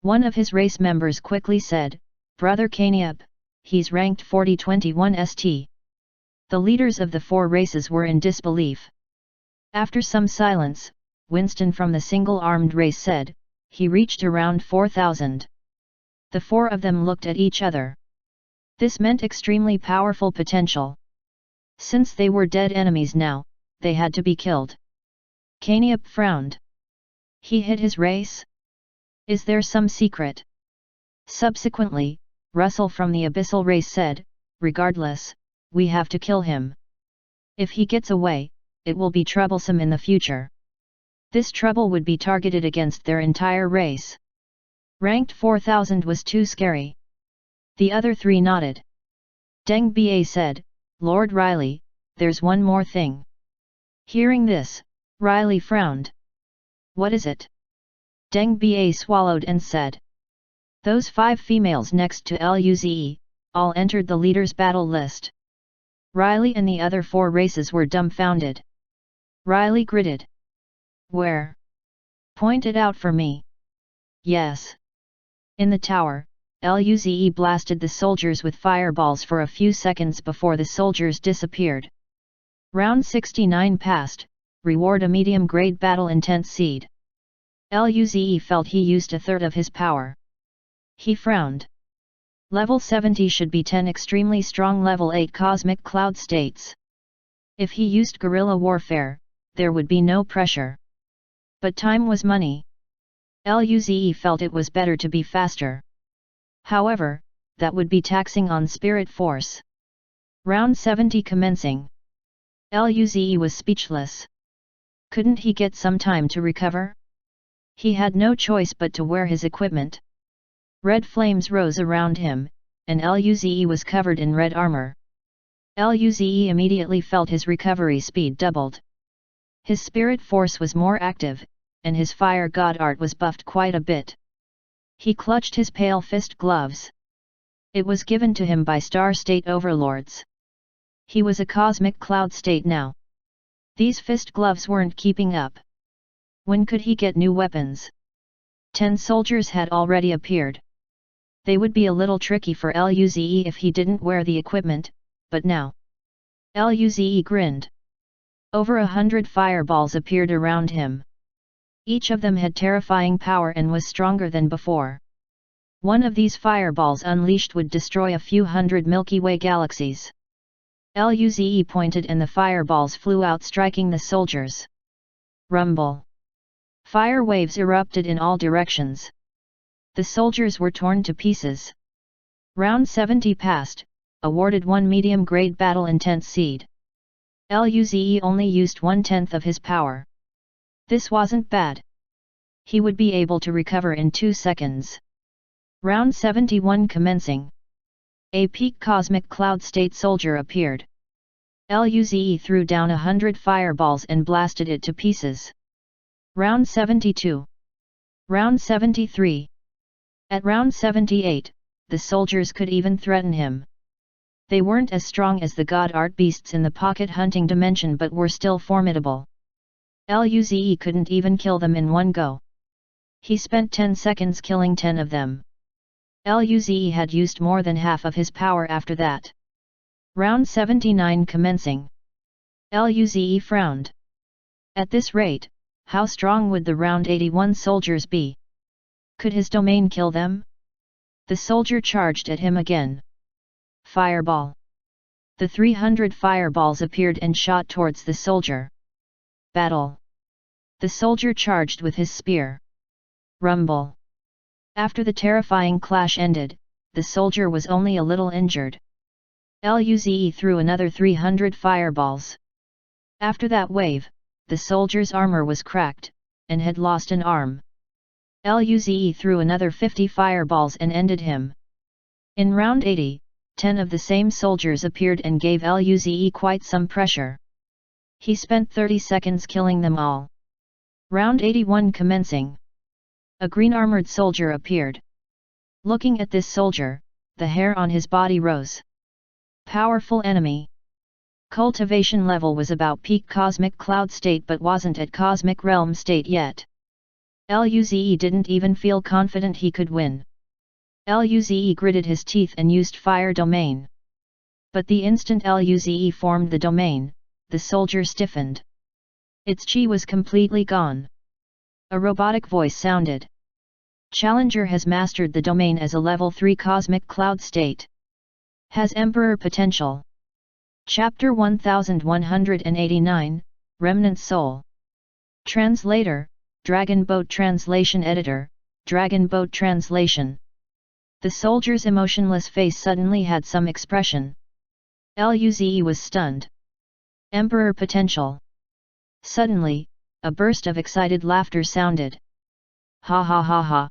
Speaker 1: One of his race members quickly said, Brother Caniab, he's ranked 4021 ST. The leaders of the 4 races were in disbelief. After some silence, Winston from the single-armed race said, he reached around 4,000. The 4 of them looked at each other. This meant extremely powerful potential. Since they were dead enemies now, they had to be killed. Caniab frowned. He hid his race? Is there some secret? Subsequently, Russell from the Abyssal race said, regardless, we have to kill him. If he gets away, it will be troublesome in the future. This trouble would be targeted against their entire race. Ranked 4,000 was too scary. The other 3 nodded. Deng Ba said, Lord Riley, there's one more thing. Hearing this, Riley frowned. What is it? Deng Ba swallowed and said. Those 5 females next to Luze, all entered the leader's battle list. Riley and the other 4 races were dumbfounded. Riley gritted. Where? Point it out for me. Yes. In the tower, Luze blasted the soldiers with fireballs for a few seconds before the soldiers disappeared. Round 69 passed, reward a medium-grade battle intent seed. Luze felt he used a third of his power. He frowned. Level 70 should be 10 extremely strong level 8 cosmic cloud states. If he used guerrilla warfare, there would be no pressure. But time was money. Luze felt it was better to be faster. However, that would be taxing on spirit force. Round 70 commencing. Luze was speechless. Couldn't he get some time to recover? He had no choice but to wear his equipment. Red flames rose around him, and Luze was covered in red armor. Luze immediately felt his recovery speed doubled. His spirit force was more active, and his fire god art was buffed quite a bit. He clutched his pale fist gloves. It was given to him by star state overlords. He was a cosmic cloud state now. These fist gloves weren't keeping up. When could he get new weapons? 10 soldiers had already appeared. They would be a little tricky for Luze if he didn't wear the equipment, but now. Luze grinned. Over 100 fireballs appeared around him. Each of them had terrifying power and was stronger than before. One of these fireballs unleashed would destroy a few hundred Milky Way galaxies. Luze pointed and the fireballs flew out, striking the soldiers. Rumble. Fire waves erupted in all directions. The soldiers were torn to pieces. Round 70 passed, awarded 1 medium-grade battle intense seed. Luze only used 1/10 of his power. This wasn't bad. He would be able to recover in 2 seconds. Round 71 commencing. A peak cosmic cloud state soldier appeared. Luze threw down 100 fireballs and blasted it to pieces. Round 72. Round 73. At round 78, the soldiers could even threaten him. They weren't as strong as the god art beasts in the pocket hunting dimension but were still formidable. Luze couldn't even kill them in one go. He spent 10 seconds killing 10 of them. Luze had used more than half of his power after that. Round 79 commencing. Luze frowned. At this rate, how strong would the round 81 soldiers be? Could his domain kill them? The soldier charged at him again. Fireball. The 300 fireballs appeared and shot towards the soldier. Battle. The soldier charged with his spear. Rumble. After the terrifying clash ended, the soldier was only a little injured. Luze threw another 300 fireballs. After that wave, the soldier's armor was cracked, and had lost an arm. Luze threw another 50 fireballs and ended him. In round 80, 10 of the same soldiers appeared and gave Luze quite some pressure. He spent 30 seconds killing them all. Round 81 commencing. A green-armored soldier appeared. Looking at this soldier, the hair on his body rose. Powerful enemy. Cultivation level was about peak cosmic cloud state but wasn't at cosmic realm state yet. Luze didn't even feel confident he could win. Luze gritted his teeth and used fire domain. But the instant Luze formed the domain, the soldier stiffened. Its chi was completely gone. A robotic voice sounded. Challenger has mastered the domain as a level 3 cosmic cloud state. Has Emperor potential. Chapter 1189, Remnant Soul. Translator, Dragon Boat Translation Editor, Dragon Boat Translation. The soldier's emotionless face suddenly had some expression. Luze was stunned. Emperor potential. Suddenly, a burst of excited laughter sounded. Ha ha ha ha.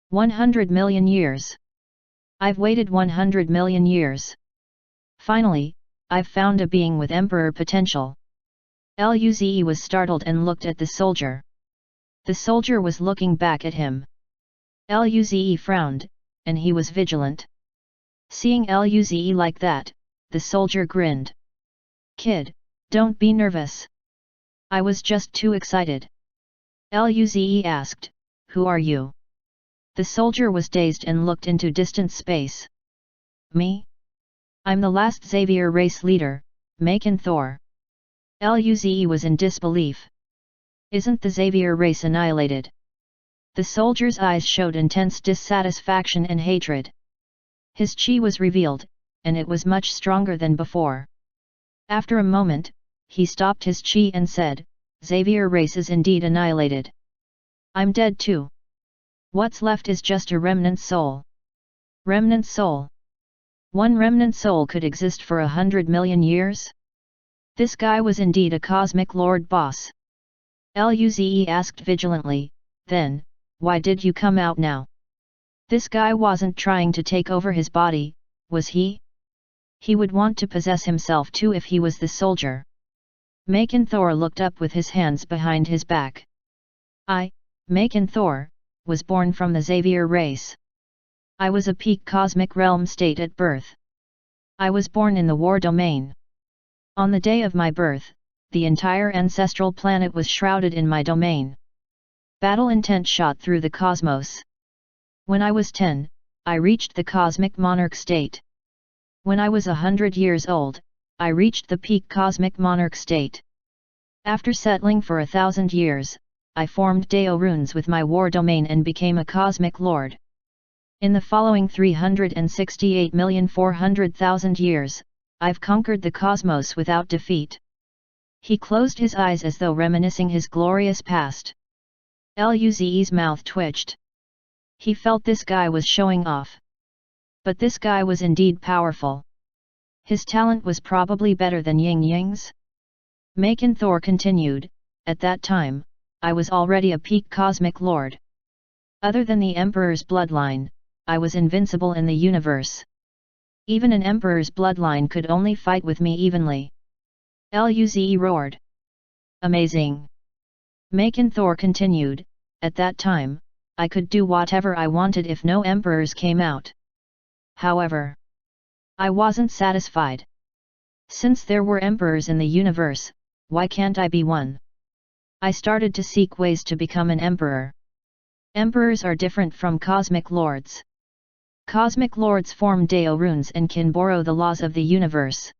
Speaker 1: 100 million years. I've waited 100 million years. Finally, I've found a being with Emperor potential. Luze was startled and looked at the soldier. The soldier was looking back at him. Luze frowned, and he was vigilant. Seeing Luze like that, the soldier grinned. Kid, don't be nervous. I was just too excited. Luze asked, who are you? The soldier was dazed and looked into distant space. Me? I'm the last Xavier race leader, Macon Thor. Luze was in disbelief. Isn't the Xavier race annihilated? The soldier's eyes showed intense dissatisfaction and hatred. His chi was revealed, and it was much stronger than before. After a moment, he stopped his chi and said, Xavier race is indeed annihilated. I'm dead too. What's left is just a remnant soul. Remnant soul. One remnant soul could exist for 100 million years? This guy was indeed a cosmic lord boss. Luze asked vigilantly, Then, why did you come out now? This guy wasn't trying to take over his body, was he? He would want to possess himself too if he was the soldier. Maken Thor looked up with his hands behind his back. I, Maken Thor, was born from the Xavier race. I was a peak cosmic realm state at birth. I was born in the war domain. On the day of my birth, the entire ancestral planet was shrouded in my domain. Battle intent shot through the cosmos. When I was 10, I reached the cosmic monarch state. When I was 100 years old, I reached the peak cosmic monarch state. After settling for 1,000 years, I formed Deo runes with my war domain and became a cosmic lord. In the following 368,400,000 years, I've conquered the cosmos without defeat. He closed his eyes as though reminiscing his glorious past. Luze's mouth twitched. He felt this guy was showing off. But this guy was indeed powerful. His talent was probably better than Ying Ying's. Maken Thor continued, at that time, I was already a peak cosmic lord. Other than the Emperor's bloodline, I was invincible in the universe. Even an Emperor's bloodline could only fight with me evenly. Luze roared. Amazing! Maken Thor continued, at that time, I could do whatever I wanted if no Emperors came out. However, I wasn't satisfied. Since there were Emperors in the universe, why can't I be one? I started to seek ways to become an Emperor. Emperors are different from Cosmic Lords. Cosmic Lords form Deo runes and can borrow the laws of the universe.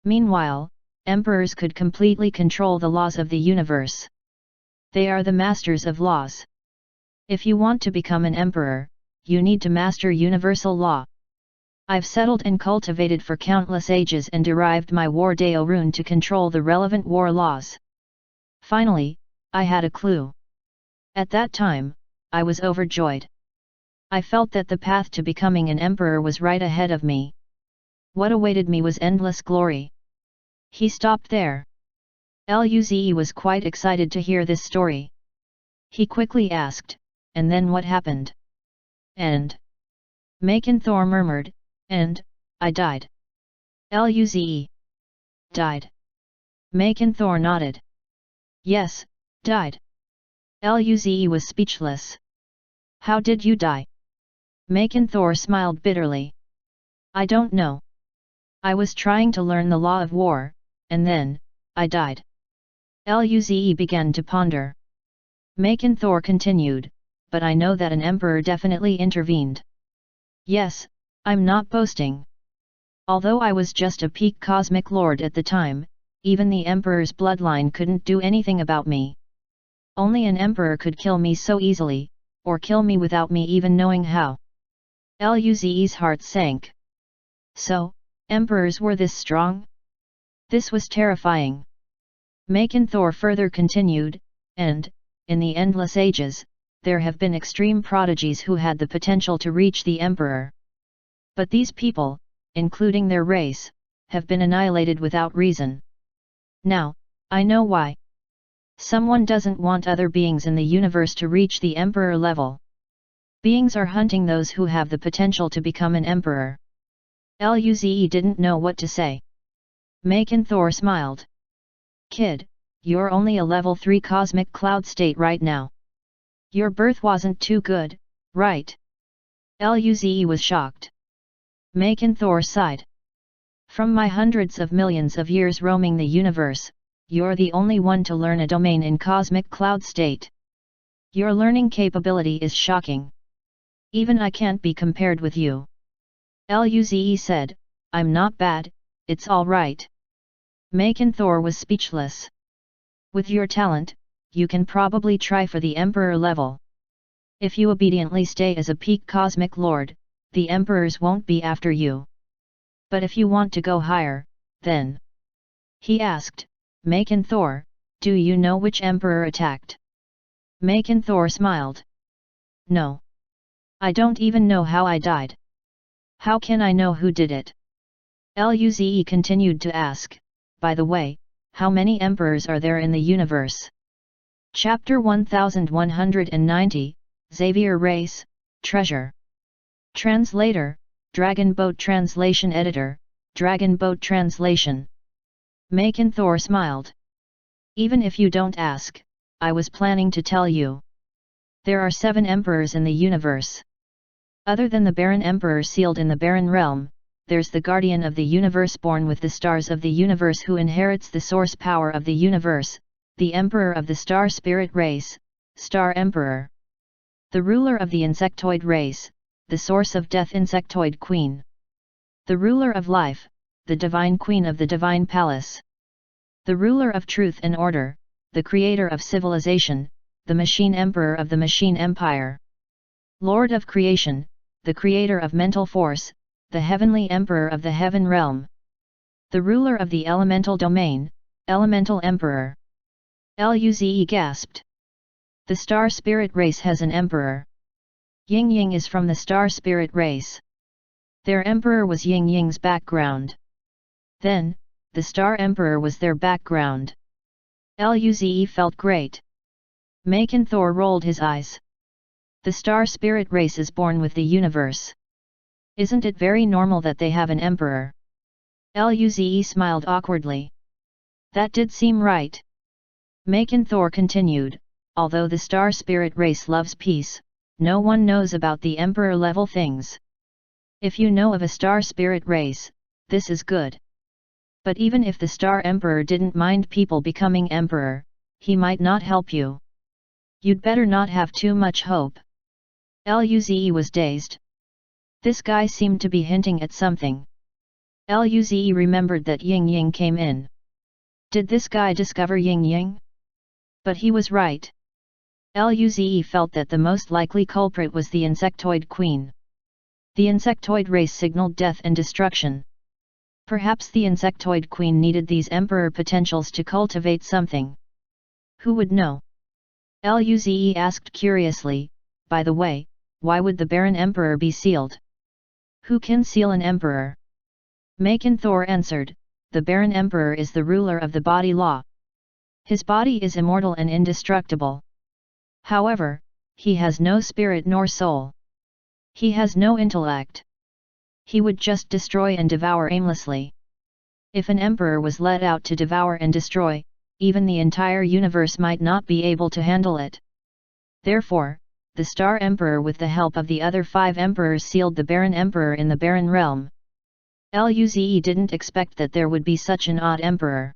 Speaker 1: Meanwhile, Emperors could completely control the laws of the universe. They are the masters of laws. If you want to become an Emperor, you need to master universal law. I've settled and cultivated for countless ages and derived my War Deo rune to control the relevant war laws. Finally, I had a clue. At that time, I was overjoyed. I felt that the path to becoming an emperor was right ahead of me. What awaited me was endless glory. He stopped there. Luze was quite excited to hear this story. He quickly asked, and then what happened? And? Maken Thor murmured, and, I died. Luze. Died. Maken Thor nodded. Yes, died. Luze was speechless. How did you die? Maken Thor smiled bitterly. I don't know. I was trying to learn the law of war, and then, I died. Luze began to ponder. Maken Thor continued, but I know that an emperor definitely intervened. Yes, I'm not boasting. Although I was just a peak cosmic lord at the time, even the emperor's bloodline couldn't do anything about me. Only an emperor could kill me so easily, or kill me without me even knowing how. Luze's heart sank. So, emperors were this strong? This was terrifying. Maken Thor further continued, and, in the endless ages, there have been extreme prodigies who had the potential to reach the emperor. But these people, including their race, have been annihilated without reason. Now, I know why. Someone doesn't want other beings in the universe to reach the emperor level. Beings are hunting those who have the potential to become an emperor. Luze didn't know what to say. Maken Thor smiled. Kid, you're only a level 3 cosmic cloud state right now. Your birth wasn't too good, right? Luze was shocked. Maken Thor sighed. From my hundreds of millions of years roaming the universe, you're the only one to learn a domain in cosmic cloud state. Your learning capability is shocking. Even I can't be compared with you. Luze said, I'm not bad, it's all right. Maken Thor was speechless. With your talent, you can probably try for the emperor level. If you obediently stay as a peak cosmic lord, the emperors won't be after you. But if you want to go higher, then? He asked, Maken Thor, do you know which emperor attacked? Maken Thor smiled. No. I don't even know how I died. How can I know who did it? Luze continued to ask, by the way, how many emperors are there in the universe? Chapter 1190, Xavier Race, Treasure. Translator, Dragon Boat Translation Editor, Dragon Boat Translation. Maken Thor smiled. Even if you don't ask, I was planning to tell you. There are 7 emperors in the universe. Other than the Baron Emperor sealed in the Baron Realm, there's the Guardian of the Universe born with the stars of the universe who inherits the source power of the universe, the Emperor of the Star Spirit race, Star Emperor. The ruler of the Insectoid race, the source of death Insectoid Queen. The ruler of life, the Divine Queen of the Divine Palace. The ruler of truth and order, the creator of civilization, the Machine Emperor of the Machine Empire. Lord of creation, the creator of mental force, the Heavenly Emperor of the Heaven Realm. The ruler of the elemental domain, Elemental Emperor. Luze gasped. The Star Spirit race has an emperor. Ying Ying is from the Star Spirit race. Their emperor was Ying Ying's background. Then, the Star Emperor was their background. Luze felt great. Maken Thor rolled his eyes. The Star Spirit race is born with the universe. Isn't it very normal that they have an emperor? Luze smiled awkwardly. That did seem right. Maken Thor continued, although the Star Spirit race loves peace, no one knows about the emperor-level things. If you know of a Star Spirit race, this is good. But even if the Star Emperor didn't mind people becoming emperor, he might not help you. You'd better not have too much hope. Luze was dazed. This guy seemed to be hinting at something. Luze remembered that Ying Ying came in. Did this guy discover Ying Ying? But he was right. Luze felt that the most likely culprit was the Insectoid Queen. The Insectoid race signaled death and destruction. Perhaps the Insectoid Queen needed these emperor potentials to cultivate something. Who would know? Luze asked curiously, by the way, why would the Baron Emperor be sealed? Who can seal an emperor? Maken Thor answered, the Baron Emperor is the ruler of the body law. His body is immortal and indestructible. However, he has no spirit nor soul. He has no intellect. He would just destroy and devour aimlessly. If an emperor was let out to devour and destroy, even the entire universe might not be able to handle it. Therefore, the Star Emperor with the help of the other 5 emperors sealed the Baron Emperor in the Baron Realm. Luze didn't expect that there would be such an odd emperor.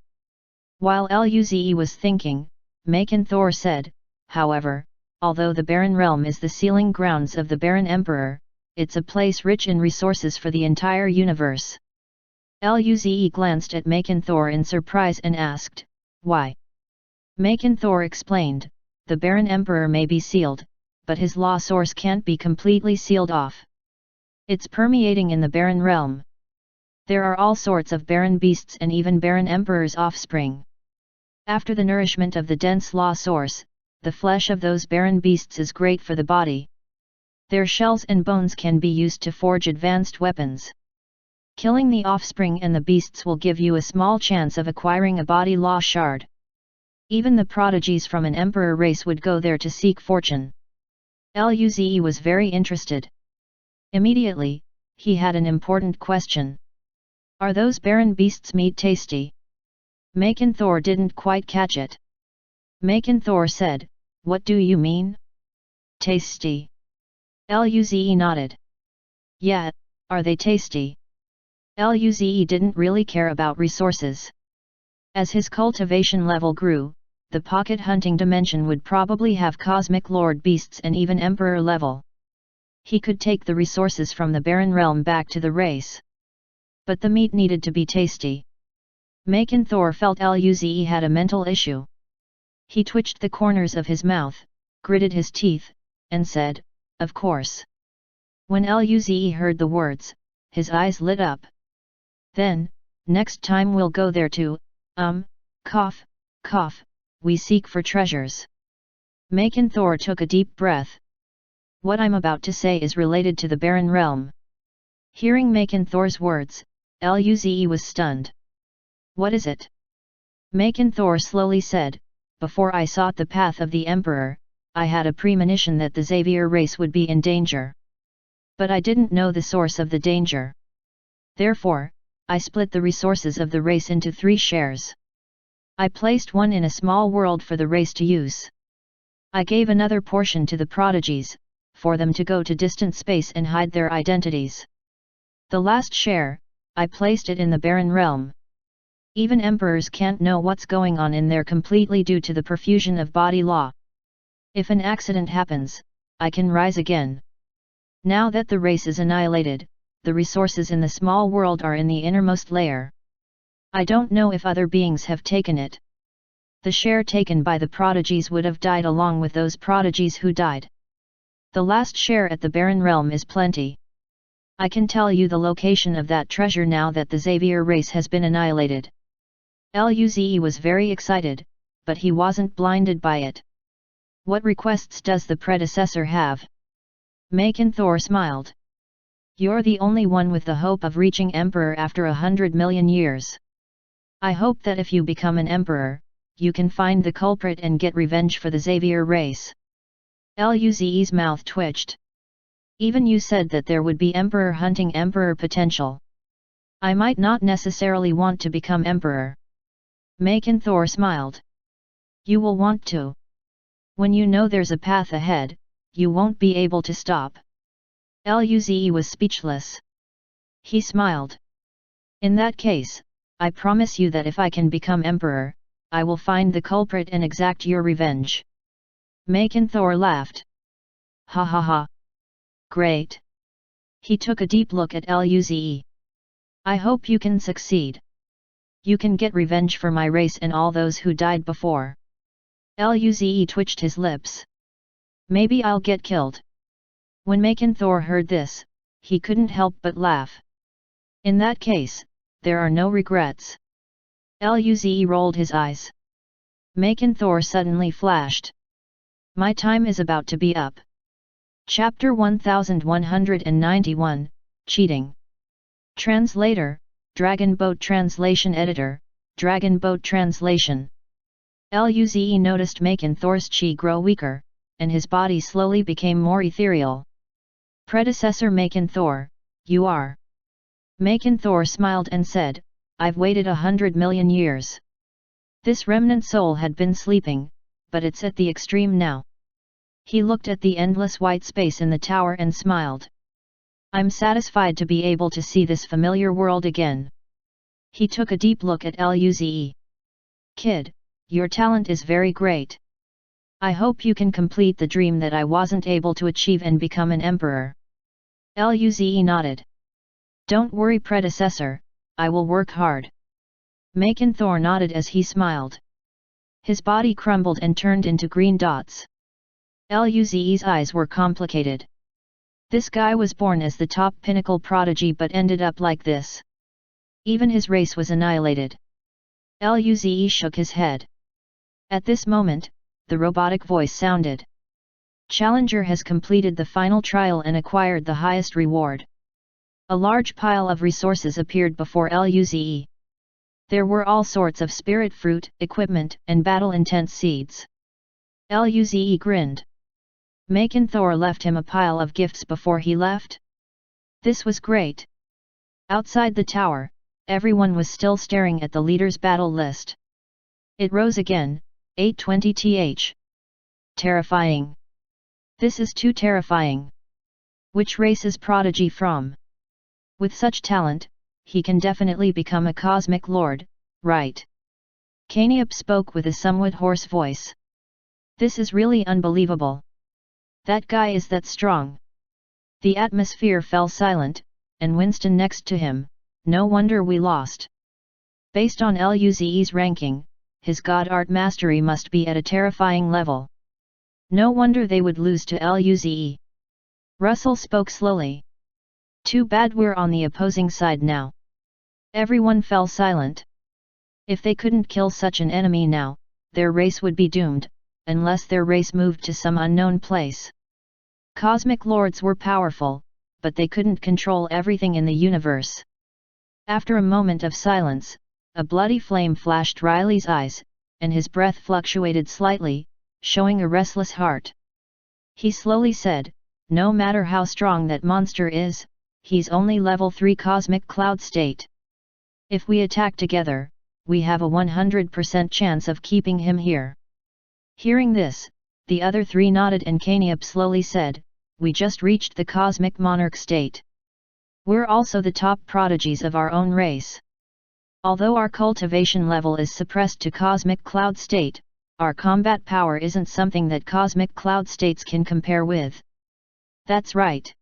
Speaker 1: While Luze was thinking, Maken Thor said, however, although the Baron Realm is the sealing grounds of the Baron Emperor, it's a place rich in resources for the entire universe. Luze glanced at Maken Thor in surprise and asked, why? Maken Thor explained, the Baron Emperor may be sealed, but his law source can't be completely sealed off. It's permeating in the Baron Realm. There are all sorts of Baron beasts and even Baron Emperor's offspring. After the nourishment of the dense law source, the flesh of those Baron beasts is great for the body. Their shells and bones can be used to forge advanced weapons. Killing the offspring and the beasts will give you a small chance of acquiring a body law shard. Even the prodigies from an emperor race would go there to seek fortune. Luze was very interested. Immediately, he had an important question. Are those Baron beasts' meat tasty? Maken Thor didn't quite catch it. Maken Thor said, what do you mean? Tasty. Luze nodded. Yeah, are they tasty? Luze didn't really care about resources. As his cultivation level grew, the pocket hunting dimension would probably have cosmic lord beasts and even emperor level. He could take the resources from the Baron Realm back to the race. But the meat needed to be tasty. Maken Thor felt Luze had a mental issue. He twitched the corners of his mouth, gritted his teeth, and said, of course. When Luze heard the words, his eyes lit up. Then, next time we'll go there too, cough, cough, we seek for treasures. Maken Thor took a deep breath. What I'm about to say is related to the Baron Realm. Hearing Maken Thor's words, Luze was stunned. What is it? Maken Thor slowly said, before I sought the path of the Emperor, I had a premonition that the Xavier race would be in danger. But I didn't know the source of the danger. Therefore, I split the resources of the race into 3 shares. I placed one in a small world for the race to use. I gave another portion to the prodigies, for them to go to distant space and hide their identities. The last share, I placed it in the barren realm. Even emperors can't know what's going on in there completely due to the perfusion of body law. If an accident happens, I can rise again. Now that the race is annihilated, the resources in the small world are in the innermost layer. I don't know if other beings have taken it. The share taken by the prodigies would have died along with those prodigies who died. The last share at the barren realm is plenty. I can tell you the location of that treasure now that the Xavier race has been annihilated. Luze was very excited, but he wasn't blinded by it. What requests does the predecessor have? Thor smiled. You're the only one with the hope of reaching emperor after 100 million years. I hope that if you become an emperor, you can find the culprit and get revenge for the Xavier race. Luze's mouth twitched. Even you said that there would be emperor hunting emperor potential. I might not necessarily want to become emperor. Thor smiled. You will want to. When you know there's a path ahead, you won't be able to stop. Luze was speechless. He smiled. In that case, I promise you that if I can become emperor, I will find the culprit and exact your revenge. Thor laughed. Ha ha ha. Great. He took a deep look at Luze. I hope you can succeed. You can get revenge for my race and all those who died before. Luze twitched his lips. Maybe I'll get killed. When Thor heard this, he couldn't help but laugh. In that case, there are no regrets. Luze rolled his eyes. Thor suddenly flashed. My time is about to be up. Chapter 1191, Cheating. Translator, Dragon Boat Translation Editor, Dragon Boat Translation. Luze noticed Thor's chi grow weaker, and his body slowly became more ethereal. Predecessor Thor, you are. Thor smiled and said, I've waited 100 million years. This remnant soul had been sleeping, but it's at the extreme now. He looked at the endless white space in the tower and smiled. I'm satisfied to be able to see this familiar world again. He took a deep look at Luze. Kid, your talent is very great. I hope you can complete the dream that I wasn't able to achieve and become an emperor. Luze nodded. Don't worry, predecessor, I will work hard. Thor nodded as he smiled. His body crumbled and turned into green dots. Luze's eyes were complicated. This guy was born as the top pinnacle prodigy but ended up like this. Even his race was annihilated. Luze shook his head. At this moment, the robotic voice sounded. Challenger has completed the final trial and acquired the highest reward. A large pile of resources appeared before Luze. There were all sorts of spirit fruit, equipment, and battle-intent seeds. Luze grinned. Thor left him a pile of gifts before he left. This was great. Outside the tower, everyone was still staring at the leader's battle list. It rose again, 820th. Terrifying. This is too terrifying. Which race is prodigy from? With such talent, he can definitely become a cosmic lord, right? Caniop spoke with a somewhat hoarse voice. This is really unbelievable. That guy is that strong. The atmosphere fell silent, and Winston next to him, no wonder we lost. Based on Luze's ranking, his god art mastery must be at a terrifying level. No wonder they would lose to Luze. Russell spoke slowly. Too bad we're on the opposing side now. Everyone fell silent. If they couldn't kill such an enemy now, their race would be doomed, unless their race moved to some unknown place. Cosmic lords were powerful, but they couldn't control everything in the universe. After a moment of silence, a bloody flame flashed Riley's eyes, and his breath fluctuated slightly, showing a restless heart. He slowly said, "No matter how strong that monster is, he's only level 3 cosmic cloud state. If we attack together, we have a 100% chance of keeping him here." Hearing this, the other three nodded and Kaniab slowly said, "We just reached the cosmic monarch state. We're also the top prodigies of our own race. Although our cultivation level is suppressed to cosmic cloud state, our combat power isn't something that cosmic cloud states can compare with." "That's right."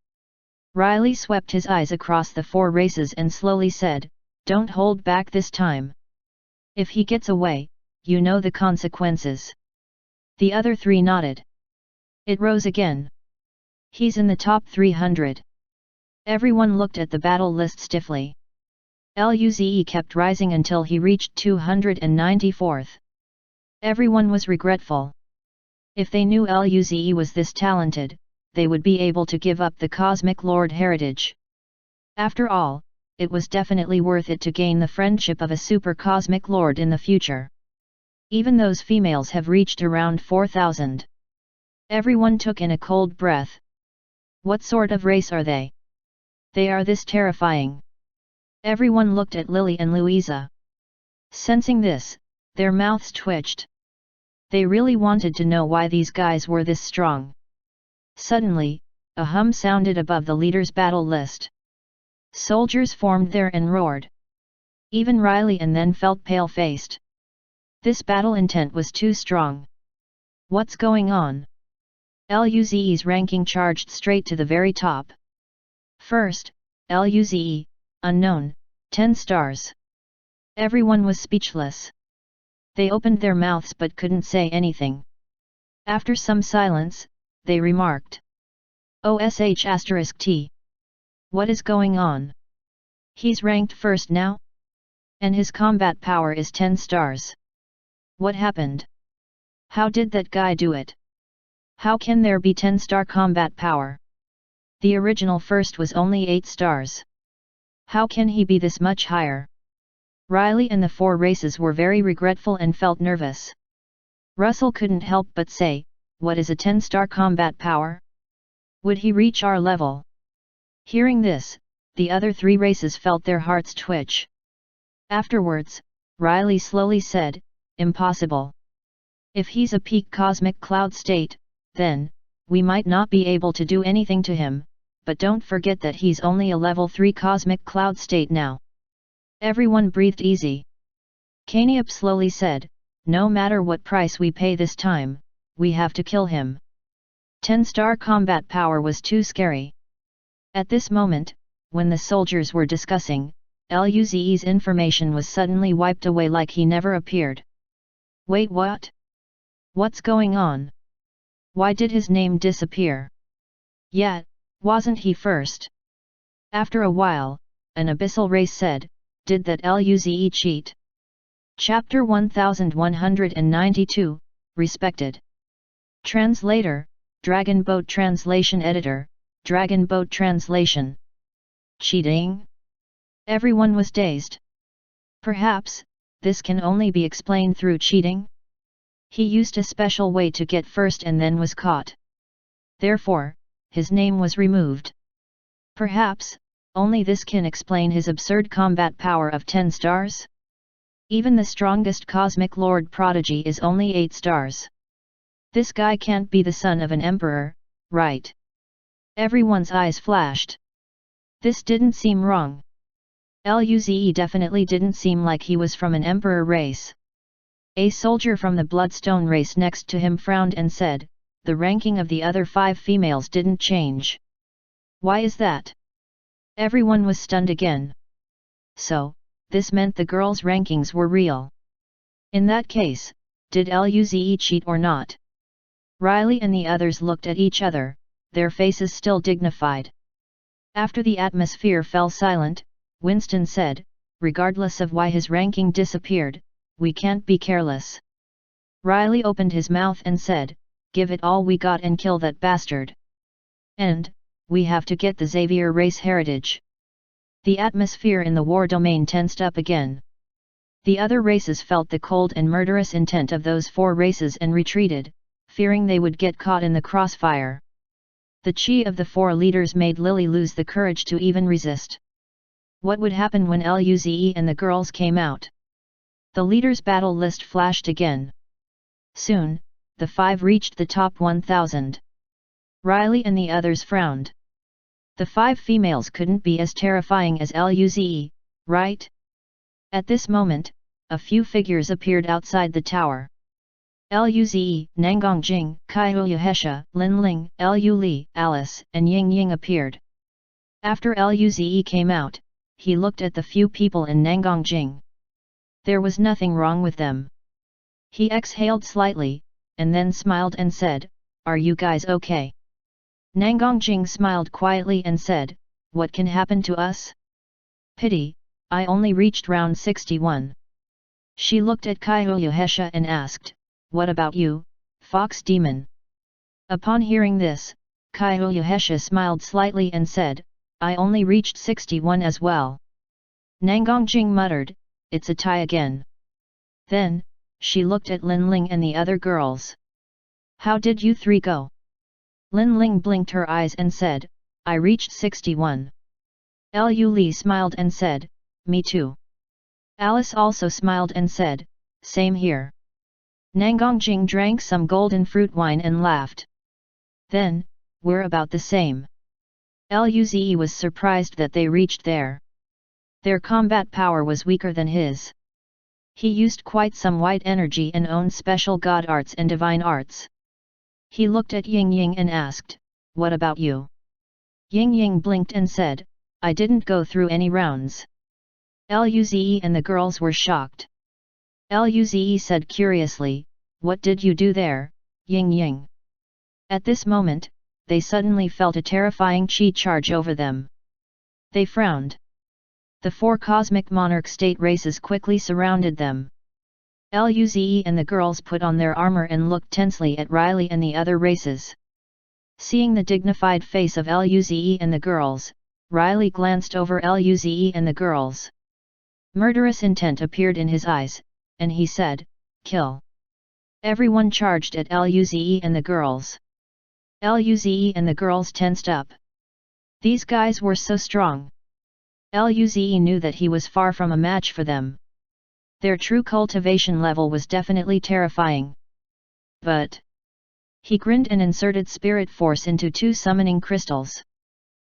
Speaker 1: Riley swept his eyes across the 4 races and slowly said, "Don't hold back this time. If he gets away, you know the consequences." The other 3 nodded. It rose again. "He's in the top 300. Everyone looked at the battle list stiffly. Luze kept rising until he reached 294th. Everyone was regretful. If they knew Luze was this talented, they would be able to give up the Cosmic Lord heritage. After all, it was definitely worth it to gain the friendship of a super Cosmic Lord in the future. Even those females have reached around 4,000. Everyone took in a cold breath. What sort of race are they? They are this terrifying. Everyone looked at Lily and Louisa. Sensing this, their mouths twitched. They really wanted to know why these guys were this strong. Suddenly, a hum sounded above the leader's battle list. Soldiers formed there and roared. Even Riley and then felt pale-faced. This battle intent was too strong. What's going on? Luze's ranking charged straight to the very top. First, Luze, unknown, 10 stars. Everyone was speechless. They opened their mouths but couldn't say anything. After some silence, they remarked, "OSH*T. What is going on? He's ranked first now? And his combat power is 10 stars. What happened? How did that guy do it? How can there be 10-star combat power? The original first was only 8 stars. How can he be this much higher?" Riley and the 4 races were very regretful and felt nervous. Russell couldn't help but say, "What is a 10-star combat power? Would he reach our level?" Hearing this, the other 3 races felt their hearts twitch. Afterwards, Riley slowly said, "Impossible. If he's a peak cosmic cloud state, then, we might not be able to do anything to him, but don't forget that he's only a level 3 cosmic cloud state now." Everyone breathed easy. Kaniab slowly said, "No matter what price we pay this time, we have to kill him. 10-star combat power was too scary." At this moment, when the soldiers were discussing, Luze's information was suddenly wiped away like he never appeared. "Wait, what? What's going on? Why did his name disappear? Yet, wasn't he first?" After a while, an abyssal race said, "Did that Luze cheat?" Chapter 1192, Respected. Translator, Dragon Boat Translation Editor, Dragon Boat Translation. Cheating? Everyone was dazed. Perhaps, this can only be explained through cheating? He used a special way to get first and then was caught. Therefore, his name was removed. Perhaps, only this can explain his absurd combat power of 10 stars? Even the strongest Cosmic Lord Prodigy is only 8 stars. This guy can't be the son of an emperor, right? Everyone's eyes flashed. This didn't seem wrong. Luze definitely didn't seem like he was from an emperor race. A soldier from the Bloodstone race next to him frowned and said, "The ranking of the other 5 females didn't change. Why is that?" Everyone was stunned again. So, this meant the girls' rankings were real. In that case, did Luze cheat or not? Riley and the others looked at each other, their faces still dignified. After the atmosphere fell silent, Winston said, "Regardless of why his ranking disappeared, we can't be careless." Riley opened his mouth and said, "Give it all we got and kill that bastard. And, we have to get the Xavier race heritage." The atmosphere in the war domain tensed up again. The other races felt the cold and murderous intent of those 4 races and retreated, fearing they would get caught in the crossfire. The chi of the 4 leaders made Lily lose the courage to even resist. What would happen when Luze and the girls came out? The leaders' battle list flashed again. Soon, the 5 reached the top 1000. Riley and the others frowned. The 5 females couldn't be as terrifying as Luze, right? At this moment, a few figures appeared outside the tower. Luze, Nangongjing, Kaiyuhesha, Linling, Lu Li, Alice, and Ying Ying appeared. After Luze came out, he looked at the few people in Nangongjing. There was nothing wrong with them. He exhaled slightly, and then smiled and said, "Are you guys okay?" Nangongjing smiled quietly and said, "What can happen to us? Pity, I only reached round 61. She looked at Kaiyuhesha and asked, "What about you, Fox Demon?" Upon hearing this, Kaiyuhesha smiled slightly and said, "I only reached 61 as well." Nangongjing muttered, "It's a tie again." Then, she looked at Linling and the other girls. "How did you 3 go?" Linling blinked her eyes and said, "I reached 61. Lu Li smiled and said, "Me too." Alice also smiled and said, "Same here." Nangongjing drank some golden fruit wine and laughed. "Then, we're about the same." Luze was surprised that they reached there. Their combat power was weaker than his. He used quite some white energy and owned special god arts and divine arts. He looked at Ying Ying and asked, "What about you?" Ying Ying blinked and said, "I didn't go through any rounds." Luze and the girls were shocked. Luze said curiously, "What did you do there, Ying Ying?" At this moment, they suddenly felt a terrifying chi charge over them. They frowned. The 4 cosmic monarch state races quickly surrounded them. Luze and the girls put on their armor and looked tensely at Riley and the other races. Seeing the dignified face of Luze and the girls, Riley glanced over Luze and the girls. Murderous intent appeared in his eyes, and he said, "Kill." Everyone charged at Luze and the girls. Luze and the girls tensed up. These guys were so strong. Luze knew that he was far from a match for them. Their true cultivation level was definitely terrifying. But he grinned and inserted spirit force into 2 summoning crystals.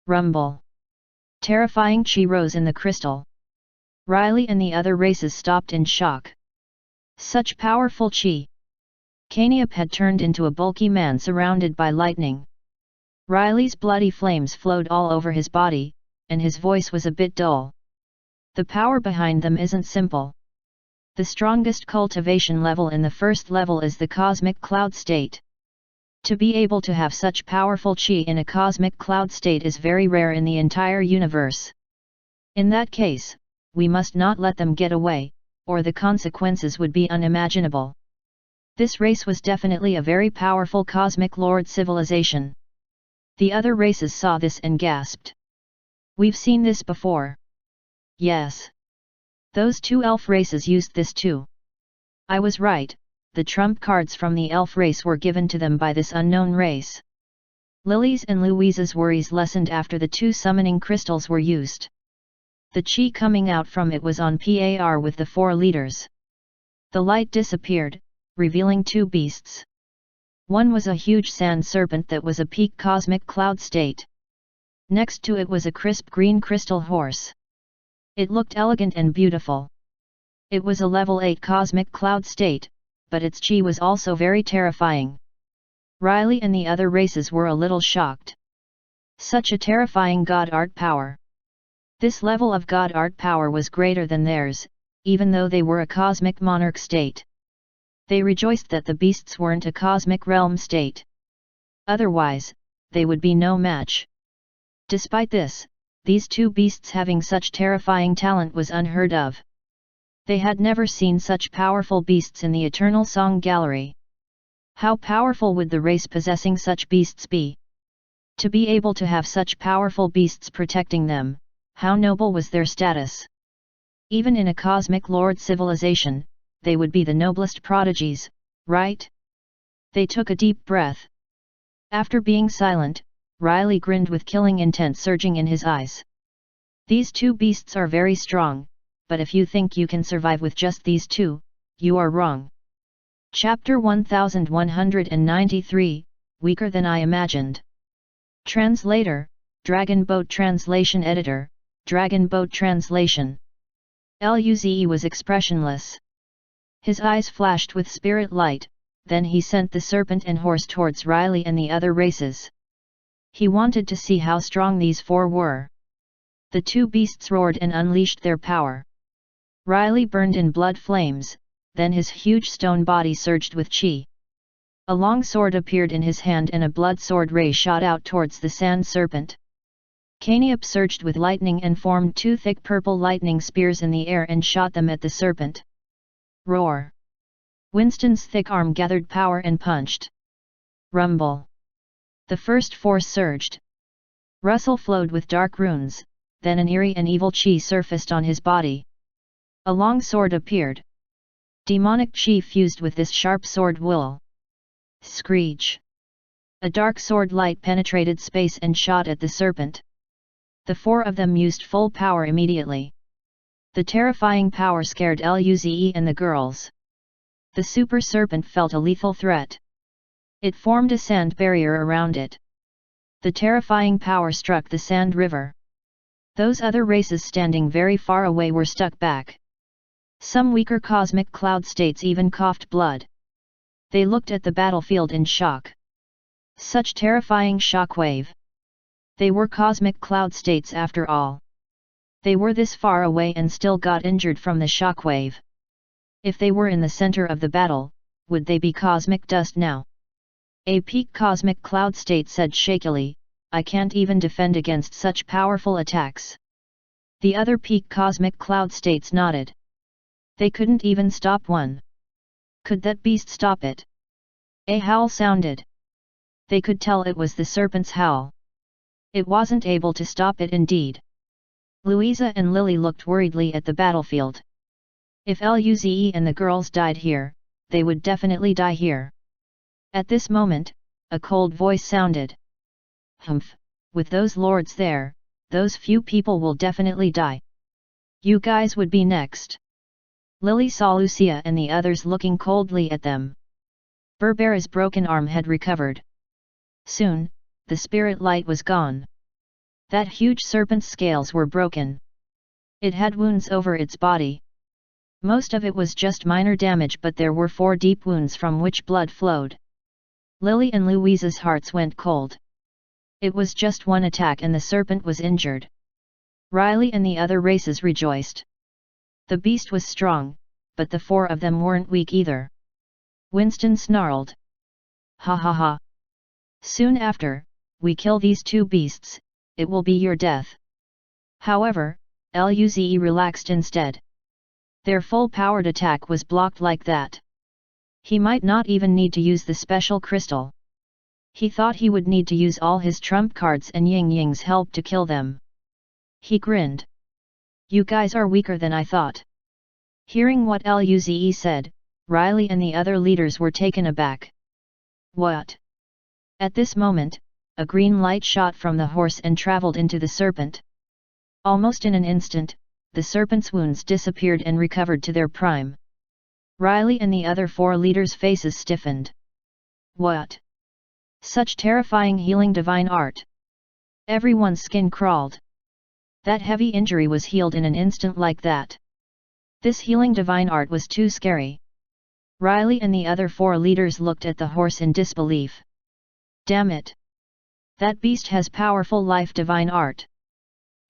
Speaker 1: Rumble. Terrifying chi rose in the crystal. Riley and the other races stopped in shock. Such powerful chi! Caniop had turned into a bulky man surrounded by lightning. Riley's bloody flames flowed all over his body, and his voice was a bit dull. The power behind them isn't simple. The strongest cultivation level in the first level is the cosmic cloud state. To be able to have such powerful chi in a cosmic cloud state is very rare in the entire universe. In that case, we must not let them get away, or the consequences would be unimaginable. This race was definitely a very powerful cosmic lord civilization. The other races saw this and gasped. "We've seen this before." "Yes. Those 2 elf races used this too." "I was right, the trump cards from the elf race were given to them by this unknown race." Lily's and Louise's worries lessened after the 2 summoning crystals were used. The chi coming out from it was on par with the 4 leaders. The light disappeared, revealing 2 beasts. One was a huge sand serpent that was a peak cosmic cloud state. Next to it was a crisp green crystal horse. It looked elegant and beautiful. It was a level 8 cosmic cloud state, but its chi was also very terrifying. Riley and the other races were a little shocked. Such a terrifying god art power. This level of god art power was greater than theirs, even though they were a cosmic monarch state. They rejoiced that the beasts weren't a cosmic realm state. Otherwise, they would be no match. Despite this, these 2 beasts having such terrifying talent was unheard of. They had never seen such powerful beasts in the Eternal Song Gallery. How powerful would the race possessing such beasts be? To be able to have such powerful beasts protecting them, how noble was their status? Even in a cosmic lord civilization, they would be the noblest prodigies, right? They took a deep breath. After being silent, Riley grinned with killing intent surging in his eyes. These two beasts are very strong, but if you think you can survive with just these two, you are wrong. Chapter 1193, Weaker Than I Imagined. Translator, Dragon Boat Translation Editor, Dragon Boat Translation. Luze was expressionless. His eyes flashed with spirit light, then he sent the serpent and horse towards Riley and the other races. He wanted to see how strong these four were. The two beasts roared and unleashed their power. Riley burned in blood flames, then his huge stone body surged with chi. A long sword appeared in his hand and a blood sword ray shot out towards the sand serpent. Caniop surged with lightning and formed two thick purple lightning spears in the air and shot them at the serpent. Roar! Winston's thick arm gathered power and punched. Rumble! The first force surged. Russell flowed with dark runes, then an eerie and evil chi surfaced on his body. A long sword appeared. Demonic chi fused with this sharp sword wool. Screech! A dark sword light penetrated space and shot at the serpent. The four of them used full power immediately. The terrifying power scared Luze and the girls. The super serpent felt a lethal threat. It formed a sand barrier around it. The terrifying power struck the sand river. Those other races standing very far away were stuck back. Some weaker cosmic cloud states even coughed blood. They looked at the battlefield in shock. Such terrifying shockwave! They were cosmic cloud states after all. They were this far away and still got injured from the shockwave. If they were in the center of the battle, would they be cosmic dust now? A peak cosmic cloud state said shakily, I can't even defend against such powerful attacks. The other peak cosmic cloud states nodded. They couldn't even stop one. Could that beast stop it? A howl sounded. They could tell it was the serpent's howl. It wasn't able to stop it indeed. Louisa and Lily looked worriedly at the battlefield. If Luze and the girls died here, they would definitely die here. At this moment, a cold voice sounded. Humph, with those lords there, those few people will definitely die. You guys would be next. Lily saw Lucia and the others looking coldly at them. Berbera's broken arm had recovered. Soon, the spirit light was gone. That huge serpent's scales were broken. It had wounds over its body. Most of it was just minor damage, but there were 4 deep wounds from which blood flowed. Lily and Louisa's hearts went cold. It was just one attack and the serpent was injured. Riley and the other races rejoiced. The beast was strong, but the 4 of them weren't weak either. Winston snarled. Ha ha ha. Soon after, we kill these 2 beasts, it will be your death. However, Luze relaxed instead. Their full-powered attack was blocked like that. He might not even need to use the special crystal. He thought he would need to use all his trump cards and Ying Ying's help to kill them. He grinned. You guys are weaker than I thought. Hearing what Luze said, Riley and the other leaders were taken aback. What? At this moment, a green light shot from the horse and traveled into the serpent. Almost in an instant, the serpent's wounds disappeared and recovered to their prime. Riley and the other 4 leaders' faces stiffened. What? Such terrifying healing divine art! Everyone's skin crawled. That heavy injury was healed in an instant like that. This healing divine art was too scary. Riley and the other 4 leaders looked at the horse in disbelief. Damn it! That beast has powerful life divine art.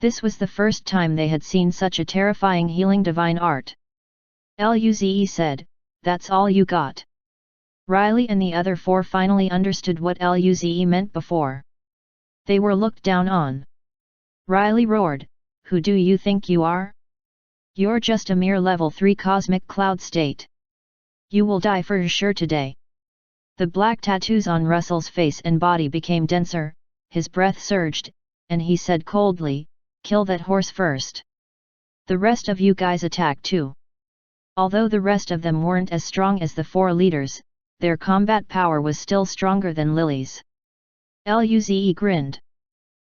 Speaker 1: This was the first time they had seen such a terrifying healing divine art. Luze said, that's all you got. Riley and the other 4 finally understood what Luze meant before. They were looked down on. Riley roared, who do you think you are? You're just a mere level 3 cosmic cloud state. You will die for sure today. The black tattoos on Russell's face and body became denser, his breath surged, and he said coldly, kill that horse first. The rest of you guys attack too. Although the rest of them weren't as strong as the 4 leaders, their combat power was still stronger than Lily's. Luze grinned.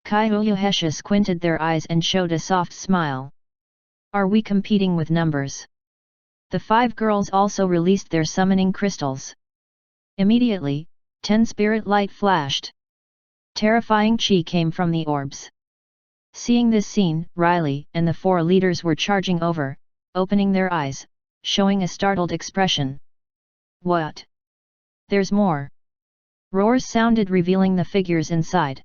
Speaker 1: Kyohesha squinted their eyes and showed a soft smile. Are we competing with numbers? The 5 girls also released their summoning crystals. Immediately, 10 spirit light flashed. Terrifying chi came from the orbs. Seeing this scene, Riley and the 4 leaders were charging over, opening their eyes, showing a startled expression. What? There's more. Roars sounded revealing the figures inside.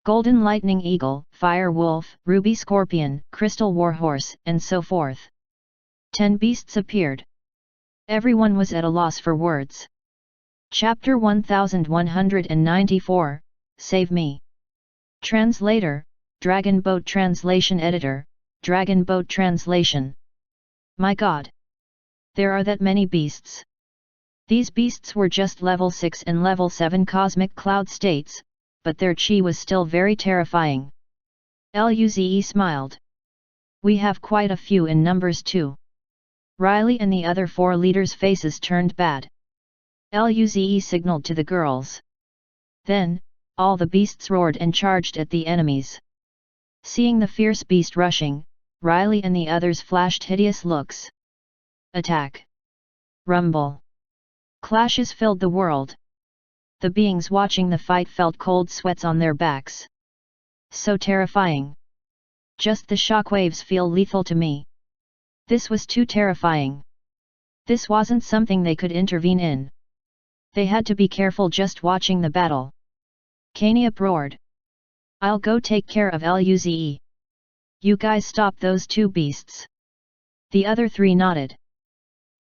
Speaker 1: Golden Lightning Eagle, Fire Wolf, Ruby Scorpion, Crystal Warhorse, and so forth. 10 beasts appeared. Everyone was at a loss for words. Chapter 1194, Save Me. Translator, Dragon Boat Translation Editor, Dragon Boat Translation. My God! There are that many beasts. These beasts were just level 6 and level 7 cosmic cloud states, but their chi was still very terrifying. Luze smiled. We have quite a few in numbers too. Riley and the other 4 leaders' faces turned bad. Luze signaled to the girls. Then, all the beasts roared and charged at the enemies. Seeing the fierce beast rushing, Riley and the others flashed hideous looks. Attack! Rumble! Clashes filled the world. The beings watching the fight felt cold sweats on their backs. So terrifying. Just the shockwaves feel lethal to me. This was too terrifying. This wasn't something they could intervene in. They had to be careful just watching the battle. Kaniop roared. I'll go take care of Luze. You guys stop those 2 beasts. The other 3 nodded.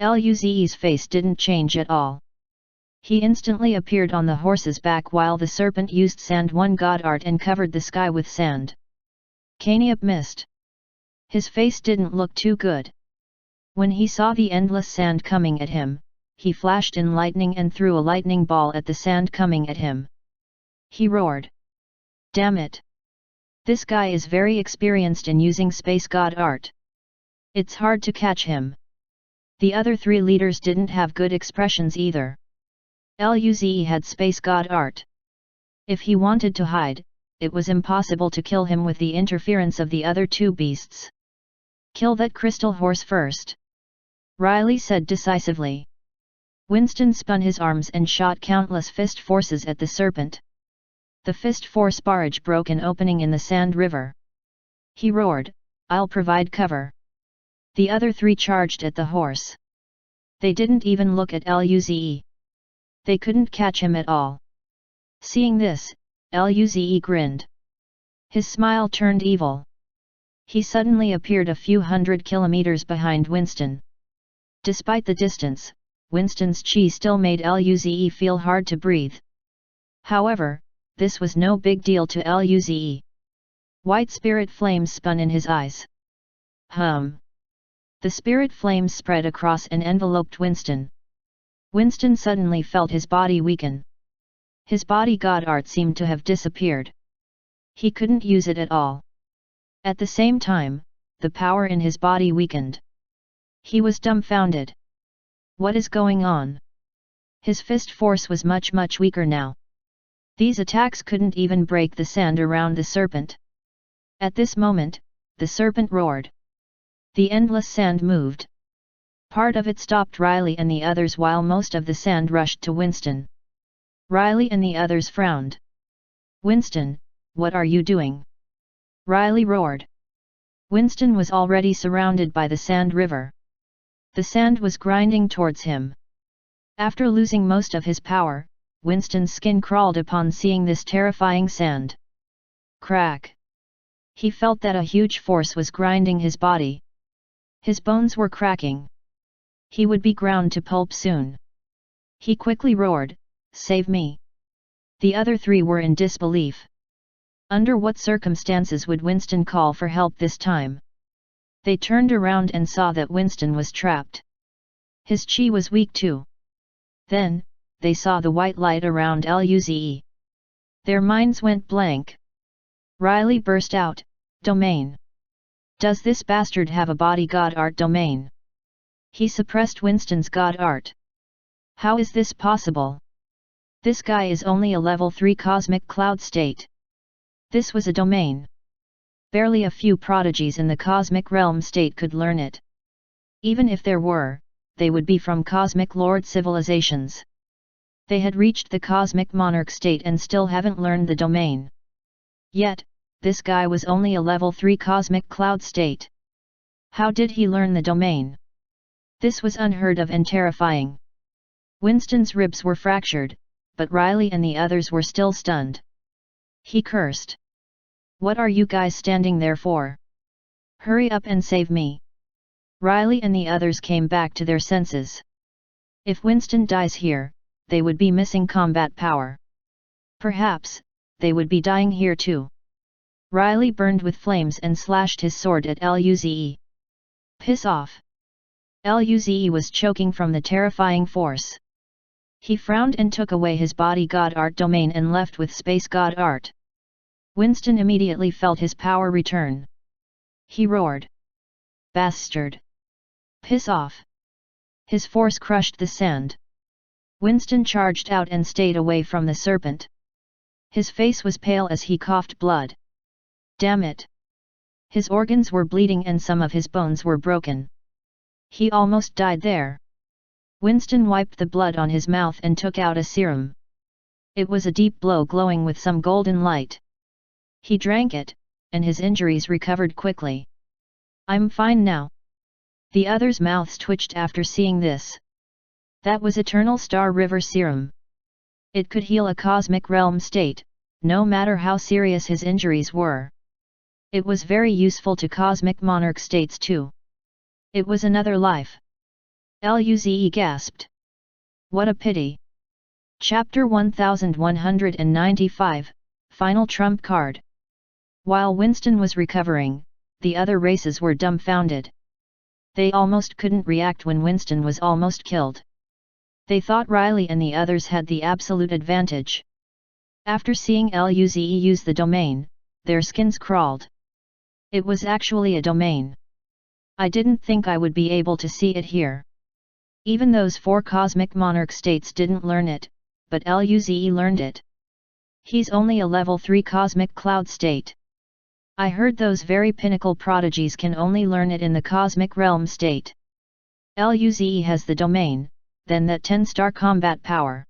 Speaker 1: Luze's face didn't change at all. He instantly appeared on the horse's back while the serpent used sand 1 god art and covered the sky with sand. Kaniop missed. His face didn't look too good. When he saw the endless sand coming at him, he flashed in lightning and threw a lightning ball at the sand coming at him. He roared. Damn it! This guy is very experienced in using space god art. It's hard to catch him. The other 3 leaders didn't have good expressions either. Luze had space god art. If he wanted to hide, it was impossible to kill him with the interference of the other 2 beasts. Kill that crystal horse first. Riley said decisively. Winston spun his arms and shot countless fist forces at the serpent. The fist force barrage broke an opening in the sand river. He roared, I'll provide cover. The other 3 charged at the horse. They didn't even look at Luze. They couldn't catch him at all. Seeing this, Luze grinned. His smile turned evil. He suddenly appeared a few hundred kilometers behind Winston. Despite the distance, Winston's chi still made Luze feel hard to breathe. However, this was no big deal to Luze. White spirit flames spun in his eyes. The spirit flames spread across and enveloped Winston. Winston suddenly felt his body weaken. His body god art seemed to have disappeared. He couldn't use it at all. At the same time, the power in his body weakened. He was dumbfounded. What is going on? His fist force was much weaker now. These attacks couldn't even break the sand around the serpent. At this moment, the serpent roared. The endless sand moved. Part of it stopped Riley and the others while most of the sand rushed to Winston. Riley and the others frowned. Winston, what are you doing? Riley roared. Winston was already surrounded by the sand river. The sand was grinding towards him. After losing most of his power, Winston's skin crawled upon seeing this terrifying sand. Crack! He felt that a huge force was grinding his body. His bones were cracking. He would be ground to pulp soon. He quickly roared, Save me! The other 3 were in disbelief. Under what circumstances would Winston call for help this time? They turned around and saw that Winston was trapped. His chi was weak too. Then, they saw the white light around Luze. Their minds went blank. Riley burst out, Domain! Does this bastard have a body god art domain? He suppressed Winston's god art. How is this possible? This guy is only a level 3 cosmic cloud state. This was a domain. Barely a few prodigies in the cosmic realm state could learn it. Even if there were, they would be from cosmic lord civilizations. They had reached the cosmic monarch state and still haven't learned the domain. Yet, this guy was only a level 3 cosmic cloud state. How did he learn the domain? This was unheard of and terrifying. Winston's ribs were fractured, but Riley and the others were still stunned. He cursed. What are you guys standing there for? Hurry up and save me. Riley and the others came back to their senses. If Winston dies here, they would be missing combat power. Perhaps, they would be dying here too. Riley burned with flames and slashed his sword at Luze. Piss off! Luze was choking from the terrifying force. He frowned and took away his body god art domain and left with space god art. Winston immediately felt his power return. He roared. Bastard! Piss off! His force crushed the sand. Winston charged out and stayed away from the serpent. His face was pale as he coughed blood. Damn it! His organs were bleeding and some of his bones were broken. He almost died there. Winston wiped the blood on his mouth and took out a serum. It was a deep blow glowing with some golden light. He drank it, and his injuries recovered quickly. I'm fine now. The others' mouths twitched after seeing this. That was Eternal Star River Serum. It could heal a cosmic realm state, no matter how serious his injuries were. It was very useful to cosmic monarch states too. It was another life. Luze gasped. What a pity. Chapter 1195, Final Trump Card. While Winston was recovering, the other races were dumbfounded. They almost couldn't react when Winston was almost killed. They thought Riley and the others had the absolute advantage. After seeing Luze use the domain, their skins crawled. It was actually a domain. I didn't think I would be able to see it here. Even those 4 cosmic monarch states didn't learn it, but Luze learned it. He's only a level 3 cosmic cloud state. I heard those very pinnacle prodigies can only learn it in the cosmic realm state. Luze has the domain, then that 10-star combat power.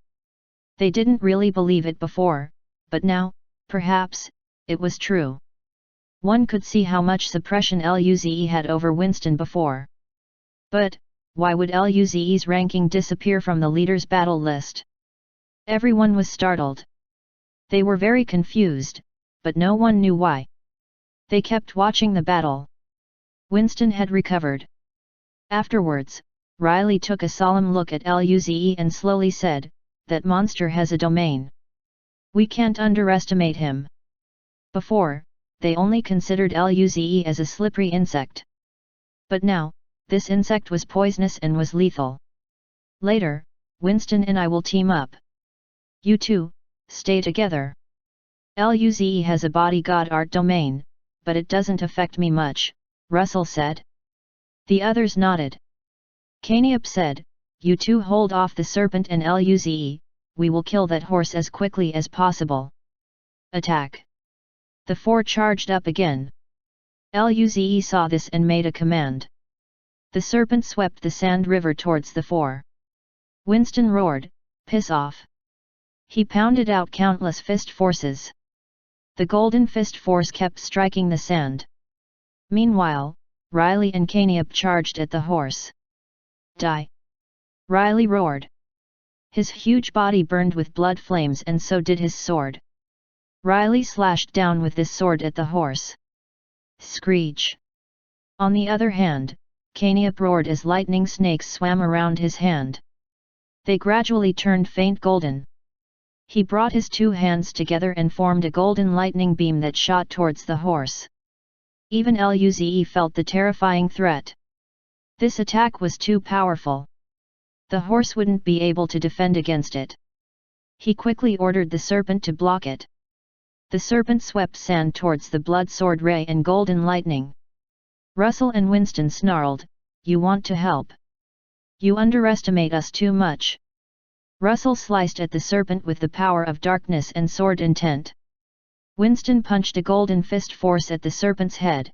Speaker 1: They didn't really believe it before, but now, perhaps, it was true. One could see how much suppression Luze had over Winston before. But, why would Luze's ranking disappear from the leader's battle list? Everyone was startled. They were very confused, but no one knew why. They kept watching the battle. Winston had recovered. Afterwards, Riley took a solemn look at Luze and slowly said, "That monster has a domain. We can't underestimate him." Before, they only considered Luze as a slippery insect. But now, this insect was poisonous and was lethal. Later, Winston and I will team up. You two, stay together. Luze has a body god art domain, but it doesn't affect me much, Russell said. The others nodded. Caniop said, "You two hold off the serpent and Luze, we will kill that horse as quickly as possible. Attack!" The 4 charged up again. Luze saw this and made a command. The serpent swept the sand river towards the 4. Winston roared, "Piss off!" He pounded out countless fist forces. The golden fist force kept striking the sand. Meanwhile, Riley and Caniop charged at the horse. Die! Riley roared. His huge body burned with blood flames and so did his sword. Riley slashed down with this sword at the horse. Screech! On the other hand, Caniop roared as lightning snakes swam around his hand. They gradually turned faint golden. He brought his 2 hands together and formed a golden lightning beam that shot towards the horse. Even Luze felt the terrifying threat. This attack was too powerful. The horse wouldn't be able to defend against it. He quickly ordered the serpent to block it. The serpent swept sand towards the blood sword ray and golden lightning. Russell and Winston snarled, "You want to help? You underestimate us too much." Russell sliced at the serpent with the power of darkness and sword intent. Winston punched a golden fist force at the serpent's head.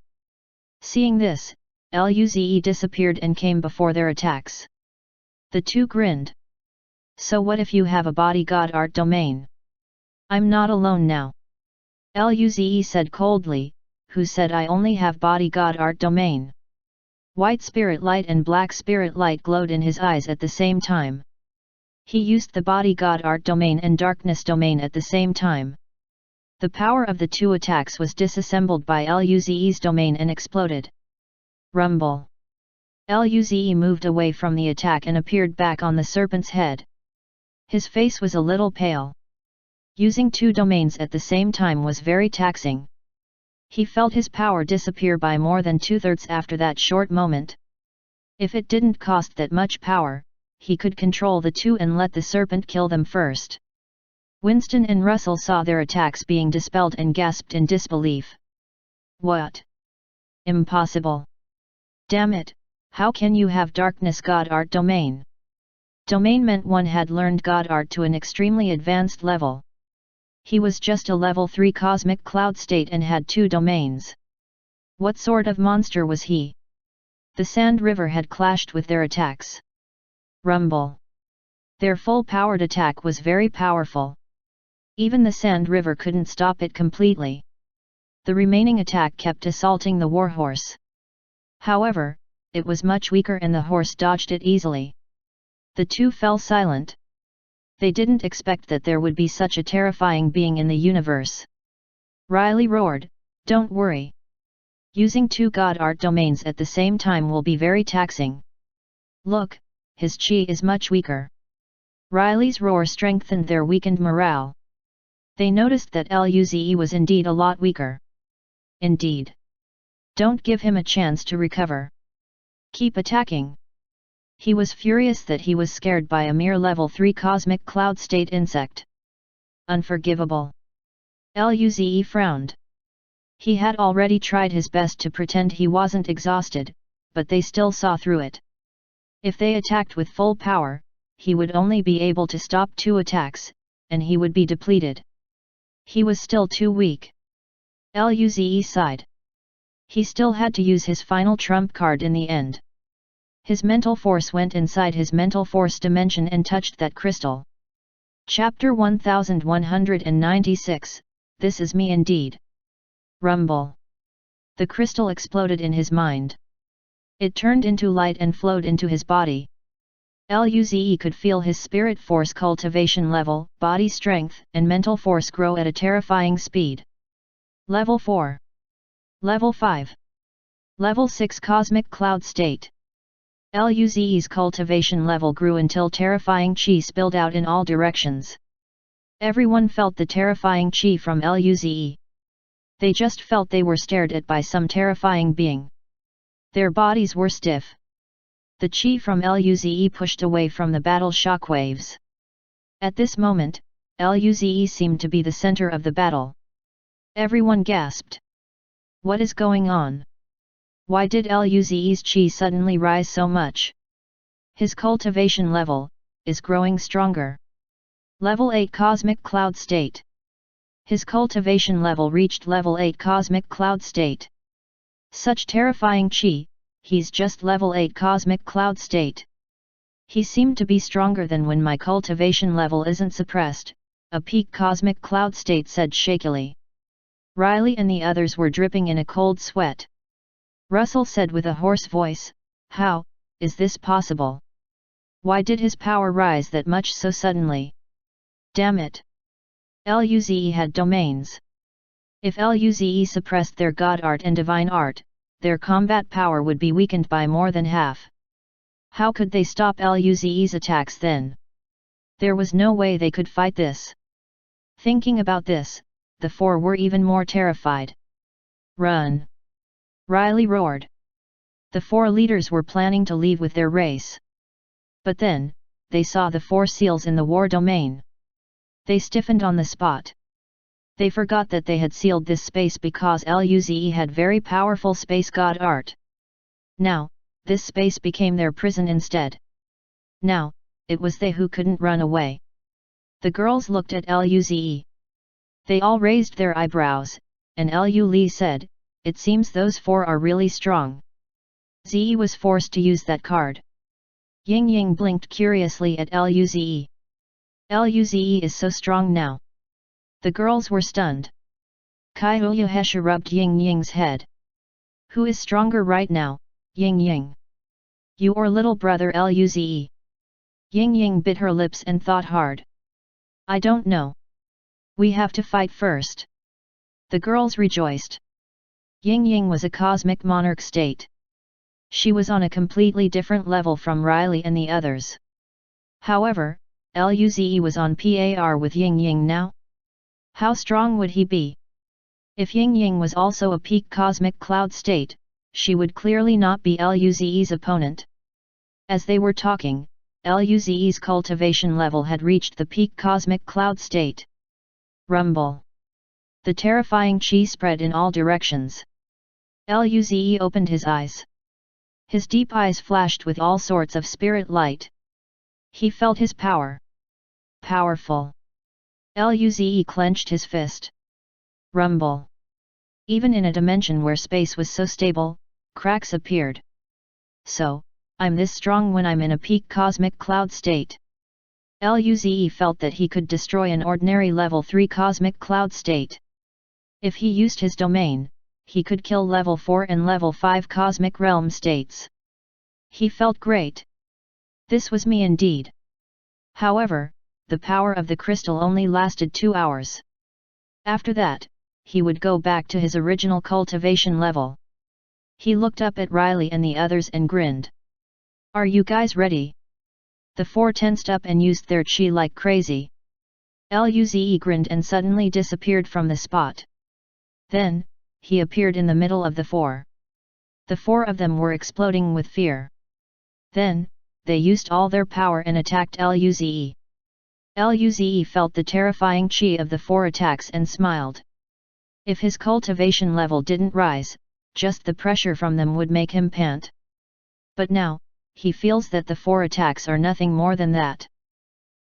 Speaker 1: Seeing this, Luze disappeared and came before their attacks. The two grinned. "So what if you have a bodyguard art domain? I'm not alone now," Luze said coldly. "Who said I only have bodyguard art domain?" White spirit light and black spirit light glowed in his eyes at the same time. He used the bodyguard art domain and darkness domain at the same time. The power of the two attacks was disassembled by Luze's domain and exploded. Rumble. Luze moved away from the attack and appeared back on the serpent's head. His face was a little pale. Using two domains at the same time was very taxing. He felt his power disappear by more than 2/3 after that short moment. If it didn't cost that much power, he could control the two and let the serpent kill them first. Winston and Russell saw their attacks being dispelled and gasped in disbelief. "What? Impossible! Damn it, how can you have darkness god art domain?" Domain meant one had learned god art to an extremely advanced level. He was just a level 3 cosmic cloud state and had two domains. What sort of monster was he? The Sand River had clashed with their attacks. Rumble. Their full-powered attack was very powerful. Even the Sand River couldn't stop it completely. The remaining attack kept assaulting the warhorse. However, it was much weaker and the horse dodged it easily. The two fell silent. They didn't expect that there would be such a terrifying being in the universe. Riley roared, "Don't worry. Using two god art domains at the same time will be very taxing. Look, his chi is much weaker." Riley's roar strengthened their weakened morale. They noticed that Luze was indeed a lot weaker. "Indeed. Don't give him a chance to recover. Keep attacking." He was furious that he was scared by a mere level 3 cosmic cloud state insect. Unforgivable. Luze frowned. He had already tried his best to pretend he wasn't exhausted, but they still saw through it. If they attacked with full power, he would only be able to stop two attacks, and he would be depleted. He was still too weak. Luze sighed. He still had to use his final trump card in the end. His mental force went inside his mental force dimension and touched that crystal. Chapter 1196, This is me indeed. Rumble. The crystal exploded in his mind. It turned into light and flowed into his body. Luze could feel his spirit force cultivation level, body strength and mental force grow at a terrifying speed. Level 4. Level 5. Level 6 Cosmic Cloud State. Luze's cultivation level grew until terrifying chi spilled out in all directions. Everyone felt the terrifying chi from Luze. They just felt they were stared at by some terrifying being. Their bodies were stiff. The chi from Luze pushed away from the battle shockwaves. At this moment, Luze seemed to be the center of the battle. Everyone gasped. What is going on? Why did Luze's chi suddenly rise so much? His cultivation level is growing stronger. Level 8 Cosmic Cloud State. His cultivation level reached level 8 Cosmic Cloud State. Such terrifying chi, he's just level 8 Cosmic Cloud State. He seemed to be stronger than when my cultivation level isn't suppressed, a peak Cosmic Cloud State said shakily. Riley and the others were dripping in a cold sweat. Russell said with a hoarse voice, "How is this possible? Why did his power rise that much so suddenly? Damn it! Luze had domains. If Luze suppressed their god art and divine art, their combat power would be weakened by more than half. How could they stop Luze's attacks then? There was no way they could fight this." Thinking about this, the four were even more terrified. "Run!" Riley roared. The four leaders were planning to leave with their race. But then, they saw the four seals in the war domain. They stiffened on the spot. They forgot that they had sealed this space because Luze had very powerful space god art. Now, this space became their prison instead. Now, it was they who couldn't run away. The girls looked at Luze. They all raised their eyebrows, and Lu Li said, "It seems those four are really strong." Ze was forced to use that card. Ying Ying blinked curiously at Luze. Luze is so strong now. The girls were stunned. Kai Uyahesha rubbed Ying Ying's head. "Who is stronger right now, Ying Ying? You or little brother Luze?" Ying Ying bit her lips and thought hard. "I don't know. We have to fight first." The girls rejoiced. Ying Ying was a cosmic monarch state. She was on a completely different level from Riley and the others. However, Luze was on par with Ying Ying now. How strong would he be? If Ying Ying was also a peak cosmic cloud state, she would clearly not be Luze's opponent. As they were talking, Luze's cultivation level had reached the peak cosmic cloud state. Rumble. The terrifying chi spread in all directions. Luze opened his eyes. His deep eyes flashed with all sorts of spirit light. He felt his power. Powerful. Luze clenched his fist. Rumble. Even in a dimension where space was so stable, cracks appeared. So, I'm this strong when I'm in a peak cosmic cloud state. Luze felt that he could destroy an ordinary level 3 cosmic cloud state. If he used his domain, he could kill level 4 and level 5 cosmic realm states. He felt great. This was me indeed. However, the power of the crystal only lasted 2 hours. After that, he would go back to his original cultivation level. He looked up at Riley and the others and grinned. "Are you guys ready?" The four tensed up and used their chi like crazy. Luze grinned and suddenly disappeared from the spot. Then, he appeared in the middle of the four. The four of them were exploding with fear. Then, they used all their power and attacked Luze. Luze felt the terrifying chi of the four attacks and smiled. If his cultivation level didn't rise, just the pressure from them would make him pant. But now, he feels that the four attacks are nothing more than that.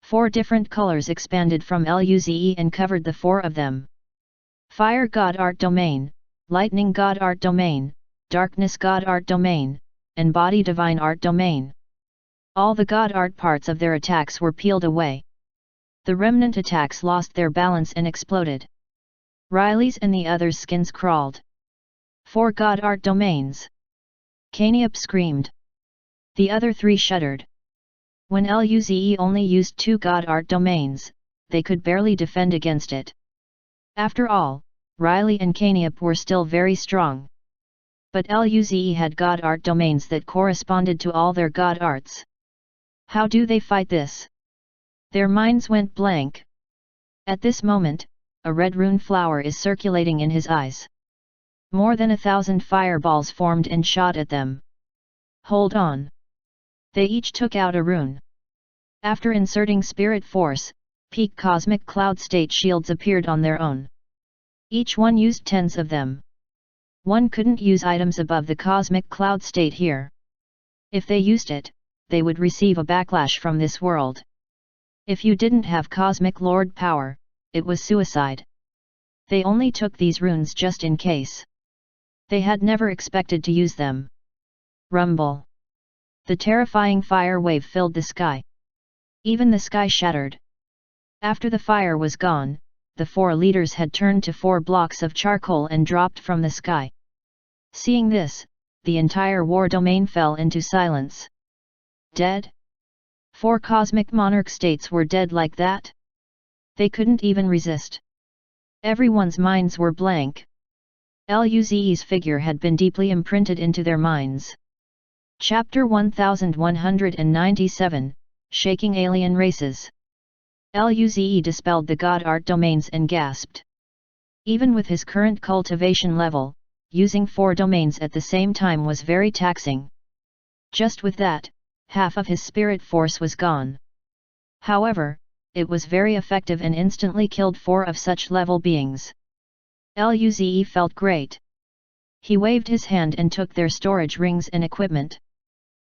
Speaker 1: 4 different colors expanded from Luze and covered the four of them. Fire God Art Domain, Lightning God Art Domain, Darkness God Art Domain, and Body Divine Art Domain. All the God Art parts of their attacks were peeled away. The remnant attacks lost their balance and exploded. Riley's and the others' skins crawled. 4 God Art Domains! Caniop screamed. The other 3 shuddered. When Luze only used 2 God Art Domains, they could barely defend against it. After all, Riley and Caniop were still very strong. But Luze had God Art Domains that corresponded to all their God Arts. How do they fight this? Their minds went blank. At this moment, a red rune flower is circulating in his eyes. More than 1,000 fireballs formed and shot at them. Hold on. They each took out a rune. After inserting spirit force, peak cosmic cloud state shields appeared on their own. Each one used 10s of them. One couldn't use items above the cosmic cloud state here. If they used it, they would receive a backlash from this world. If you didn't have cosmic lord power, it was suicide. They only took these runes just in case. They had never expected to use them. Rumble. The terrifying fire wave filled the sky. Even the sky shattered. After the fire was gone, the 4 leaders had turned to 4 blocks of charcoal and dropped from the sky. Seeing this, the entire war domain fell into silence. Dead? 4 cosmic monarch states were dead like that? They couldn't even resist. Everyone's minds were blank. Luze's figure had been deeply imprinted into their minds. Chapter 1197, Shaking Alien Races. Luze dispelled the God Art domains and gasped. Even with his current cultivation level, using 4 domains at the same time was very taxing. Just with that, half of his spirit force was gone. However, it was very effective and instantly killed 4 of such level beings. Luze felt great. He waved his hand and took their storage rings and equipment.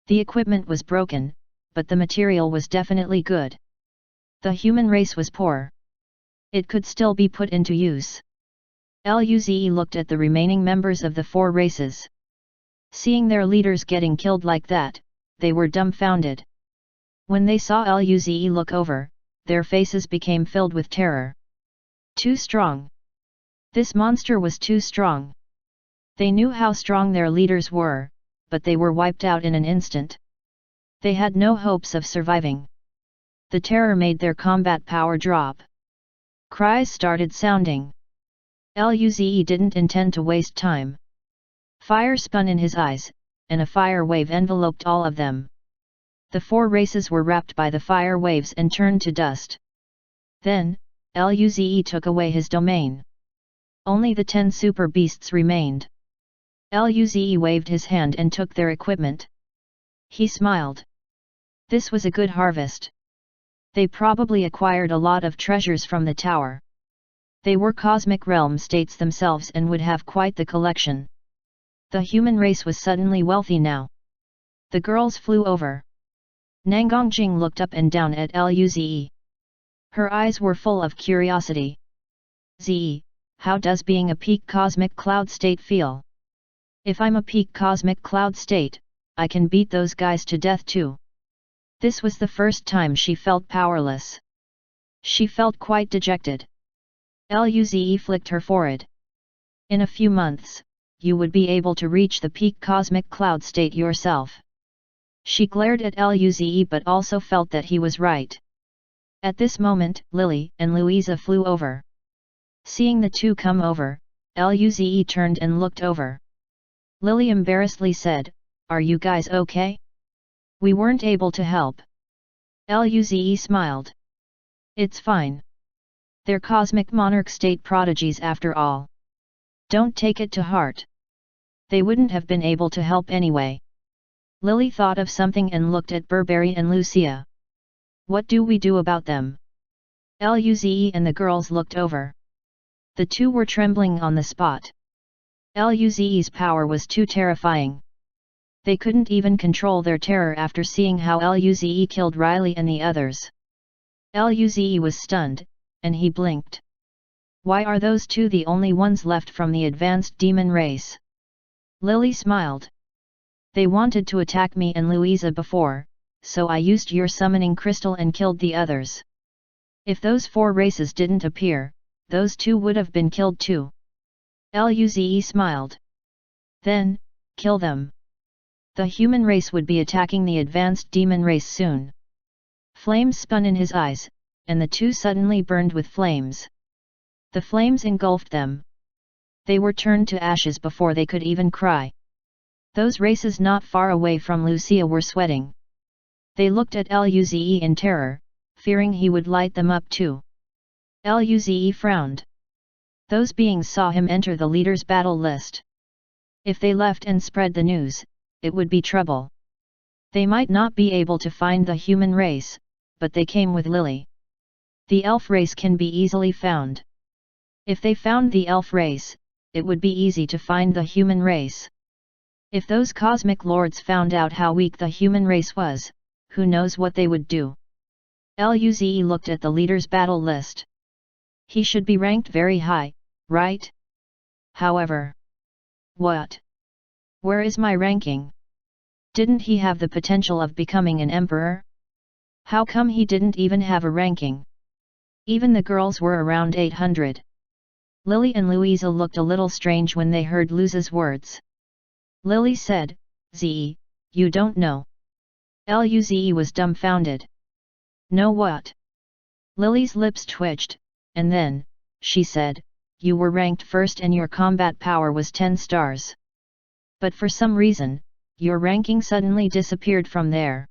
Speaker 1: The equipment was broken, but the material was definitely good. The human race was poor. It could still be put into use. Luze looked at the remaining members of the four races. Seeing their leaders getting killed like that, they were dumbfounded. When they saw Luze look over, their faces became filled with terror. Too strong. This monster was too strong. They knew how strong their leaders were, but they were wiped out in an instant. They had no hopes of surviving. The terror made their combat power drop. Cries started sounding. Luze didn't intend to waste time. Fire spun in his eyes, and a fire wave enveloped all of them. The four races were wrapped by the fire waves and turned to dust. Then, Luze took away his domain. Only the 10 super beasts remained. Luze waved his hand and took their equipment. He smiled. This was a good harvest. They probably acquired a lot of treasures from the tower. They were cosmic realm states themselves and would have quite the collection. The human race was suddenly wealthy now. The girls flew over. Nangongjing looked up and down at Luze. Her eyes were full of curiosity. Ze, how does being a peak cosmic cloud state feel? If I'm a peak cosmic cloud state, I can beat those guys to death too. This was the first time she felt powerless. She felt quite dejected. Luze flicked her forehead. In a few months, you would be able to reach the peak cosmic cloud state yourself. She glared at Luze but also felt that he was right. At this moment, Lily and Louisa flew over. Seeing the two come over, Luze turned and looked over. Lily embarrassedly said, "Are you guys okay? We weren't able to help." Luze smiled. "It's fine. They're cosmic monarch state prodigies after all. Don't take it to heart. They wouldn't have been able to help anyway." Lily thought of something and looked at Burberry and Lucia. "What do we do about them?" Luze and the girls looked over. The two were trembling on the spot. Luze's power was too terrifying. They couldn't even control their terror after seeing how Luze killed Riley and the others. Luze was stunned, and he blinked. Why are those two the only ones left from the advanced demon race? Lily smiled. They wanted to attack me and Louisa before, so I used your summoning crystal and killed the others. If those four races didn't appear, those two would have been killed too. Luze smiled. Then, kill them. The human race would be attacking the advanced demon race soon. Flames spun in his eyes, and the two suddenly burned with flames. The flames engulfed them. They were turned to ashes before they could even cry. Those races not far away from Lucia were sweating. They looked at Luze in terror, fearing he would light them up too. Luze frowned. Those beings saw him enter the leaders' battle list. If they left and spread the news, it would be trouble. They might not be able to find the human race, but they came with Lily. The elf race can be easily found. If they found the elf race, it would be easy to find the human race. If those cosmic lords found out how weak the human race was, who knows what they would do? Luze looked at the leaders' battle list. He should be ranked very high, right? However. What? Where is my ranking? Didn't he have the potential of becoming an emperor? How come he didn't even have a ranking? Even the girls were around 800. Lily and Louisa looked a little strange when they heard Luza's words. Lily said, "Ze, you don't know." Luze was dumbfounded. "Know what?" Lily's lips twitched, and then, she said, "You were ranked first and your combat power was 10 stars. But for some reason, your ranking suddenly disappeared from there."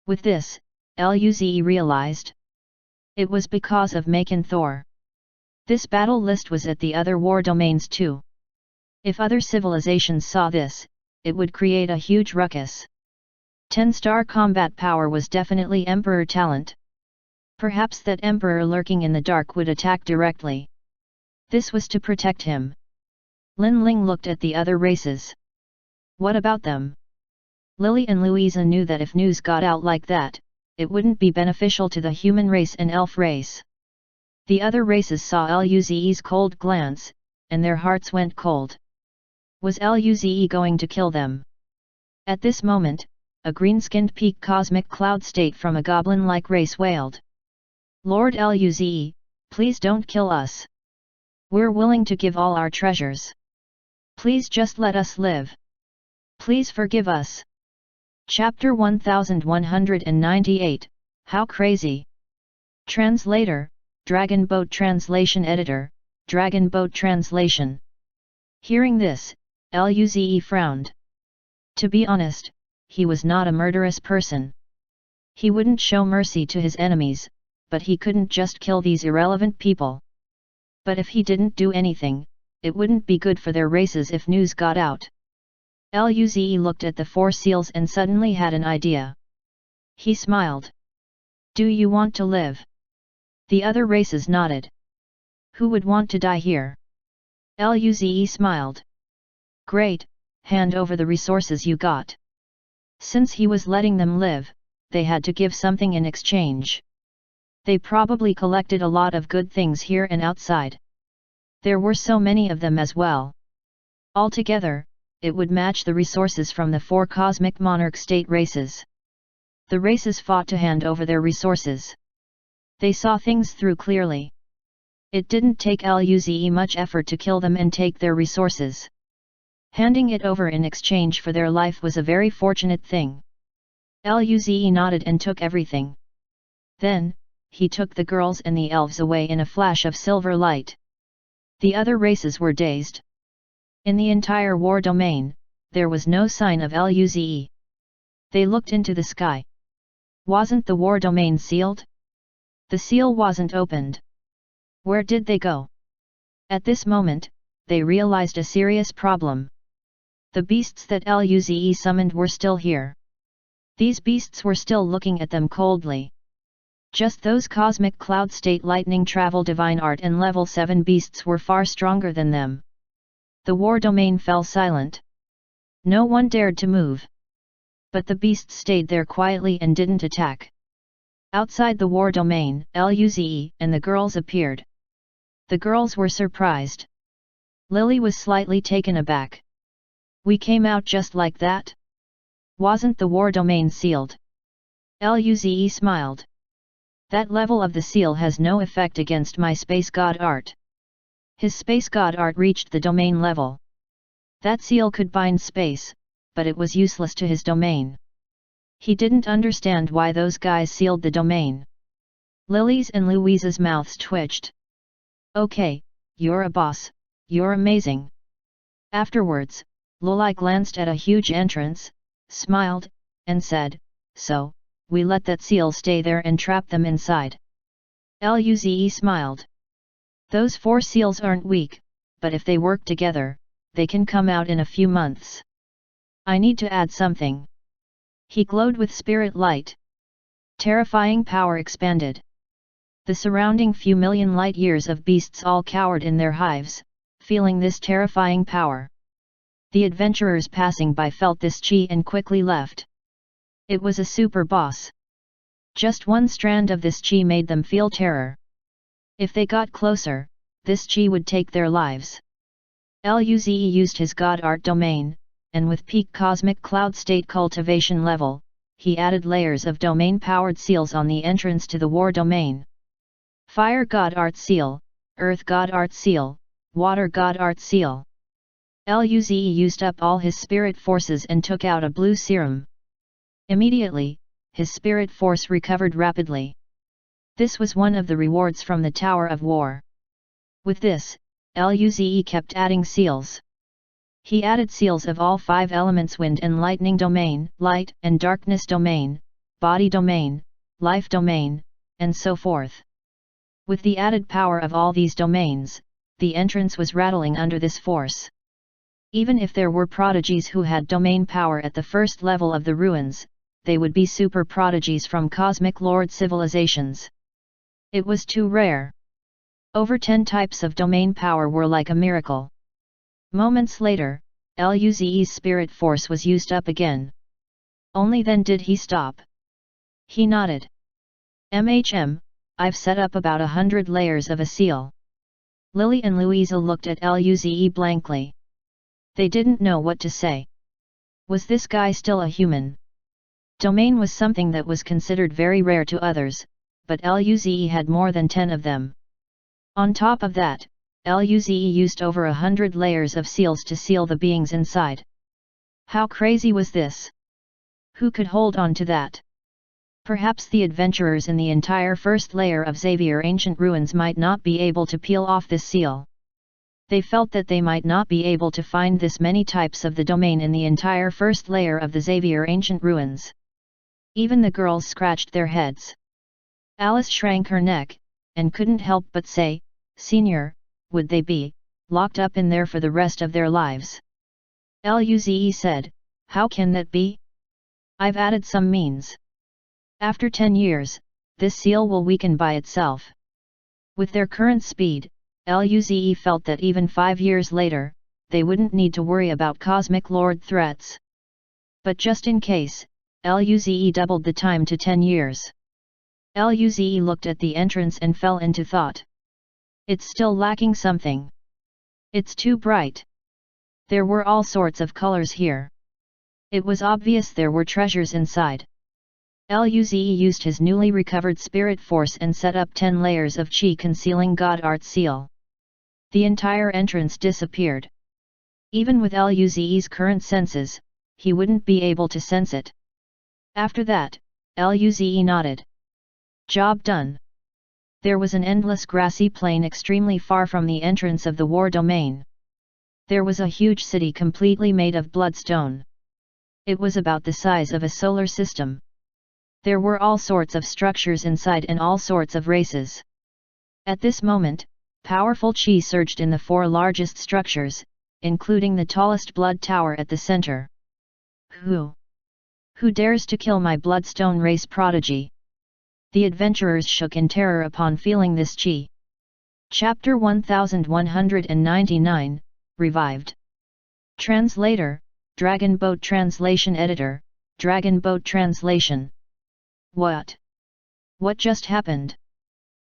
Speaker 1: With this, Luze realized. It was because of Maken Thor. This battle list was at the other war domains too. If other civilizations saw this, it would create a huge ruckus. 10-star combat power was definitely Emperor talent. Perhaps that Emperor lurking in the dark would attack directly. This was to protect him. Lin Ling looked at the other races. What about them? Lily and Louisa knew that if news got out like that, it wouldn't be beneficial to the human race and elf race. The other races saw Luze's cold glance, and their hearts went cold. Was Luze going to kill them? At this moment, a green-skinned peak cosmic cloud state from a goblin-like race wailed. Lord Luze, please don't kill us. We're willing to give all our treasures. Please just let us live. Please forgive us. Chapter 1198, How Crazy! Translator, Dragon Boat Translation Editor, Dragon Boat Translation. Hearing this, Luze frowned. To be honest, he was not a murderous person. He wouldn't show mercy to his enemies, but he couldn't just kill these irrelevant people. But if he didn't do anything, it wouldn't be good for their races if news got out. Luze looked at the four seals and suddenly had an idea. He smiled. Do you want to live? The other races nodded. Who would want to die here? Luze smiled. Great, hand over the resources you got. Since he was letting them live, they had to give something in exchange. They probably collected a lot of good things here and outside. There were so many of them as well. Altogether, it would match the resources from the four cosmic monarch state races. The races fought to hand over their resources. They saw things through clearly. It didn't take Luze much effort to kill them and take their resources. Handing it over in exchange for their life was a very fortunate thing. Luze nodded and took everything. Then, he took the girls and the elves away in a flash of silver light. The other races were dazed. In the entire war domain, there was no sign of Luze. They looked into the sky. Wasn't the war domain sealed? The seal wasn't opened. Where did they go? At this moment, they realized a serious problem. The beasts that Luze summoned were still here. These beasts were still looking at them coldly. Just those cosmic cloud state lightning travel divine art and level 7 beasts were far stronger than them. The war domain fell silent. No one dared to move. But the beasts stayed there quietly and didn't attack. Outside the war domain, Luze and the girls appeared. The girls were surprised. Lily was slightly taken aback. We came out just like that? Wasn't the war domain sealed? Luze smiled. That level of the seal has no effect against my space god art. His space god art reached the domain level. That seal could bind space, but it was useless to his domain. He didn't understand why those guys sealed the domain. Lily's and Louisa's mouths twitched. Okay, you're a boss, you're amazing. Afterwards, Loli glanced at a huge entrance, smiled, and said, so, we let that seal stay there and trap them inside. Luze smiled. Those 4 seals aren't weak, but if they work together, they can come out in a few months. I need to add something. He glowed with spirit light. Terrifying power expanded. The surrounding few million light years of beasts all cowered in their hives, feeling this terrifying power. The adventurers passing by felt this chi and quickly left. It was a super boss. Just one strand of this chi made them feel terror. If they got closer, this chi would take their lives. Luze used his god art domain, and with peak cosmic cloud state cultivation level, he added layers of domain-powered seals on the entrance to the war domain. Fire god art seal, earth god art seal, water god art seal. Luze used up all his spirit forces and took out a blue serum. Immediately, his spirit force recovered rapidly. This was one of the rewards from the Tower of War. With this, Luze kept adding seals. He added seals of all 5 elements: wind and lightning domain, light and darkness domain, body domain, life domain, and so forth. With the added power of all these domains, the entrance was rattling under this force. Even if there were prodigies who had domain power at the first level of the ruins, they would be super prodigies from cosmic lord civilizations. It was too rare. Over 10 types of domain power were like a miracle. Moments later, Luze's spirit force was used up again. Only then did he stop. He nodded. I've set up about 100 layers of a seal. Lily and Louisa looked at Luze blankly. They didn't know what to say. Was this guy still a human? Domain was something that was considered very rare to others, but Luze had more than 10 of them. On top of that, Luze used over 100 layers of seals to seal the beings inside. How crazy was this? Who could hold on to that? Perhaps the adventurers in the entire first layer of Xavier Ancient Ruins might not be able to peel off this seal. They felt that they might not be able to find this many types of the domain in the entire first layer of the Xavier Ancient Ruins. Even the girls scratched their heads. Alice shrank her neck, and couldn't help but say, "Senior, would they be locked up in there for the rest of their lives?" Luze said, "How can that be? I've added some means. After 10 years, this seal will weaken by itself." With their current speed, Luze felt that even 5 years later, they wouldn't need to worry about Cosmic Lord threats. But just in case, Luze doubled the time to 10 years. Luze looked at the entrance and fell into thought. It's still lacking something. It's too bright. There were all sorts of colors here. It was obvious there were treasures inside. Luze used his newly recovered spirit force and set up 10 layers of chi concealing God Art Seal. The entire entrance disappeared. Even with Luze's current senses, he wouldn't be able to sense it. After that, Luze nodded. Job done. There was an endless grassy plain extremely far from the entrance of the war domain. There was a huge city completely made of bloodstone. It was about the size of a solar system. There were all sorts of structures inside and all sorts of races. At this moment, powerful chi surged in the 4 largest structures, including the tallest blood tower at the center. Who dares to kill my bloodstone race prodigy? The adventurers shook in terror upon feeling this chi. Chapter 1199, Revived. Translator, Dragon Boat Translation Editor, Dragon Boat Translation. What just happened?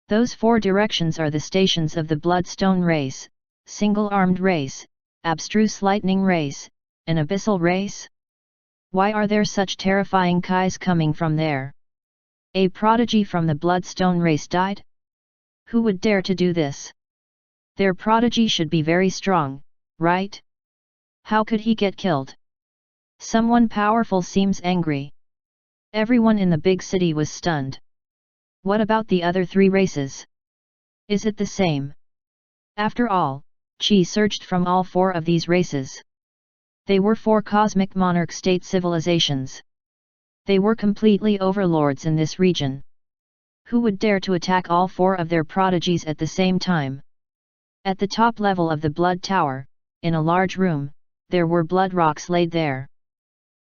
Speaker 1: Those 4 directions are the stations of the Bloodstone race, Single-Armed race, Abstruse Lightning race, and Abyssal race? Why are there such terrifying kais coming from there? A prodigy from the Bloodstone race died? Who would dare to do this? Their prodigy should be very strong, right? How could he get killed? Someone powerful seems angry. Everyone in the big city was stunned. What about the other 3 races? Is it the same? After all, chi surged from all 4 of these races. They were 4 cosmic monarch state civilizations. They were completely overlords in this region. Who would dare to attack all 4 of their prodigies at the same time? At the top level of the blood tower, in a large room, there were blood rocks laid there.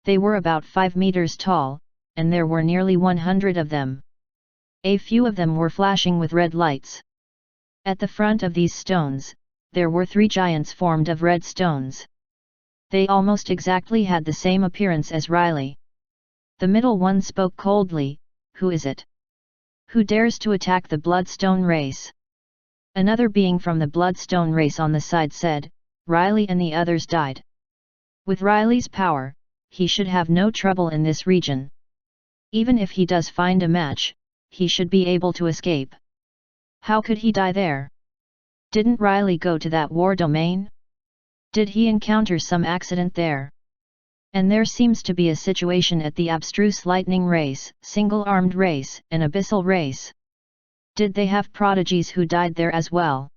Speaker 1: They were about 5 meters tall, and there were nearly 100 of them. A few of them were flashing with red lights. At the front of these stones, there were 3 giants formed of red stones. They almost exactly had the same appearance as Riley. The middle one spoke coldly, "Who is it? Who dares to attack the Bloodstone race?" Another being from the Bloodstone race on the side said, "Riley," and the others died. With Riley's power, he should have no trouble in this region. Even if he does find a match, he should be able to escape. How could he die there? Didn't Riley go to that war domain? Did he encounter some accident there? And there seems to be a situation at the Abstruse Lightning race, Single-Armed race, and Abyssal race. Did they have prodigies who died there as well?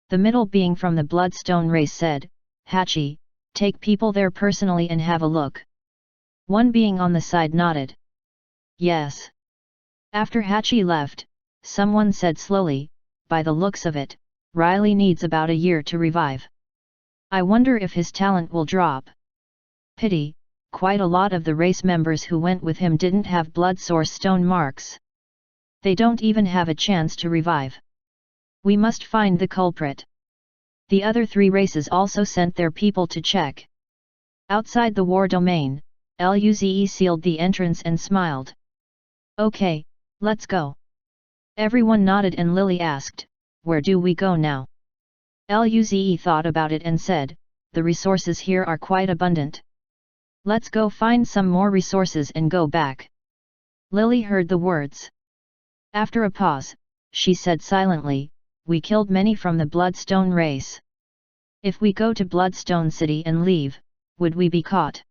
Speaker 1: The middle being from the Bloodstone race said, "Hachi, take people there personally and have a look." One being on the side nodded. "Yes." After Hachi left, someone said slowly, "By the looks of it, Riley needs about a year to revive. I wonder if his talent will drop. Pity, quite a lot of the race members who went with him didn't have blood source stone marks. They don't even have a chance to revive. We must find the culprit." The other three races also sent their people to check. Outside the war domain, Luze sealed the entrance and smiled. Okay, let's go. Everyone nodded and Lily asked, where do we go now? Luze thought about it and said, the resources here are quite abundant. Let's go find some more resources and go back. Lily heard the words. After a pause, she said silently, we killed many from the Bloodstone race. If we go to Bloodstone City and leave, would we be caught?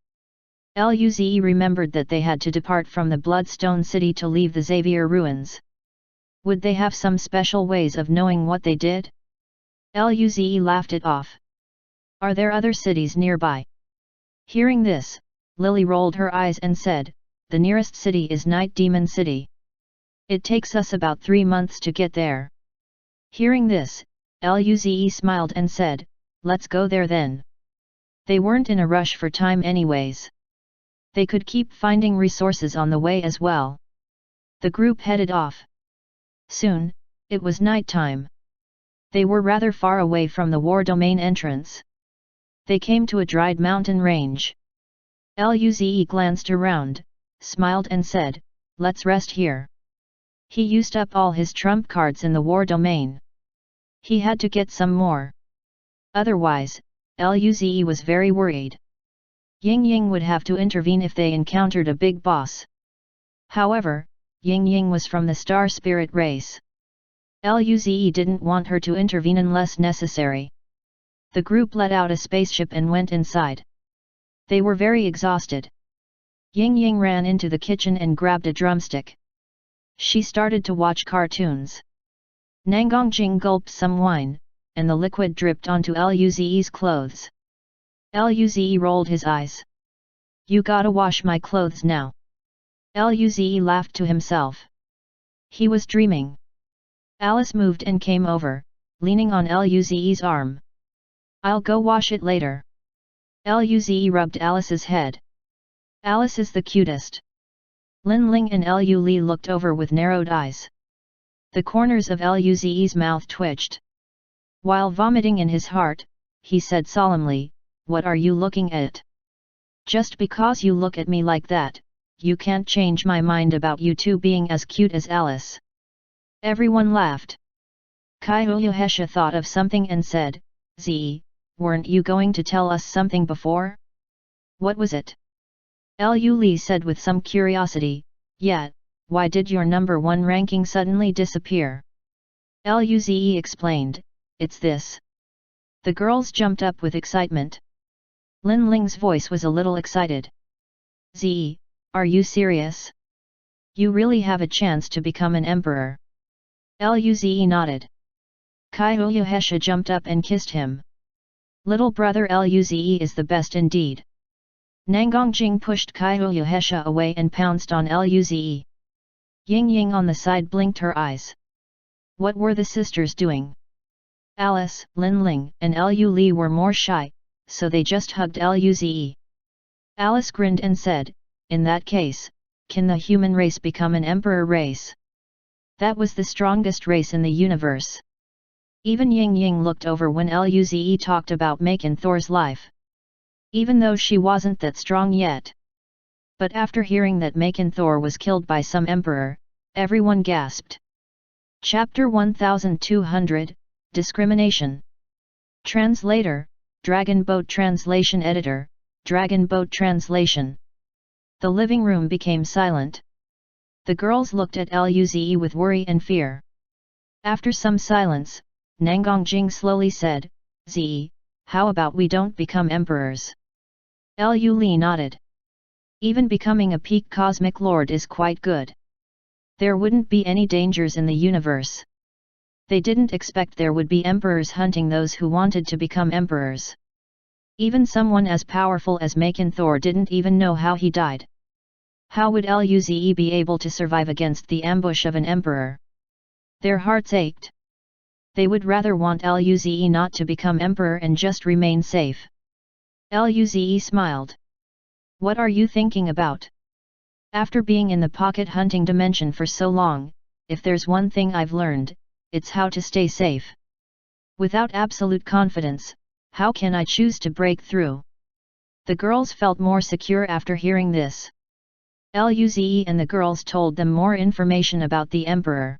Speaker 1: Luze remembered that they had to depart from the Bloodstone City to leave the Xavier ruins. Would they have some special ways of knowing what they did? Luze laughed it off. Are there other cities nearby? Hearing this, Lily rolled her eyes and said, the nearest city is Night Demon City. It takes us about 3 months to get there. Hearing this, Luze smiled and said, let's go there then. They weren't in a rush for time anyways. They could keep finding resources on the way as well. The group headed off. Soon, it was night time. They were rather far away from the war domain entrance. They came to a dried mountain range. Luze glanced around, smiled and said, let's rest here. He used up all his trump cards in the war domain. He had to get some more. Otherwise, Luze was very worried. Ying Ying would have to intervene if they encountered a big boss. However, Ying Ying was from the Star Spirit race. Luze didn't want her to intervene unless necessary. The group let out a spaceship and went inside. They were very exhausted. Ying Ying ran into the kitchen and grabbed a drumstick. She started to watch cartoons. Nangongjing gulped some wine, and the liquid dripped onto Luze's clothes. Luze rolled his eyes. You gotta wash my clothes now. Luze laughed to himself. He was dreaming. Alice moved and came over, leaning on Luze's arm. I'll go wash it later. Luze rubbed Alice's head. Alice is the cutest. Lin Ling and Lu Li looked over with narrowed eyes. The corners of Luze's mouth twitched. While vomiting in his heart, he said solemnly, what are you looking at? Just because you look at me like that, you can't change my mind about you two being as cute as Alice. Everyone laughed. Kaiuyuhesha thought of something and said, Z, weren't you going to tell us something before? What was it? Lu Li said with some curiosity, yeah, why did your number 1 ranking suddenly disappear? Luze explained, it's this. The girls jumped up with excitement. Lin Ling's voice was a little excited. Z, are you serious? You really have a chance to become an emperor. Luze nodded. Kaiuyuhesha jumped up and kissed him. Little brother Luze is the best indeed. Nangongjing pushed Kaiuyuhesha away and pounced on Luze. Ying Ying on the side blinked her eyes. What were the sisters doing? Alice, Lin Ling, and Lu Li were more shy, so they just hugged Luze. Alice grinned and said, in that case, can the human race become an emperor race? That was the strongest race in the universe. Even Ying Ying looked over when Luze talked about making Thor's life. Even though she wasn't that strong yet. But after hearing that Maken Thor was killed by some emperor, everyone gasped. Chapter 1200, Discrimination. Translator, Dragon Boat Translation Editor, Dragon Boat Translation. The living room became silent. The girls looked at Luze with worry and fear. After some silence, Nangongjing slowly said, Z, how about we don't become emperors? Lu Li nodded. Even becoming a peak cosmic lord is quite good. There wouldn't be any dangers in the universe. They didn't expect there would be emperors hunting those who wanted to become emperors. Even someone as powerful as Maken Thor didn't even know how he died. How would Luze be able to survive against the ambush of an emperor? Their hearts ached. They would rather want Luze not to become emperor and just remain safe. Luze smiled. What are you thinking about? After being in the pocket hunting dimension for so long, if there's one thing I've learned, it's how to stay safe. Without absolute confidence, how can I choose to break through? The girls felt more secure after hearing this. Luze and the girls told them more information about the emperor.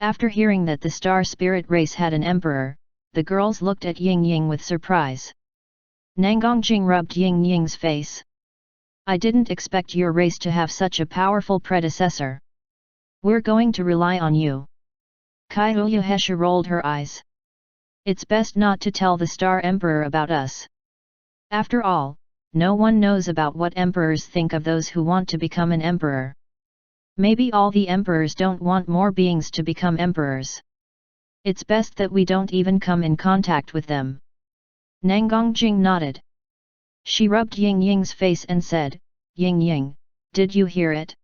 Speaker 1: After hearing that the star spirit race had an emperor, the girls looked at Ying Ying with surprise. Nangongjing rubbed Ying Ying's face. I didn't expect your race to have such a powerful predecessor. We're going to rely on you. Kaiuyuhesha rolled her eyes. It's best not to tell the Star Emperor about us. After all, no one knows about what emperors think of those who want to become an emperor. Maybe all the emperors don't want more beings to become emperors. It's best that we don't even come in contact with them. Nangongjing nodded. She rubbed Ying Ying's face and said, Ying Ying, did you hear it?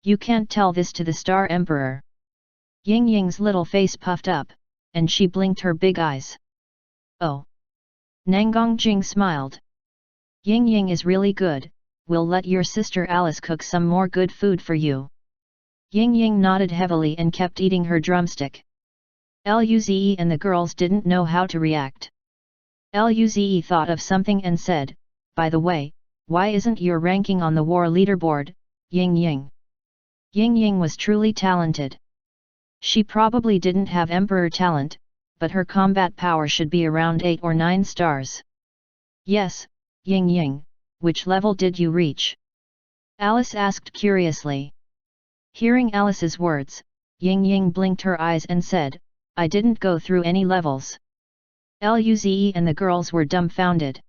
Speaker 1: You can't tell this to the Star Emperor. Ying Ying's little face puffed up, and she blinked her big eyes. Oh! Nangongjing smiled. Ying Ying is really good, we'll let your sister Alice cook some more good food for you. Ying Ying nodded heavily and kept eating her drumstick. Luze and the girls didn't know how to react. Luze thought of something and said, by the way, why isn't your ranking on the war leaderboard, Ying Ying? Ying Ying was truly talented. She probably didn't have emperor talent, but her combat power should be around 8 or 9 stars. Yes, Ying Ying, which level did you reach? Alice asked curiously. Hearing Alice's words, Ying Ying blinked her eyes and said, I didn't go through any levels. Luze and the girls were dumbfounded.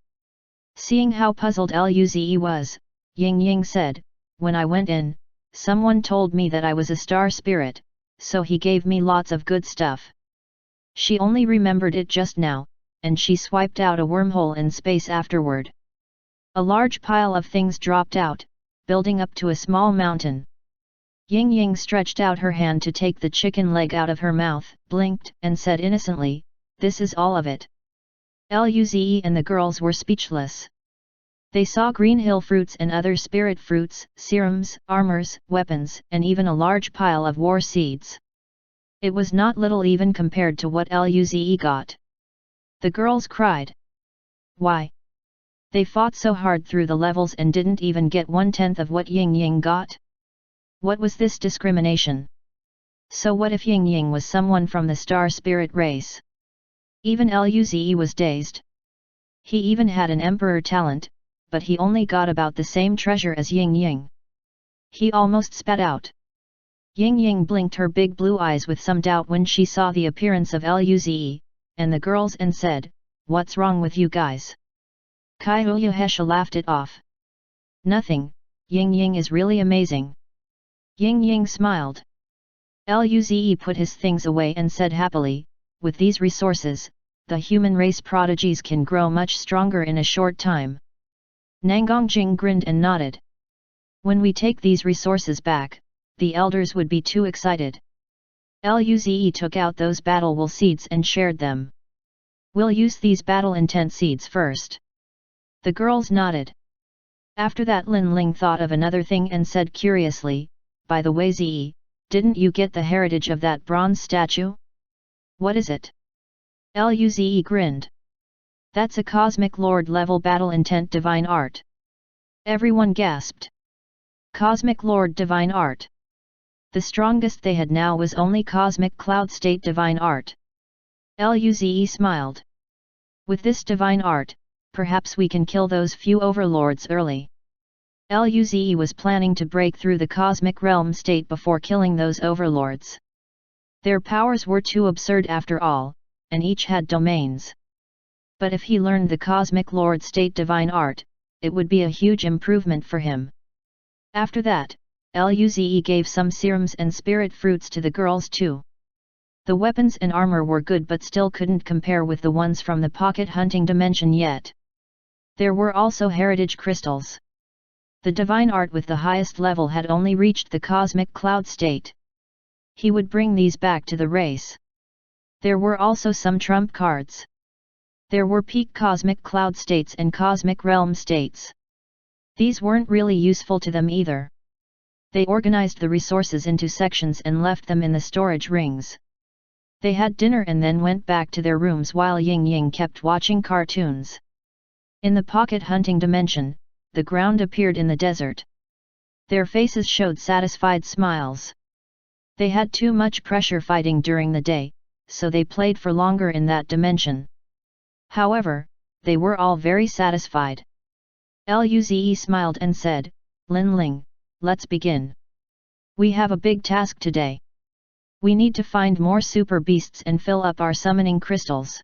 Speaker 1: Seeing how puzzled Luze was, Ying Ying said, when I went in, someone told me that I was a star spirit, so he gave me lots of good stuff. She only remembered it just now, and she swiped out a wormhole in space afterward. A large pile of things dropped out, building up to a small mountain. Ying Ying stretched out her hand to take the chicken leg out of her mouth, blinked, and said innocently, this is all of it. Luze and the girls were speechless. They saw green hill fruits and other spirit fruits, serums, armors, weapons, and even a large pile of war seeds. It was not little even compared to what Luze got. The girls cried. Why? They fought so hard through the levels and didn't even get 1/10 of what Ying Ying got? What was this discrimination? So what if Ying Ying was someone from the star spirit race? Even Luze was dazed. He even had an emperor talent, but he only got about the same treasure as Ying Ying. He almost spat out. Ying Ying blinked her big blue eyes with some doubt when she saw the appearance of Luze, and the girls and said, what's wrong with you guys? Kaiuyuhesha laughed it off. Nothing, Ying Ying is really amazing. Ying Ying smiled. Luze put his things away and said happily, with these resources, the human race prodigies can grow much stronger in a short time. Nangongjing grinned and nodded. When we take these resources back, the elders would be too excited. Luze took out those battle wool seeds and shared them. We'll use these battle intent seeds first. The girls nodded. After that Lin Ling thought of another thing and said curiously, by the way Ze, didn't you get the heritage of that bronze statue? What is it? Luze grinned. That's a Cosmic Lord level battle intent divine art. Everyone gasped. Cosmic Lord divine art. The strongest they had now was only Cosmic Cloud State divine art. Luze smiled. With this divine art, perhaps we can kill those few overlords early. Luze was planning to break through the cosmic realm state before killing those overlords. Their powers were too absurd after all, and each had domains. But if he learned the cosmic lord state divine art, it would be a huge improvement for him. After that, Luze gave some serums and spirit fruits to the girls too. The weapons and armor were good but still couldn't compare with the ones from the pocket hunting dimension yet. There were also heritage crystals. The divine art with the highest level had only reached the cosmic cloud state. He would bring these back to the race. There were also some trump cards. There were peak cosmic cloud states and cosmic realm states. These weren't really useful to them either. They organized the resources into sections and left them in the storage rings. They had dinner and then went back to their rooms while Ying Ying kept watching cartoons. In the pocket hunting dimension, the ground appeared in the desert. Their faces showed satisfied smiles. They had too much pressure fighting during the day, so they played for longer in that dimension. However, they were all very satisfied. Luze smiled and said, "Lin Ling, let's begin. We have a big task today. We need to find more super beasts and fill up our summoning crystals."